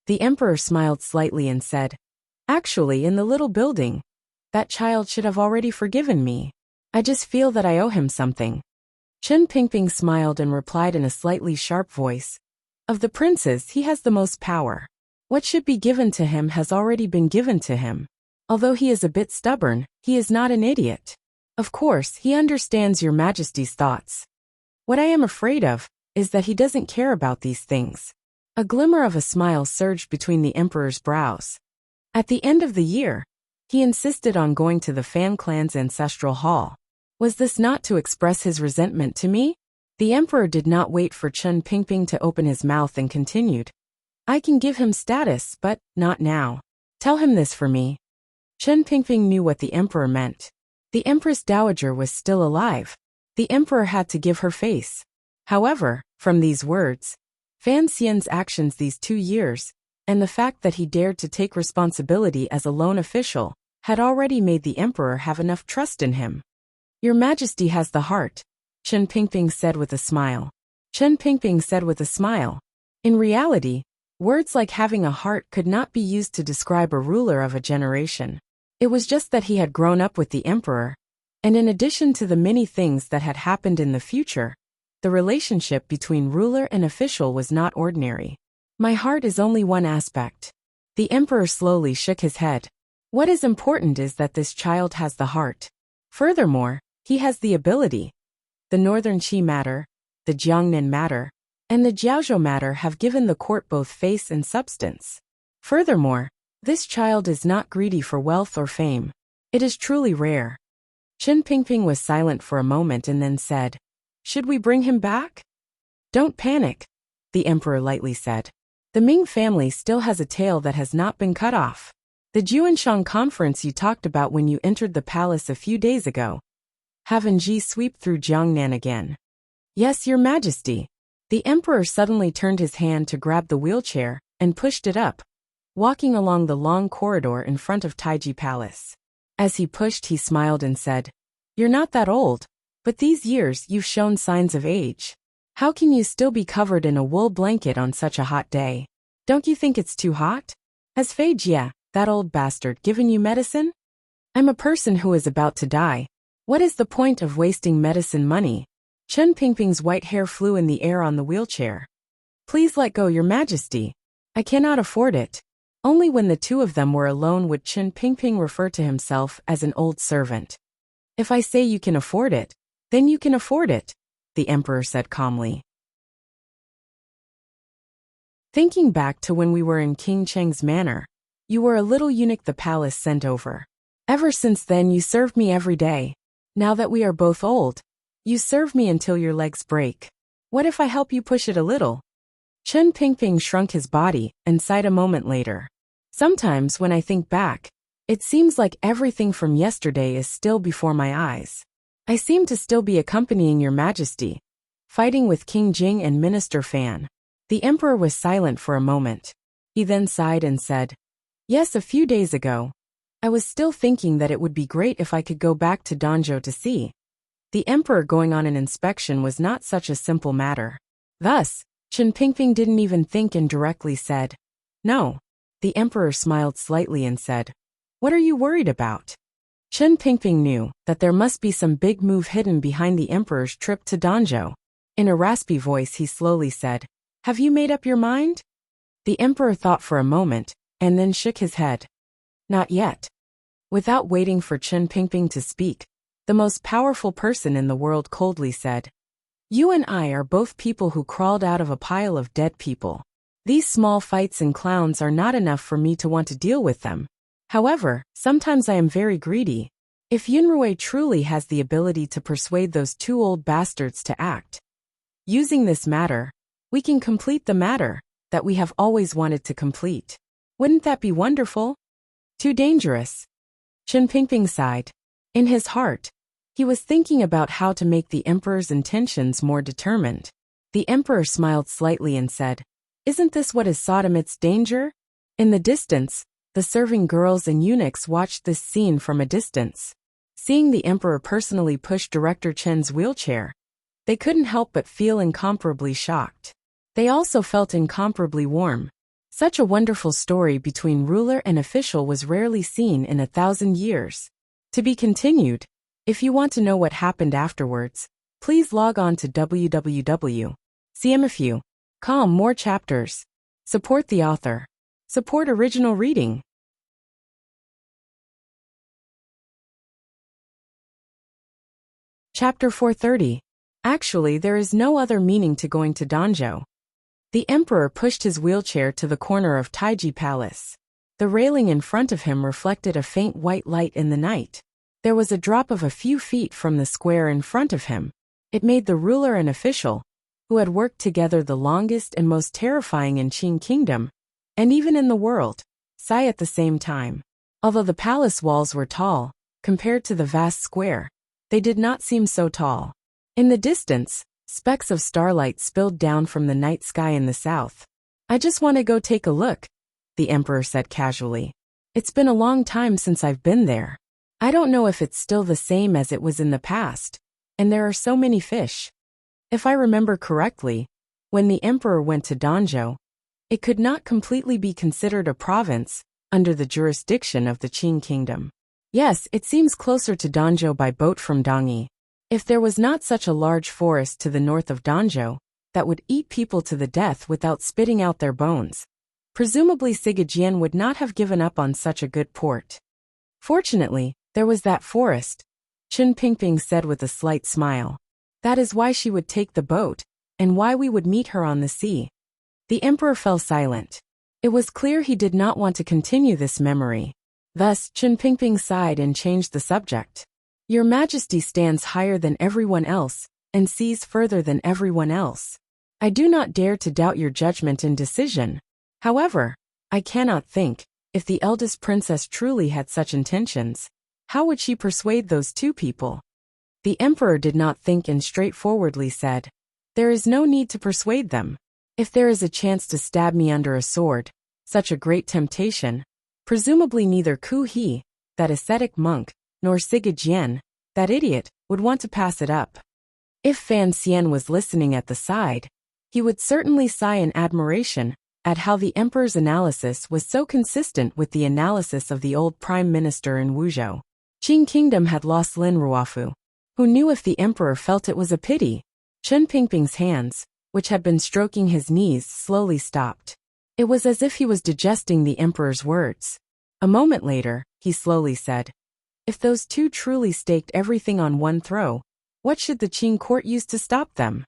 The emperor smiled slightly and said, "Actually, in the little building, that child should have already forgiven me. I just feel that I owe him something." Chen Pingping smiled and replied in a slightly sharp voice, "Of the princes, he has the most power. What should be given to him has already been given to him. Although he is a bit stubborn, he is not an idiot. Of course, he understands your Majesty's thoughts. What I am afraid of is that he doesn't care about these things." A glimmer of a smile surged between the emperor's brows. At the end of the year, he insisted on going to the Fan clan's ancestral hall. Was this not to express his resentment to me? The emperor did not wait for Chen Pingping to open his mouth and continued, "I can give him status, but not now. Tell him this for me." Chen Pingping knew what the emperor meant. The Empress Dowager was still alive. The emperor had to give her face. However, from these words, Fan Xian's actions these 2 years, and the fact that he dared to take responsibility as a lone official, had already made the emperor have enough trust in him. "Your Majesty has the heart," Chen Pingping said with a smile. Chen Pingping said with a smile. In reality, words like having a heart could not be used to describe a ruler of a generation. It was just that he had grown up with the emperor, and in addition to the many things that had happened in the future, the relationship between ruler and official was not ordinary. "My heart is only one aspect." The emperor slowly shook his head. "What is important is that this child has the heart. Furthermore, he has the ability. The Northern Qi matter, the Jiangnan matter, and the Jiaozhou matter have given the court both face and substance. Furthermore, this child is not greedy for wealth or fame. It is truly rare." Chen Pingping was silent for a moment and then said, "Should we bring him back?" "Don't panic," the emperor lightly said. "The Ming family still has a tail that has not been cut off. The Juanshang conference you talked about when you entered the palace a few days ago. Have Ji sweep through Jiangnan again." "Yes, Your Majesty." The emperor suddenly turned his hand to grab the wheelchair and pushed it up, walking along the long corridor in front of Taiji Palace. As he pushed, he smiled and said, "You're not that old, but these years you've shown signs of age. How can you still be covered in a wool blanket on such a hot day? Don't you think it's too hot? Has Fei Jia, that old bastard, given you medicine? I'm a person who is about to die. What is the point of wasting medicine money?" Chen Pingping's white hair flew in the air on the wheelchair. "Please let go, Your Majesty. I cannot afford it." Only when the two of them were alone would Chen Pingping refer to himself as an old servant. "If I say you can afford it, then you can afford it," the emperor said calmly. "Thinking back to when we were in King Cheng's manor, you were a little eunuch the palace sent over. Ever since then you served me every day. Now that we are both old, you serve me until your legs break. What if I help you push it a little?" Chen Pingping shrunk his body and sighed a moment later. "Sometimes when I think back, it seems like everything from yesterday is still before my eyes. I seem to still be accompanying Your Majesty, fighting with King Jing and Minister Fan." The emperor was silent for a moment. He then sighed and said, "Yes, a few days ago, I was still thinking that it would be great if I could go back to Danzhou to see." The emperor going on an inspection was not such a simple matter. Thus, Chen Pingping didn't even think and directly said, "No." The emperor smiled slightly and said, "What are you worried about?" Chen Pingping knew that there must be some big move hidden behind the emperor's trip to Danzhou. In a raspy voice he slowly said, "Have you made up your mind?" The emperor thought for a moment, and then shook his head. "Not yet." Without waiting for Chen Pingping to speak, the most powerful person in the world coldly said, "You and I are both people who crawled out of a pile of dead people. These small fights and clowns are not enough for me to want to deal with them. However, sometimes I am very greedy. If Yunrui truly has the ability to persuade those two old bastards to act, using this matter, we can complete the matter that we have always wanted to complete. Wouldn't that be wonderful?" "Too dangerous." Chen Pingping sighed. In his heart, he was thinking about how to make the emperor's intentions more determined. The emperor smiled slightly and said, "Isn't this what is sought amidst danger?" In the distance, the serving girls and eunuchs watched this scene from a distance. Seeing the emperor personally push Director Chen's wheelchair, they couldn't help but feel incomparably shocked. They also felt incomparably warm. Such a wonderful story between ruler and official was rarely seen in 1,000 years. To be continued. If you want to know what happened afterwards, please log on to www.cmfu.com. More chapters. Support the author. Support original reading. Chapter 430. Actually, there is no other meaning to going to Danzhou. The emperor pushed his wheelchair to the corner of Taiji Palace. The railing in front of him reflected a faint white light in the night. There was a drop of a few feet from the square in front of him. It made the ruler and official, who had worked together the longest and most terrifying in Qin Kingdom, and even in the world, sigh at the same time. Although the palace walls were tall, compared to the vast square, they did not seem so tall. In the distance, specks of starlight spilled down from the night sky in the south. "I just want to go take a look," the emperor said casually. "It's been a long time since I've been there. I don't know if it's still the same as it was in the past, and there are so many fish." If I remember correctly, when the emperor went to Danzhou, it could not completely be considered a province under the jurisdiction of the Qin Kingdom. Yes, it seems closer to Danzhou by boat from Dongyi. If there was not such a large forest to the north of Danzhou that would eat people to the death without spitting out their bones, presumably Sigejian would not have given up on such a good port. Fortunately, there was that forest, Chen Pingping said with a slight smile. That is why she would take the boat, and why we would meet her on the sea. The emperor fell silent. It was clear he did not want to continue this memory. Thus, Chen Pingping sighed and changed the subject. "Your Majesty stands higher than everyone else, and sees further than everyone else. I do not dare to doubt your judgment and decision. However, I cannot think, if the eldest princess truly had such intentions, how would she persuade those two people?" The emperor did not think and straightforwardly said, "There is no need to persuade them. If there is a chance to stab me under a sword, such a great temptation, presumably neither Ku He, that ascetic monk, nor Sigejian, that idiot, would want to pass it up." If Fan Xian was listening at the side, he would certainly sigh in admiration at how the emperor's analysis was so consistent with the analysis of the old prime minister in Wuzhou. Qin Kingdom had lost Lin Ruofu. Who knew if the emperor felt it was a pity? Chen Pingping's hands, which had been stroking his knees, slowly stopped. It was as if he was digesting the emperor's words. A moment later, he slowly said, "If those two truly staked everything on one throw, what should the Qin court use to stop them?"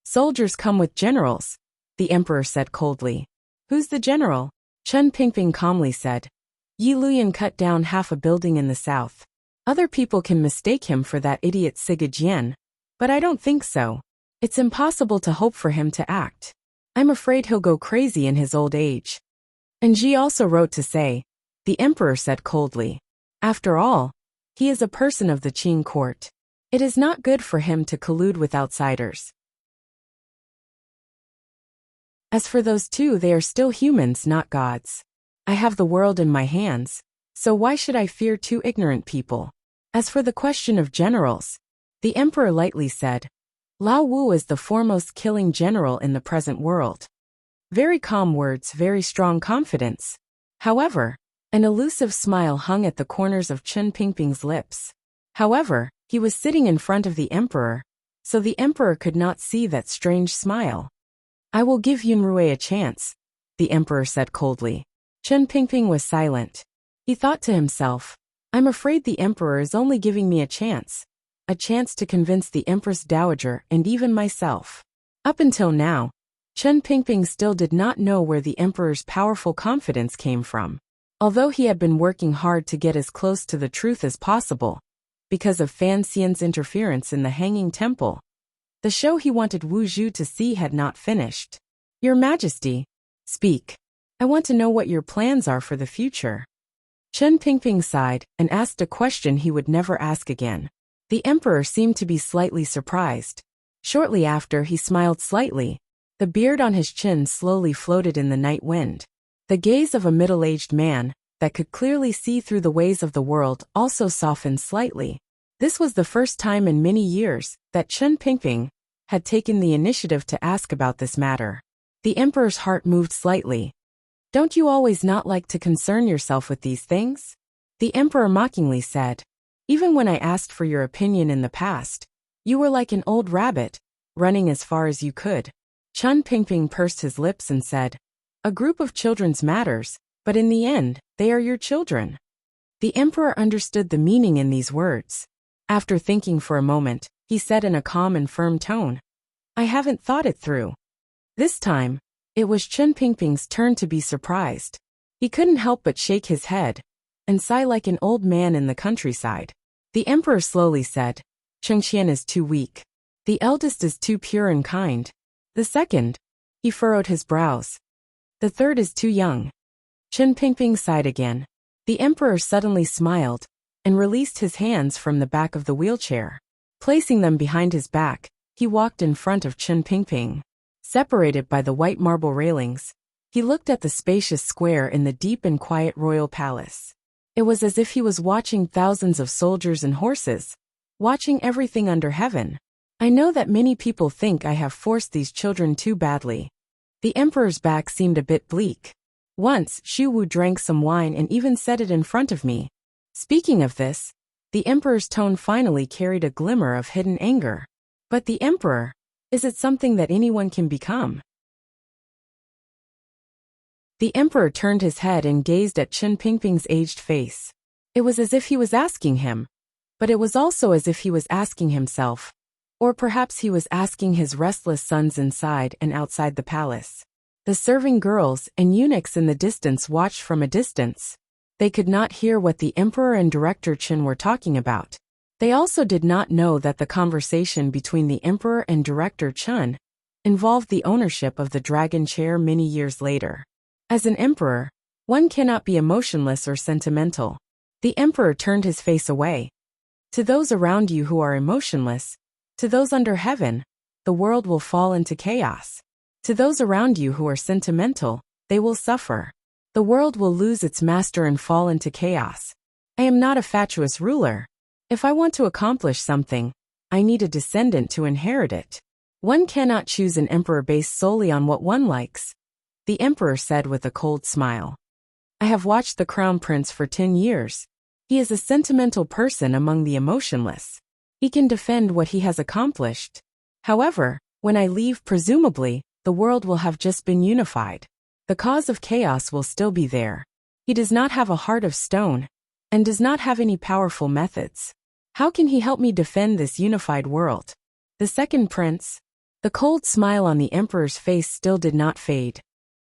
"Soldiers come with generals," the emperor said coldly. "Who's the general?" Chen Pingping calmly said. "Yi Luyan cut down half a building in the south. Other people can mistake him for that idiot Sigejian, but I don't think so. It's impossible to hope for him to act. I'm afraid he'll go crazy in his old age." And Ji also wrote to say, the emperor said coldly. "After all, he is a person of the Qin court. It is not good for him to collude with outsiders. As for those two, they are still humans, not gods. I have the world in my hands, so why should I fear two ignorant people? As for the question of generals," the emperor lightly said, "Lao Wu is the foremost killing general in the present world." Very calm words, very strong confidence. However, an elusive smile hung at the corners of Chen Pingping's lips. However, he was sitting in front of the emperor, so the emperor could not see that strange smile. "I will give Yunrui a chance," the emperor said coldly. Chen Pingping was silent. He thought to himself, "I'm afraid the emperor is only giving me a chance to convince the Empress Dowager and even myself." Up until now, Chen Pingping still did not know where the emperor's powerful confidence came from. Although he had been working hard to get as close to the truth as possible, because of Fan Xian's interference in the Hanging Temple, the show he wanted Wu Zhu to see had not finished. "Your Majesty, speak. I want to know what your plans are for the future." Chen Pingping sighed and asked a question he would never ask again. The emperor seemed to be slightly surprised. Shortly after, he smiled slightly. The beard on his chin slowly floated in the night wind. The gaze of a middle-aged man, that could clearly see through the ways of the world, also softened slightly. This was the first time in many years that Chen Pingping had taken the initiative to ask about this matter. The emperor's heart moved slightly. "Don't you always not like to concern yourself with these things?" The emperor mockingly said. "Even when I asked for your opinion in the past, you were like an old rabbit, running as far as you could." Chen Pingping pursed his lips and said, "A group of children's matters, but in the end, they are your children." The emperor understood the meaning in these words. After thinking for a moment, he said in a calm and firm tone, "I haven't thought it through." This time, it was Chen Pingping's turn to be surprised. He couldn't help but shake his head and sigh like an old man in the countryside. The emperor slowly said, "Chengqian is too weak. The eldest is too pure and kind. The second," he furrowed his brows. "The third is too young." Chen Pingping sighed again. The emperor suddenly smiled and released his hands from the back of the wheelchair. Placing them behind his back, he walked in front of Chen Pingping. Separated by the white marble railings, he looked at the spacious square in the deep and quiet royal palace. It was as if he was watching thousands of soldiers and horses, watching everything under heaven. "I know that many people think I have forced these children too badly." The emperor's back seemed a bit bleak. "Once, Xu Wu drank some wine and even said it in front of me." Speaking of this, the emperor's tone finally carried a glimmer of hidden anger. "But the emperor, is it something that anyone can become?" The emperor turned his head and gazed at Chen Pingping's aged face. It was as if he was asking him, but it was also as if he was asking himself, or perhaps he was asking his restless sons inside and outside the palace. The serving girls and eunuchs in the distance watched from a distance. They could not hear what the emperor and Director Chen were talking about. They also did not know that the conversation between the emperor and Director Chen involved the ownership of the dragon chair many years later. As an emperor, one cannot be emotionless or sentimental. The emperor turned his face away. "To those around you who are emotionless, to those under heaven, the world will fall into chaos. To those around you who are sentimental, they will suffer. The world will lose its master and fall into chaos. I am not a fatuous ruler. If I want to accomplish something, I need a descendant to inherit it. One cannot choose an emperor based solely on what one likes," the emperor said with a cold smile. "I have watched the crown prince for 10 years. He is a sentimental person among the emotionless. He can defend what he has accomplished. However, when I leave, presumably, the world will have just been unified. The cause of chaos will still be there. He does not have a heart of stone, and does not have any powerful methods. How can he help me defend this unified world?" The second prince. The cold smile on the emperor's face still did not fade.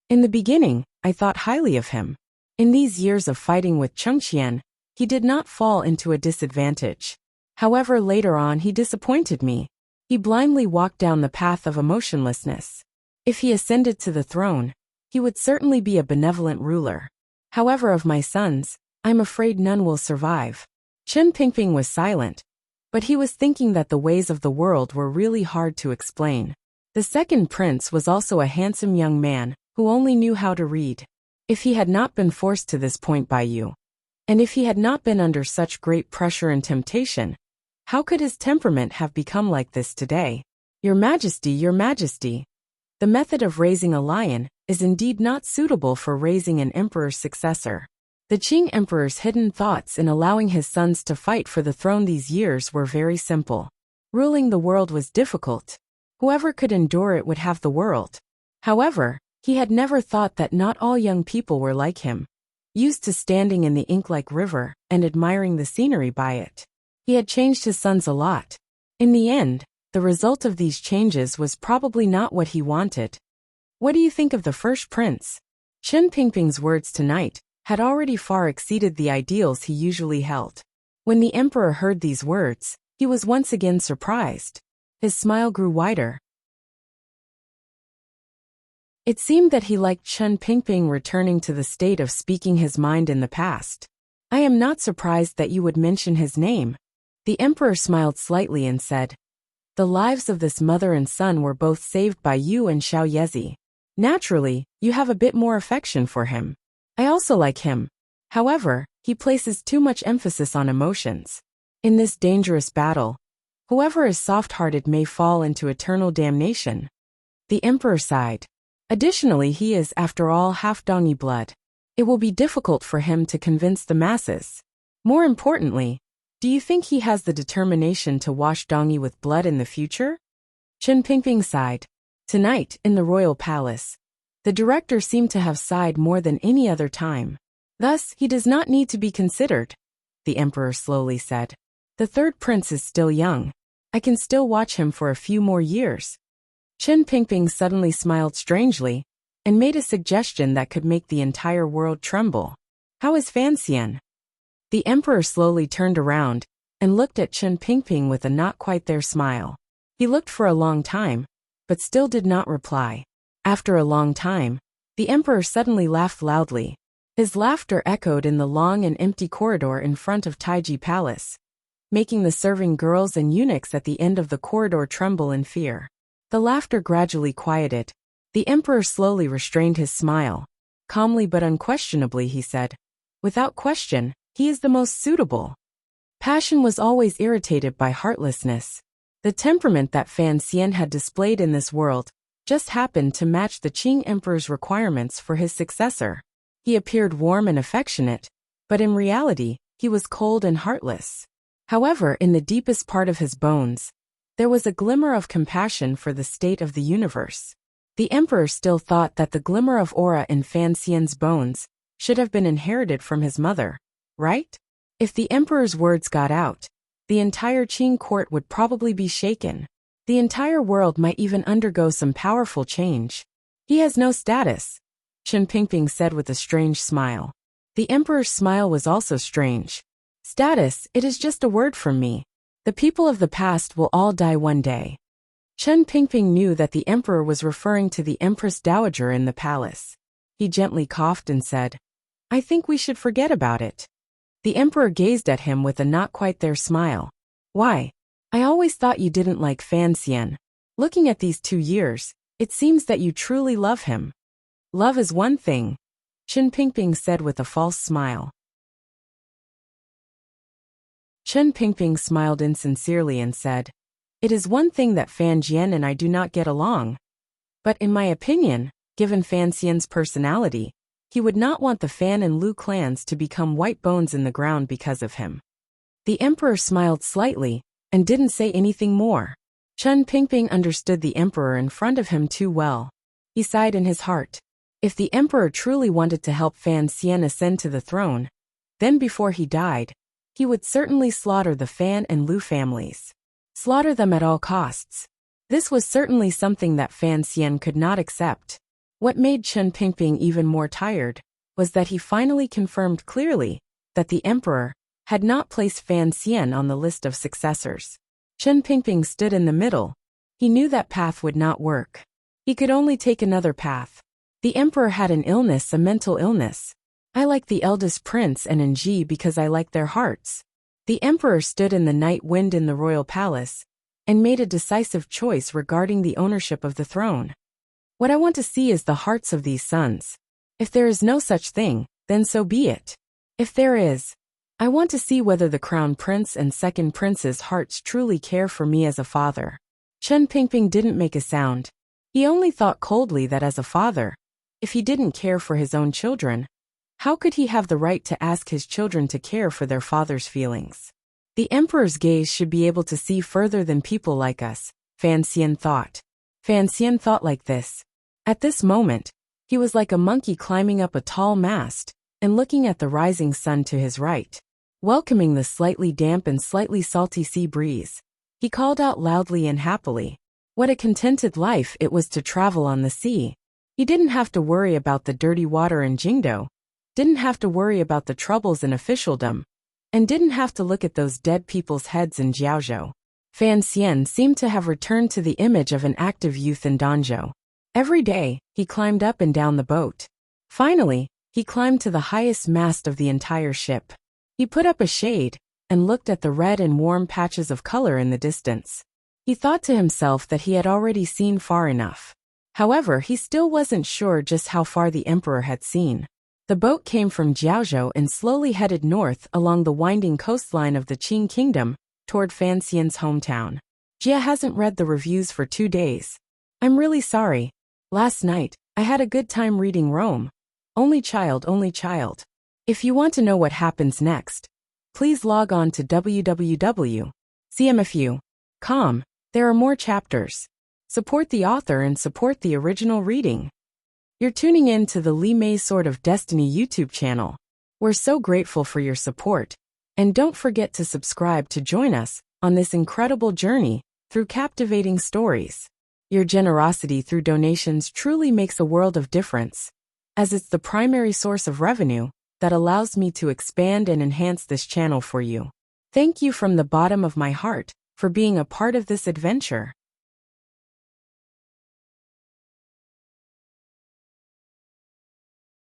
"In the beginning, I thought highly of him. In these years of fighting with Chengqian, he did not fall into a disadvantage. However, later on he disappointed me. He blindly walked down the path of emotionlessness. If he ascended to the throne, he would certainly be a benevolent ruler. However, of my sons, I'm afraid none will survive." Chen Pingping was silent, but he was thinking that the ways of the world were really hard to explain. The second prince was also a handsome young man who only knew how to read. If he had not been forced to this point by you, and if he had not been under such great pressure and temptation, how could his temperament have become like this today? Your Majesty, the method of raising a lion is indeed not suitable for raising an emperor's successor." The Qing emperor's hidden thoughts in allowing his sons to fight for the throne these years were very simple. Ruling the world was difficult. Whoever could endure it would have the world. However, he had never thought that not all young people were like him, used to standing in the ink-like river and admiring the scenery by it. He had changed his sons a lot. In the end, the result of these changes was probably not what he wanted. "What do you think of the first prince?" Chen Pingping's words tonight had already far exceeded the ideals he usually held. When the emperor heard these words, he was once again surprised. His smile grew wider. It seemed that he liked Chen Pingping returning to the state of speaking his mind in the past. I am not surprised that you would mention his name. The emperor smiled slightly and said, the lives of this mother and son were both saved by you and Xiao Yezi. Naturally, you have a bit more affection for him. I also like him. However, he places too much emphasis on emotions. In this dangerous battle, whoever is soft-hearted may fall into eternal damnation. The emperor sighed. Additionally, he is, after all, half Dongyi blood. It will be difficult for him to convince the masses. More importantly, do you think he has the determination to wash Dongyi with blood in the future? Chen Pingping sighed. Tonight, in the royal palace, the director seemed to have sighed more than any other time. Thus, he does not need to be considered, the emperor slowly said. The third prince is still young. I can still watch him for a few more years. Chen Pingping suddenly smiled strangely and made a suggestion that could make the entire world tremble. How is Fan Xian? The emperor slowly turned around and looked at Chen Pingping with a not quite there smile. He looked for a long time, but still did not reply. After a long time, the emperor suddenly laughed loudly. His laughter echoed in the long and empty corridor in front of Taiji Palace, making the serving girls and eunuchs at the end of the corridor tremble in fear. The laughter gradually quieted. The emperor slowly restrained his smile. Calmly but unquestionably he said, without question, he is the most suitable. Passion was always irritated by heartlessness. The temperament that Fan Xian had displayed in this world just happened to match the Qing emperor's requirements for his successor. He appeared warm and affectionate, but in reality, he was cold and heartless. However, in the deepest part of his bones, there was a glimmer of compassion for the state of the universe. The emperor still thought that the glimmer of aura in Fan Xian's bones should have been inherited from his mother, right? If the emperor's words got out, the entire Qing court would probably be shaken. The entire world might even undergo some powerful change. He has no status, Chen Pingping said with a strange smile. The emperor's smile was also strange. Status, it is just a word from me. The people of the past will all die one day. Chen Pingping knew that the emperor was referring to the Empress Dowager in the palace. He gently coughed and said, I think we should forget about it. The emperor gazed at him with a not quite there smile. Why? I always thought you didn't like Fan Xian. Looking at these 2 years, it seems that you truly love him. Love is one thing, Chen Pingping said with a false smile. Chen Pingping smiled insincerely and said, it is one thing that Fan Jian and I do not get along. But in my opinion, given Fan Xian's personality, he would not want the Fan and Lu clans to become white bones in the ground because of him. The emperor smiled slightly and didn't say anything more. Chen Pingping understood the emperor in front of him too well. He sighed in his heart. If the emperor truly wanted to help Fan Xian ascend to the throne, then before he died, he would certainly slaughter the Fan and Lu families. Slaughter them at all costs. This was certainly something that Fan Xian could not accept. What made Chen Pingping even more tired was that he finally confirmed clearly that the emperor had not placed Fan Xian on the list of successors. Chen Pingping stood in the middle. He knew that path would not work. He could only take another path. The emperor had an illness, a mental illness. I like the eldest prince and Nji because I like their hearts. The emperor stood in the night wind in the royal palace and made a decisive choice regarding the ownership of the throne. What I want to see is the hearts of these sons. If there is no such thing, then so be it. If there is, I want to see whether the crown prince and second prince's hearts truly care for me as a father. Chen Pingping didn't make a sound. He only thought coldly that as a father, if he didn't care for his own children, how could he have the right to ask his children to care for their father's feelings? The emperor's gaze should be able to see further than people like us, Fan Xian thought. Fan Xian thought like this. At this moment, he was like a monkey climbing up a tall mast and looking at the rising sun to his right. Welcoming the slightly damp and slightly salty sea breeze, he called out loudly and happily. What a contented life it was to travel on the sea. He didn't have to worry about the dirty water in Jingdo, didn't have to worry about the troubles in officialdom, and didn't have to look at those dead people's heads in Jiaozhou. Fan Xian seemed to have returned to the image of an active youth in Danzhou. Every day, he climbed up and down the boat. Finally, he climbed to the highest mast of the entire ship. He put up a shade and looked at the red and warm patches of color in the distance. He thought to himself that he had already seen far enough. However, he still wasn't sure just how far the emperor had seen. The boat came from Jiaozhou and slowly headed north along the winding coastline of the Qing kingdom toward Fan Xian's hometown. Jia hasn't read the reviews for 2 days. I'm really sorry. Last night, I had a good time reading Rome. Only child, only child. If you want to know what happens next, please log on to www.cmfu.com. There are more chapters. Support the author and support the original reading. You're tuning in to the Li Mei Sword of Destiny YouTube channel. We're so grateful for your support. And don't forget to subscribe to join us on this incredible journey through captivating stories. Your generosity through donations truly makes a world of difference, as it's the primary source of revenue that allows me to expand and enhance this channel for you. Thank you from the bottom of my heart for being a part of this adventure.